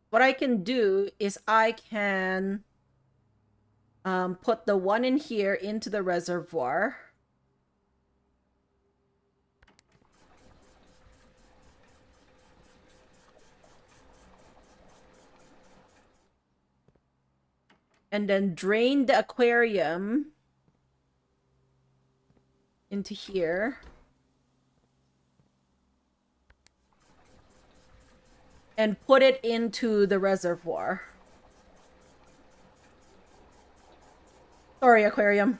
What I can do is I can put the 1 in here into the reservoir. And then drain the aquarium into here. And put it into the reservoir. Sorry, aquarium.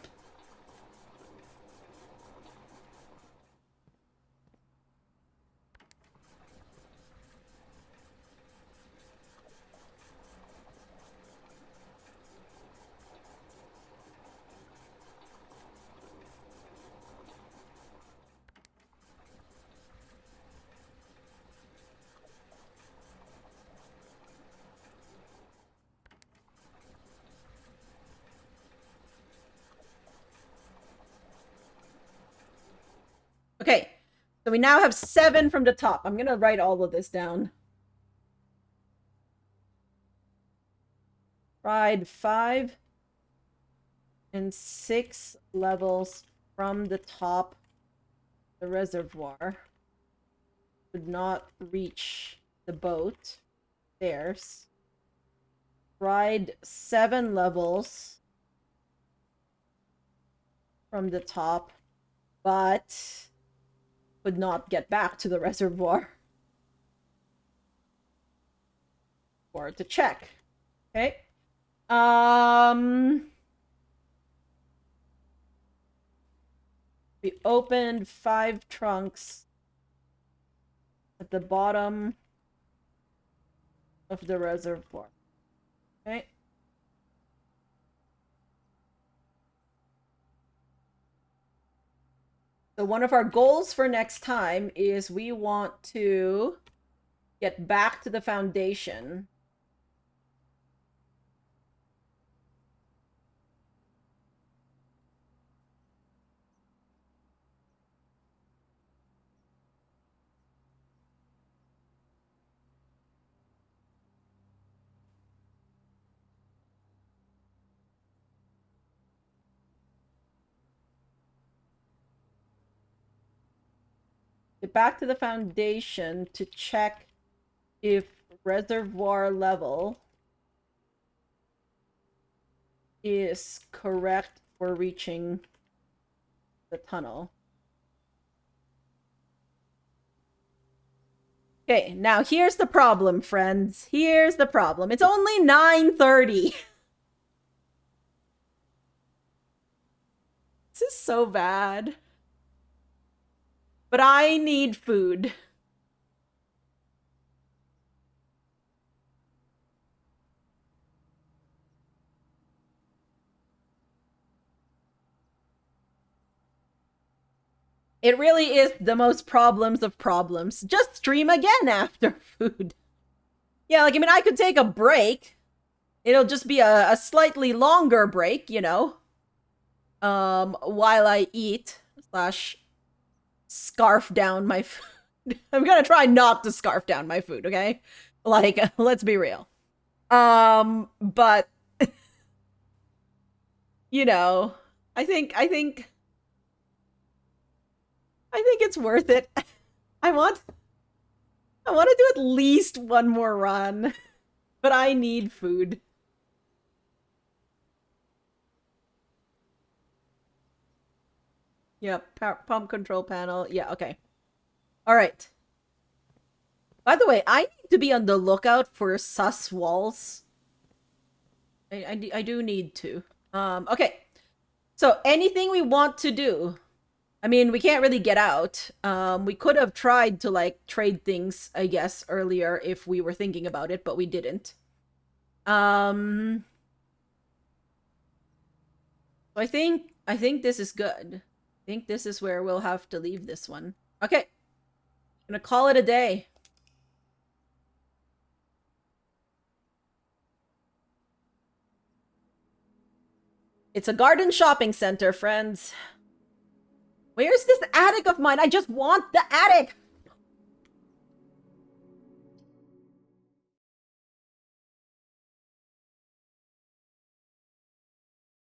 Okay, so we now have 7 from the top. I'm gonna write all of this down. Tried 5 and 6 levels from the top the reservoir. Could not reach the boat. Stairs. Tried 7 levels from the top, but could not get back to the reservoir. Or to check. Okay. We opened 5 trunks at the bottom of the reservoir. Okay. So one of our goals for next time is we want to get back to the foundation. Get back to the foundation to check if reservoir level is correct for reaching the tunnel. Okay, now here's the problem, friends. Here's the problem. It's only 9:30. This is so bad. But I need food. It really is the most problems of problems. Just stream again after food. Yeah, like, I mean, I could take a break. It'll just be a slightly longer break, you know, while I eat slash scarf down my food. I'm gonna try not to scarf down my food, okay? Like, let's be real. But you know, I think I think I think it's worth it. I want I want to do at least one more run, but I need food. Yep, pump control panel. Yeah, okay. All right. By the way, I need to be on the lookout for sus walls. I do need to. Okay. So anything we want to do. I mean, we can't really get out. We could have tried to like trade things, I guess, earlier if we were thinking about it, but we didn't. Um, so I think this is good. I think this is where we'll have to leave this one. Okay. Gonna call it a day. It's a garden shopping center, friends. Where's this attic of mine? I just want the attic.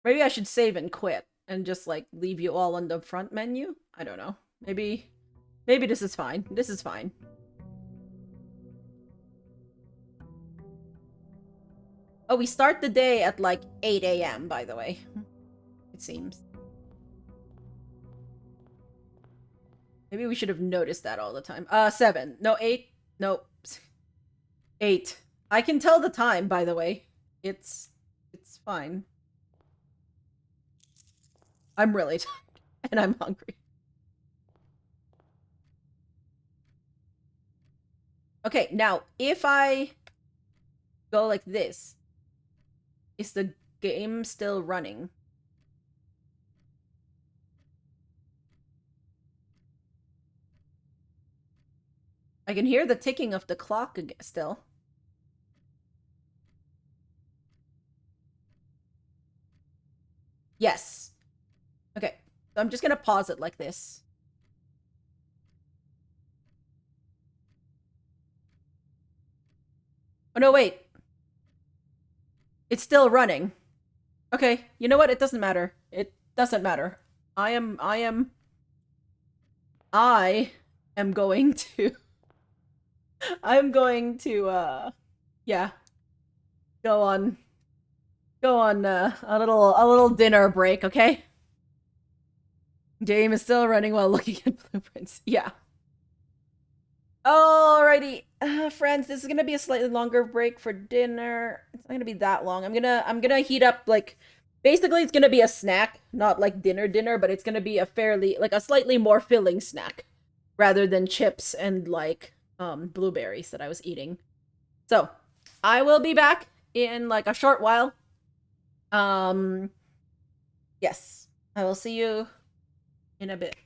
Maybe I should save and quit and just like leave you all on the front menu. I don't know. Maybe this is fine. This is fine. Oh, we start the day at like 8 a.m., by the way. It seems. Maybe we should have noticed that all the time. 7. No, 8. Nope. 8. I can tell the time, by the way. It's fine. I'm really tired and I'm hungry. Okay, now if I go like this, is the game still running? I can hear the ticking of the clock still. Yes. Okay, so I'm just gonna pause it like this. Oh no, wait. It's still running. Okay, you know what? It doesn't matter. It doesn't matter. I am going to I'm going to yeah, go on a little dinner break, okay? Game is still running while looking at blueprints. Yeah. Alrighty, friends. This is gonna be a slightly longer break for dinner. It's not gonna be that long. I'm gonna heat up like, basically it's gonna be a snack, not like dinner, but it's gonna be a fairly like a slightly more filling snack, rather than chips and like blueberries that I was eating. So I will be back in like a short while. Um, yes, I will see you in a bit.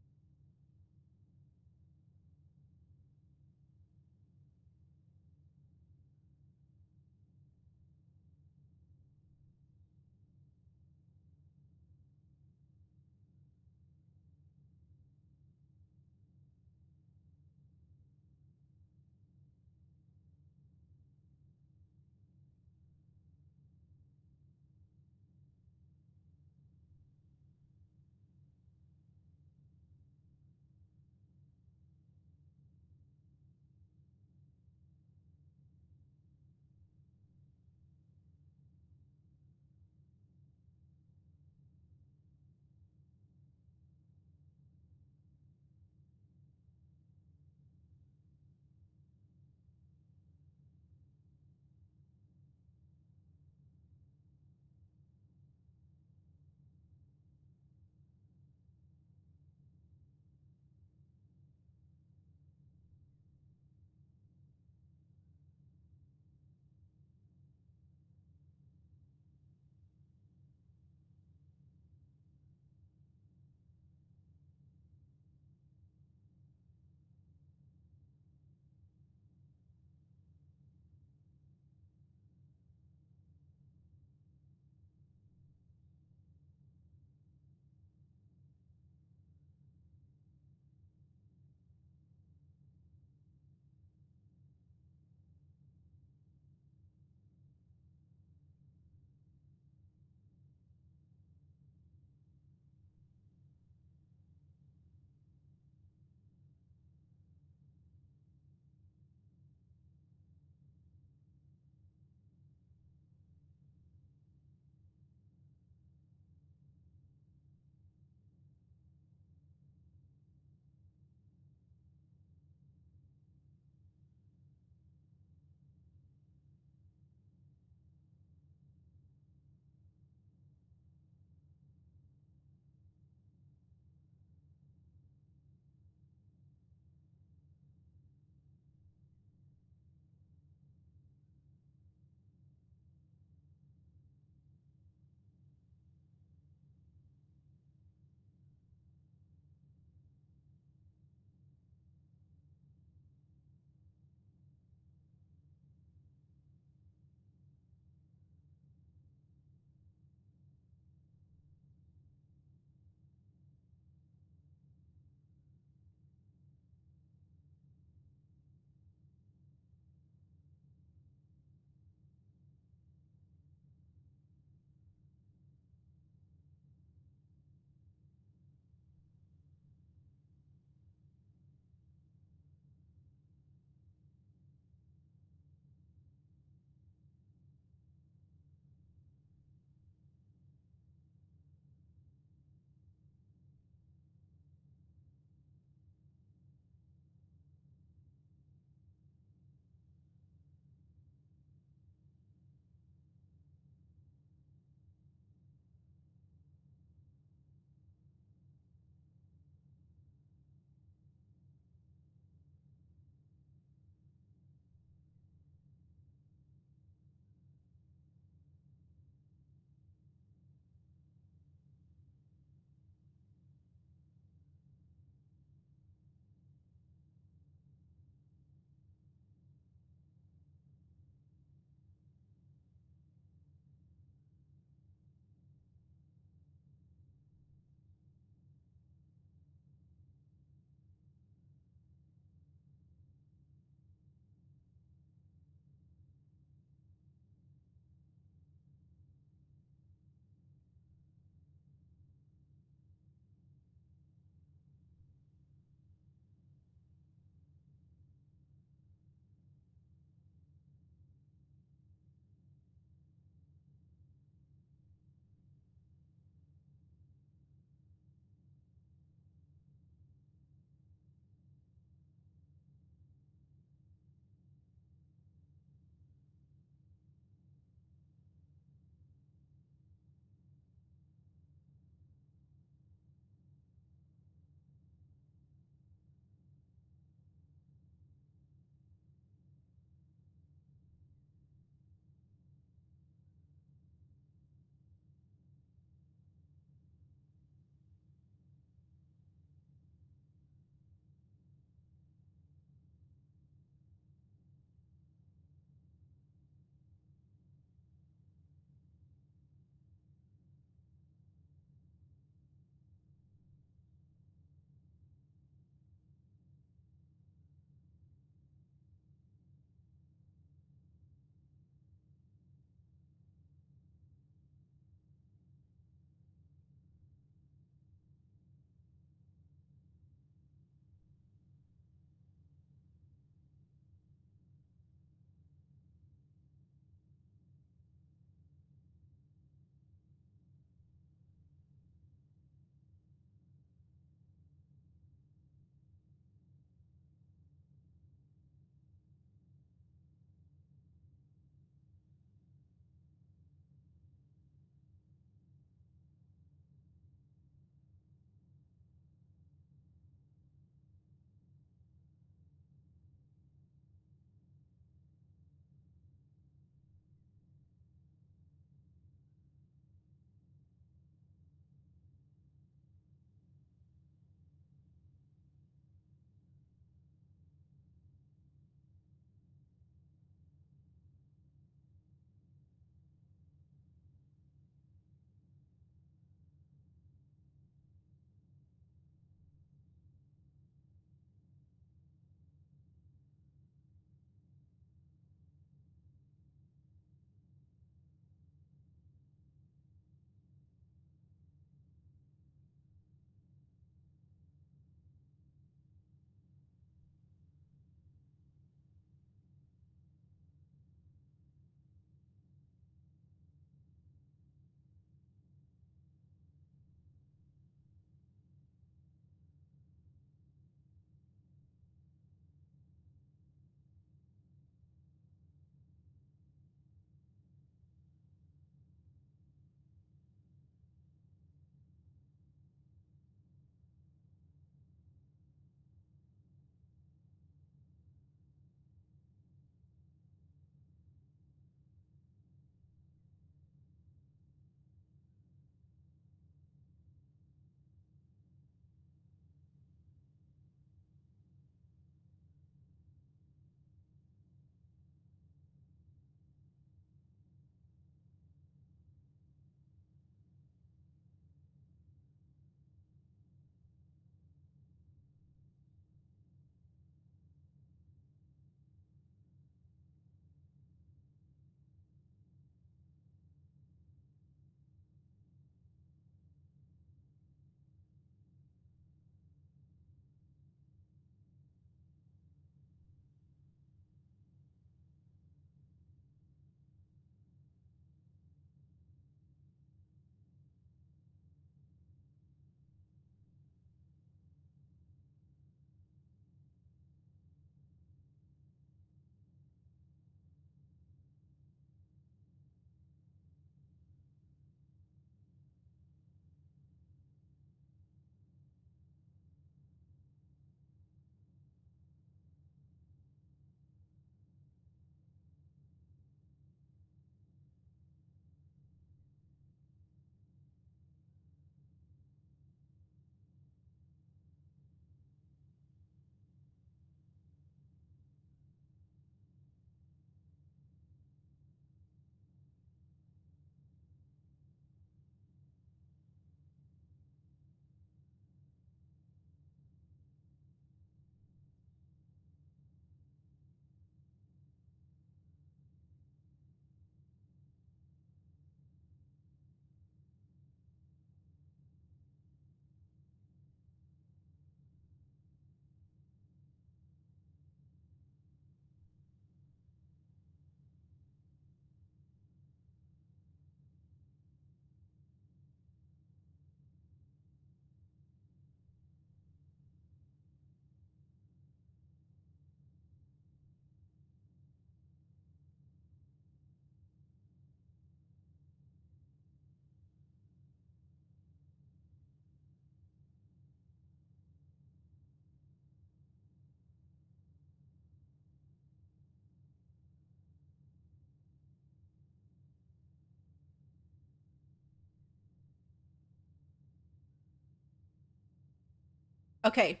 Okay.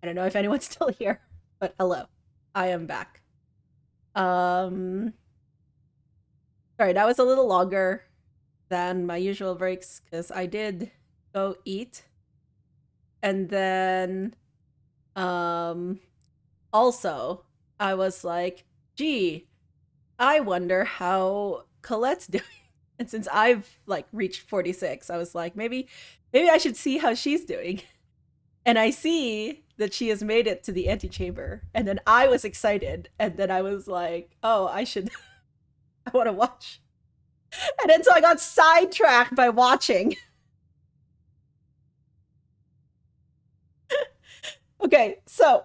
I don't know if anyone's still here, but hello. I am back. Sorry, that was a little longer than my usual breaks because I did go eat. And then also I was like, gee, I wonder how Colette's doing. And since I've like reached 46, I was like, maybe I should see how she's doing. And I see that she has made it to the antechamber. And then I was excited. And then I was like, oh, I want to watch. And then so I got sidetracked by watching. Okay, so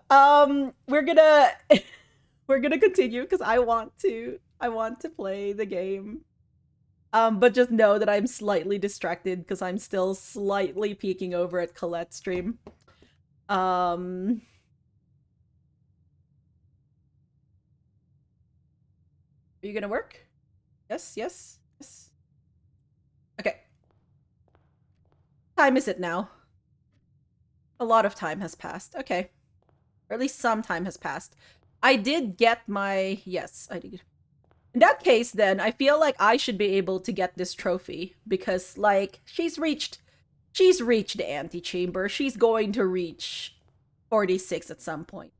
we're gonna continue because I want to play the game. But just know that I'm slightly distracted because I'm still slightly peeking over at Colette's stream. Are you gonna work? Yes, yes, yes. Okay. Time is it now? A lot of time has passed. Okay. Or at least some time has passed. I did get my... Yes, I did. In that case, then, I feel like I should be able to get this trophy. Because, like, she's reached the antechamber. She's going to reach 46 at some point.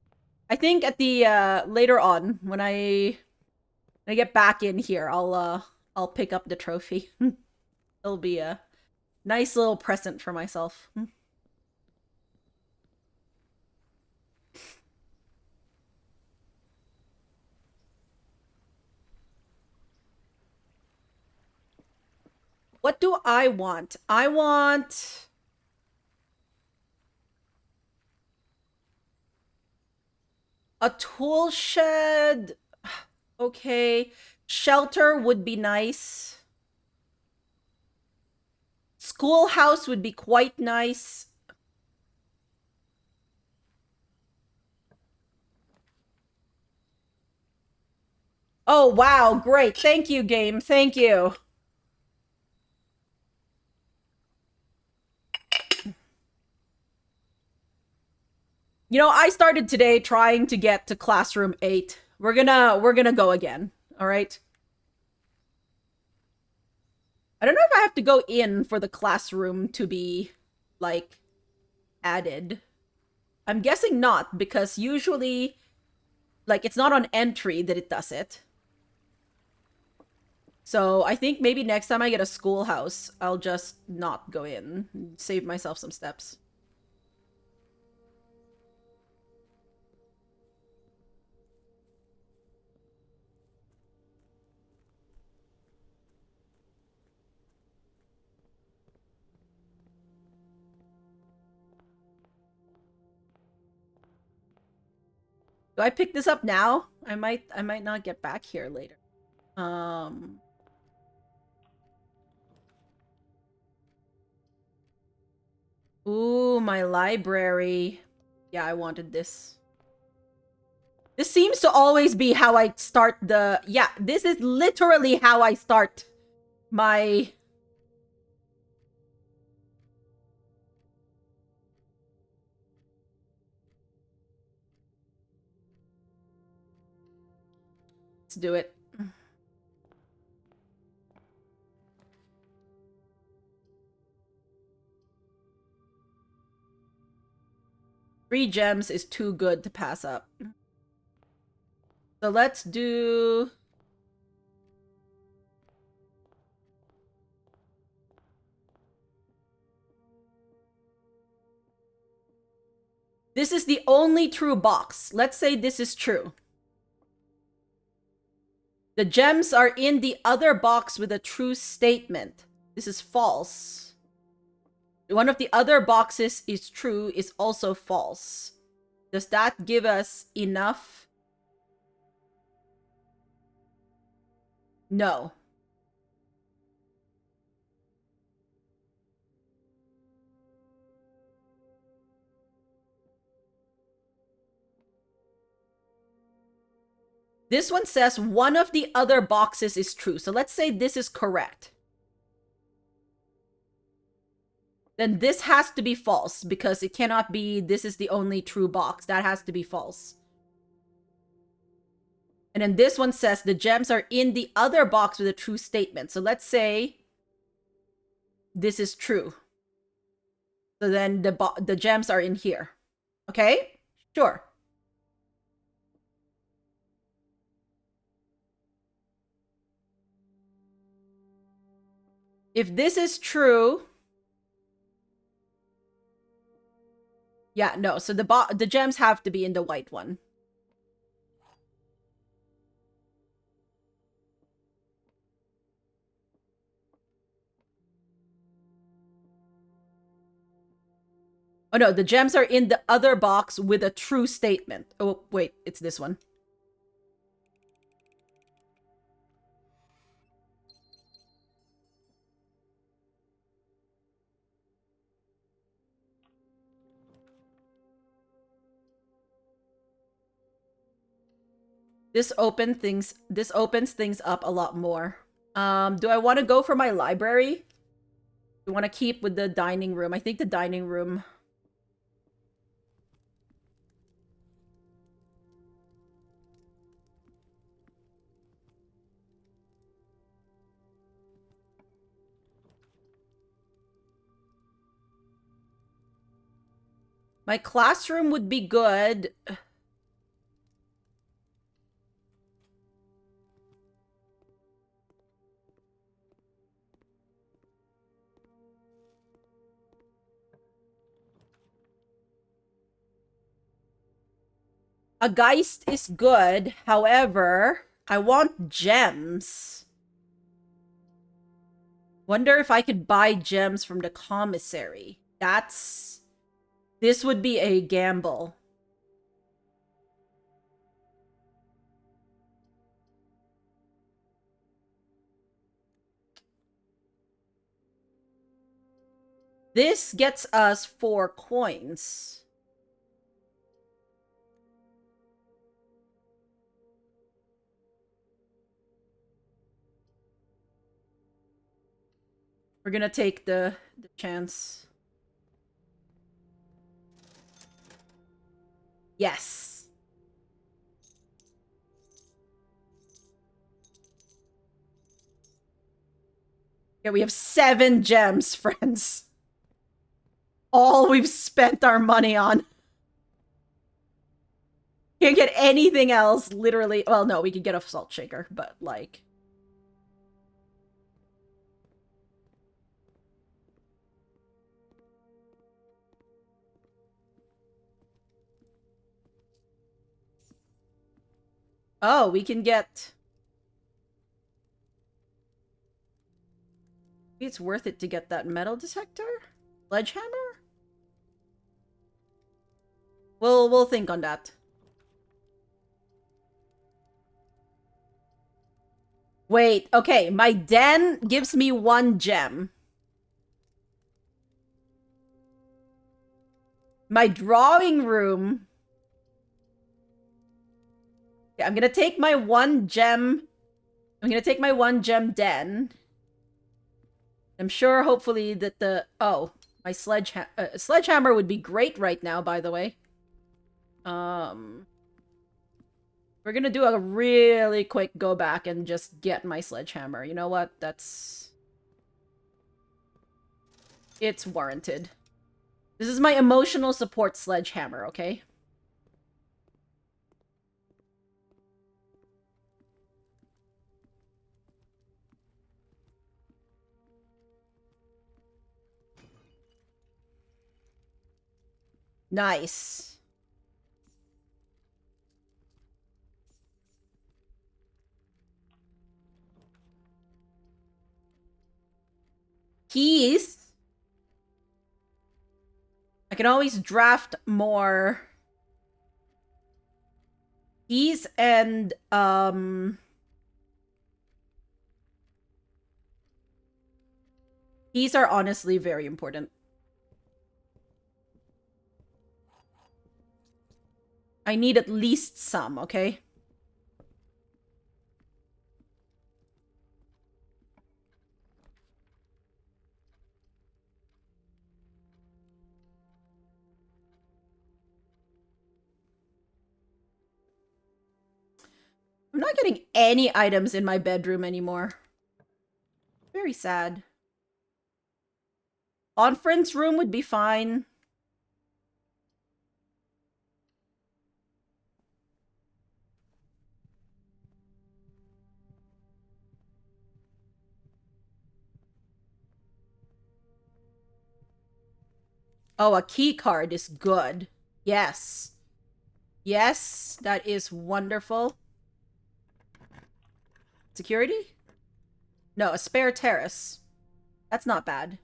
I think at the, later on, when I get back in here, I'll pick up the trophy. It'll be a nice little present for myself. What do I want? I want... a tool shed. Okay. Shelter would be nice. Schoolhouse would be quite nice. Oh, wow. Great. Thank you, game. Thank you. You know, I started today trying to get to classroom 8. We're gonna go again. All right. I don't know if I have to go in for the classroom to be, like, added. I'm guessing not, because usually, like, it's not on entry that it does it. So I think maybe next time I get a schoolhouse, I'll just not go in. Save myself some steps. Do I pick this up now? I might not get back here later. Ooh, my library. Yeah, I wanted this. This seems to always be how I start the... Yeah, this is literally how I start my... Let's do it. Three gems is too good to pass up. So let's do... This is the only true box. Let's say this is true. The gems are in the other box with a true statement. This is false. One of the other boxes is true, is also false. Does that give us enough? No. This one says one of the other boxes is true. So let's say this is correct. then this has to be false because it cannot be this is the only true box. That has to be false. And then this one says the gems are in the other box with a true statement. So let's say this is true. So then the gems are in here. Okay? Sure. If this is true... Yeah, no. So the gems have to be in the white one. Oh no, the gems are in the other box with a true statement. Oh, wait, it's this one. This opens things up a lot more. Do I want to go for my library? Do I want to keep with the dining room? I think the dining room... My classroom would be good. A Geist is good. However, I want gems. Wonder if I could buy gems from the commissary. This would be a gamble. This gets us 4 coins. We're gonna take the chance. Yes. Yeah, we have 7 gems, friends. All we've spent our money on. Can't get anything else, literally. Well, no, we could get a salt shaker, but like... Oh, we can get... Maybe it's worth it to get that metal detector? Sledgehammer? We'll think on that. Wait, okay, my den gives me 1 gem. My drawing room... Okay, I'm gonna take my 1 gem... I'm gonna take my 1 gem den. I'm sure, hopefully, that the... Oh, my sledgehammer would be great right now, by the way. We're gonna do a really quick go back and just get my sledgehammer. You know what? It's warranted. This is my emotional support sledgehammer, okay? Nice. Keys. I can always draft more keys and keys are honestly very important. I need at least some, okay? I'm not getting any items in my bedroom anymore. Very sad. Conference room would be fine. Oh, a key card is good. Yes. Yes, that is wonderful. Security? No, a spare terrace. That's not bad.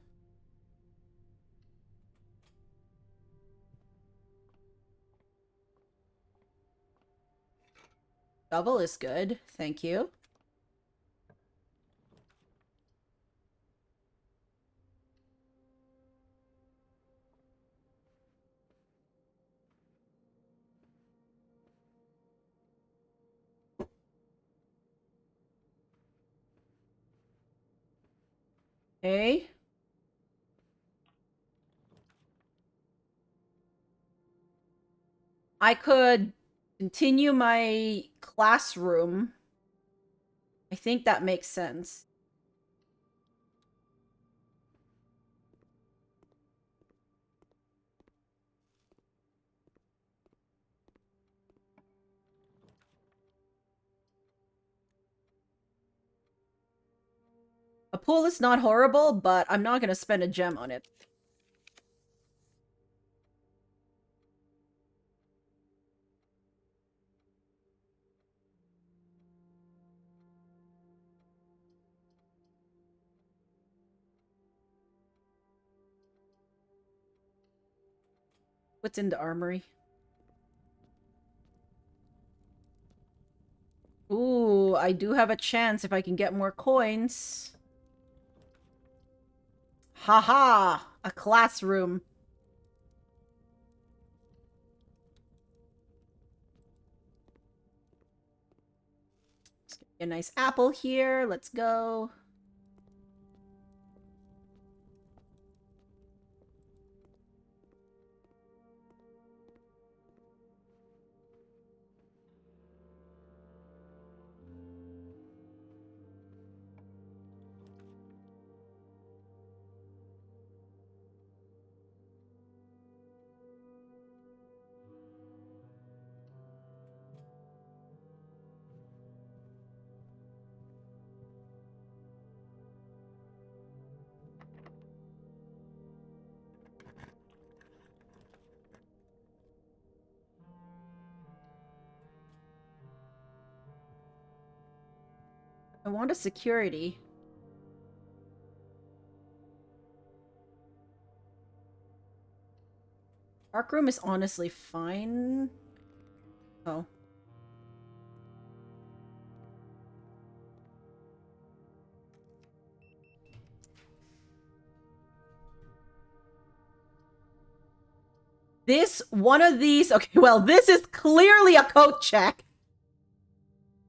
Double is good. Thank you. Okay. I could continue my classroom. I think that makes sense. A pool is not horrible, but I'm not going to spend a gem on it. What's in the armory? Ooh, I do have a chance if I can get more coins. Haha! A classroom. Let's get a nice apple here. Let's go. I want a security. Dark room is honestly fine. Oh. One of these, okay, well, this is clearly a coat check.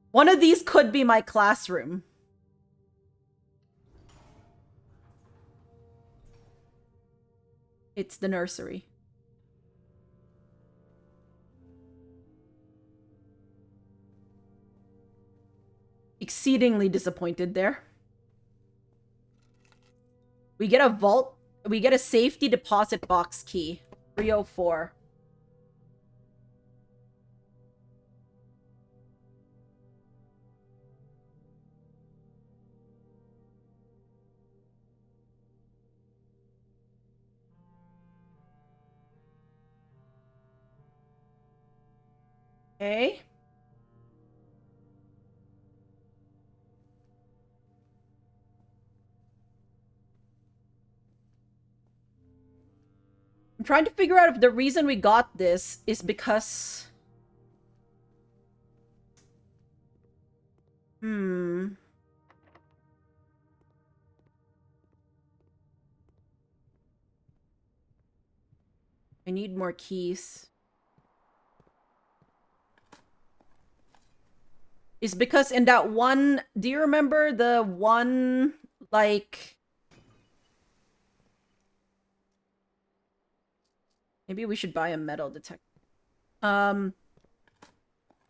One of these could be my classroom. It's the nursery. Exceedingly disappointed there. We get a vault. We get a safety deposit box key. 304. Okay. I'm trying to figure out if the reason we got this is because... I need more keys. Is because in that one... Do you remember the one, like... Maybe we should buy a metal detector.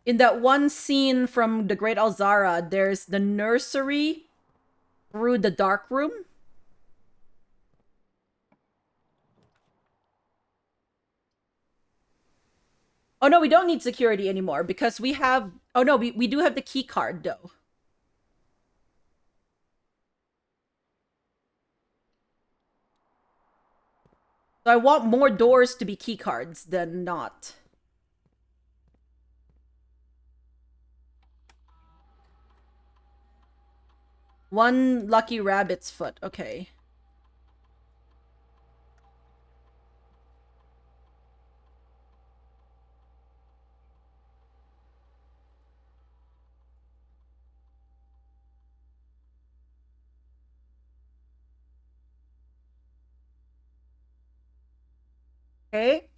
In that one scene from The Great Alzara, there's the nursery through the dark room. Oh no, we don't need security anymore because we have... Oh no, we do have the key card though. So I want more doors to be key cards than not. One lucky rabbit's foot. Okay. Okay.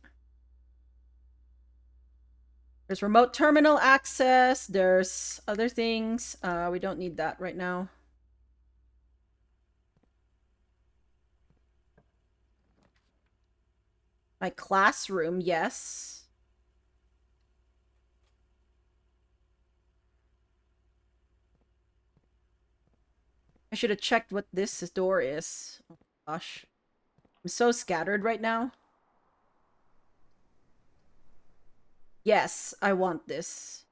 There's remote terminal access. There's other things. We don't need that right now. My classroom, yes. I should have checked what this door is. Oh gosh. I'm so scattered right now. Yes, I want this.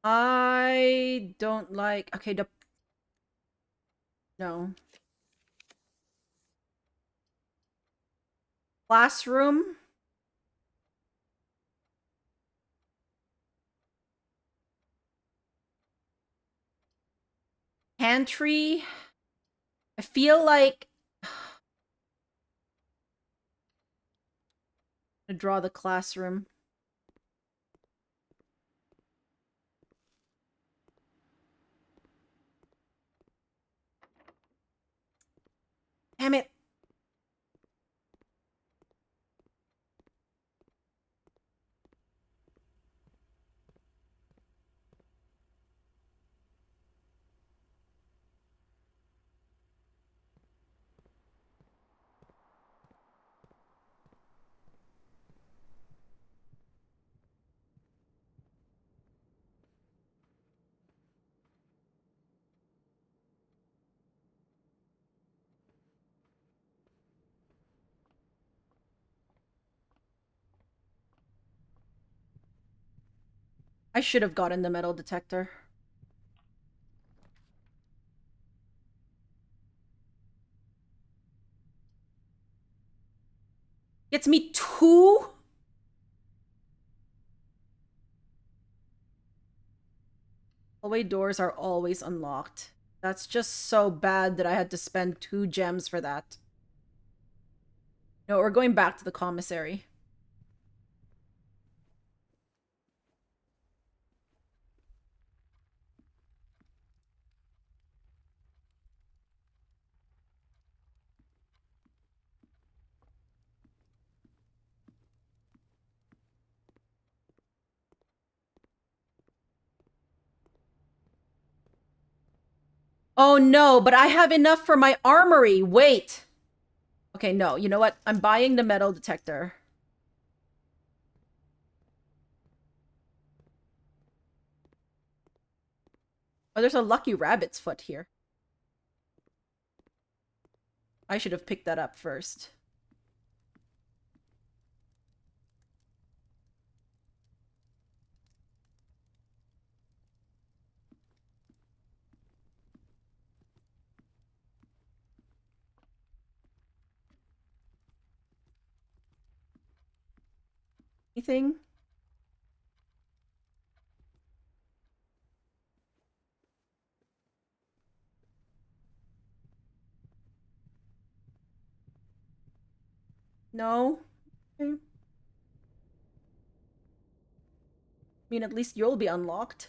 I don't like... Okay, no. Classroom. Pantry. I feel like... to draw the classroom. Damn it. I should have gotten the metal detector. Gets me 2? Hallway doors are always unlocked. That's just so bad that I had to spend 2 gems for that. No, we're going back to the commissary. Oh no, but I have enough for my armory. Wait. Okay, no. You know what? I'm buying the metal detector. Oh, there's a lucky rabbit's foot here. I should have picked that up first. Anything? No? Okay. I mean, at least you'll be unlocked.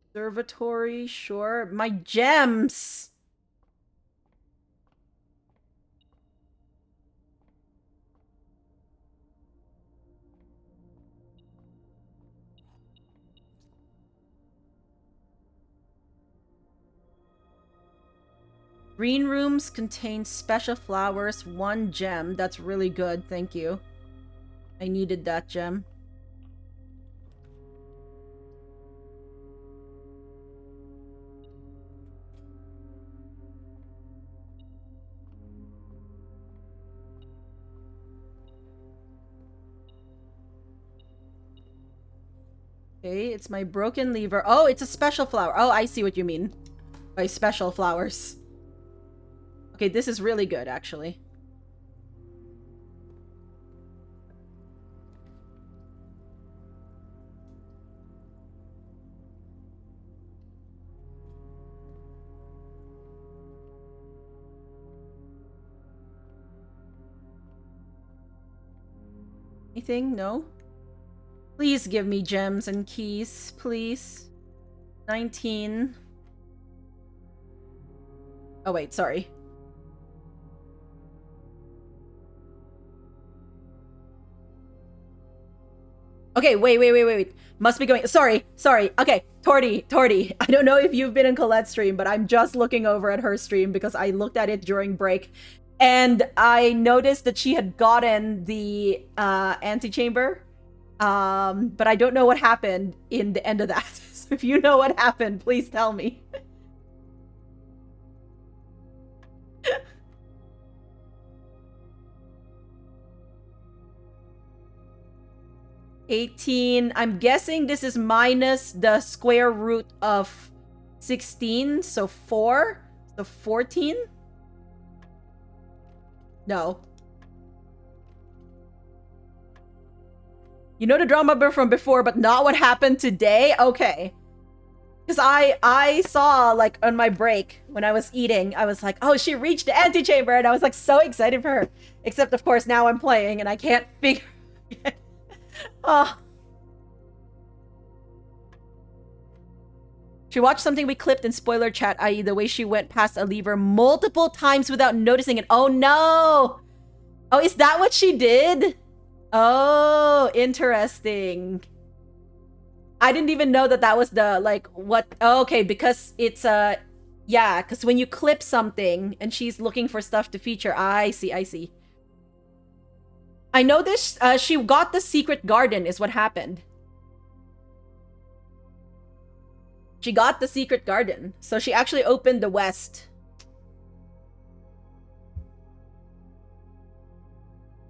Observatory, sure. My gems! Green rooms contain special flowers, 1 gem. That's really good, thank you. I needed that gem. Okay, it's my broken lever. Oh, it's a special flower. Oh, I see what you mean by special flowers. Okay, this is really good, actually. Anything? No? Please give me gems and keys, please. 19. Oh, wait, sorry. Okay, wait. Must be going. Sorry. Okay, Torty. I don't know if you've been in Colette's stream, but I'm just looking over at her stream because I looked at it during break. And I noticed that she had gotten the antechamber. But I don't know what happened in the end of that. So if you know what happened, please tell me. $18. I'm guessing this is minus the square root of 16, so 4. So 14? No. You know the drama from before, but not what happened today? Okay. Because I saw, like, on my break, when I was eating, I was like, oh, she reached the antechamber, and I was, like, so excited for her. Except, of course, now I'm playing, and I can't figure... Oh. She watched something we clipped in spoiler chat, i.e. the way she went past a lever multiple times without noticing it. Oh, no! Oh, is that what she did? Oh, interesting. I didn't even know that that was the, like, what... Oh, okay, because it's, yeah, because when you clip something and she's looking for stuff to feature, I see. I know this, she got the secret garden is what happened. She got the secret garden. So she actually opened the west.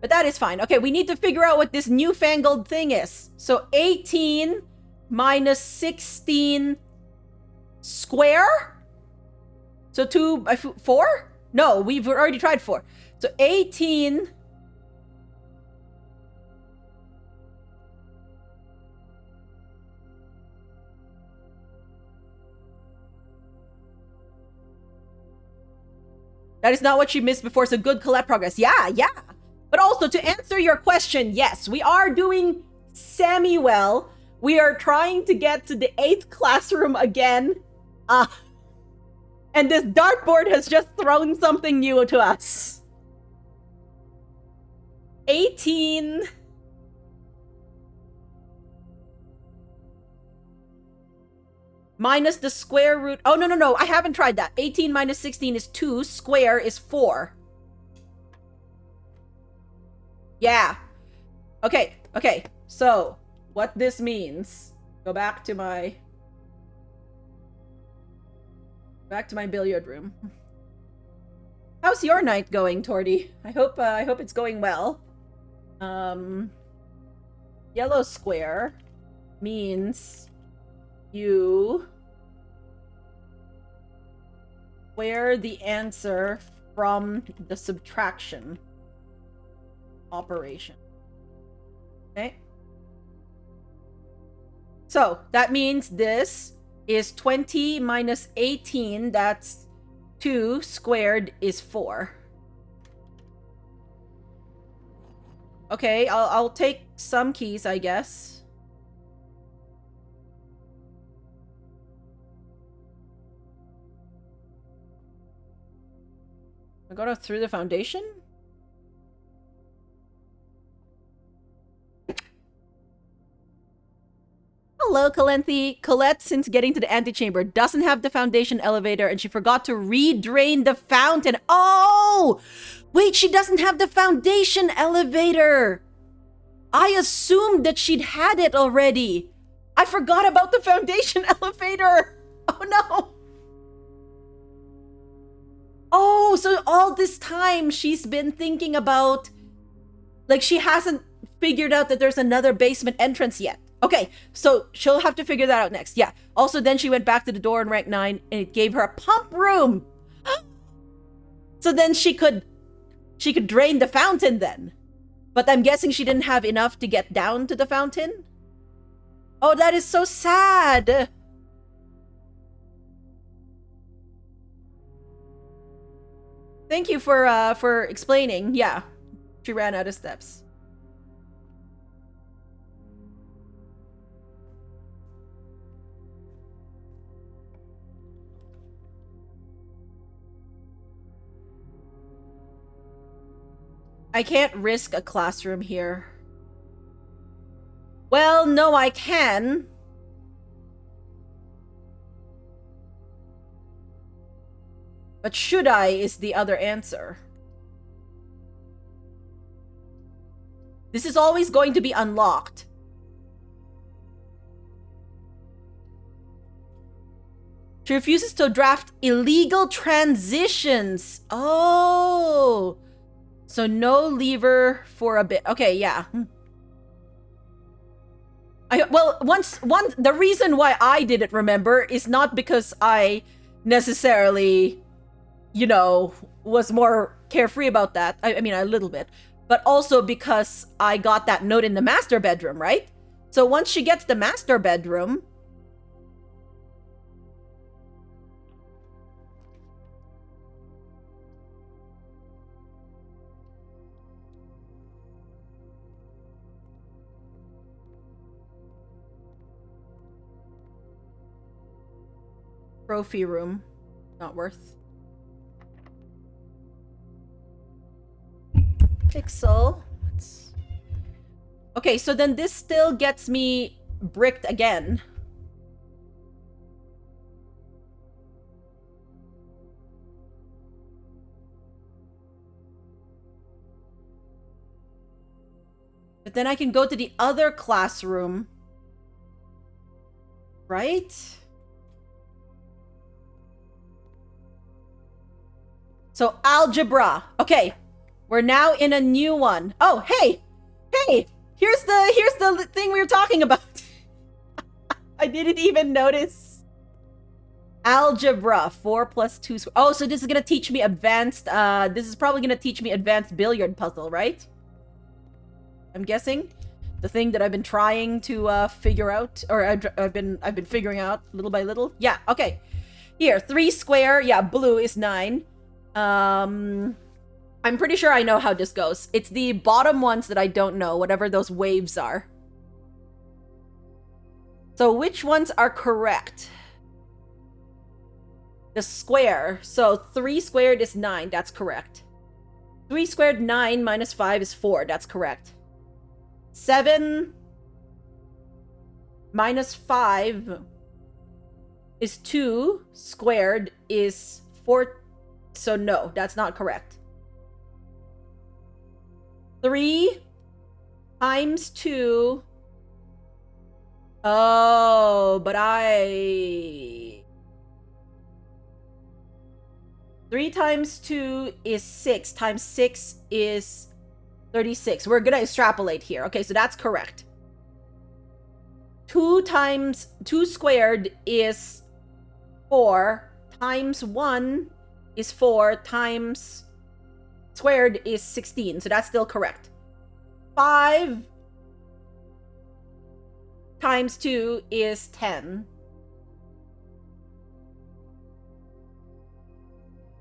But that is fine. Okay, we need to figure out what this newfangled thing is. So 18 minus 16 square? So 4? No, we've already tried 4. So 18... That is not what she missed before, so good collect progress. Yeah. But also, to answer your question, yes, we are doing semi-well. We are trying to get to the 8th classroom again. And this dartboard has just thrown something new to us. 18... minus the square root... Oh, no. I haven't tried that. 18 minus 16 is 2. Square is 4. Yeah. Okay. So, what this means... Go back to my... billiard room. How's your night going, Torty? I hope it's going well. Yellow square means... you square the answer from the subtraction operation. Okay. So that means this is 20 minus 18. That's 2 squared is 4. Okay, I'll take some keys, I guess. I got through the foundation? Hello, Calenthe. Colette, since getting to the antechamber, doesn't have the foundation elevator and she forgot to re-drain the fountain. Oh! Wait, she doesn't have the foundation elevator! I assumed that she'd had it already. I forgot about the foundation elevator! Oh no! Oh, so all this time she's been thinking about... Like, she hasn't figured out that there's another basement entrance yet. Okay, so she'll have to figure that out next. Yeah. Also, then she went back to the door in rank 9 and it gave her a pump room. So then she could drain the fountain then. But I'm guessing she didn't have enough to get down to the fountain. Oh, that is so sad. Thank you for explaining. Yeah, she ran out of steps. I can't risk a classroom here. Well, no, I can. But should I is the other answer. This is always going to be unlocked. She refuses to draft illegal transitions. Oh. So no lever for a bit. Okay, yeah. The reason why I didn't remember is not because I necessarily, you know, was more carefree about that. I mean, a little bit. But also because I got that note in the master bedroom, right? So once she gets the master bedroom... Trophy room. Not worth. Pixel. Okay, so then this still gets me bricked again. But then I can go to the other classroom. Right? So algebra. Okay. We're now in a new one. Oh, hey. Hey. Here's the thing we were talking about. I didn't even notice. Algebra. 4 plus 2. Oh, so this is going to teach me advanced this is probably going to teach me advanced billiard puzzle, right? I'm guessing the thing that I've been trying to figure out, or I've been figuring out little by little. Yeah, okay. Here, 3 square. Yeah, blue is 9. I'm pretty sure I know how this goes. It's the bottom ones that I don't know, whatever those waves are. So which ones are correct? The square. So 3 squared is 9. That's correct. 3 squared 9 minus 5 is 4. That's correct. 7 minus 5 is 2. Squared is 4. So no, that's not correct. 3 times 2. Oh, but 3 times 2 is 6. Times 6 is 36. We're gonna extrapolate here. Okay, so that's correct. 2 squared is 4. Times 1 is 4. Times squared is 16. So that's still correct. 5 times 2 is 10.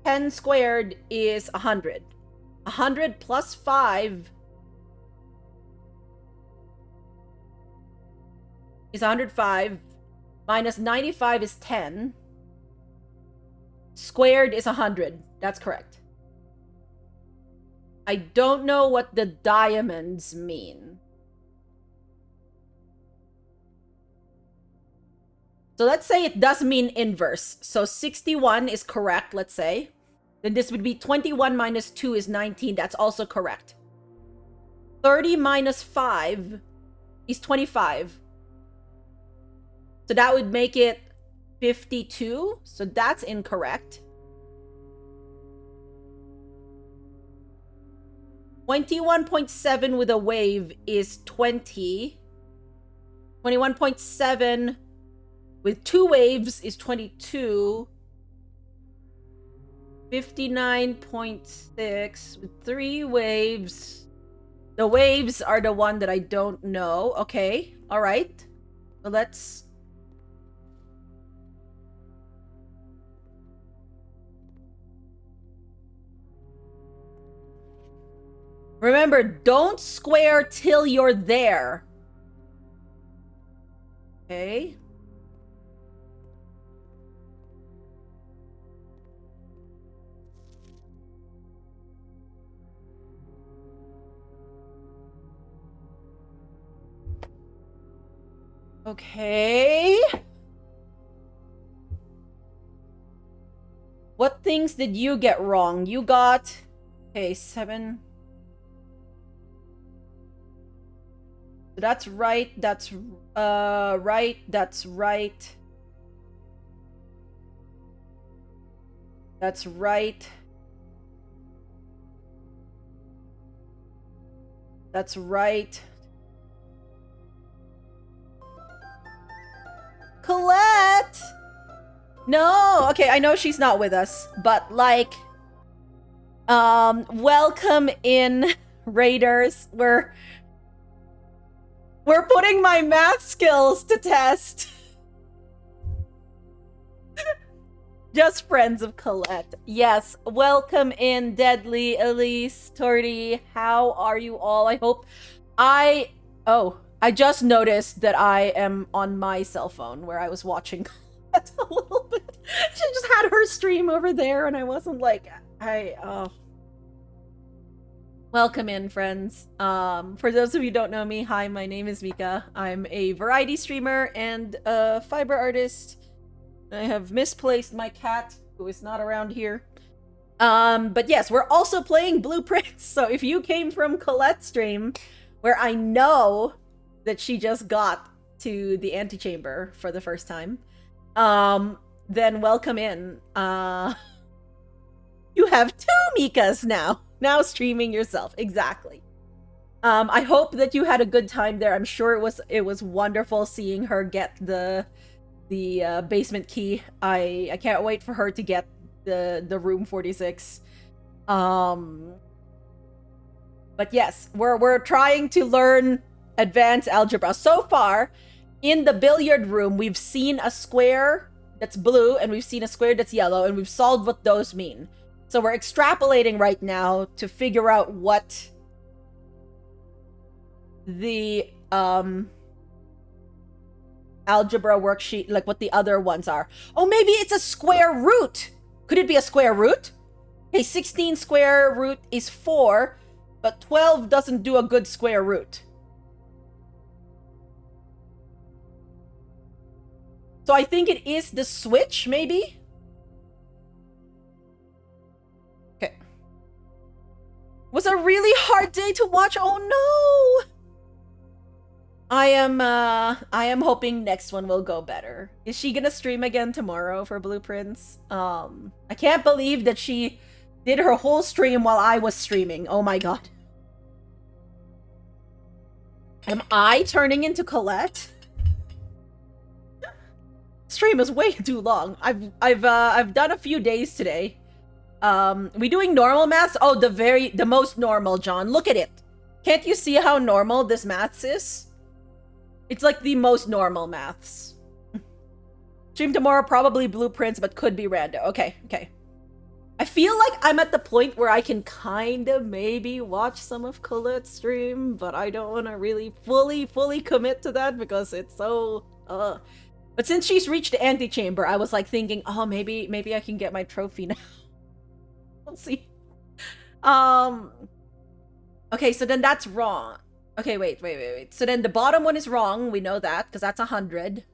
10 squared is 100. 100 plus 5 is 105. Minus 95 is 10. Squared is 100. That's correct. I don't know what the diamonds mean. So let's say it does mean inverse. So 61 is correct, let's say. Then this would be 21 minus 2 is 19. That's also correct. 30 minus 5 is 25. So that would make it 52. So that's incorrect. 21.7 with a wave is 20. 21.7 with 2 waves is 22. 59.6 with 3 waves. The waves are the one that I don't know. Okay. All right. So let's... Remember, don't square till you're there. Okay. Okay. What things did you get wrong? You got... Okay, 7... That's right, that's right, that's right. That's right. That's right. Colette! No! Okay, I know she's not with us, but like... welcome in, Raiders. We're putting my math skills to test. Just friends of Colette. Yes, welcome in, Deadly, Elise, Torty. How are you all? I hope... I just noticed that I am on my cell phone where I was watching Colette a little bit. She just had her stream over there and I wasn't like... Welcome in, friends. For those of you who don't know me, hi, my name is Mika. I'm a variety streamer and a fiber artist. I have misplaced my cat, who is not around here. But yes, we're also playing Blueprints. So if you came from Colette's stream, where I know that she just got to the antechamber for the first time, then welcome in. You have 2 Mikas now. Now streaming yourself. Exactly. I hope that you had a good time there. I'm sure it was wonderful seeing her get the basement key. I can't wait for her to get the room 46. But yes, we're trying to learn advanced algebra. So far, in the billiard room, we've seen a square that's blue and we've seen a square that's yellow, and we've solved what those mean. So we're extrapolating right now to figure out what the algebra worksheet, like what the other ones are. Oh, maybe it's a square root. Could it be a square root? Okay, 16 square root is 4, but 12 doesn't do a good square root. So I think it is the switch, maybe? Was a really hard day to watch. Oh no! I am hoping next one will go better. Is she gonna stream again tomorrow for Blueprints? I can't believe that she did her whole stream while I was streaming. Oh my god. Am I turning into Colette? Stream is way too long. I've done a few days today. We doing normal maths? Oh, the most normal, John. Look at it. Can't you see how normal this maths is? It's like the most normal maths. Stream tomorrow, probably Blueprints, but could be random. Okay. I feel like I'm at the point where I can kind of maybe watch some of Colette's stream, but I don't want to really fully commit to that because it's so But since she's reached the antechamber, I was like thinking, oh, maybe I can get my trophy now. We'll see. Um Okay, so then that's wrong. Okay, wait. So then the bottom one is wrong. We know that because that's 100.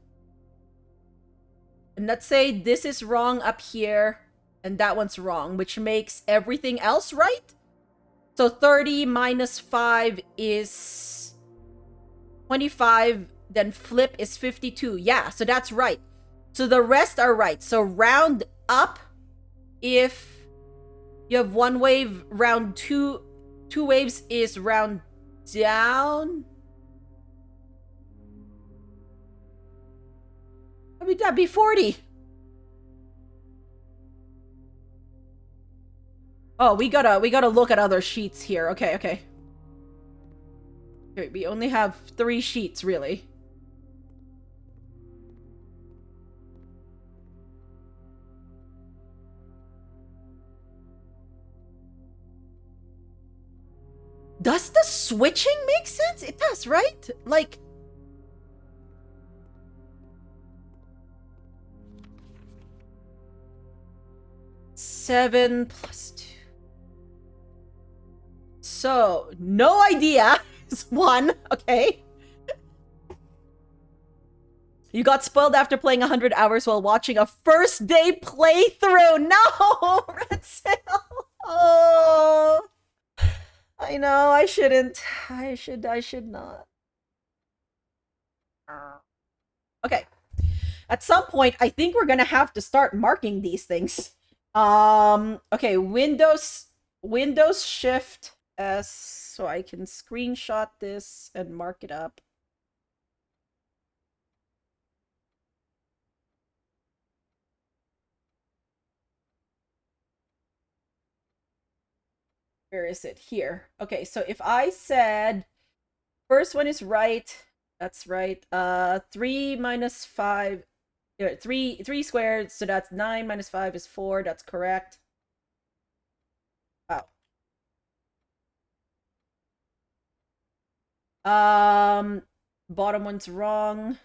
And let's say this is wrong up here and that one's wrong, which makes everything else right. So 30 minus 5 is 25, then flip is 52. Yeah, so that's right. So the rest are right. So round up if you have one wave, round two waves is round down. I mean, that'd be 40. Oh, we gotta look at other sheets here. Okay. Okay, we only have 3 sheets, really. Does the switching make sense? It does, right? Like... Seven plus 2. So, no idea. It's 1. Okay. You got spoiled after playing 100 hours while watching a first day playthrough. No, Red Sail. Oh, I know. I shouldn't. I should not. Okay. At some point, I think we're gonna have to start marking these things. Okay, Windows Shift S, so I can screenshot this and mark it up. Where is it? Here. Okay, so if I said first one is right, that's right. 3 minus 5, 3 squared, so that's 9 minus 5 is 4, that's correct. Wow. Bottom one's wrong.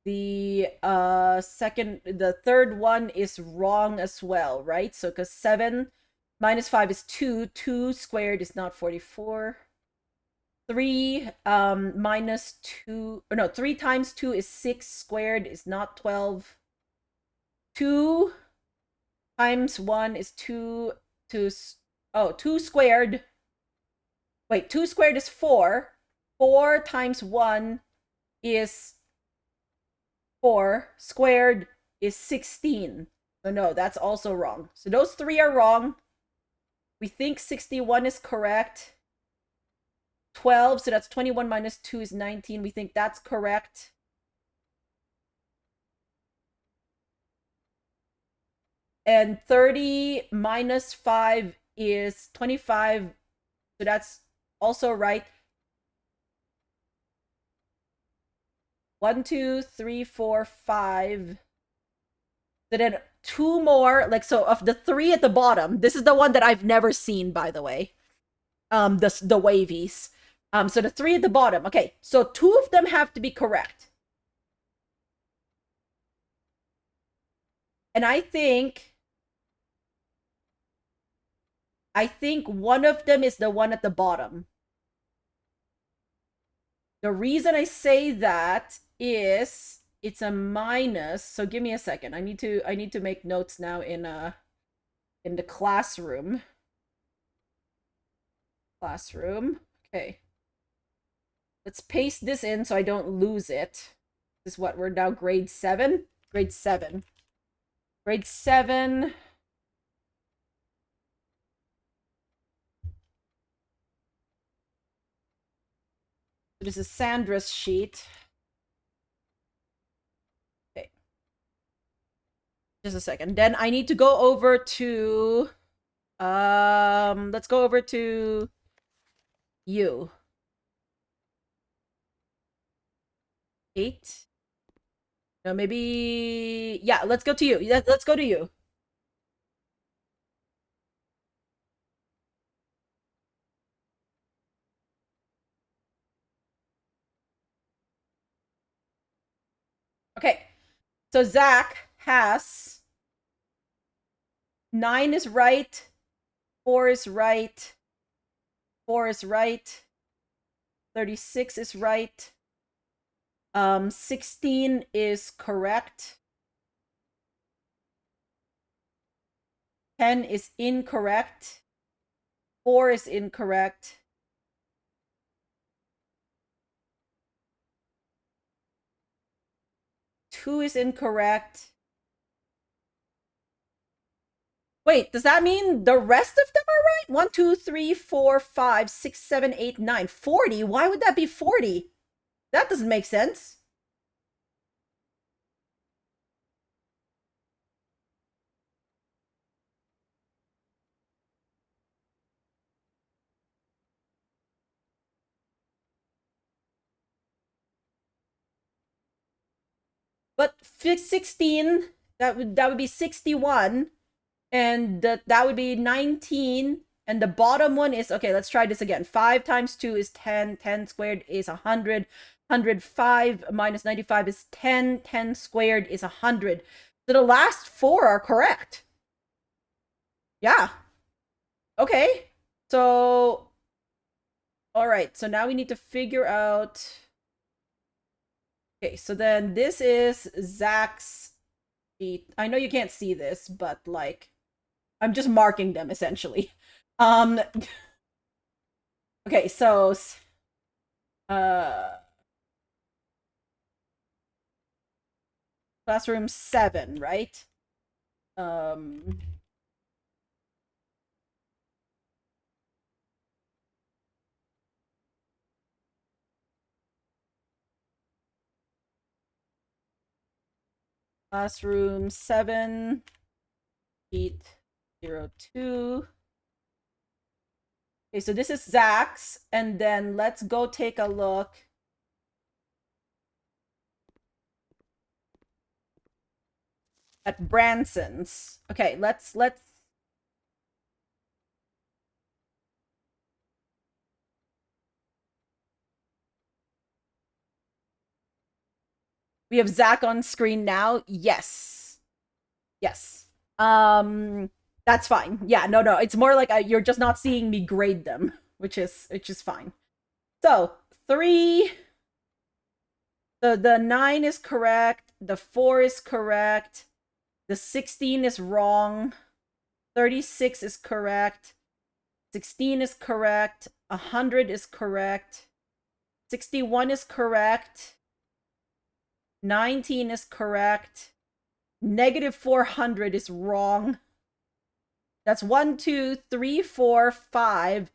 The the third one is wrong as well, right? So because 7 minus 5 is 2, 2 squared is not 44. 3 minus 2, or no, 3 times 2 is 6 squared is not 12. 2 times 1 is 2, 2 squared. Wait, 2 squared is 4. 4 times 1 is 4. Squared is 16. So no, that's also wrong. So those 3 are wrong. We think 61 is correct. 12, so that's 21 minus 2 is 19. We think that's correct. And 30 minus 5 is 25. So that's also right. 1, 2, 3, 4, 5. So then 2 more, like, so of the 3 at the bottom, this is the one that I've never seen, by the way. The wavies. So the 3 at the bottom. Okay, so 2 of them have to be correct. And I think one of them is the one at the bottom. The reason I say that is it's a minus. So give me a second. I need to make notes now in the classroom. Okay. Let's paste this in so I don't lose it. This is what we're now grade 7. Grade 7. Grade 7. This is Sandra's sheet. Okay. Just a second. Then I need to go over to let's go over to you. 8. No, maybe, yeah, let's go to you. Let's go to you. Okay, so Zach has 9 is right, 4 is right, 4 is right, 36 is right, 16 is correct, 10 is incorrect, 4 is incorrect, 2 is incorrect. Wait, does that mean the rest of them are right? 1, 2, 3, 4, 5, 6, 7, 8, 9, 40? Why would that be 40? That doesn't make sense. But 16, that would be 61, and that would be 19, and the bottom one is, okay, let's try this again. 5 times 2 is 10, 10 squared is 100, 105 minus 95 is 10, 10 squared is 100. So the last 4 are correct. Yeah. Okay. So, all right. So now we need to figure out. Okay, so then this is Zach's sheet. I know you can't see this, but like, I'm just marking them essentially. Um. Okay, so uh, classroom 7, right? Um. Classroom 7, sheet 02. Okay, so this is Zach's, and then let's go take a look at Branson's. Okay, let's we have Zach on screen now. Yes. Yes. That's fine. Yeah, no. It's more like you're just not seeing me grade them, which is fine. So, 3, the 9 is correct, the 4 is correct, the 16 is wrong, 36 is correct, 16 is correct, 100 is correct, 61 is correct, 19 is correct, negative 400 is wrong. That's 1, 2, 3, 4, 5,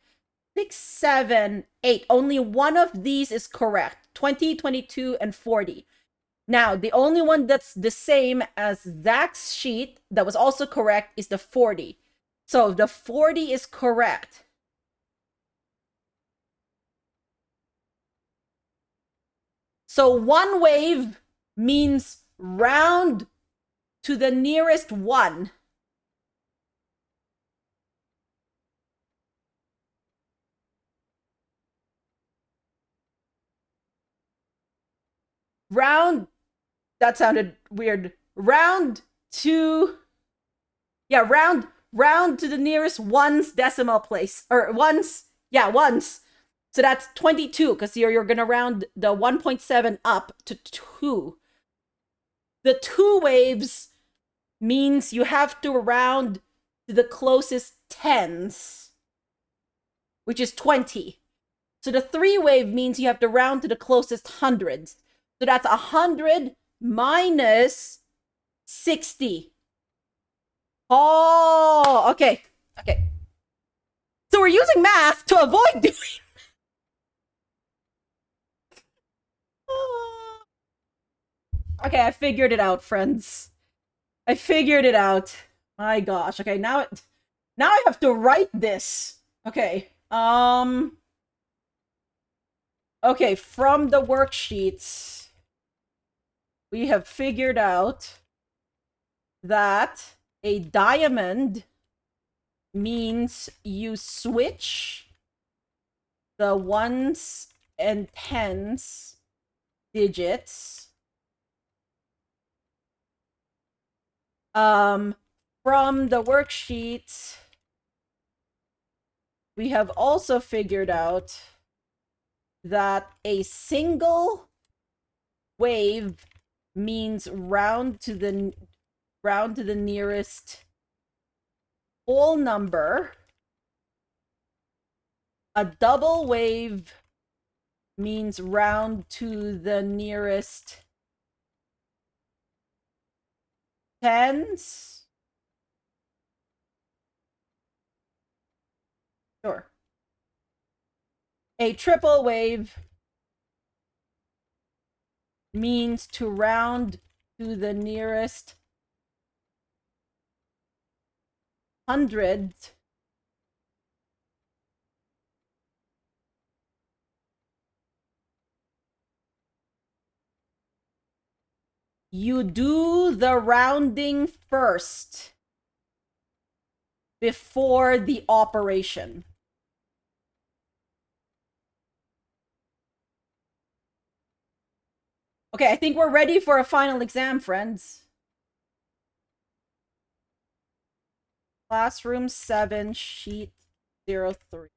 6, 7, 8. Only one of these is correct. 20, 22, and 40. Now, the only one that's the same as Zach's sheet that was also correct is the 40. So the 40 is correct. So one wave means round to the nearest 1. Round, that sounded weird. Round to, yeah, round to the nearest 1's decimal place, or ones, yeah, ones. So that's 22, because you're gonna round the 1.7 up to 2. The 2 waves means you have to round to the closest tens, which is 20. So the 3 wave means you have to round to the closest hundreds. So that's 100 minus 60. Oh, okay. Okay. So we're using math to avoid doing. Okay, I figured it out, friends. I figured it out. My gosh. Okay, now I have to write this. Okay. Okay, from the worksheets, we have figured out that a diamond means you switch the 1s and 10s digits From the worksheet, we have also figured out that a single wave means round to the nearest whole number. A double wave means round to the nearest tens. Sure. A triple wave means to round to the nearest hundreds. You do the rounding first before the operation. Okay, I think we're ready for a final exam, friends. Classroom 7, sheet 03.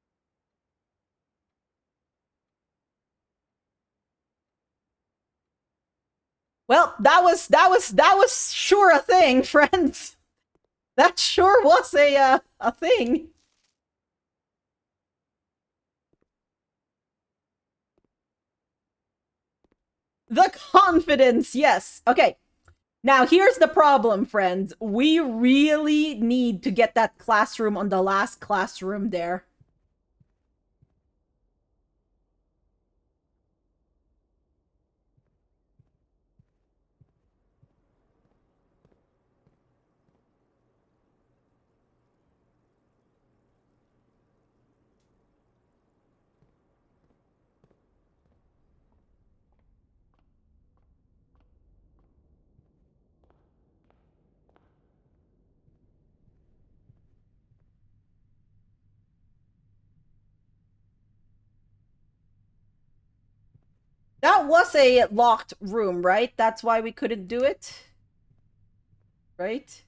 Well, that was sure a thing, friends. That sure was a thing. The confidence, yes. Okay. Now, here's the problem, friends. We really need to get that classroom on the last classroom there. That was a locked room, right? That's why we couldn't do it? Right?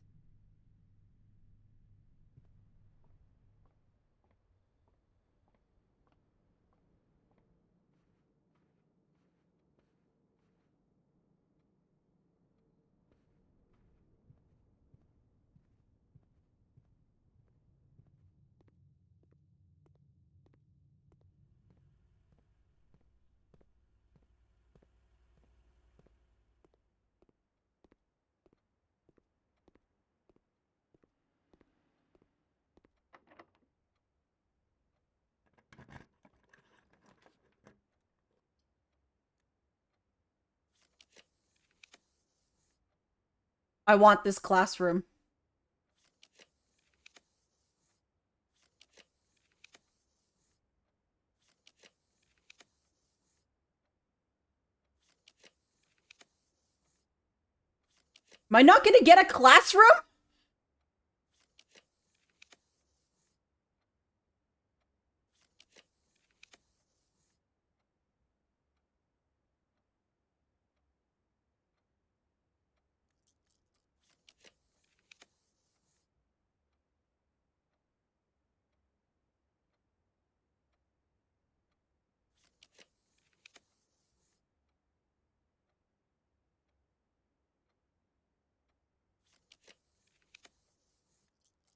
I want this classroom. Am I not gonna get a classroom?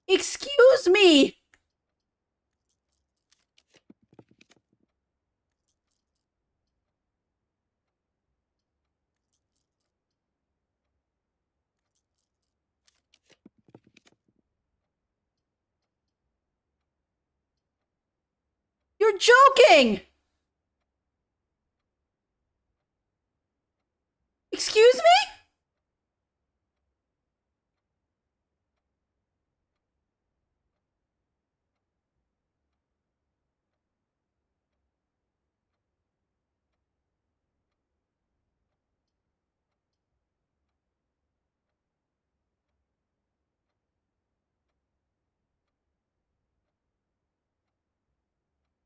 Excuse me! You're joking! Excuse me?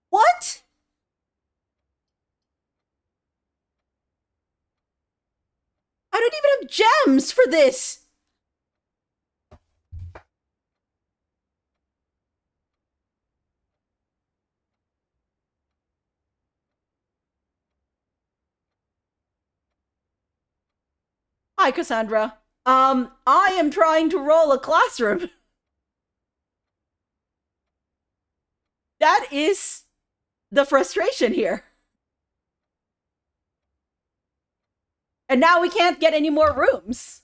What? I don't even have gems for this! Hi, Cassandra. I am trying to roll a classroom. That is the frustration here. And now we can't get any more rooms.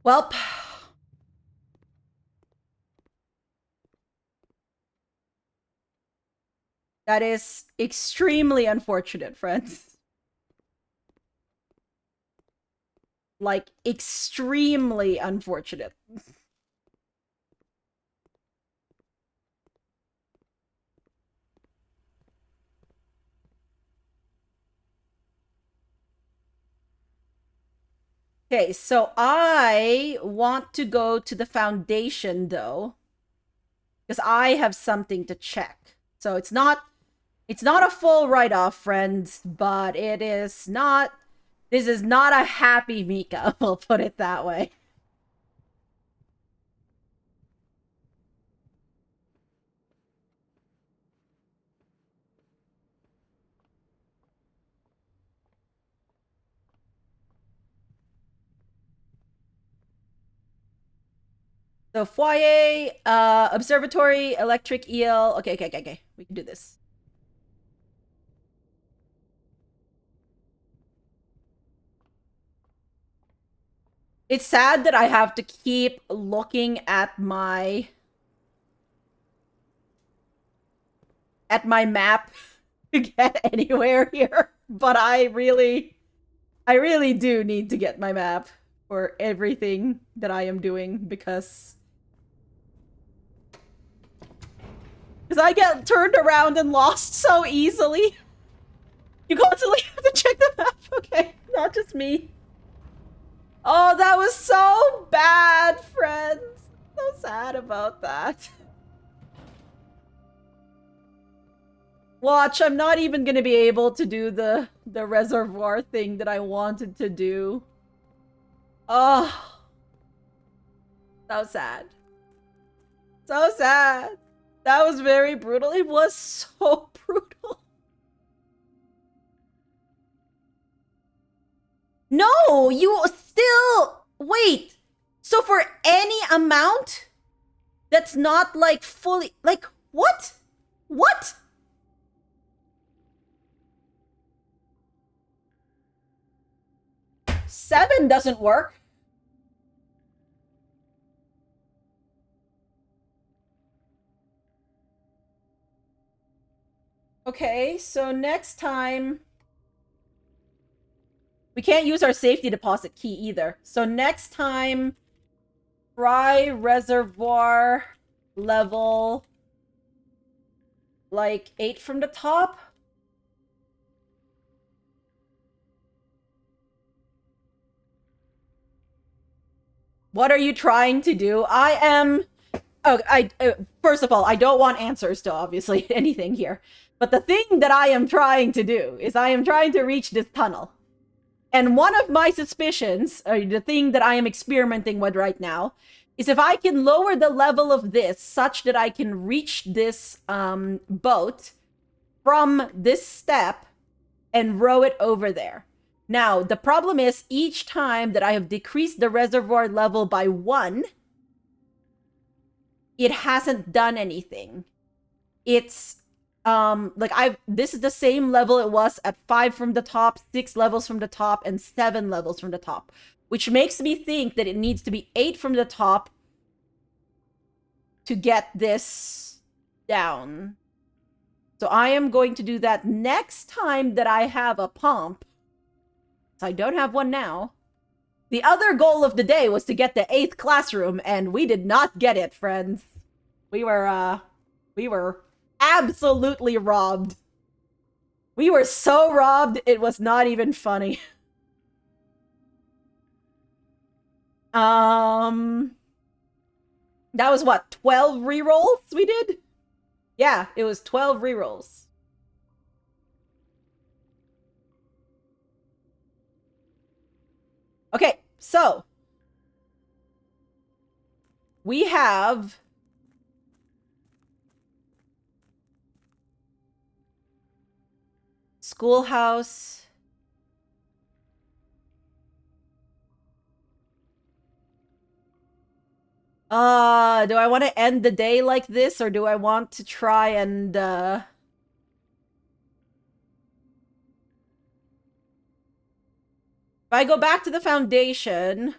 Welp. That is extremely unfortunate, friends. Like, extremely unfortunate. Okay, so I want to go to the foundation, though, because I have something to check. So it's not a full write-off, friends, but it is not. This is not a happy Mika. We'll put it that way. So foyer, observatory, electric eel. Okay. We can do this. It's sad that I have to keep looking at my map to get anywhere here, but I really do need to get my map for everything that I am doing because I get turned around and lost so easily. You constantly have to check the map. Okay, not just me. Oh, that was so bad, friends. So sad about that. Watch, I'm not even gonna be able to do the reservoir thing that I wanted to do. Oh. So sad. So sad. That was very brutal. It was so brutal. No, you still... Wait. So for any amount that's not, like, fully... Like, what? What? Seven doesn't work. Okay, so next time... We can't use our safety deposit key either. So next time, try reservoir level, like, 8 from the top. What are you trying to do? I am... Oh, first of all, I don't want answers to, obviously, anything here. But the thing that I am trying to do is I am trying to reach this tunnel. And one of my suspicions, or the thing that I am experimenting with right now, is if I can lower the level of this such that I can reach this boat from this step and row it over there. Now, the problem is each time that I have decreased the reservoir level by 1, it hasn't done anything. It's like this is the same level it was at 5 from the top, 6 levels from the top, and 7 levels from the top, which makes me think that it needs to be 8 from the top to get this down. So I am going to do that next time that I have a pump. So I don't have one now. The other goal of the day was to get the 8th classroom, and we did not get it, friends. We were absolutely robbed. We were so robbed, it was not even funny. That was what, 12 rerolls we did? Yeah, it was 12 rerolls. Okay, so we have Schoolhouse. Do I want to end the day like this, or do I want to try and, if I go back to the foundation...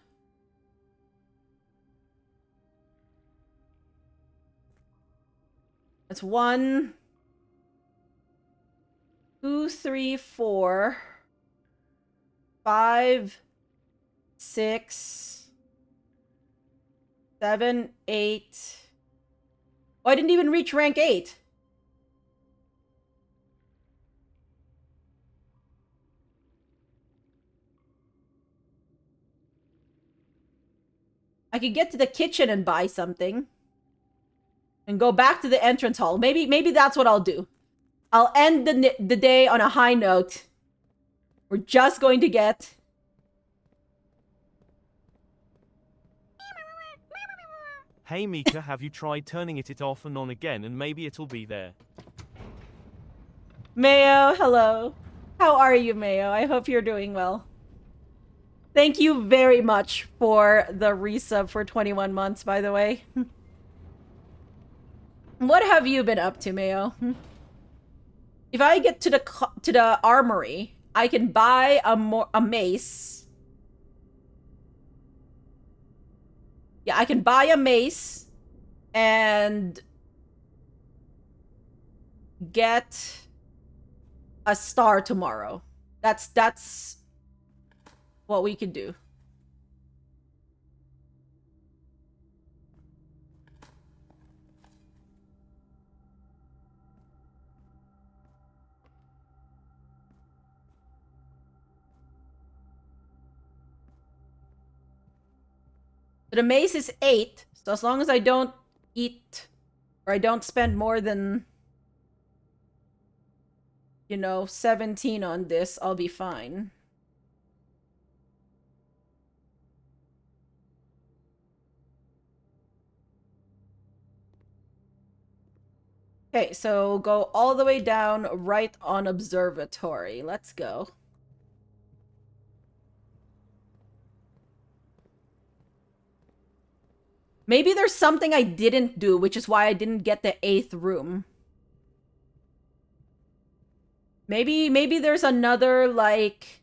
That's 1, 2, 3, 4, 5, 6, 7, 8. Oh, I didn't even reach rank 8. I could get to the kitchen and buy something. And go back to the entrance hall. Maybe that's what I'll do. I'll end the day on a high note. We're just going to get... Hey Mika, have you tried turning it off and on again and maybe it'll be there? Mayo, hello. How are you, Mayo? I hope you're doing well. Thank you very much for the resub for 21 months, by the way. What have you been up to, Mayo? If I get to the armory, I can buy a mace. Yeah, I can buy a mace and get a star tomorrow. That's what we could do. The mace is 8, so as long as I don't eat or I don't spend more than, you know, 17 on this, I'll be fine. Okay, so go all the way down right on observatory. Let's go. Maybe there's something I didn't do, which is why I didn't get the 8th room. Maybe there's another, like,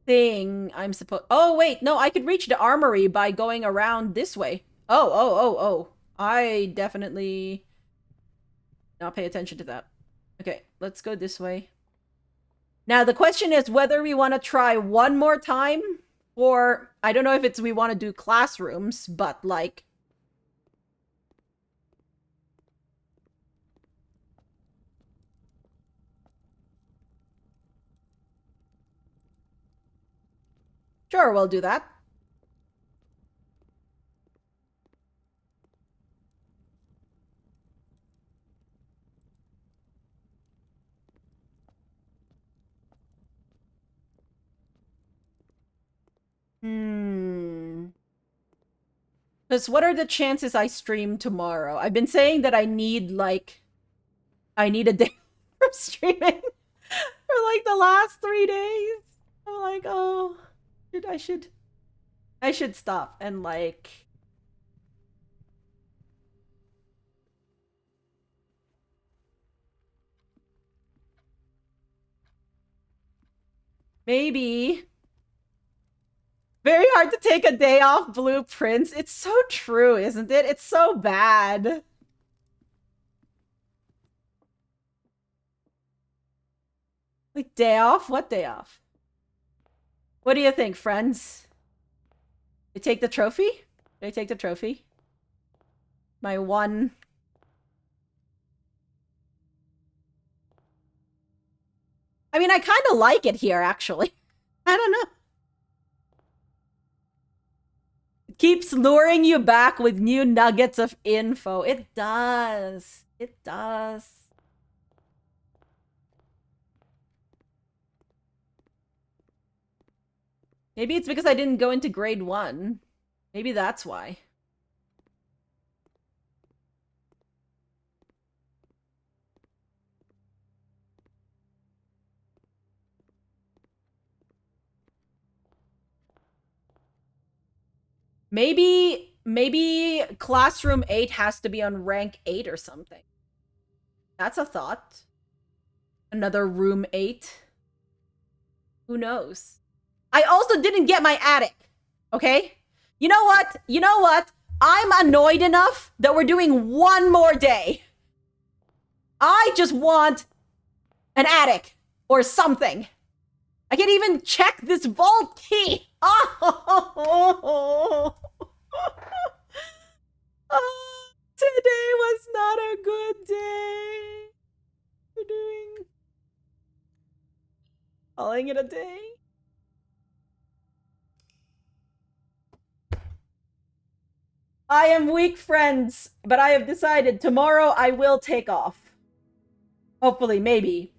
thing I'm supposed... Oh, wait, no, I could reach the armory by going around this way. Oh. I definitely not pay attention to that. Okay, let's go this way. Now, the question is whether we want to try one more time, or I don't know if it's we want to do classrooms, but, like... Sure, we'll do that. Because what are the chances I stream tomorrow? I've been saying that I need, like... I need a day from streaming for, like, the last 3 days. I'm like, oh... I should stop and, like... Maybe... Very hard to take a day off, Blueprints. It's so true, isn't it? It's so bad. Like, day off? What day off? What do you think, friends? Did I take the trophy? Did I take the trophy? My one... I mean, I kind of like it here, actually. I don't know. keeps luring you back with new nuggets of info. It does. It does. Maybe it's because I didn't go into grade 1. Maybe that's why. Maybe classroom 8 has to be on rank 8 or something. That's a thought. Another room 8. Who knows? I also didn't get my attic. Okay? You know what? You know what? I'm annoyed enough that we're doing one more day. I just want an attic or something. I can't even check this vault key. Oh, today was not a good day. We're doing calling it a day. I am weak, friends, but I have decided tomorrow I will take off. Hopefully, maybe.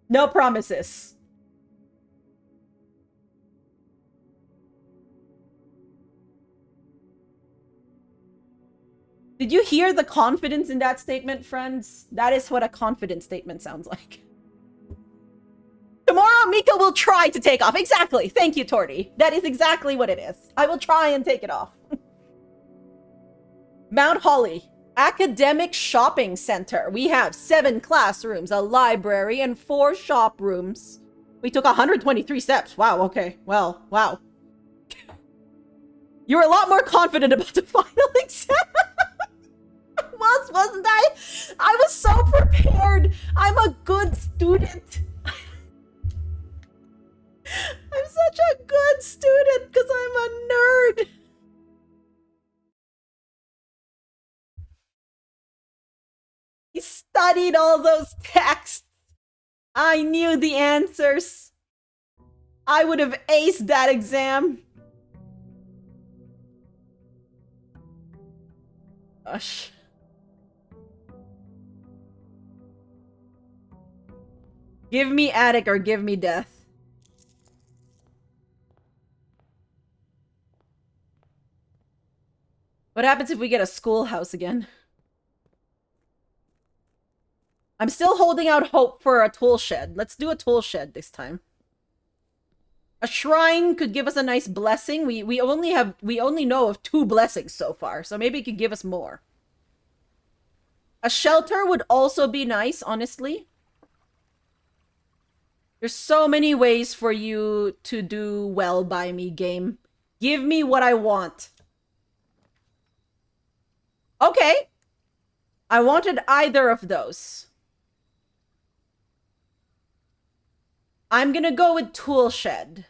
No promises. Did you hear the confidence in that statement, friends? That is what a confident statement sounds like. Tomorrow, Mika will try to take off. Exactly. Thank you, Torty. That is exactly what it is. I will try and take it off. Mount Holly. Academic Shopping Center. We have 7 classrooms, a library, and 4 shop rooms. We took 123 steps. Wow, okay. Well, wow. You were a lot more confident about the final exam. Wasn't I? I was so prepared. I'm a good student. I'm such a good student because I'm a nerd. He studied all those texts. I knew the answers. I would have aced that exam. Gosh. Give me attic or give me death. What happens if we get a schoolhouse again? I'm still holding out hope for a tool shed. Let's do a tool shed this time. A shrine could give us a nice blessing. We only know of 2 blessings so far, so maybe it could give us more. A shelter would also be nice, honestly. There's so many ways for you to do well by me, game. Give me what I want. Okay. I wanted either of those. I'm gonna go with tool shed.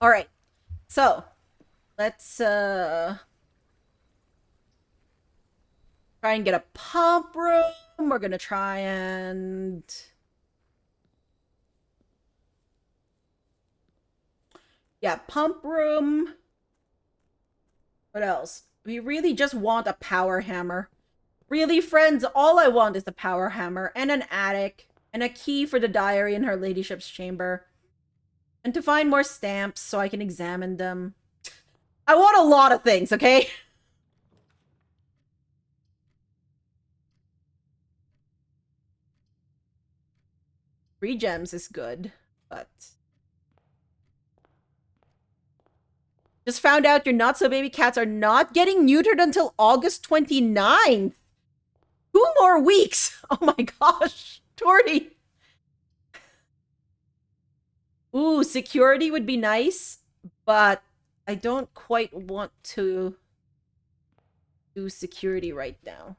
All right. So, let's try and get a pump room. We're gonna try and yeah, pump room. What else? We really just want a power hammer. Really, friends, all I want is a power hammer and an attic and a key for the diary in her ladyship's chamber. And to find more stamps so I can examine them. I want a lot of things, okay? 3 gems is good, but... Just found out your not-so-baby cats are not getting neutered until August 29th. 2 more weeks! Oh my gosh! Torty! Ooh, security would be nice, but I don't quite want to do security right now.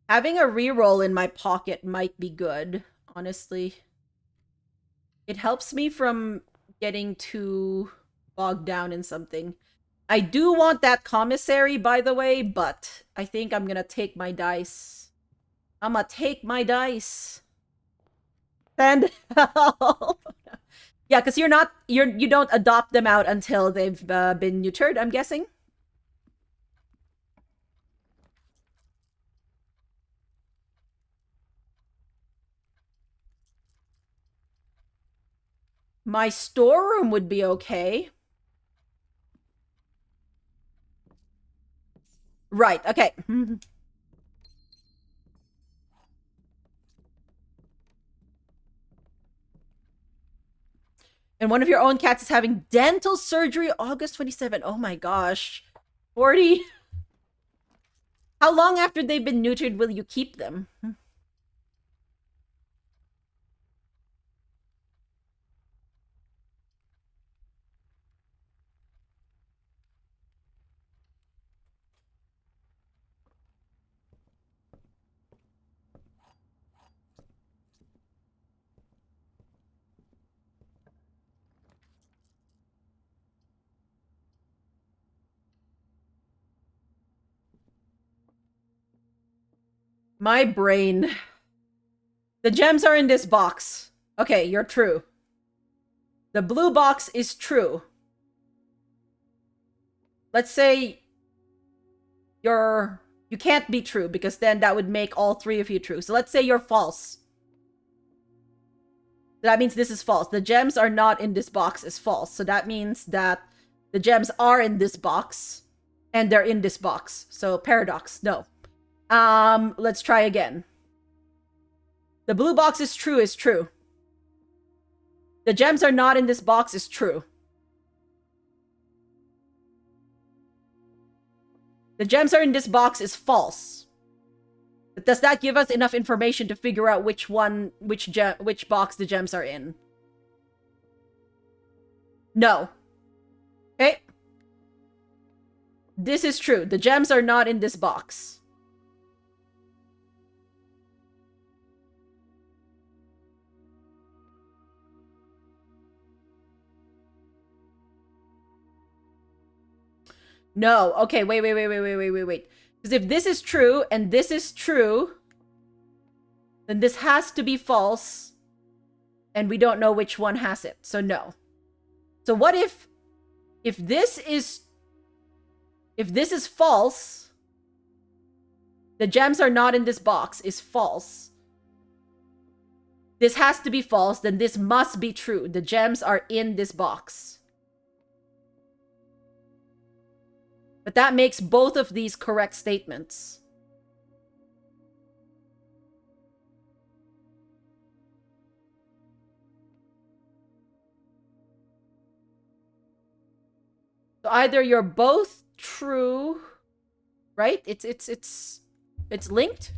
Having a reroll in my pocket might be good, honestly. It helps me from getting too bogged down in something. I do want that commissary, by the way, but I think I'm gonna take my dice. I'm gonna take my dice. Send help. Yeah, because you don't adopt them out until they've been neutered, I'm guessing. My storeroom would be okay. Right, okay. And one of your own cats is having dental surgery August 27. Oh my gosh. 40. How long after they've been neutered will you keep them? My brain. The gems are in this box. Okay, you're true. The blue box is true. Let's say you can't be true because then that would make all three of you true. So let's say you're false. That means this is false. The gems are not in this box is false. So that means that the gems are in this box and they're in this box. So paradox, no. Let's try again. The blue box is true is true. The gems are not in this box is true. The gems are in this box is false. But does that give us enough information to figure out which box the gems are in? No. Okay. This is true. The gems are not in this box. No. Okay, wait. Because if this is true and this is true, then this has to be false. And we don't know which one has it. So no. So what if this is false, the gems are not in this box is false. This has to be false, then this must be true. The gems are in this box. But that makes both of these correct statements. So either you're both true, right? It's linked.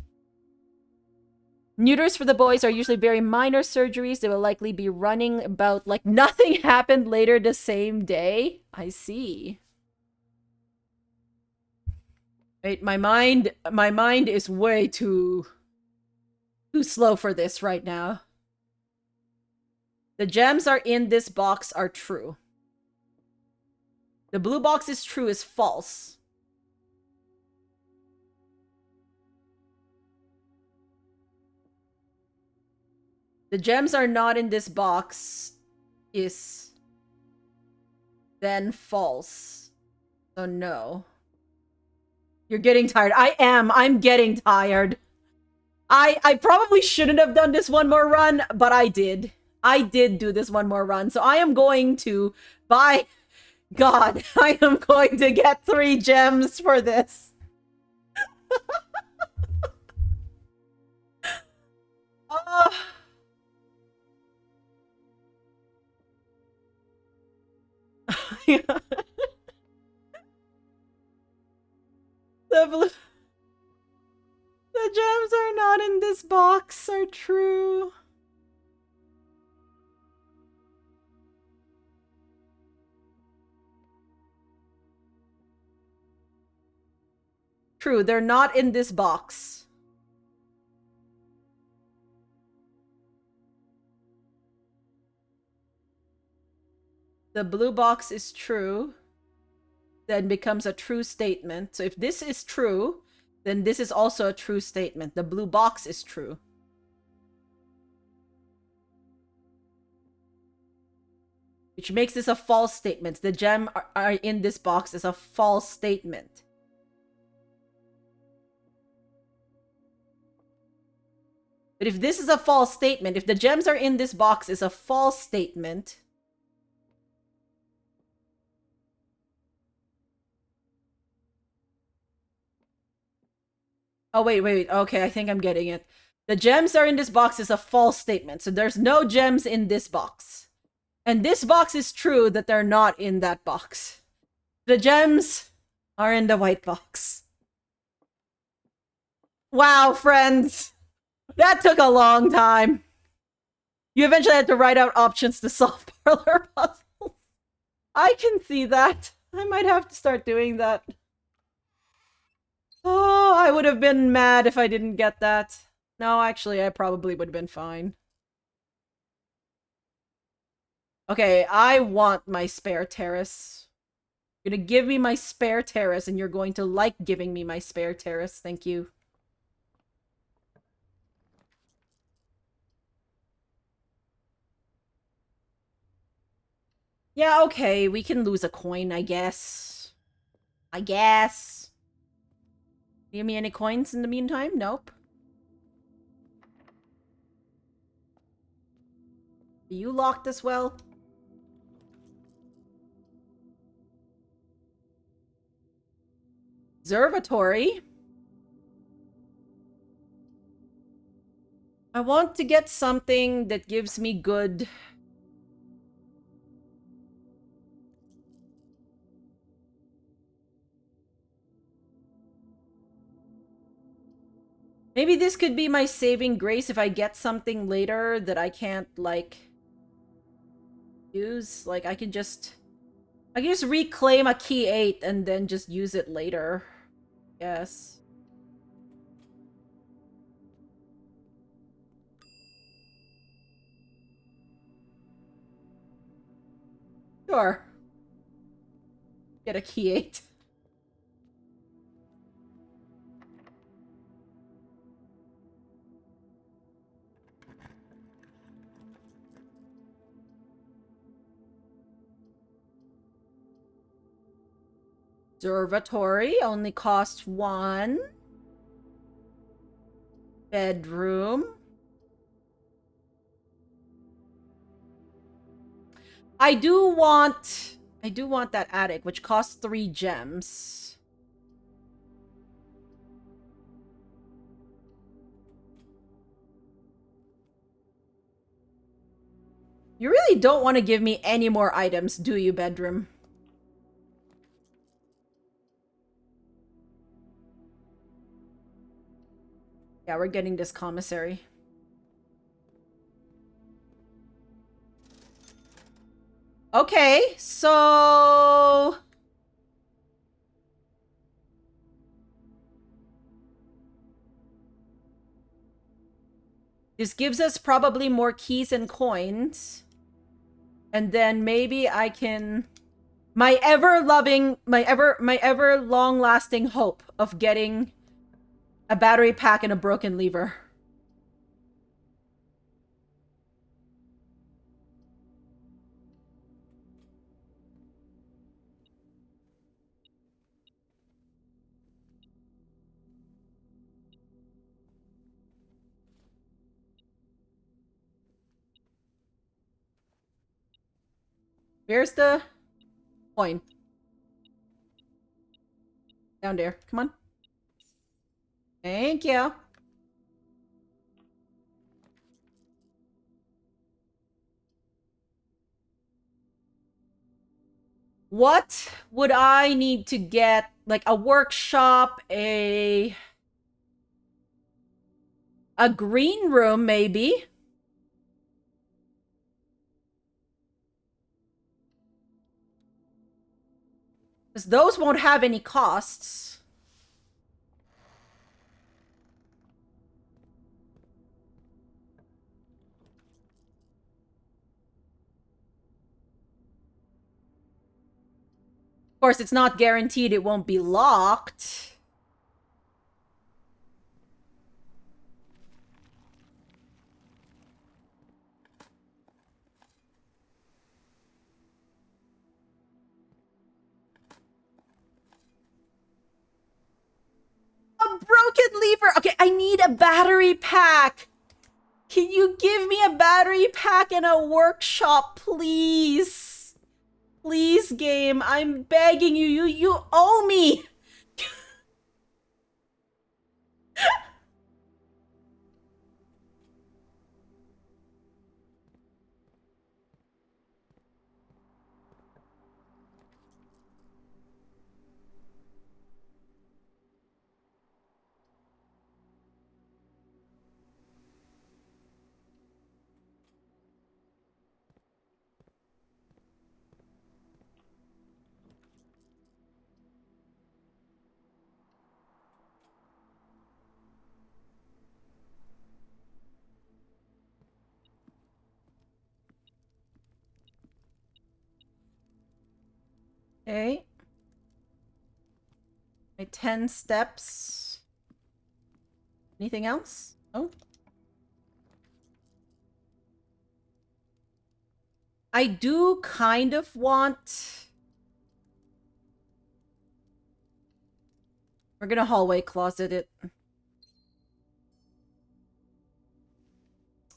Neuters for the boys are usually very minor surgeries. They will likely be running about like nothing happened later the same day. I see. Wait, my mind is way too slow for this right now. The gems are in this box are true. The blue box is true is false. The gems are not in this box is then false. So no. You're getting tired. I am. I'm getting tired. I probably shouldn't have done this one more run, but I did. I did do this one more run. So I am going to, by God, I am going to get 3 gems for this. Oh. The gems are not in this box are true. True, they're not in this box. the blue box is true, then becomes a true statement. So if this is true, then this is also a true statement. The blue box is true. Which makes this a false statement. The gem are in this box is a false statement. But if this is a false statement, if the gems are in this box is a false statement, oh, wait. Okay, I think I'm getting it. The gems are in this box is a false statement. So there's no gems in this box. And this box is true that they're not in that box. The gems are in the white box. Wow, friends. That took a long time. You eventually had to write out options to solve parlor puzzles. I can see that. I might have to start doing that. Oh, I would have been mad if I didn't get that. No, actually, I probably would have been fine. Okay, I want my spare terrace. You're gonna give me my spare terrace, and you're going to like giving me my spare terrace. Thank you. Yeah, okay, we can lose a coin, I guess. I guess. Give me any coins in the meantime? Nope. Are you locked as well? Observatory? I want to get something that gives me good... Maybe this could be my saving grace if I get something later that I can't, like, use. Like, I can just reclaim a key 8 and then just use it later. Yes. Sure. Get a key 8. Observatory only costs 1. Bedroom. I do want that attic, which costs 3 gems. You really don't want to give me any more items, do you, bedroom? Yeah, we're getting this commissary. Okay, so... this gives us probably more keys and coins. And then maybe I can... my ever long-lasting hope of getting a battery pack and a broken lever. Where's the coin? Down there. Come on. Thank you. What would I need to get? Like a workshop, a green room, maybe. Because those won't have any costs. Of course, it's not guaranteed it won't be locked. A broken lever! Okay, I need a battery pack! Can you give me a battery pack and a workshop, please? Please, game. I'm begging you. You owe me. Okay. My 10 steps. Anything else? Oh. I do kind of want... We're gonna hallway closet it.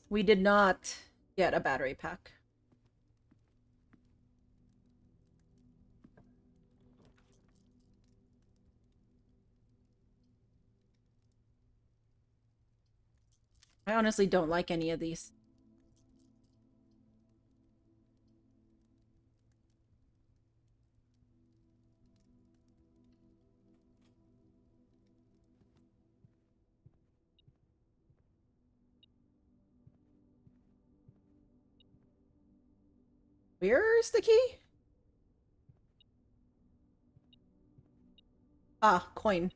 We did not get a battery pack. I honestly don't like any of these. Where's the key? Ah, coin.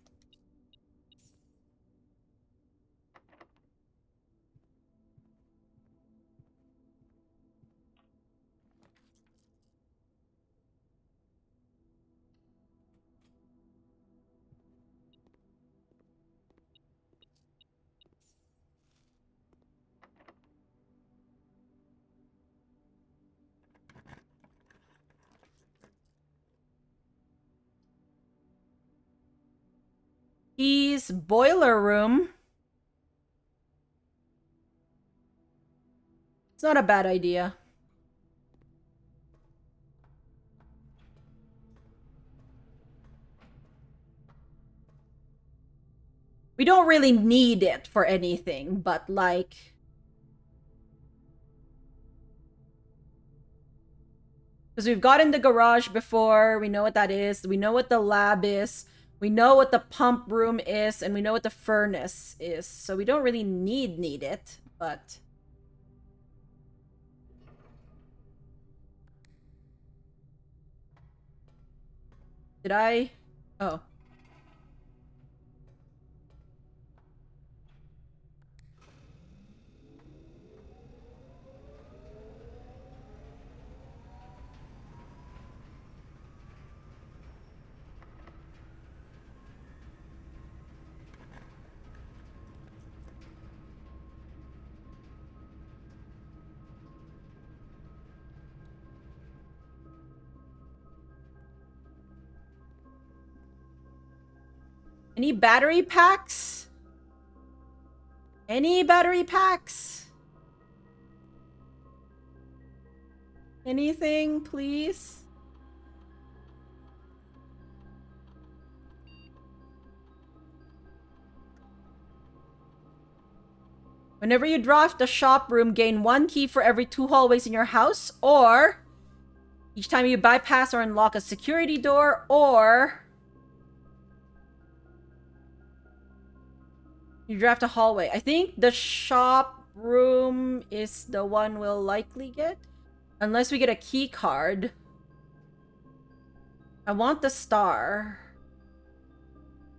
Keys, boiler room. It's not a bad idea. We don't really need it for anything, but like... Because we've got in the garage before, we know what that is, we know what the lab is, we know what the pump room is, and we know what the furnace is. So we don't really need it, but... Did I? Oh. Any battery packs? Any battery packs? Anything, please? Whenever you draft a shop room, gain 1 key for every 2 hallways in your house, or each time you bypass or unlock a security door, or you draft a hallway. I think the shop room is the one we'll likely get. Unless we get a key card. I want the star.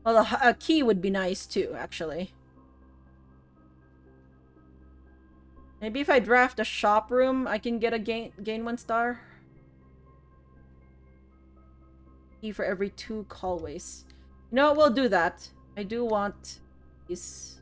Well, a key would be nice too, actually. Maybe if I draft a shop room, I can get a gain 1 star. key for every 2 callways. You know what? We'll do that. I do want these.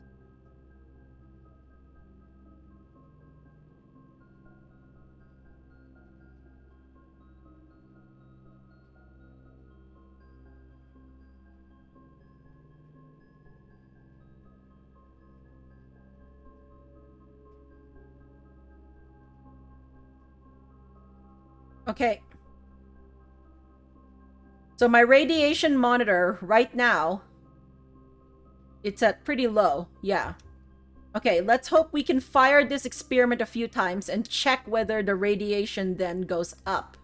Okay. So my radiation monitor right now, it's at pretty low. Yeah. Okay, let's hope we can fire this experiment a few times and check whether the radiation then goes up.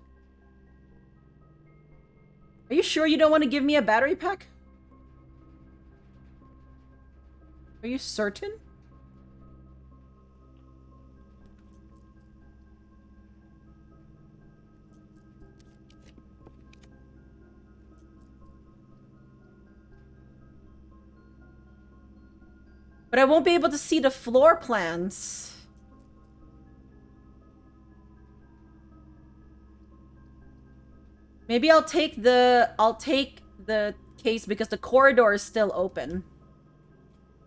Are you sure you don't want to give me a battery pack? Are you certain? But I won't be able to see the floor plans. Maybe I'll take the case because the corridor is still open.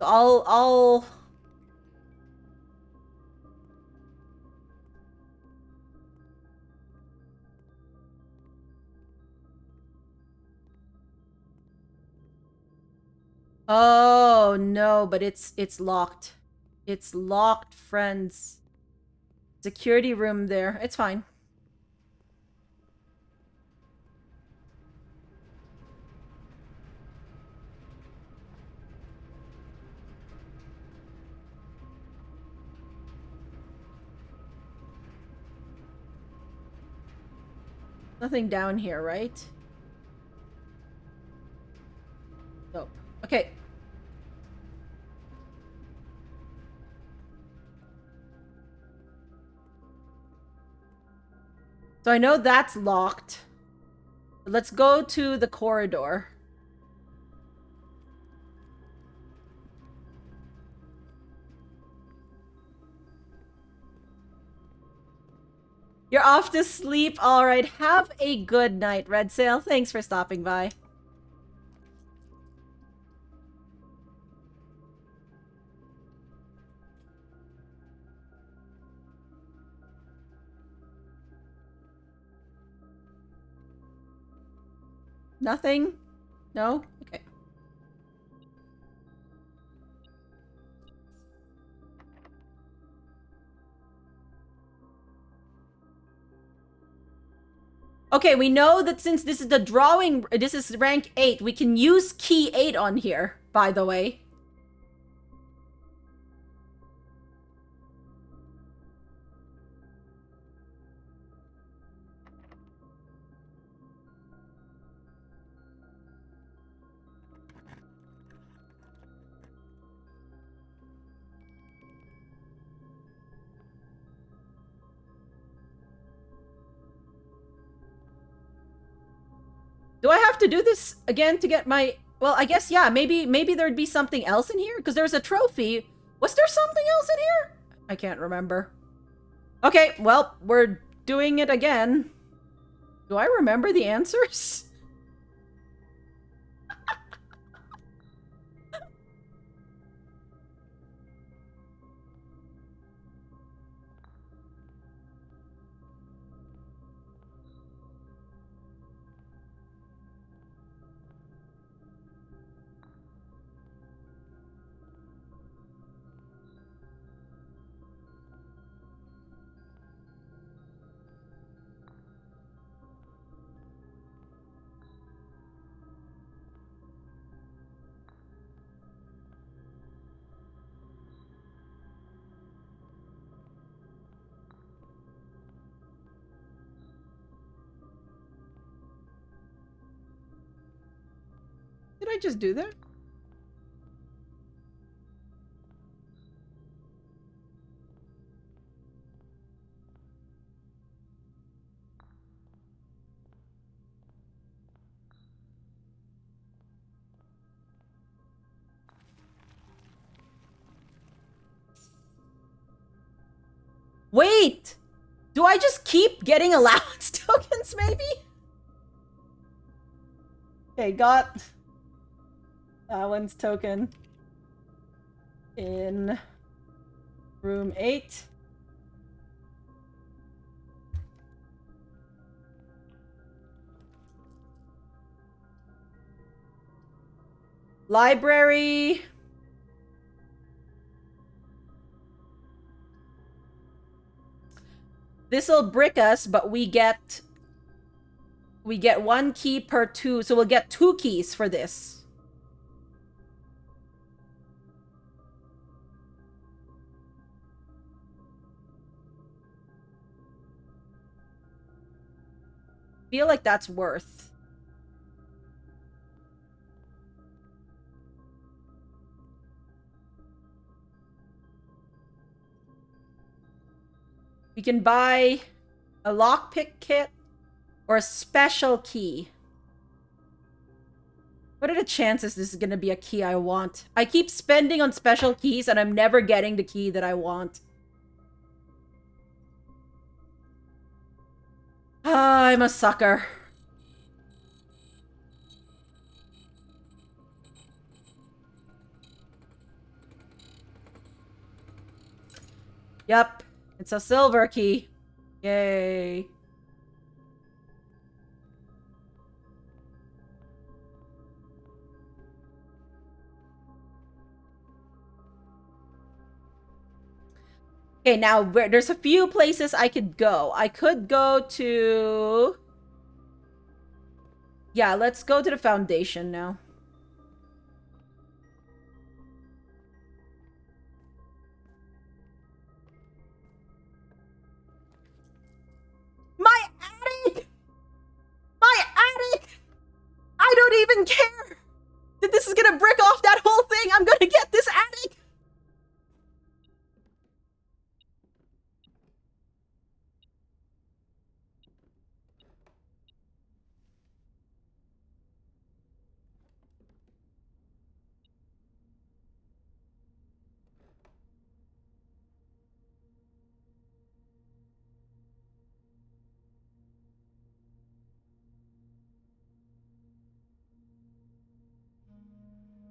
I'll Oh no, but it's locked. It's locked, friends. Security room there. It's fine. Nothing down here, right? Nope. Okay. So I know that's locked. Let's go to the corridor. You're off to sleep. All right. Have a good night, Red Sail. Thanks for stopping by. Nothing? No? Okay. Okay, we know that since this is this is rank 8, we can use key 8 on here, by the way. Do I have to do this again to get my... Well, I guess, yeah, maybe there'd be something else in here? Because there's a trophy. Was there something else in here? I can't remember. Okay, well, we're doing it again. Do I remember the answers? Did I just do that? Wait! Do I just keep getting allowance tokens, maybe? Okay, got that one's token in room 8. Library. This'll brick us, but we get 1 key per 2, so we'll get 2 keys for this. Feel like that's worth. We can buy a lockpick kit or a special key. What are the chances this is gonna be a key I want? I keep spending on special keys and I'm never getting the key that I want. Ah, I'm a sucker. Yep, it's a silver key. Yay. Okay, now there's a few places I could go. I could go to... Yeah, let's go to the foundation now. My attic! My attic! I don't even care that this is gonna brick off that whole thing. I'm gonna get this attic!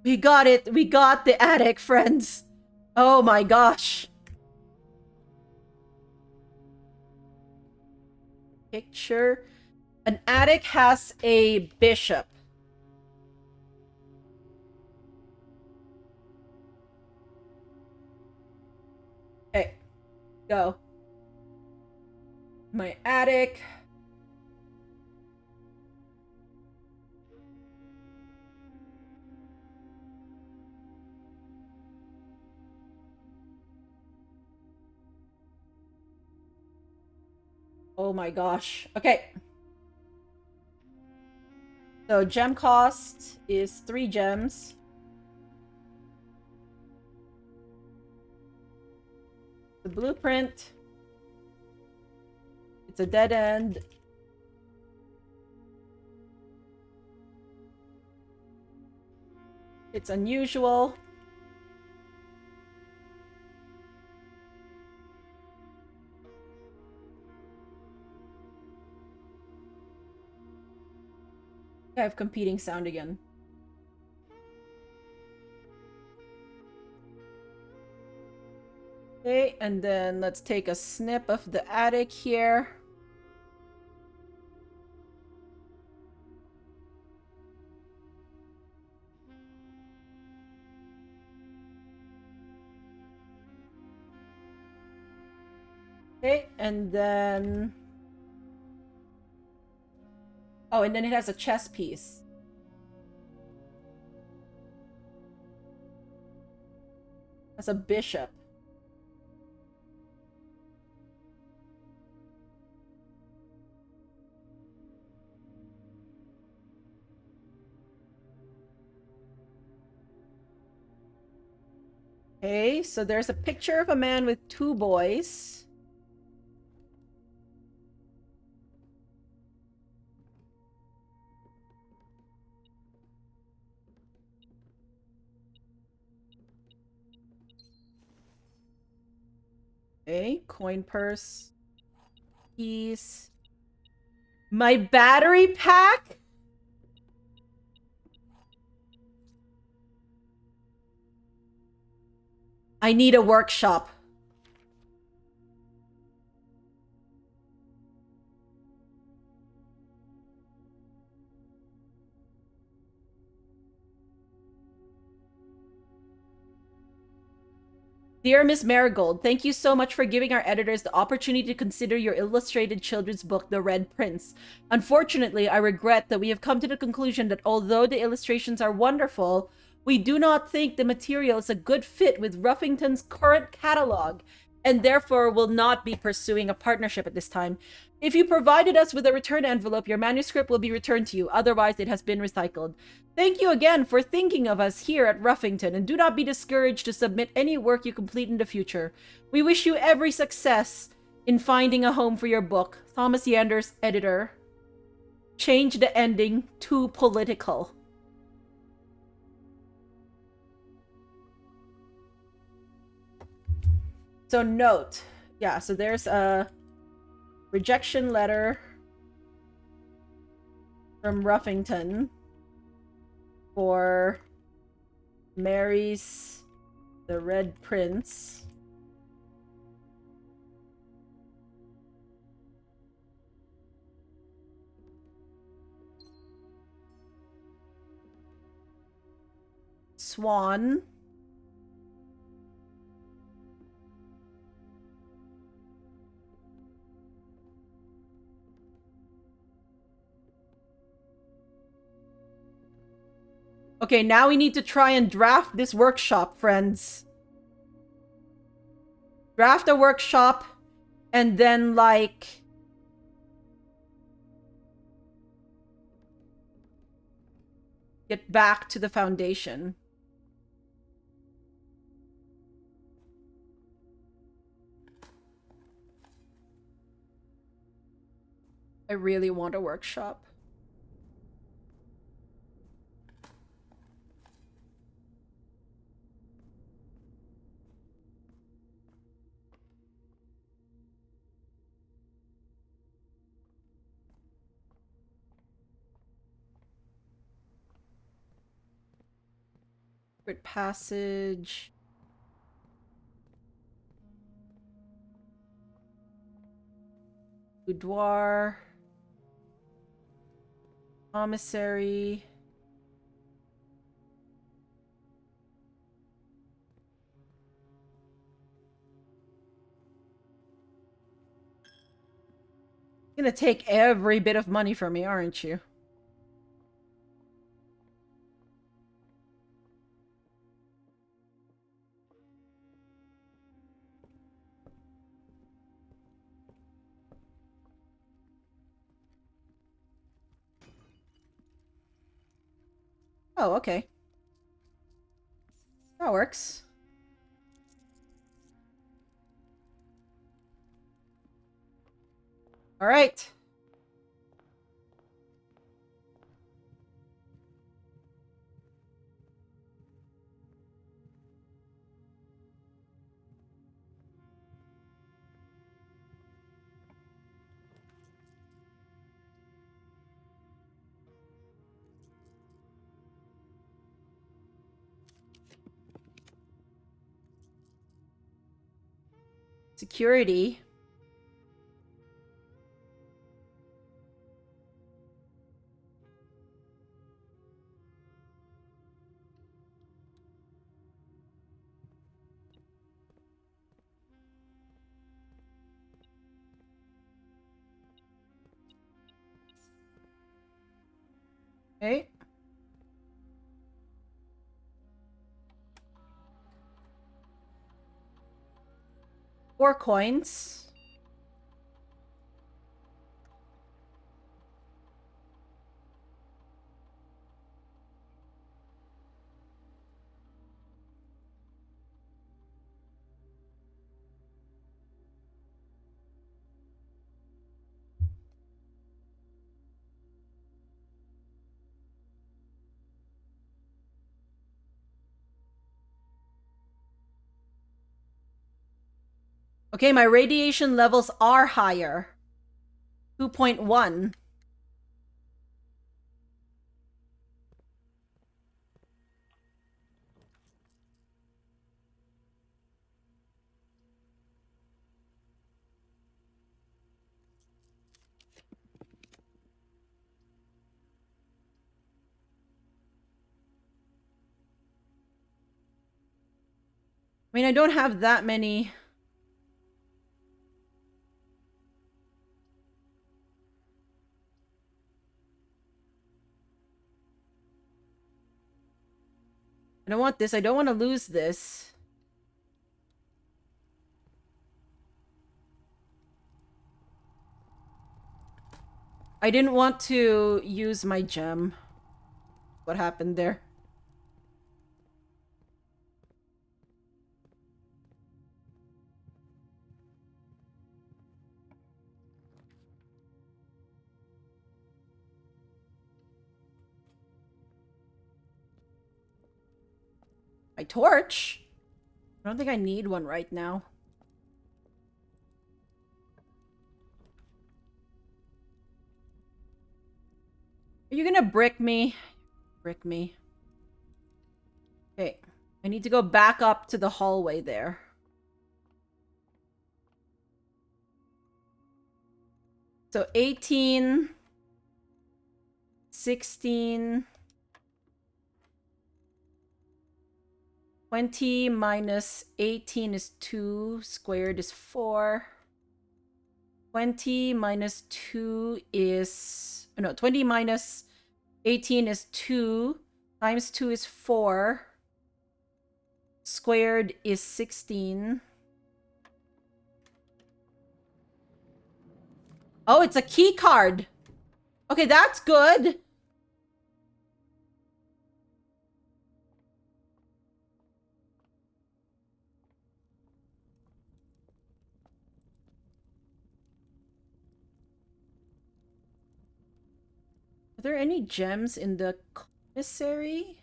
We got it. We got the attic, friends. Oh my gosh. Picture. An attic has a bishop. Okay. Go. My attic. Oh my gosh. Okay. So gem cost is 3 gems. The blueprint. It's a dead end. It's unusual. I have competing sound again. Okay, and then let's take a snip of the attic here. Okay, and then... Oh, and then it has a chess piece. That's a bishop. Okay, so there's a picture of a man with 2 boys. Okay, coin purse. Keys. My battery pack? I need a workshop. Dear Miss Marigold, thank you so much for giving our editors the opportunity to consider your illustrated children's book, The Red Prince. Unfortunately, I regret that we have come to the conclusion that although the illustrations are wonderful, we do not think the material is a good fit with Ruffington's current catalog, and therefore will not be pursuing a partnership at this time. If you provided us with a return envelope, your manuscript will be returned to you. Otherwise, it has been recycled. Thank you again for thinking of us here at Ruffington, and do not be discouraged to submit any work you complete in the future. We wish you every success in finding a home for your book. Thomas Yanders, editor. Change the ending to political. So note, yeah, so there's a rejection letter from Ruffington for Mary's The Red Prince. Swan. Okay, now we need to try and draft this workshop, friends. Draft a workshop, and then, like... get back to the foundation. I really want a workshop. Secret passage. Boudoir. Commissary. You're gonna take every bit of money from me, aren't you? Oh, okay. That works. All right. Security. Okay. 4 coins. Okay, my radiation levels are higher. 2.1. I mean, I don't have that many. I don't want this. I don't want to lose this. I didn't want to use my gem. What happened there? My torch? I don't think I need one right now. Are you gonna brick me? Brick me. Okay. I need to go back up to the hallway there. So 18, 16, 20 minus 18 is 2, squared is 4. 20 minus 2 is... No, 20 minus 18 is 2, times 2 is 4. Squared is 16. Oh, it's a key card. Okay, that's good. Are there any gems in the commissary?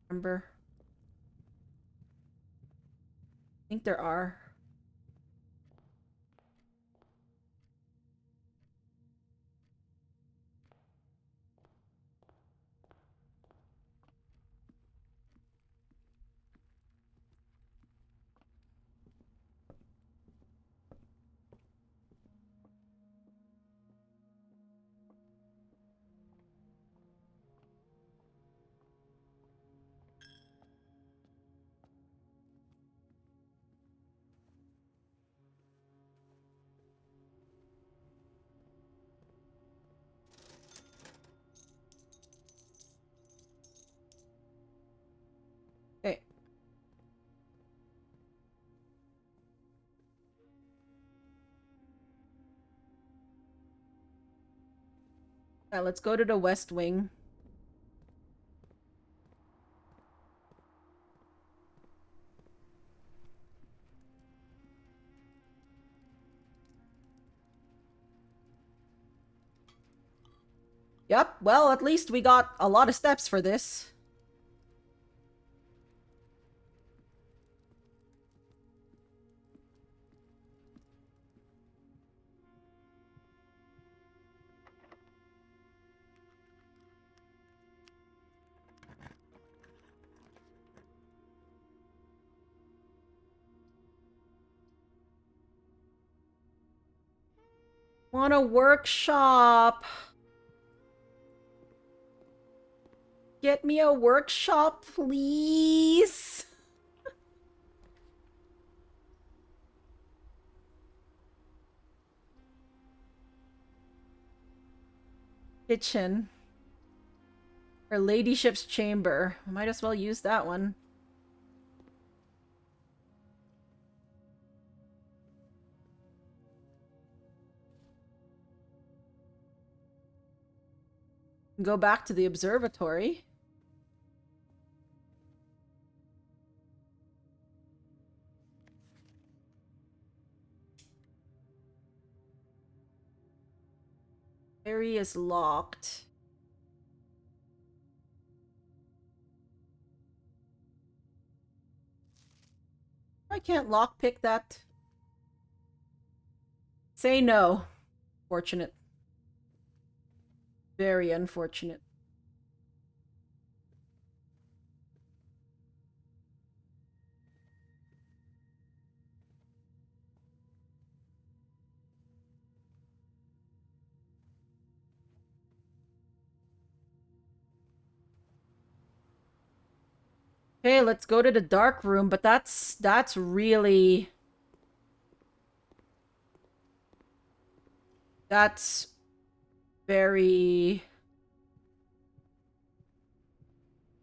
Remember? I think there are. Okay. Now let's go to the West Wing. Yep, well, at least we got a lot of steps for this. Want a workshop? Get me a workshop, please. Kitchen. Her ladyship's chamber. Might as well use that one. Go back to the observatory. Area is locked. I can't lockpick that. Say no. Fortunate. Very unfortunate. Okay, let's go to the dark room, but that's really... That's very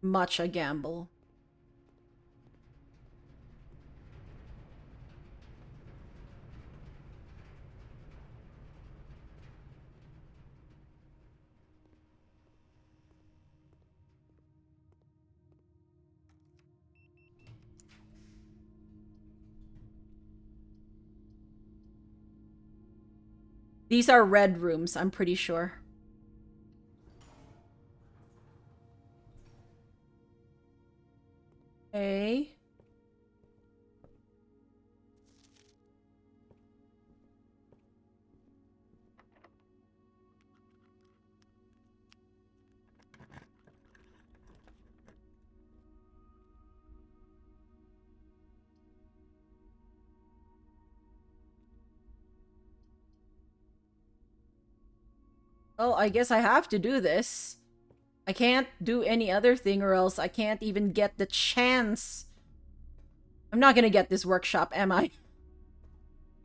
much a gamble. These are red rooms, I'm pretty sure. Okay. Well, I guess I have to do this. I can't do any other thing or else I can't even get the chance. I'm not gonna get this workshop, am I?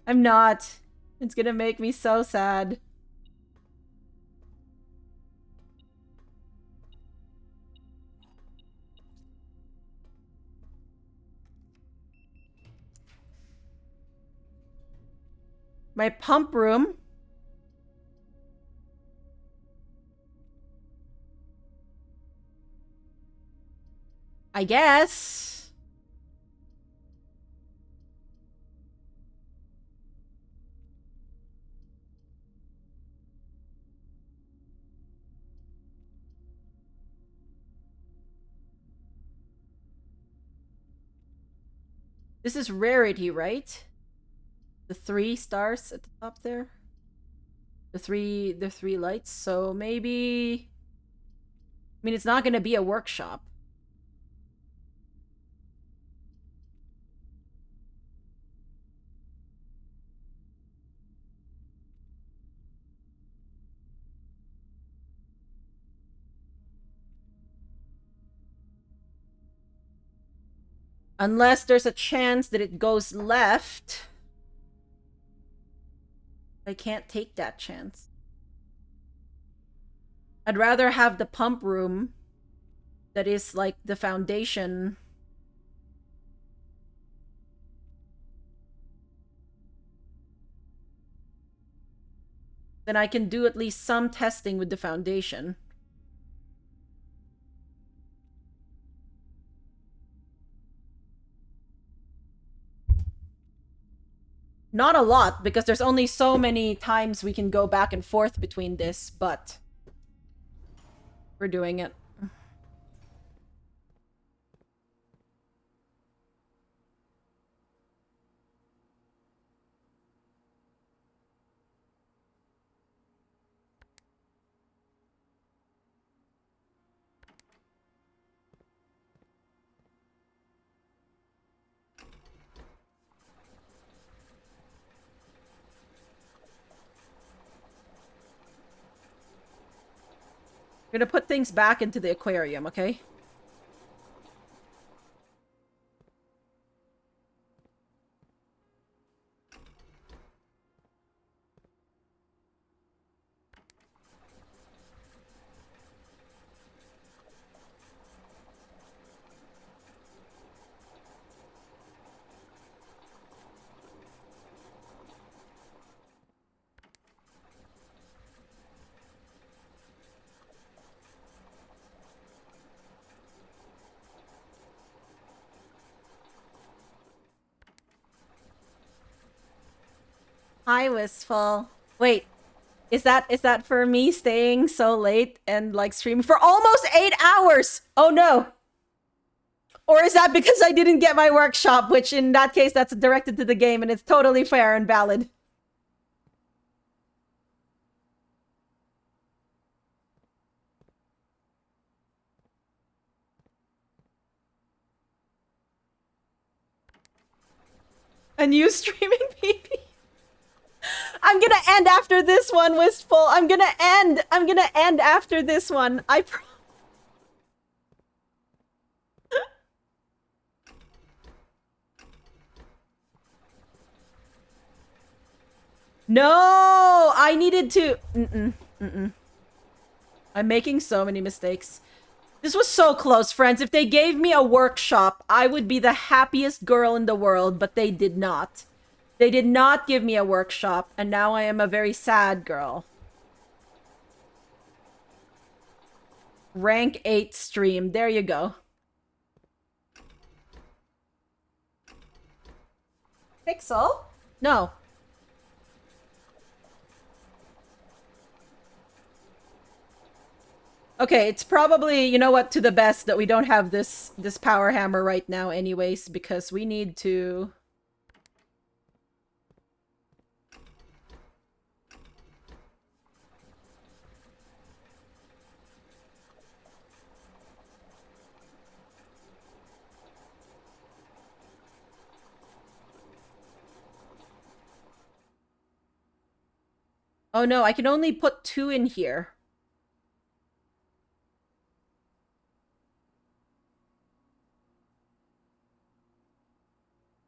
I'm not. It's gonna make me so sad. My pump room. I guess. This is rarity, right? The 3 stars at the top there. The three lights. So maybe... I mean, it's not gonna be a workshop. Unless there's a chance that it goes left. I can't take that chance. I'd rather have the pump room that is like the foundation. Then I can do at least some testing with the foundation. Not a lot, because there's only so many times we can go back and forth between this, but we're doing it. I'm gonna put things back into the aquarium, okay? Hi, Wistful. Wait, is that for me staying so late and like streaming for almost 8 hours? Oh no. Or is that because I didn't get my workshop, which in that case that's directed to the game and it's totally fair and valid. A new streaming baby. I'm gonna end after this one, Wistful. I'm gonna end after this one. No! I needed to... I'm making so many mistakes. This was so close, friends. If they gave me a workshop, I would be the happiest girl in the world, but they did not. They did not give me a workshop, and now I am a very sad girl. Rank 8 stream. There you go. Pixel? No. Okay, it's probably, you know what, to the best that we don't have this power hammer right now anyways, because we need to... Oh no, I can only put 2 in here.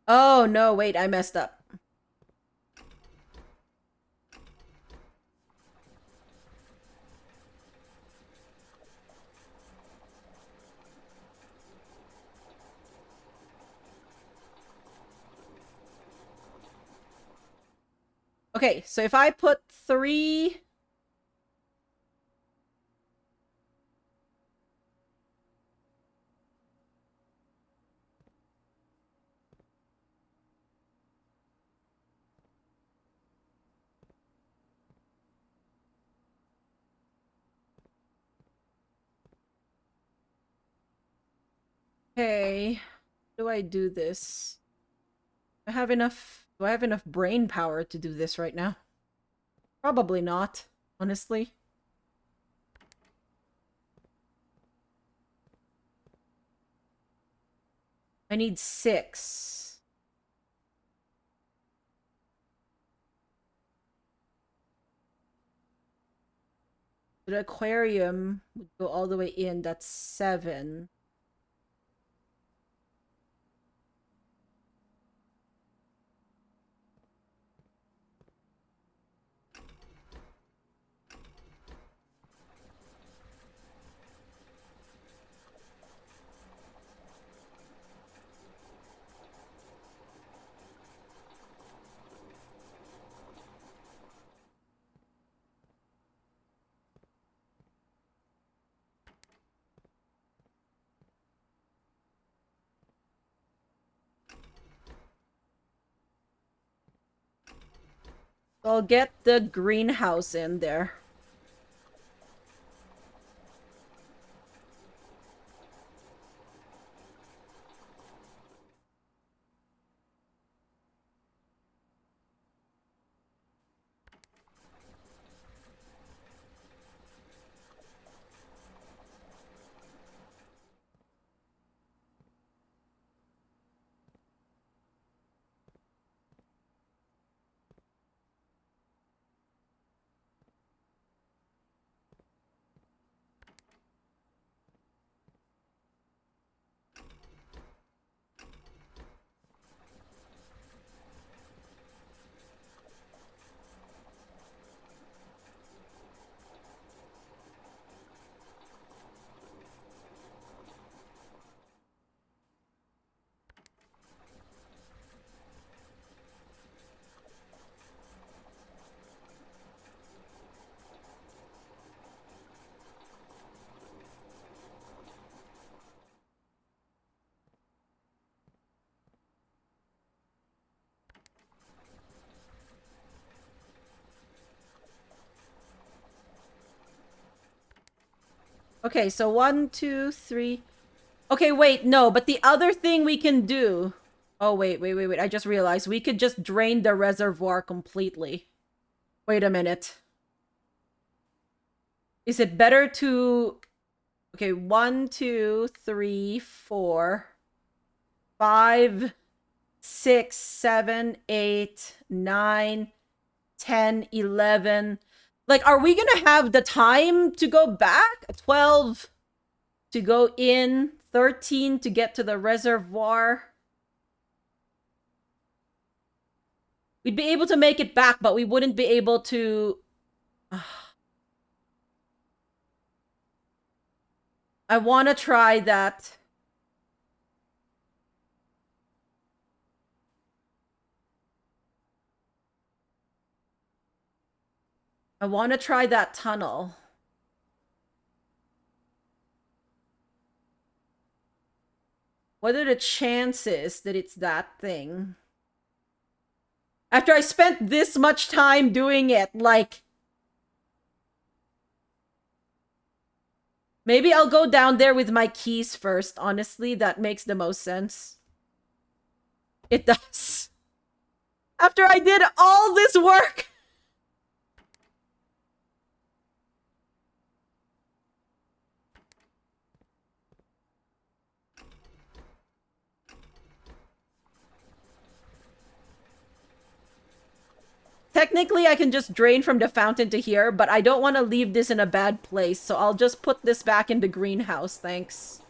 Oh no, wait, I messed up. Okay, so if I put 3... Okay, how do I do this? Do I have enough brain power to do this right now? Probably not, honestly. I need 6. The aquarium would go all the way in, that's 7. I'll get the greenhouse in there. Okay, so 1, 2, 3. Okay, wait, no, but the other thing we can do... Oh, wait. I just realized we could just drain the reservoir completely. Wait a minute. Is it better to... Okay, 1, 2, 3, 4, 5, 6, 7, 8, 9, 10, 11. Like, are we gonna have the time to go back? 12 to go in, 13 to get to the reservoir. We'd be able to make it back, but we wouldn't be able to... I want to try that. I want to try that tunnel. What are the chances that it's that thing? After I spent this much time doing it, like... Maybe I'll go down there with my keys first, honestly. That makes the most sense. It does. After I did all this work! Technically, I can just drain from the fountain to here, but I don't want to leave this in a bad place, so I'll just put this back in the greenhouse, thanks.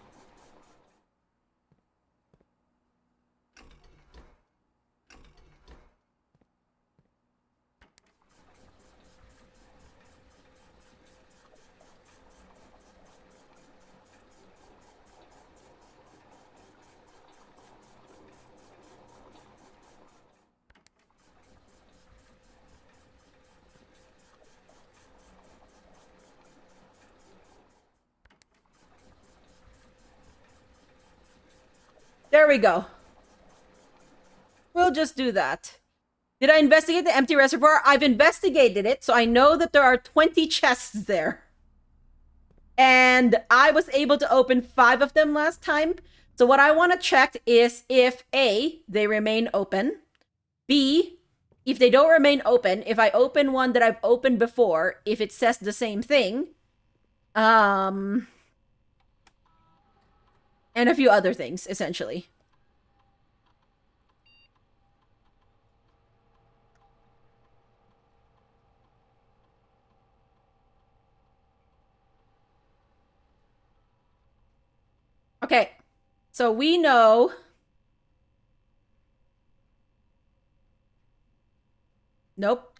There we go. We'll just do that. Did I investigate the empty reservoir? I've investigated it, so I know that there are 20 chests there. And I was able to open 5 of them last time. So what I want to check is if A, they remain open. B, if they don't remain open, if I open one that I've opened before, if it says the same thing. And a few other things, essentially. Okay, so we know... Nope.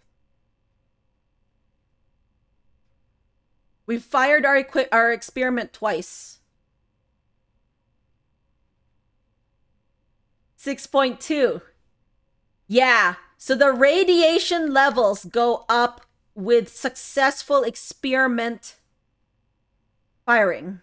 We've fired our experiment twice. 6.2. Yeah, so the radiation levels go up with successful experiment firing.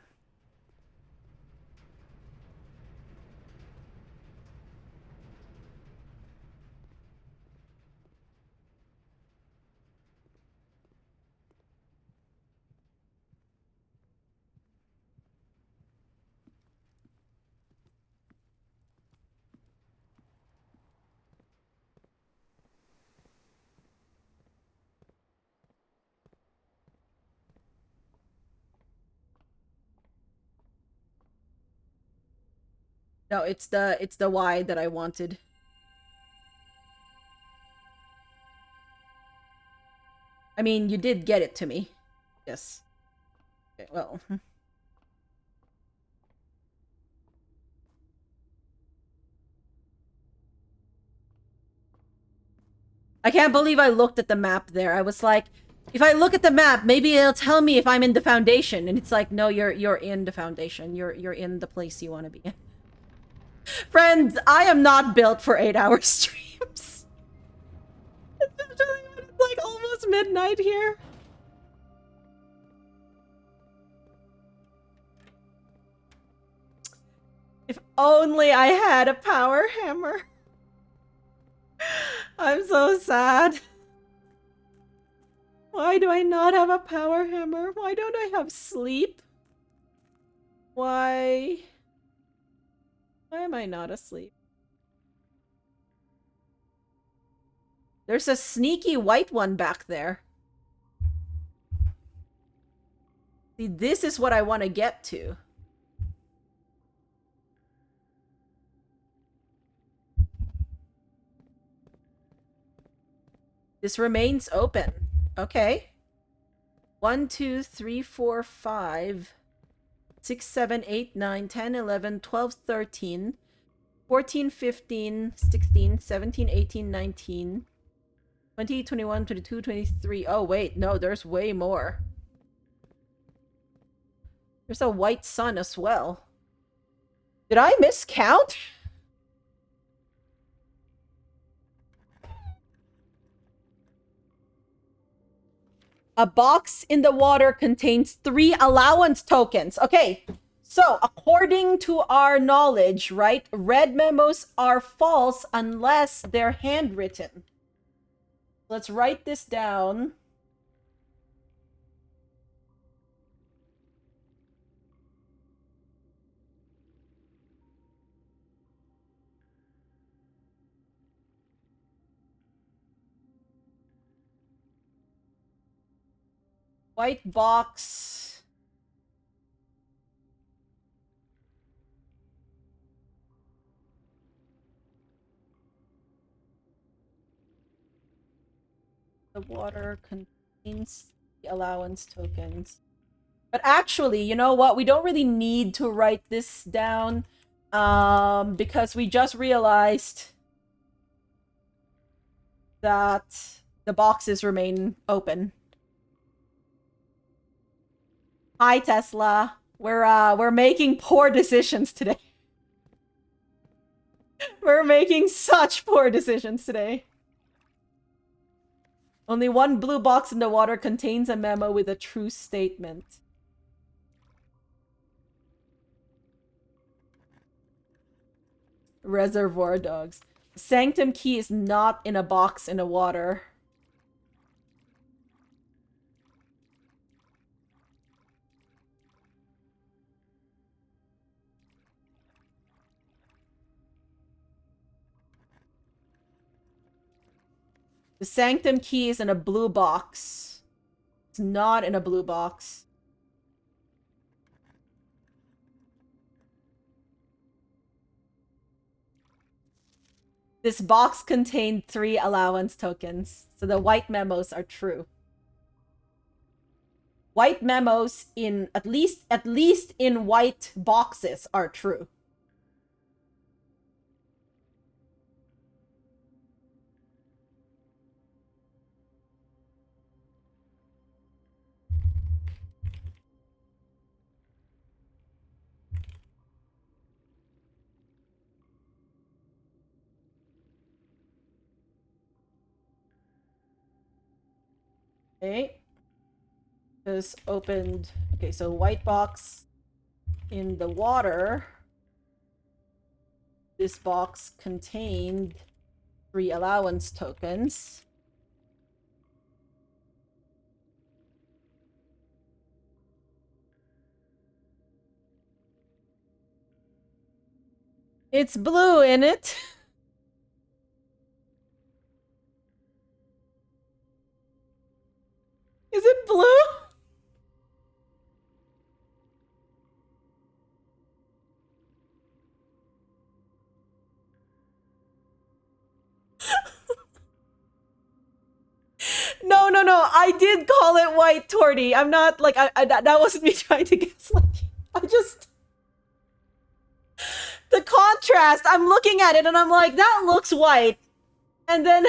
No, it's the Y that I wanted. I mean, you did get it to me. Yes. Okay, well. I can't believe I looked at the map there. I was like, if I look at the map, maybe it'll tell me if I'm in the foundation. And it's like, no, you're in the foundation. You're in the place you want to be in. Friends, I am not built for 8-hour streams. Especially when it's like almost midnight here. If only I had a power hammer. I'm so sad. Why do I not have a power hammer? Why don't I have sleep? Why am I not asleep? There's a sneaky white one back there. See, this is what I want to get to. This remains open. Okay. 1, 2, 3, 4, 5, 6, 7, 8, 9, 10, 11, 12, 13, 14, 15, 16, 17, 18, 19. 20, 21, 22, 23. Oh, wait. No, there's way more. There's a white sun as well. Did I miscount? A box in the water contains 3 allowance tokens. Okay, so according to our knowledge, right, red memos are false unless they're handwritten. Let's write this down. White box. The water contains the allowance tokens. But actually, you know what? We don't really need to write this down because we just realized that the boxes remain open. Hi, Tesla. We're making poor decisions today. We're making such poor decisions today. Only one blue box in the water contains a memo with a true statement. Reservoir Dogs. Sanctum key is not in a box in the water. The Sanctum key is in a blue box. It's not in a blue box. This box contained 3 allowance tokens, so the white memos are true. White memos in at least in white boxes are true. Okay. Just opened. Okay, so white box in the water. This box contained 3 allowance tokens. It's blue in it. Is it blue? No, no, no. I did call it white, Torty. I'm not like that wasn't me trying to guess. Like, I just the contrast. I'm looking at it and I'm like, that looks white, and then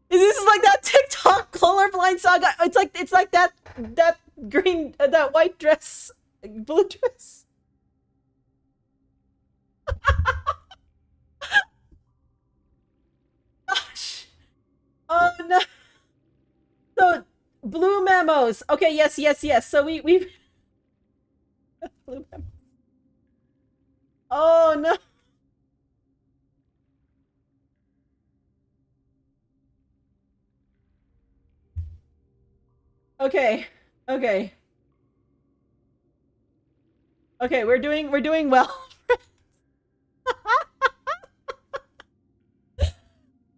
this is like that TikTok colorblind saga. It's like that green that white dress, blue dress. Gosh. Oh no. So blue memos. Okay, yes, yes, yes. So we've blue memos. Oh no. Okay. Okay. Okay, we're doing well.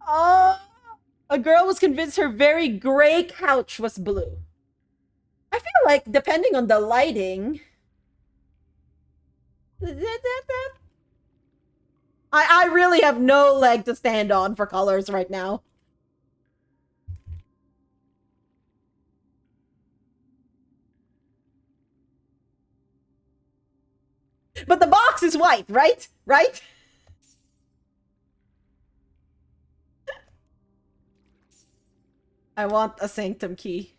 Oh, a girl was convinced her very gray couch was blue. I feel like depending on the lighting, I really have no leg to stand on for colors right now. But the box is white, right? Right? I want a sanctum key.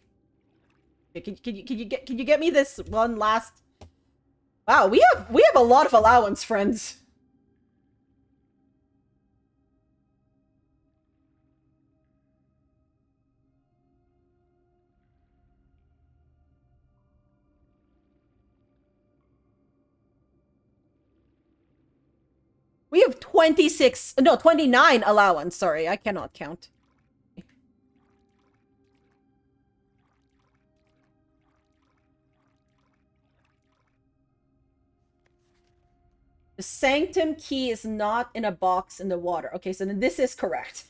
Okay, can you get me this one last? Wow, we have a lot of allowance, friends. We have 26, no, 29 allowance. Sorry, I cannot count. The sanctum key is not in a box in the water. Okay, so then this is correct.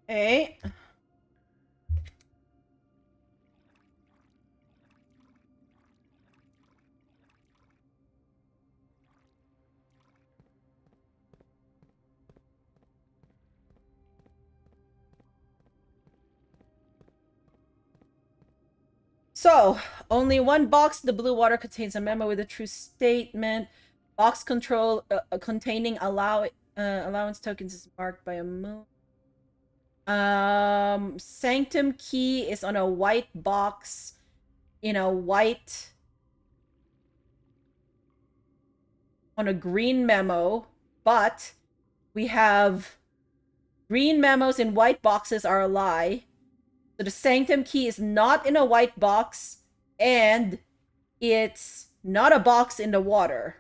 Okay. So, only one box in the blue water contains a memo with a true statement. Box control containing allowance tokens is marked by a moon. Sanctum key is on a white box in a white on a green memo, but we have green memos in white boxes are a lie. So the sanctum key is not in a white box, and it's not a box in the water.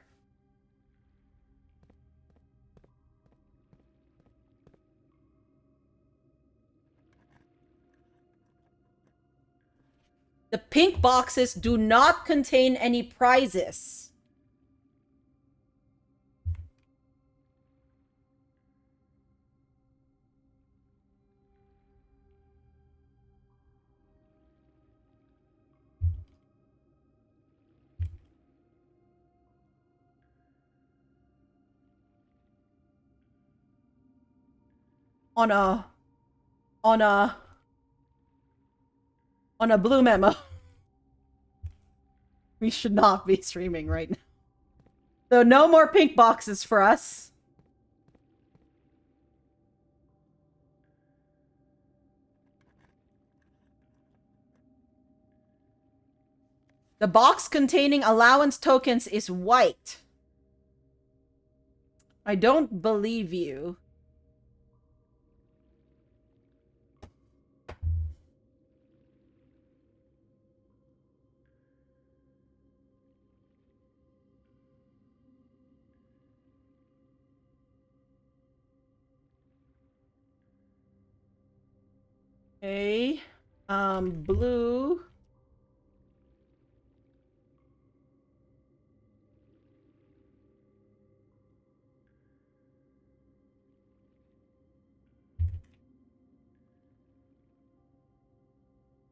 The pink boxes do not contain any prizes. On a on a on a blue memo. We should not be streaming right now. So no more pink boxes for us. The box containing allowance tokens is white. I don't believe you. Okay. Blue.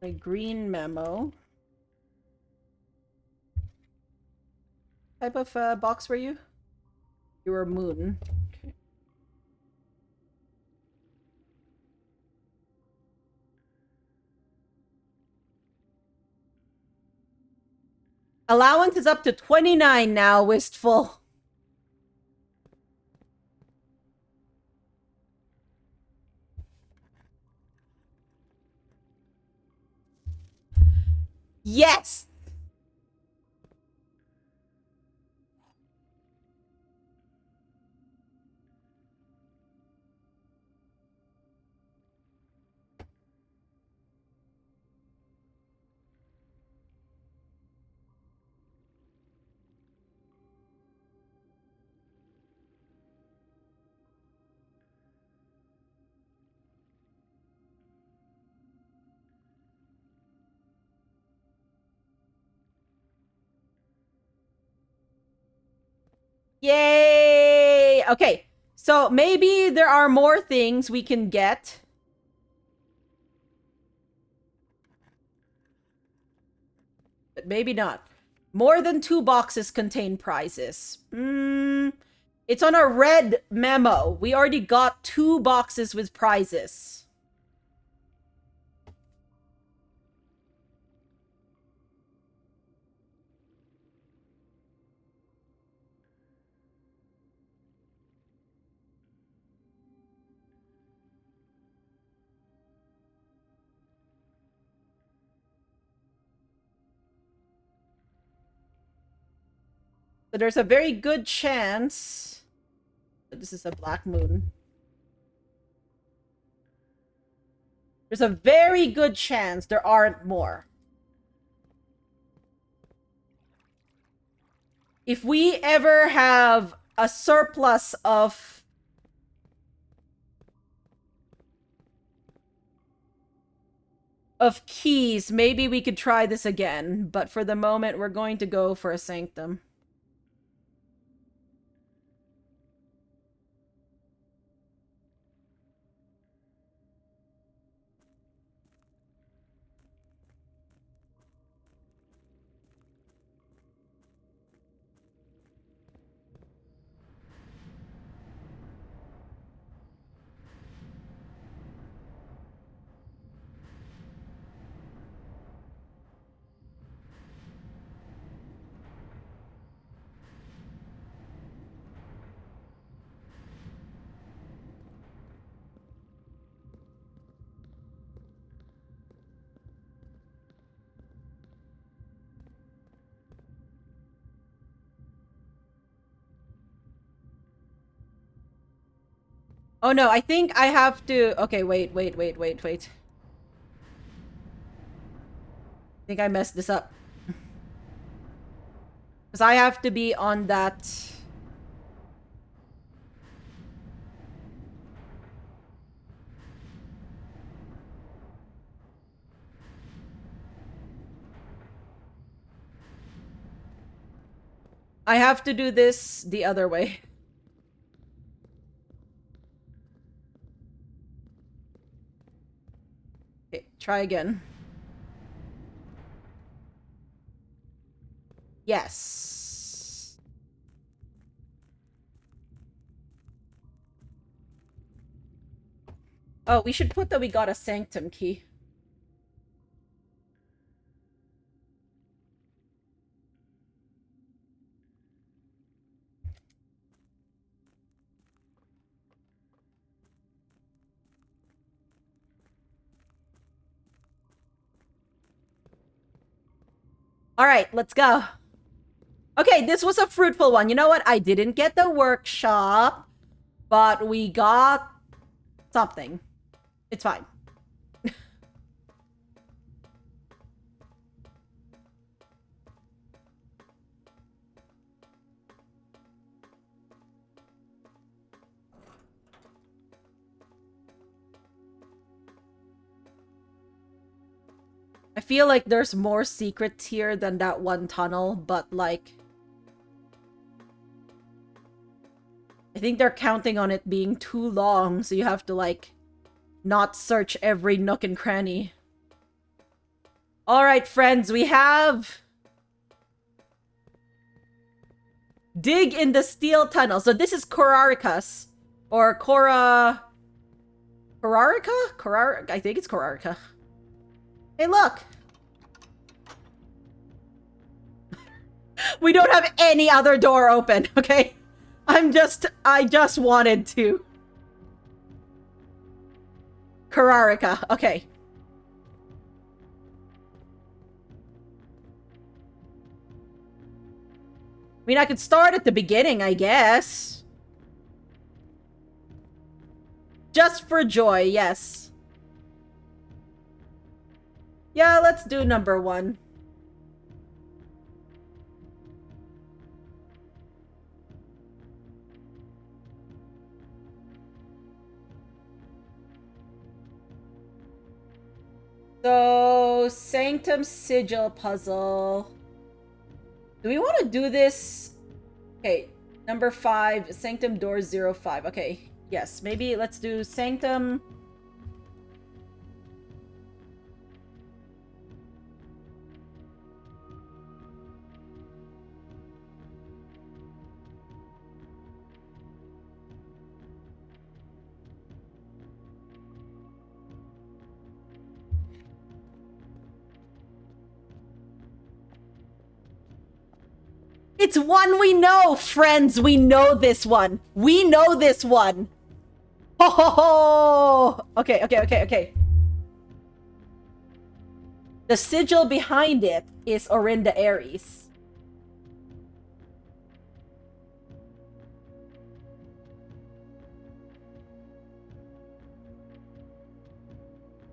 A green memo. Type of box were you? You were moon. Okay. Allowance is up to 29 now, Wistful. Yes! Yay! Okay, so maybe there are more things we can get. But maybe not. More than 2 boxes contain prizes. It's on a red memo. We already got 2 boxes with prizes. So there's a very good chance that this is a black moon. There's a very good chance there aren't more. If we ever have a surplus of keys, maybe we could try this again. But for the moment, we're going to go for a sanctum. Oh no, I think I have to... Okay, wait. I think I messed this up. Because I have to be on that... I have to do this the other way. Okay, try again. Yes. Oh, we should put that we got a sanctum key. All right, let's go. Okay, this was a fruitful one. You know what? I didn't get the workshop, but we got something. It's fine. I feel like there's more secrets here than that one tunnel, but like... I think they're counting on it being too long, so you have to like not search every nook and cranny. Alright, friends, we have... Dig in the steel tunnel. So this is Korarikas. Or Korarica? I think it's Korarica. Hey, look! We don't have any other door open, okay? I just wanted to. Korarica, okay. I mean, I could start at the beginning, I guess. Just for joy, yes. Yeah, let's do number 1. So, Sanctum Sigil puzzle. Do we want to do this? Okay, number 5, Sanctum Door 05. Okay, yes, maybe let's do Sanctum... It's one we know, friends. We know this one. We know this one. Ho ho ho! Okay. The sigil behind it is Orinda Aries.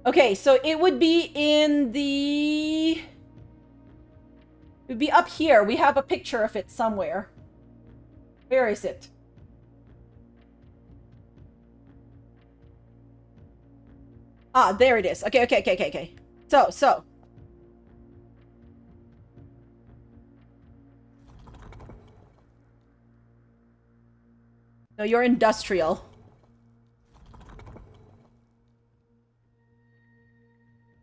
Okay, so it would be in the... It would be up here. We have a picture of it somewhere. Where is it? Ah, there it is. Okay. So. No, you're industrial.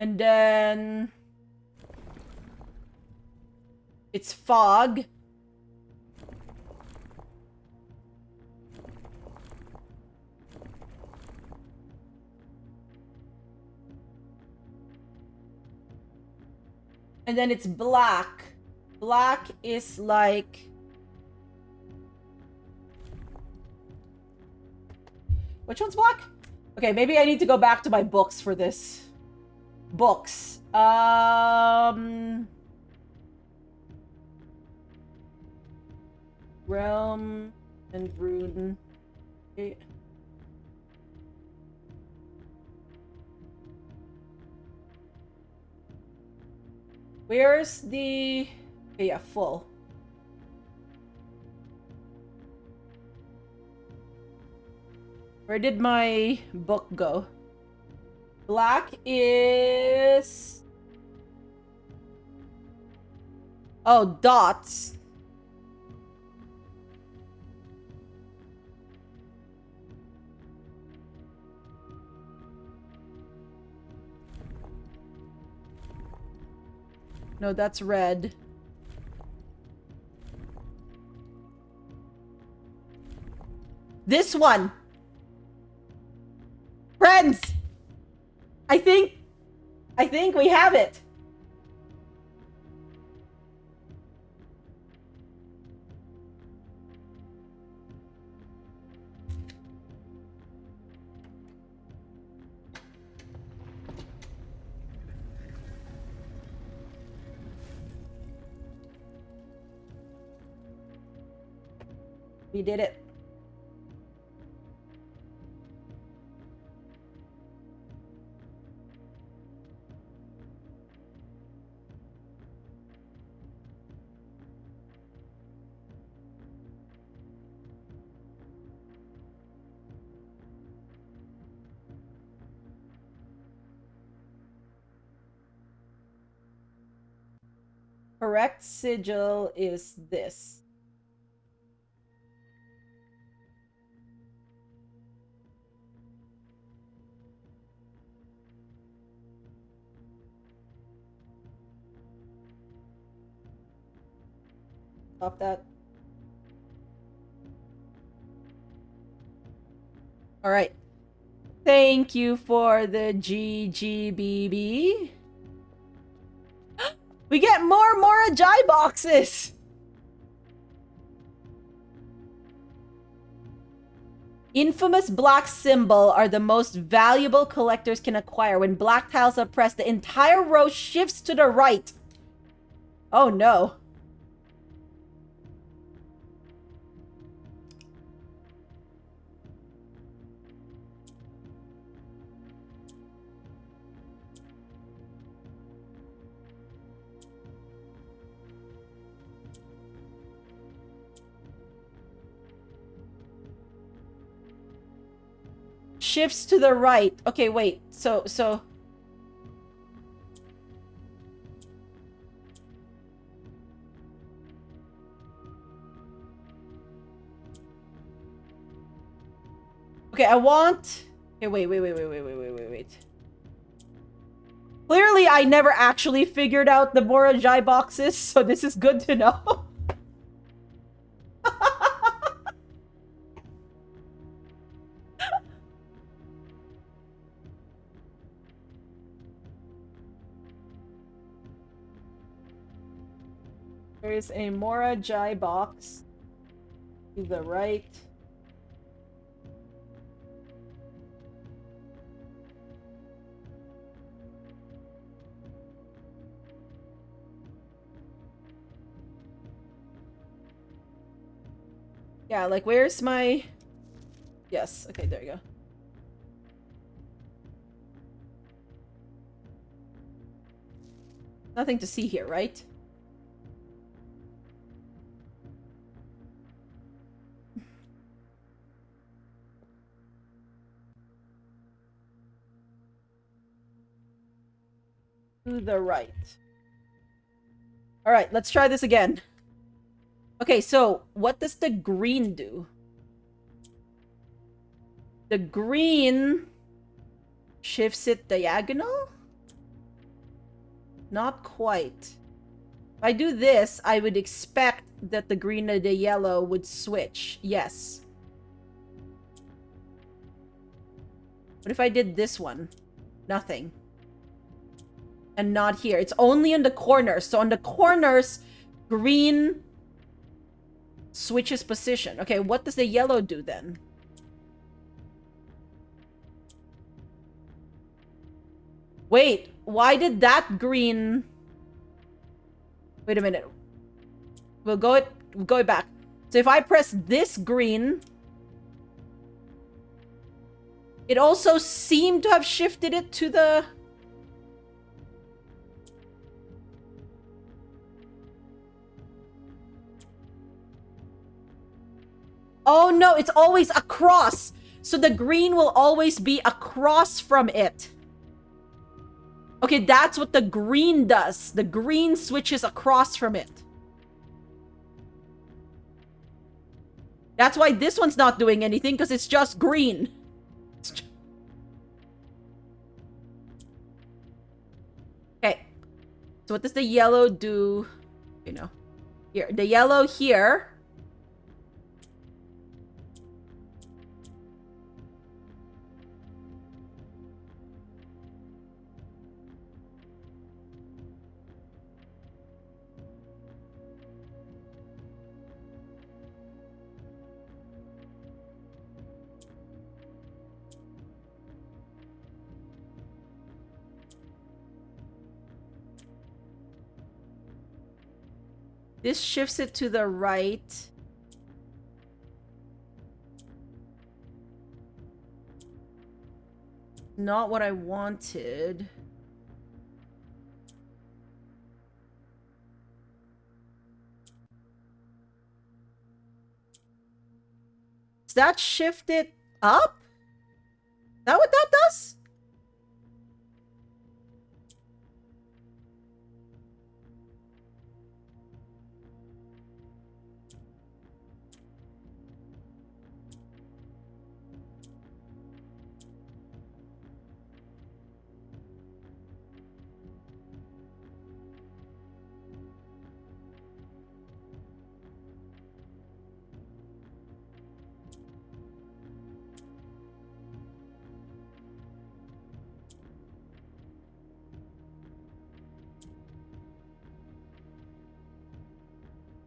And then... It's fog. And then it's black. Black is like... Which one's black? Okay, maybe I need to go back to my books for this. Books. Realm and Rune. Okay. Where's the... Okay, yeah, full. Where did my book go? Black is... Oh, dots. No, that's red. This one. Friends! I think we have it. We did it. Correct sigil is this. Stop that. All right. Thank you for the GGBB. We get more Morajai boxes! Infamous black symbol are the most valuable collectors can acquire. When black tiles are pressed, the entire row shifts to the right. Oh no. Shifts to the right. Okay, wait. So... Okay, I want... Okay, wait. Clearly, I never actually figured out the Morajai boxes, so this is good to know. There is a Mora Jai box to the right. Yeah, like where's my... Yes, okay, there you go. Nothing to see here, right? To the right. Alright, let's try this again. Okay, so what does the green do? The green shifts it diagonal? Not quite. If I do this, I would expect that the green and the yellow would switch. Yes. What if I did this one? Nothing. And not here. It's only in the corners. So on the corners, green switches position. Okay, what does the yellow do then? Wait, why did that green... Wait a minute. We'll go it back. So if I press this green, it also seemed to have shifted it to the... Oh no, it's always across. So the green will always be across from it. Okay, that's what the green does. The green switches across from it. That's why this one's not doing anything, because it's just green. Okay. So what does the yellow do? You know, here. The yellow here... This shifts it to the right. Not what I wanted. Does that shift it up? Is that what that does?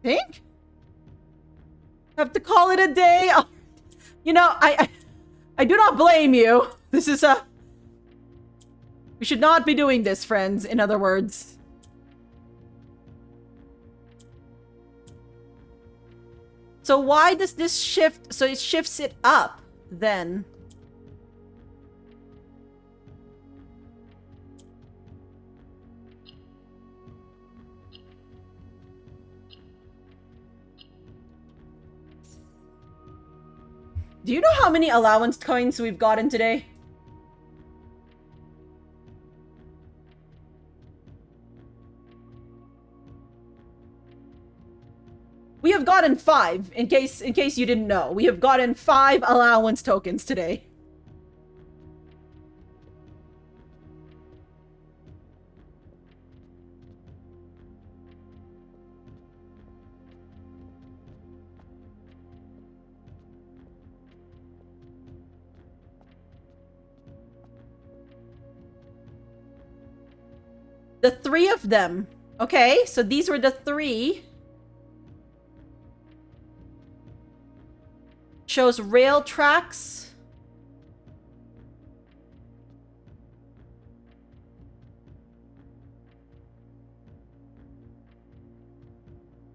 Think? Have to call it a day. Oh, you know, I do not blame you. This is a... We should not be doing this, friends, in other words. So why does this shift? So it shifts it up, then. Do you know how many allowance coins we've gotten today? We have gotten 5, in case you didn't know. We have gotten 5 allowance tokens today. The 3 of them. Okay, so these were the 3. shows rail tracks.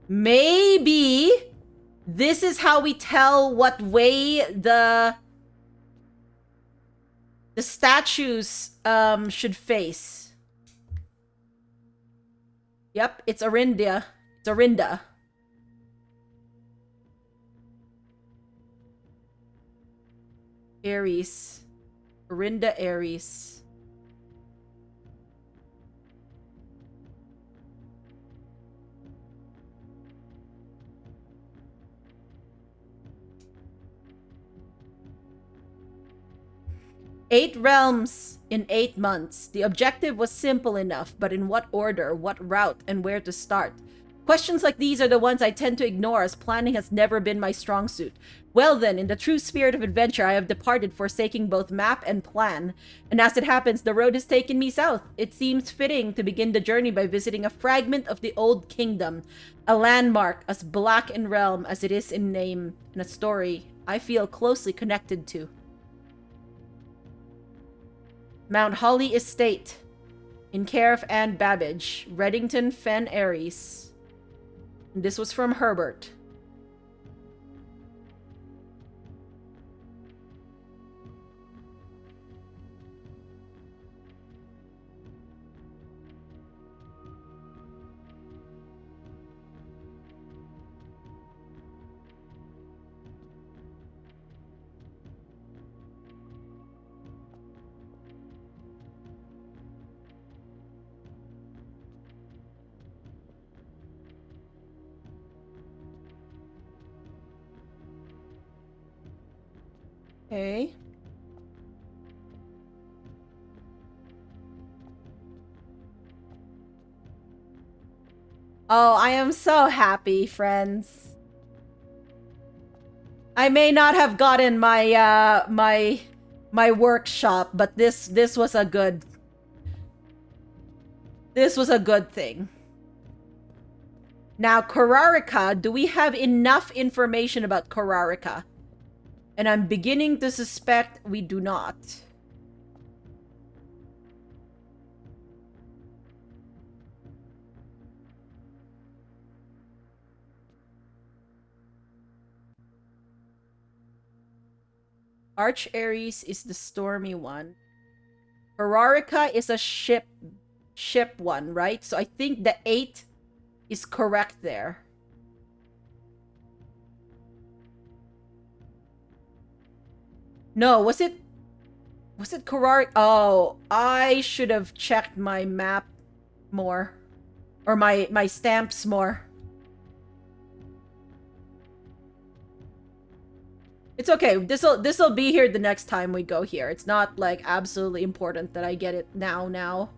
Maybe this is how we tell what way the statues should face. Yep, it's Arinda. It's Arinda. Aries. Arinda Aries. Eight realms in 8 months. The objective was simple enough, but in what order, what route, and where to start? Questions like these are the ones I tend to ignore, as planning has never been my strong suit. Well then, in the true spirit of adventure, I have departed, forsaking both map and plan. And as it happens, the road has taken me south. It seems fitting to begin the journey by visiting a fragment of the Old Kingdom. A landmark as black in realm as it is in name, and a story I feel closely connected to. Mount Holly Estate, in care of Anne Babbage, Reddington Fen Aries. And this was from Herbert. Okay. Oh, I am so happy, friends. I may not have gotten my my workshop, but this was a good thing. Now, Korarika, do we have enough information about Korarika? And I'm beginning to suspect we do not. Arch Aries is the stormy one. Korarika is a ship one, right? So I think the 8 is correct there. No, was it Korarika? Oh, I should have checked my map more. Or my stamps more. It's okay. This'll be here the next time we go here. It's not like absolutely important that I get it now.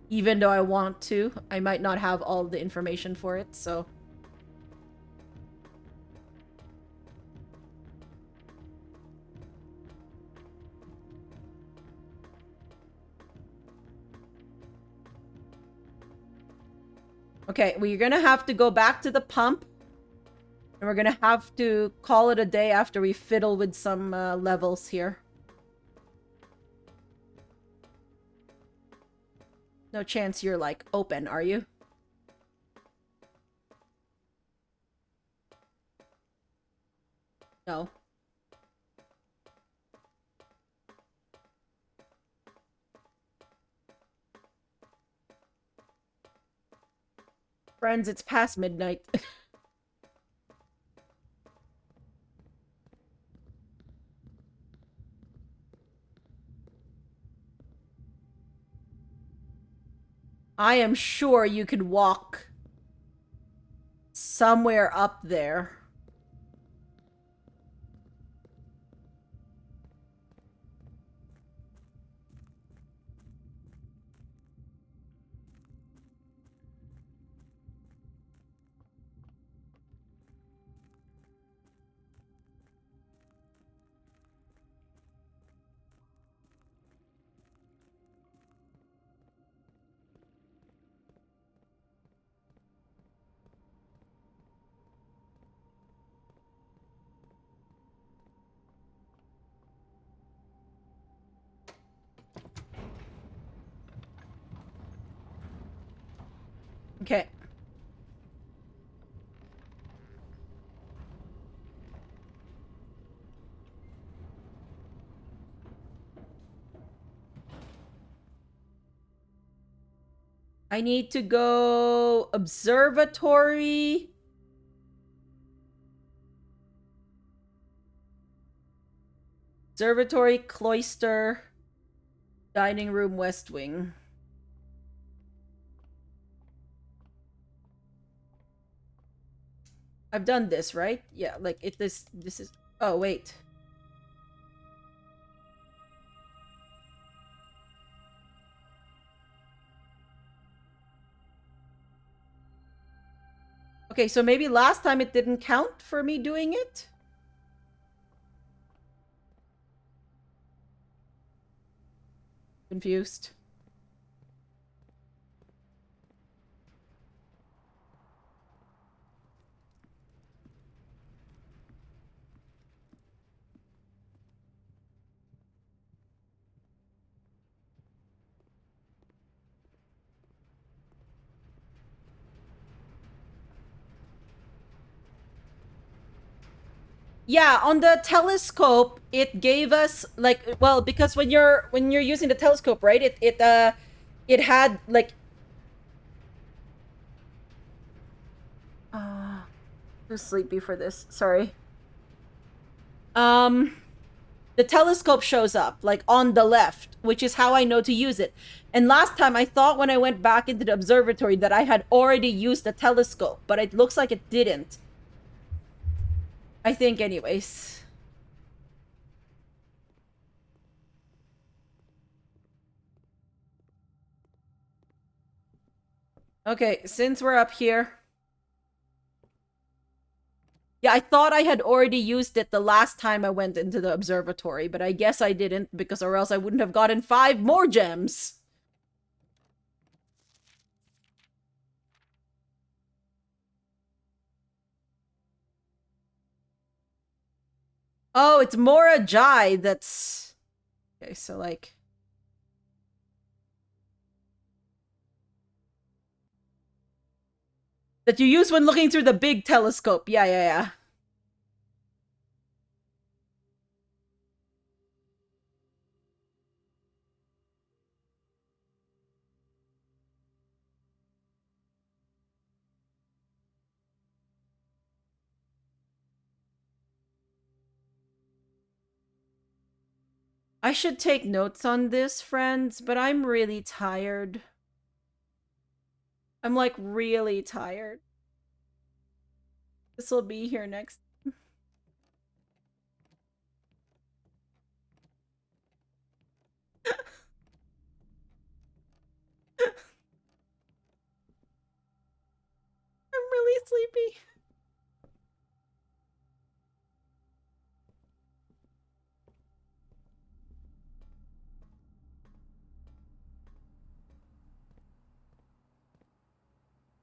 Even though I want to, I might not have all the information for it, so. Okay, we're gonna have to go back to the pump. And we're gonna have to call it a day after we fiddle with some levels here. No chance you're, like, open, are you? No. Friends, it's past midnight. I am sure you could walk somewhere up there. Okay. I need to go observatory. Observatory, cloister, dining room, west wing. I've done this, right? Yeah, like this is. Oh, wait. Okay, so maybe last time it didn't count for me doing it? Confused. Yeah, on the telescope, it gave us like, well, because when you're using the telescope, right? It had like too sleepy for this. Sorry. Um the telescope shows up like on the left, which is how I know to use it. And last time I thought when I went back into the observatory that I had already used the telescope, but it looks like it didn't. I think anyways. Okay, since we're up here. Yeah, I thought I had already used it the last time I went into the observatory, but I guess I didn't because or else I wouldn't have gotten 5 more gems. Oh, it's Mora Jai that's... Okay, so like... That you use when looking through the big telescope. Yeah, yeah, yeah. I should take notes on this, friends, but I'm really tired. I'm like really tired. This will be here next. I'm really sleepy.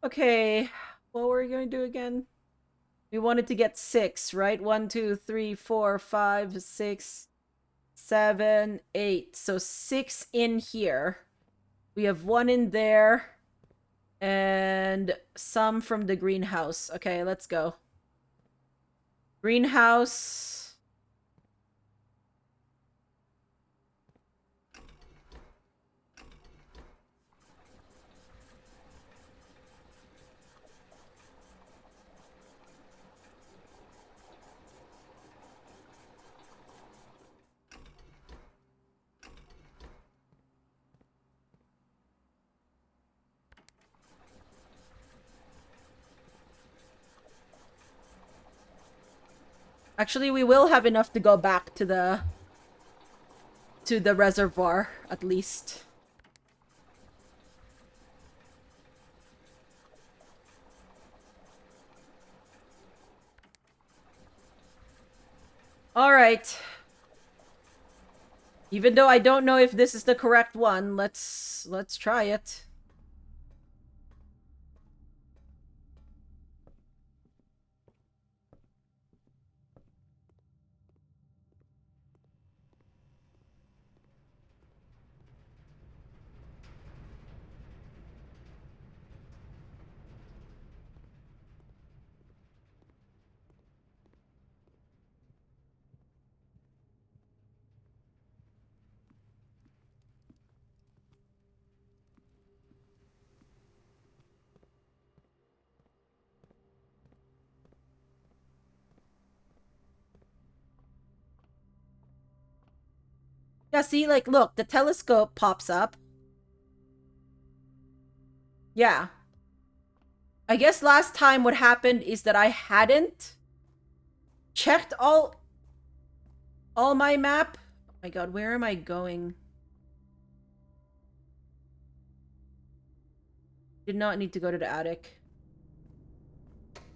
Okay, what were we going to do again? We wanted to get 6, right? 1, 2, 3, 4, 5, 6, 7, 8. So 6 in here. We have 1 in there. And some from the greenhouse. Okay, let's go. Greenhouse. Actually, we will have enough to go back to the reservoir, at least. All right. Even though I don't know if this is the correct one, let's try it. Yeah, see, like, look, the telescope pops up. Yeah. I guess last time what happened is that I hadn't checked all my map. Oh my god, where am I going? Did not need to go to the attic.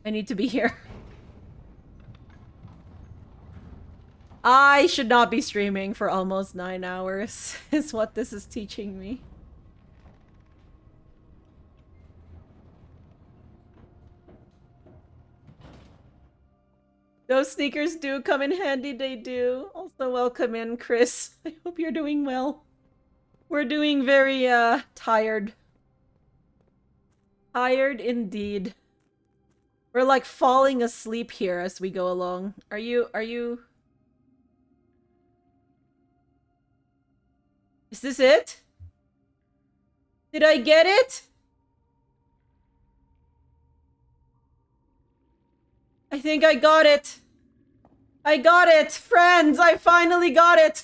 I need to be here. I should not be streaming for almost 9 hours, is what this is teaching me. Those sneakers do come in handy, they do. Also, welcome in, Chris. I hope you're doing well. We're doing very, tired. Tired indeed. We're like falling asleep here as we go along. Are you... Is this it? Did I get it? I think I got it. I got it, friends. I finally got it.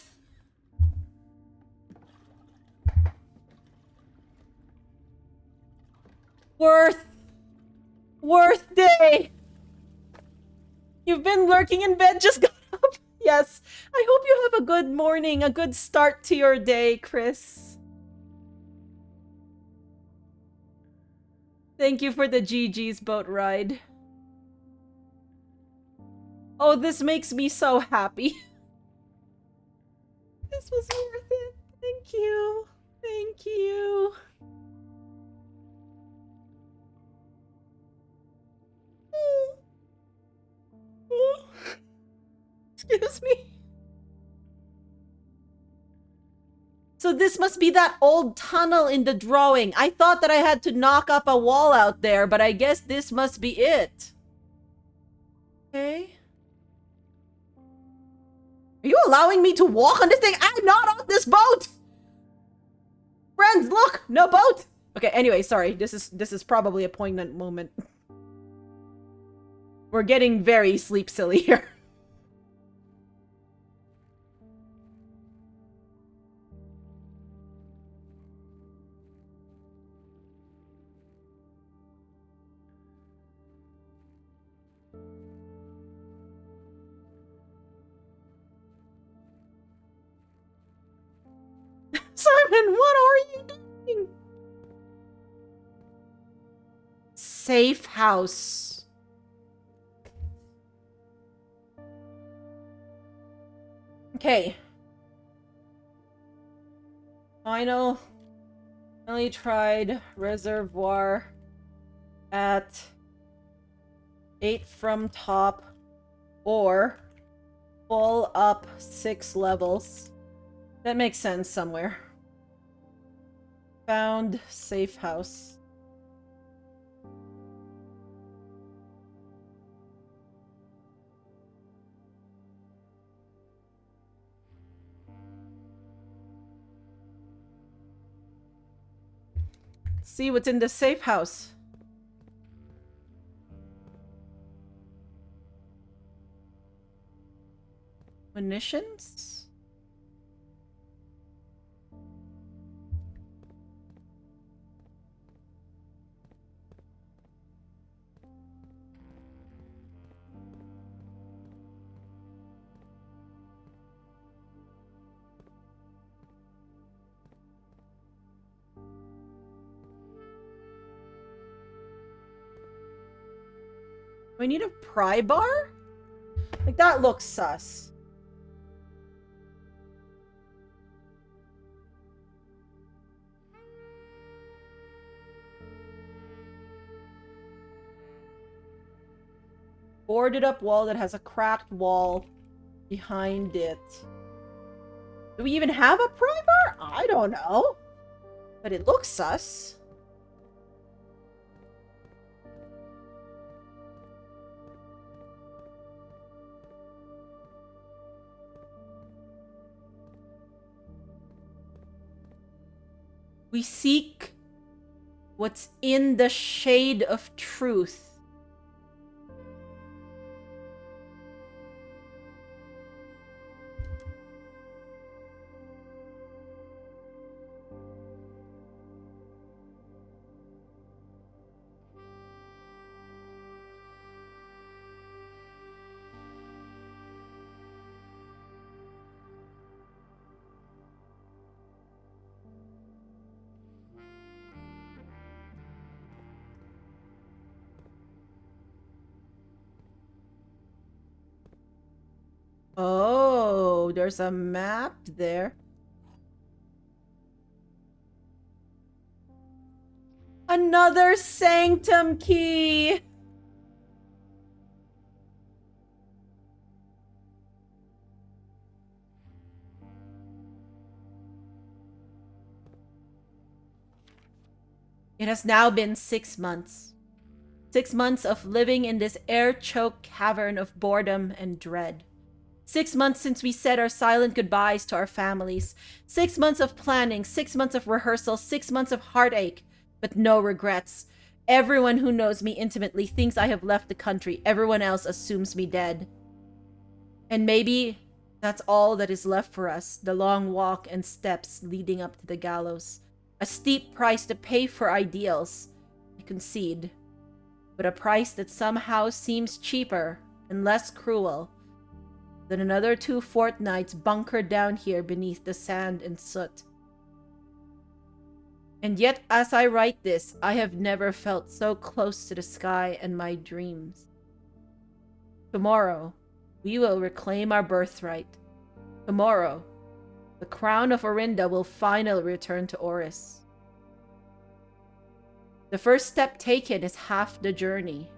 Worth day. You've been lurking in bed, just got up. Yes. I hope you have a good morning, a good start to your day, Chris. Thank you for the GG's boat ride. Oh, this makes me so happy. This was worth it. Thank you. Thank you. Excuse me. So this must be that old tunnel in the drawing. I thought that I had to knock up a wall out there, but I guess this must be it. Okay. Are you allowing me to walk on this thing? I'm not on this boat! Friends, look! No boat! Okay, anyway, sorry. This is probably a poignant moment. We're getting very sleep silly here. Simon, what are you doing? Safe house. Okay. Finally tried reservoir at 8 from top or full up 6 levels. That makes sense somewhere. Found safe house. See what's in the safe house. Munitions? Do I need a pry bar? Like, that looks sus. Boarded up wall that has a cracked wall behind it. Do we even have a pry bar? I don't know. But it looks sus. We seek what's in the shade of truth. Oh, there's a map there. Another sanctum key! It has now been 6 months. 6 months of living in this air-choked cavern of boredom and dread. 6 months since we said our silent goodbyes to our families. 6 months of planning, 6 months of rehearsal, 6 months of heartache, but no regrets. Everyone who knows me intimately thinks I have left the country. Everyone else assumes me dead. And maybe that's all that is left for us, the long walk and steps leading up to the gallows. A steep price to pay for ideals, I concede, but a price that somehow seems cheaper and less cruel than another 2 fortnights bunkered down here beneath the sand and soot. And yet, as I write this, I have never felt so close to the sky and my dreams. Tomorrow, we will reclaim our birthright. Tomorrow, the crown of Orinda will finally return to Oris. The first step taken is half the journey.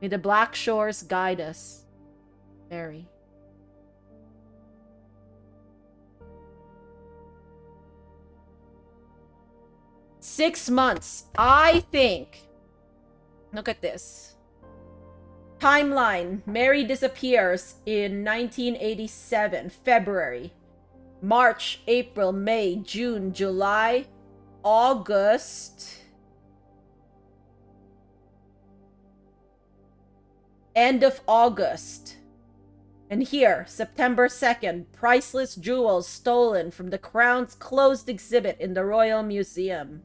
May the black shores guide us. Mary. Six months. I think. Look at this. Timeline. Mary disappears in 1987, February. March, April, May, June, July, August. End of August. And here, September 2nd, priceless jewels stolen from the Crown's closed exhibit in the Royal Museum.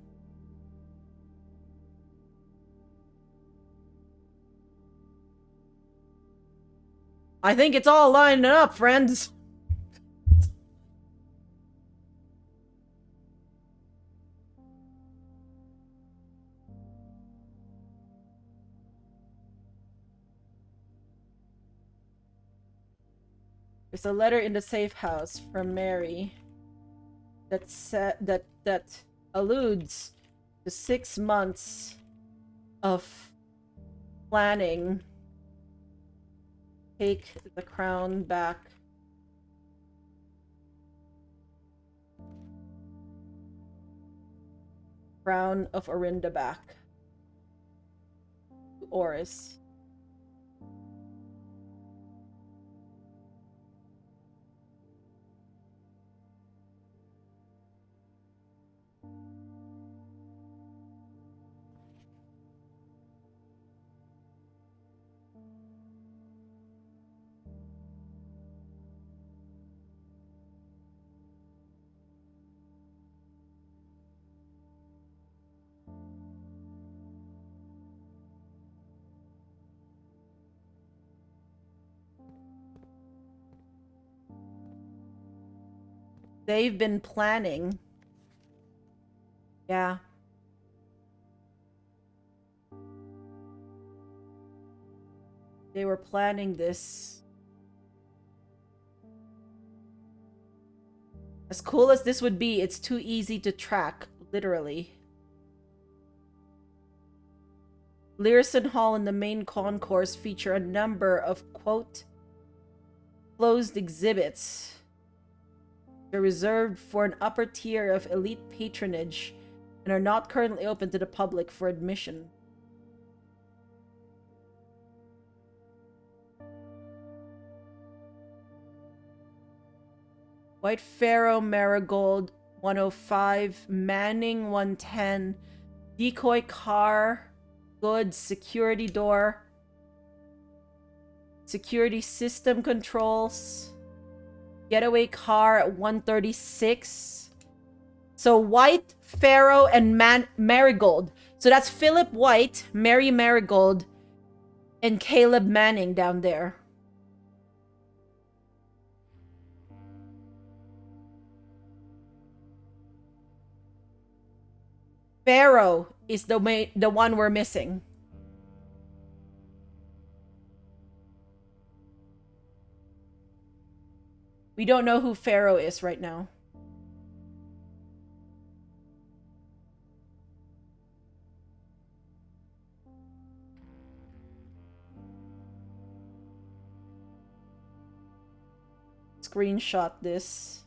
I think it's all lining up, friends. There's a letter in the safe house from Mary that alludes to 6 months of planning. Take the crown back. Crown of Orinda back to Oris. They've been planning. Yeah. They were planning this. As cool as this would be, it's too easy to track, literally. Learson Hall and the main concourse feature a number of, quote, closed exhibits. They're reserved for an upper tier of elite patronage and are not currently open to the public for admission. White Pharaoh Marigold 105, Manning 110, Decoy Car, Goods, Security Door, Security System Controls, Getaway Car at 136. So White, Pharaoh, and Marigold. So that's Philip White, Mary Marigold, and Caleb Manning down there. Pharaoh is the one we're missing. We don't know who Pharaoh is right now. Screenshot this.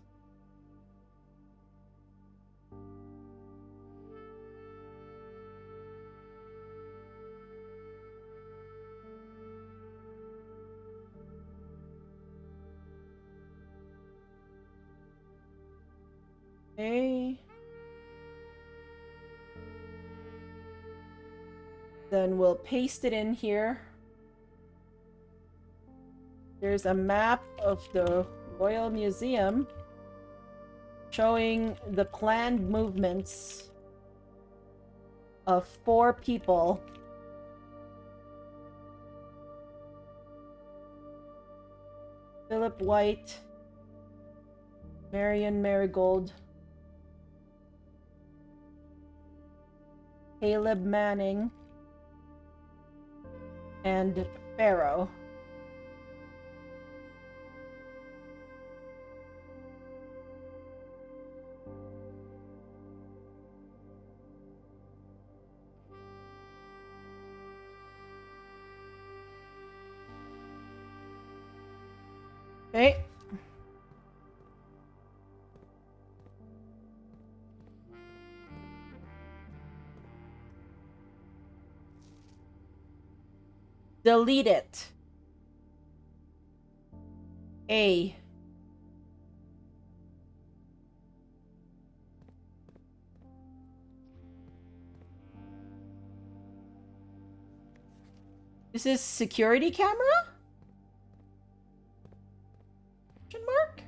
Okay. Then we'll paste it in here. There's a map of the Royal Museum showing the planned movements of 4 people. Philip White, Marion Marigold, Caleb Manning, and Pharaoh. Okay. Delete it. A. This is security camera? Question mark?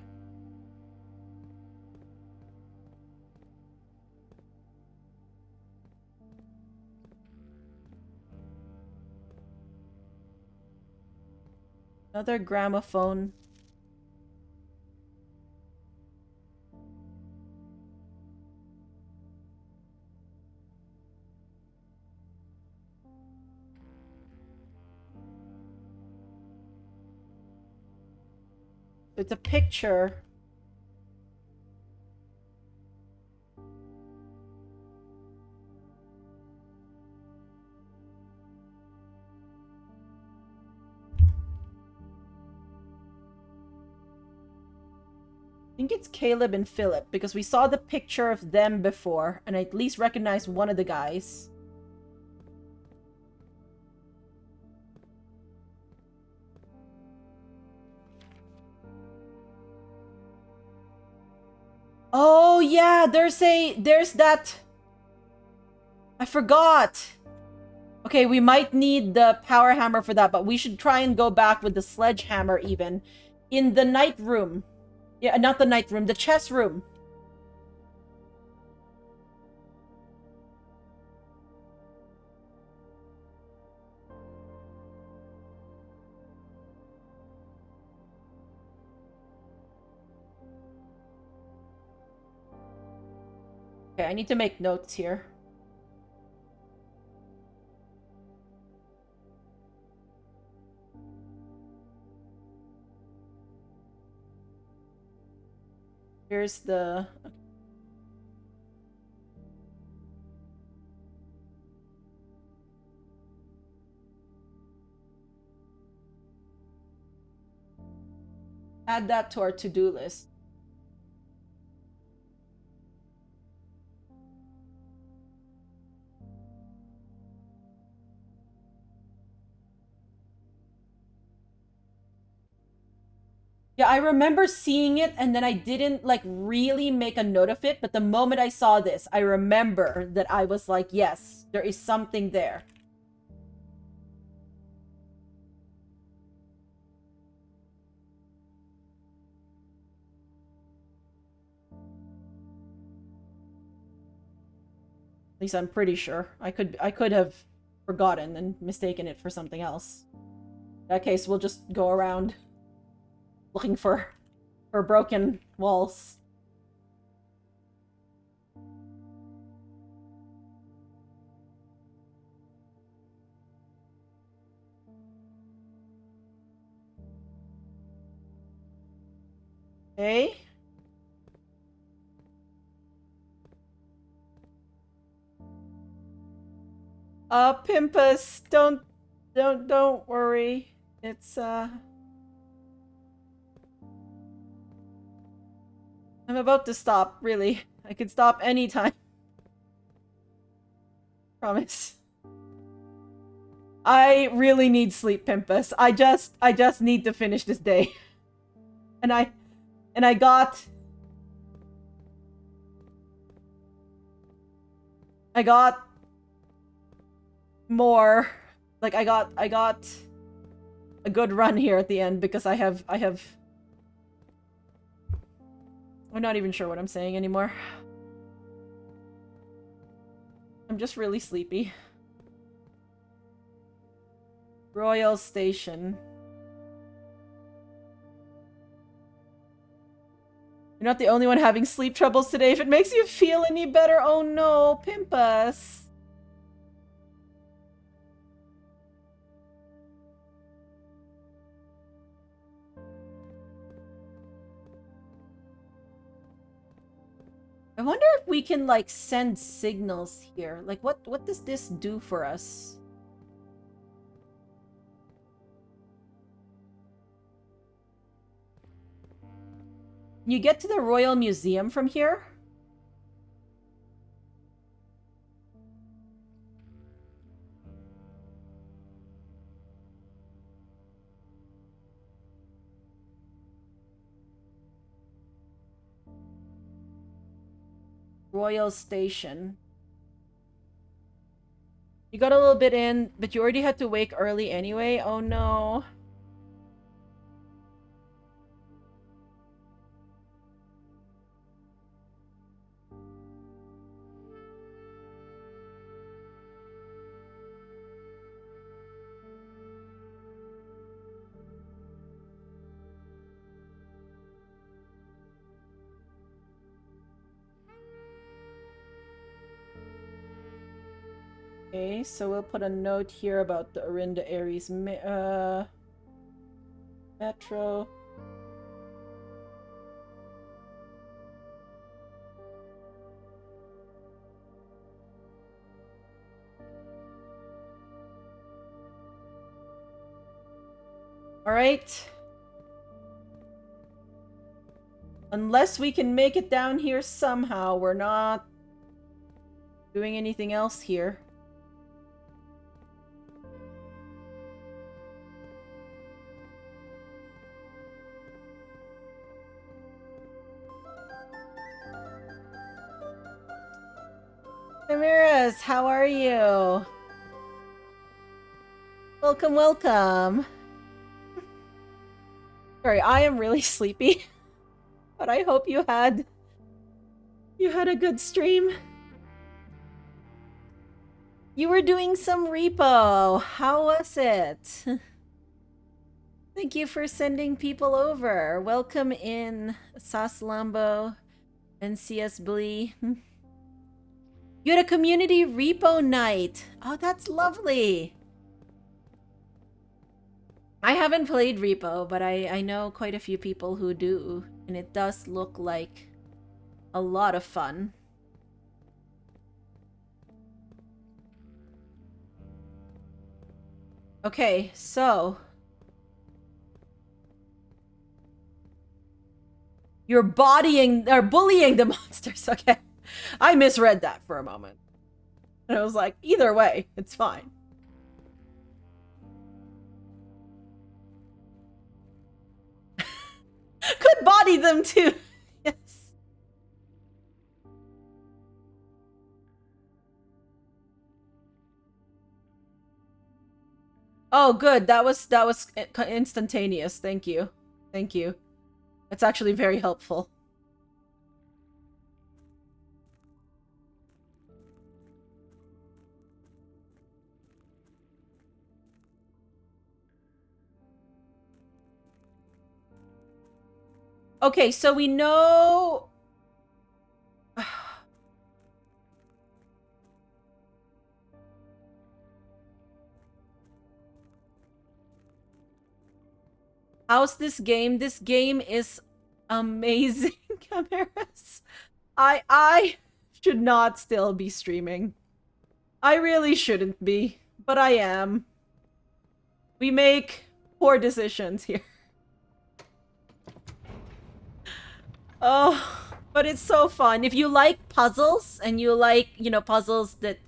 Another gramophone. It's a picture. I think it's Caleb and Philip, because we saw the picture of them before, and I at least recognized one of the guys. Oh yeah, there's that. I forgot. Okay, we might need the power hammer for that, but we should try and go back with the sledgehammer even. In the night room. Yeah, not the night room, the chess room. Okay, I need to make notes here. Here's the... Add that to our to-do list. Yeah, I remember seeing it, and then I didn't, like, really make a note of it, but the moment I saw this, I remember that I was like, yes, there is something there. At least I'm pretty sure. I could have forgotten and mistaken it for something else. In that case, we'll just go around looking for broken walls. Okay. Pimpus, don't worry. It's, I'm about to stop, really. I could stop anytime. Promise. I really need sleep, Pimpus. I just need to finish this day. And I got more. Like I got a good run here at the end because I have I'm not even sure what I'm saying anymore. I'm just really sleepy. Royal Station. You're not the only one having sleep troubles today. If it makes you feel any better, oh no, Pimpus. I wonder if we can, like, send signals here. Like, what does this do for us? Can you get to the Royal Museum from here? Royal Station. You got a little bit in, but you already had to wake early anyway. Oh no. Okay, so we'll put a note here about the Orinda Aries metro. All right. Unless we can make it down here somehow, we're not doing anything else here. Ramirez, how are you? Welcome, welcome. Sorry, I am really sleepy, but I hope you had a good stream. You were doing some repo. How was it? Thank you for sending people over. Welcome in, Sas Lambo and CS Blee. You had a community repo night. Oh, that's lovely. I haven't played repo, but I know quite a few people who do, and it does look like a lot of fun. Okay, so you're bullying the monsters. Okay. I misread that for a moment. And I was like, either way, it's fine. Could body them too. Yes. Oh, good. That was instantaneous. Thank you. Thank you. It's actually very helpful. Okay, so we know... How's this game? This game is Amazing cameras. I should not still be streaming. I really shouldn't be, but I am. We make poor decisions here. Oh, but it's so fun. If you like puzzles and you like, puzzles that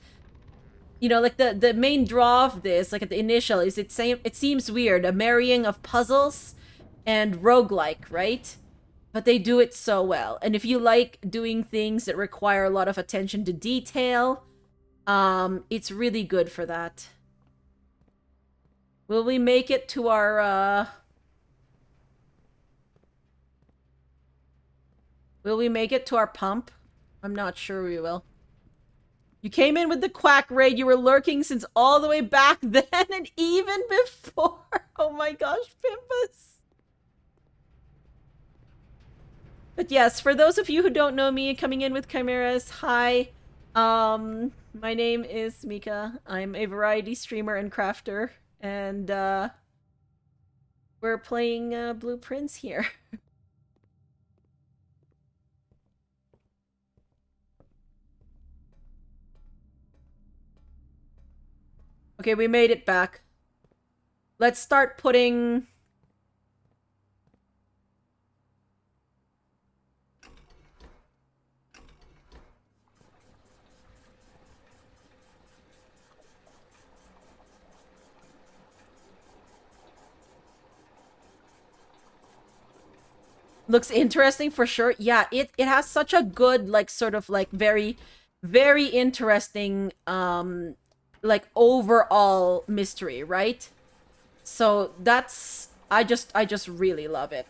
like the main draw of this, like at the initial, is it seems weird, a marrying of puzzles and roguelike, right? But they do it so well. And if you like doing things that require a lot of attention to detail, it's really good for that. Will we make it to our Will we make it to our pump? I'm not sure we will. You came in with the quack raid. You were lurking since all the way back then and even before. Oh my gosh, Pimpus. But yes, for those of you who don't know me, coming in with chimeras, hi. My name is Mika. I'm a variety streamer and crafter, and we're playing Blueprints here. Okay, we made it back. Let's start putting... Looks interesting for sure. Yeah, it has such a good, like, sort of like very, very interesting, like overall mystery, right? So that's, I just really love it.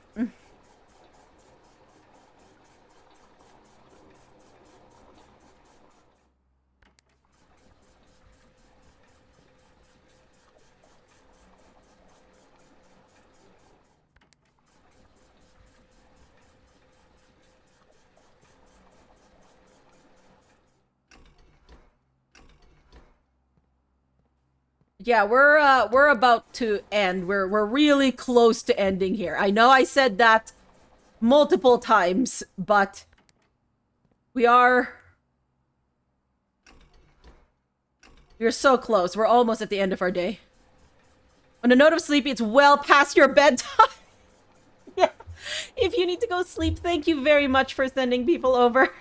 Yeah, we're about to end. We're really close to ending here. I know I said that multiple times, but we're so close. We're almost at the end of our day. On a note of sleepy, it's well past your bedtime. Yeah. If you need to go sleep, thank you very much for sending people over.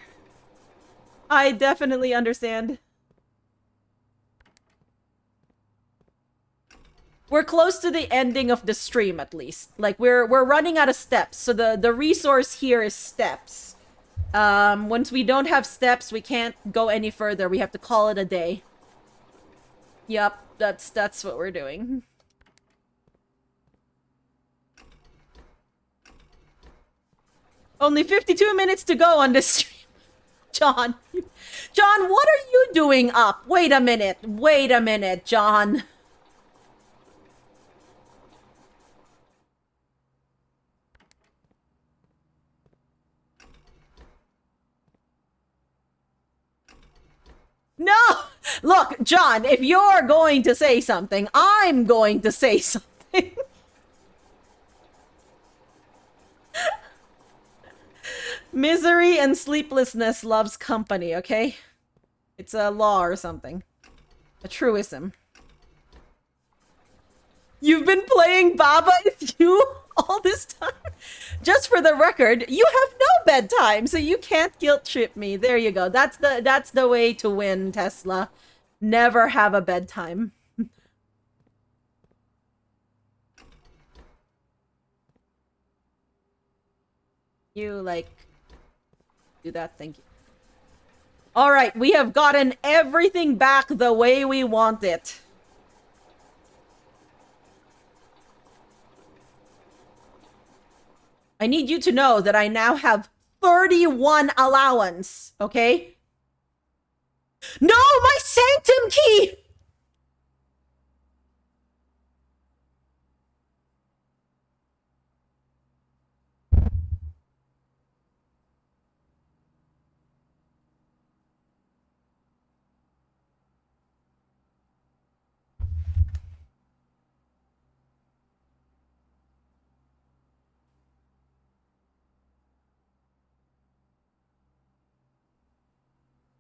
I definitely understand. We're close to the ending of the stream, at least. Like, we're running out of steps, so the resource here is steps. Once we don't have steps, we can't go any further. We have to call it a day. Yep, that's what we're doing. Only 52 minutes to go on this stream. John. John, what are you doing up? Wait a minute, John. No! Look, John, if you're going to say something, I'm going to say something. Misery and sleeplessness loves company, okay? It's a law or something. A truism. You've been playing Baba Is You all this time? Just for the record, you have no bedtime, so you can't guilt trip me. There you go. That's the way to win, Tesla. Never have a bedtime. You, like, do that, thank you. Alright, we have gotten everything back the way we want it. I need you to know that I now have 31 allowance, okay? No, my sanctum key!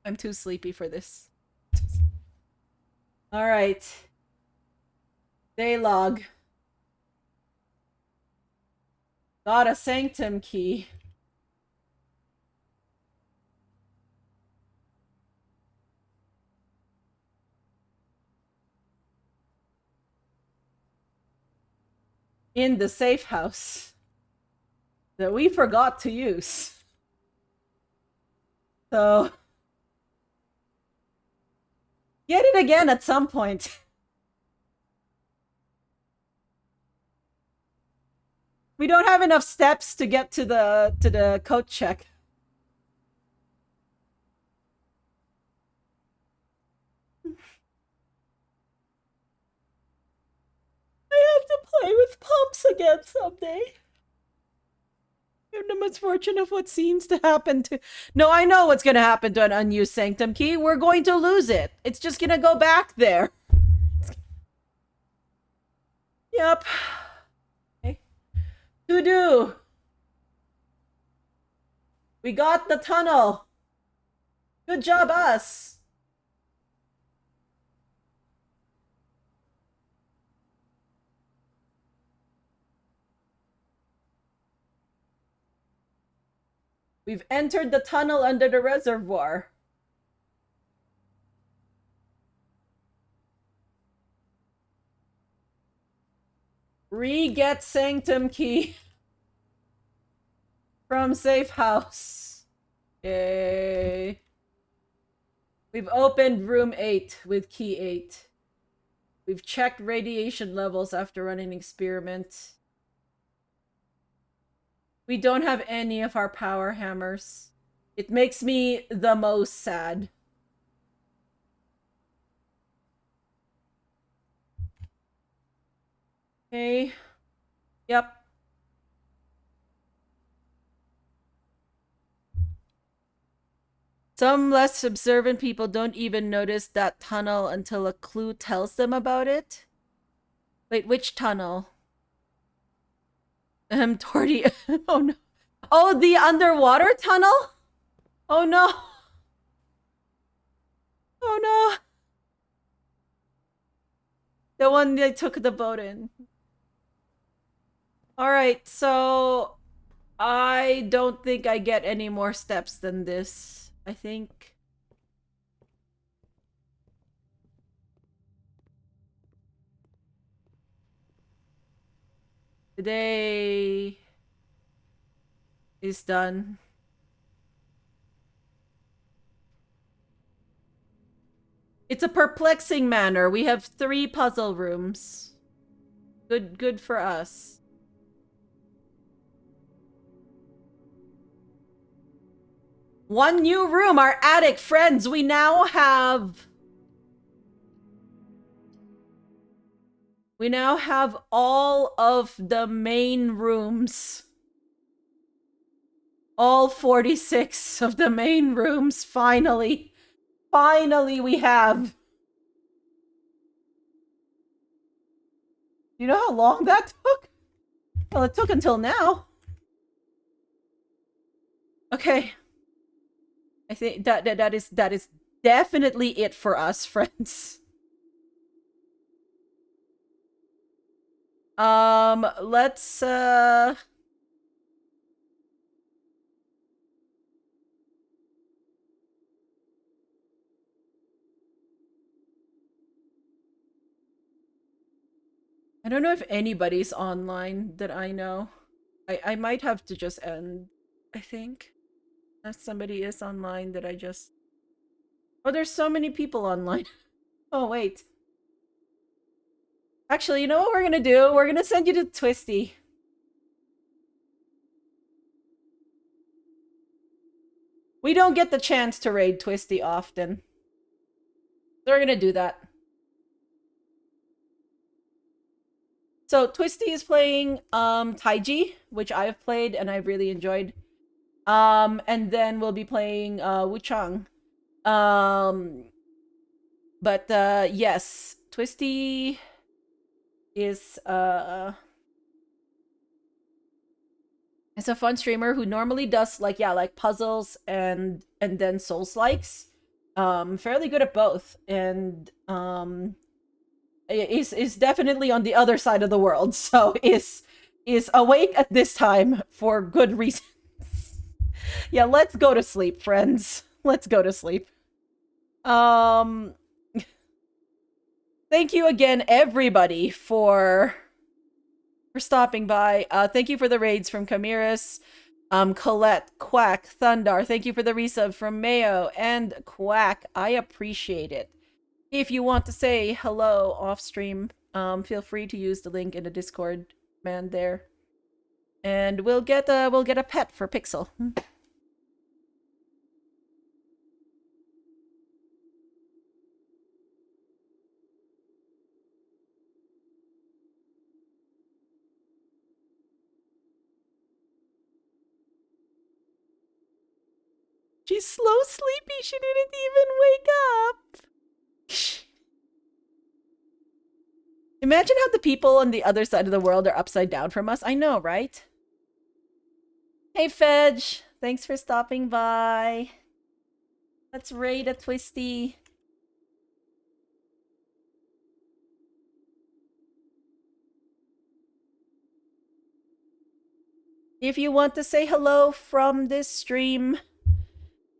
I'm too sleepy for this. All right. Day log. Got a sanctum key. In the safe house that we forgot to use. So get it again at some point. We don't have enough steps to get to the coat check. I have to play with pumps again someday. I have the misfortune of what seems to happen to... No, I know what's going to happen to an unused sanctum key. We're going to lose it. It's just going to go back there. Yep. Okay. To do. We got the tunnel. Good job, us. We've entered the tunnel under the reservoir. Re-get sanctum key from safe house. Yay. We've opened room 8 with key 8. We've checked radiation levels after running an experiment. We don't have any of our power hammers. It makes me the most sad. Okay. Yep. Some less observant people don't even notice that tunnel until a clue tells them about it. Wait, which tunnel? Torty. Oh no. Oh, the underwater tunnel? Oh no. Oh no. The one they took the boat in. Alright, so I don't think I get any more steps than this. I think. Today is done. It's a perplexing manner. We have 3 puzzle rooms. Good for us. One new room, our attic friends. We now have all of the main rooms. All 46 of the main rooms, finally. Finally, we have. You know how long that took? Well, it took until now. Okay. I think that is definitely it for us, friends. Let's I don't know if anybody's online that I know. I might have to just end, I think. If somebody is online that I just... Oh, there's so many people online. Oh, wait. Actually, you know what we're gonna do? We're gonna send you to Twisty. We don't get the chance to raid Twisty often. So we're gonna do that. So Twisty is playing Taiji, which I've played and I've really enjoyed. And then we'll be playing Wuchang. But yes, Twisty is a fun streamer who normally does like puzzles and then Souls likes. fairly good at both, and is definitely on the other side of the world, so is awake at this time for good reason. Yeah, let's go to sleep, friends. Let's go to sleep. Um Thank you again, everybody, for stopping by. Thank you for the raids from Camiris, Colette, Quack, Thundar. Thank you for the resub from Mayo and Quack. I appreciate it. If you want to say hello off stream, feel free to use the link in the Discord man there, and we'll get a pet for Pixel. She's slow sleepy. She didn't even wake up. Imagine how the people on the other side of the world are upside down from us. I know, right? Hey, Fedge. Thanks for stopping by. Let's raid a Twisty. If you want to say hello from this stream,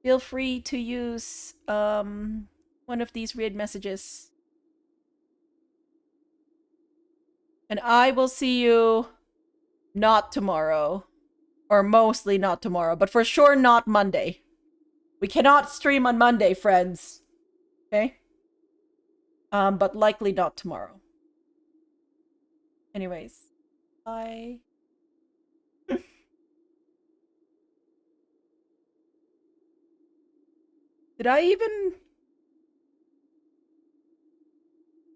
feel free to use one of these weird messages. And I will see you not tomorrow. Or mostly not tomorrow, but for sure not Monday. We cannot stream on Monday, friends. Okay? But likely not tomorrow. Anyways. Bye. Did I even...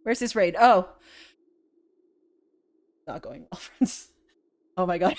Where's this raid? Oh. Not going well, friends. Oh my god.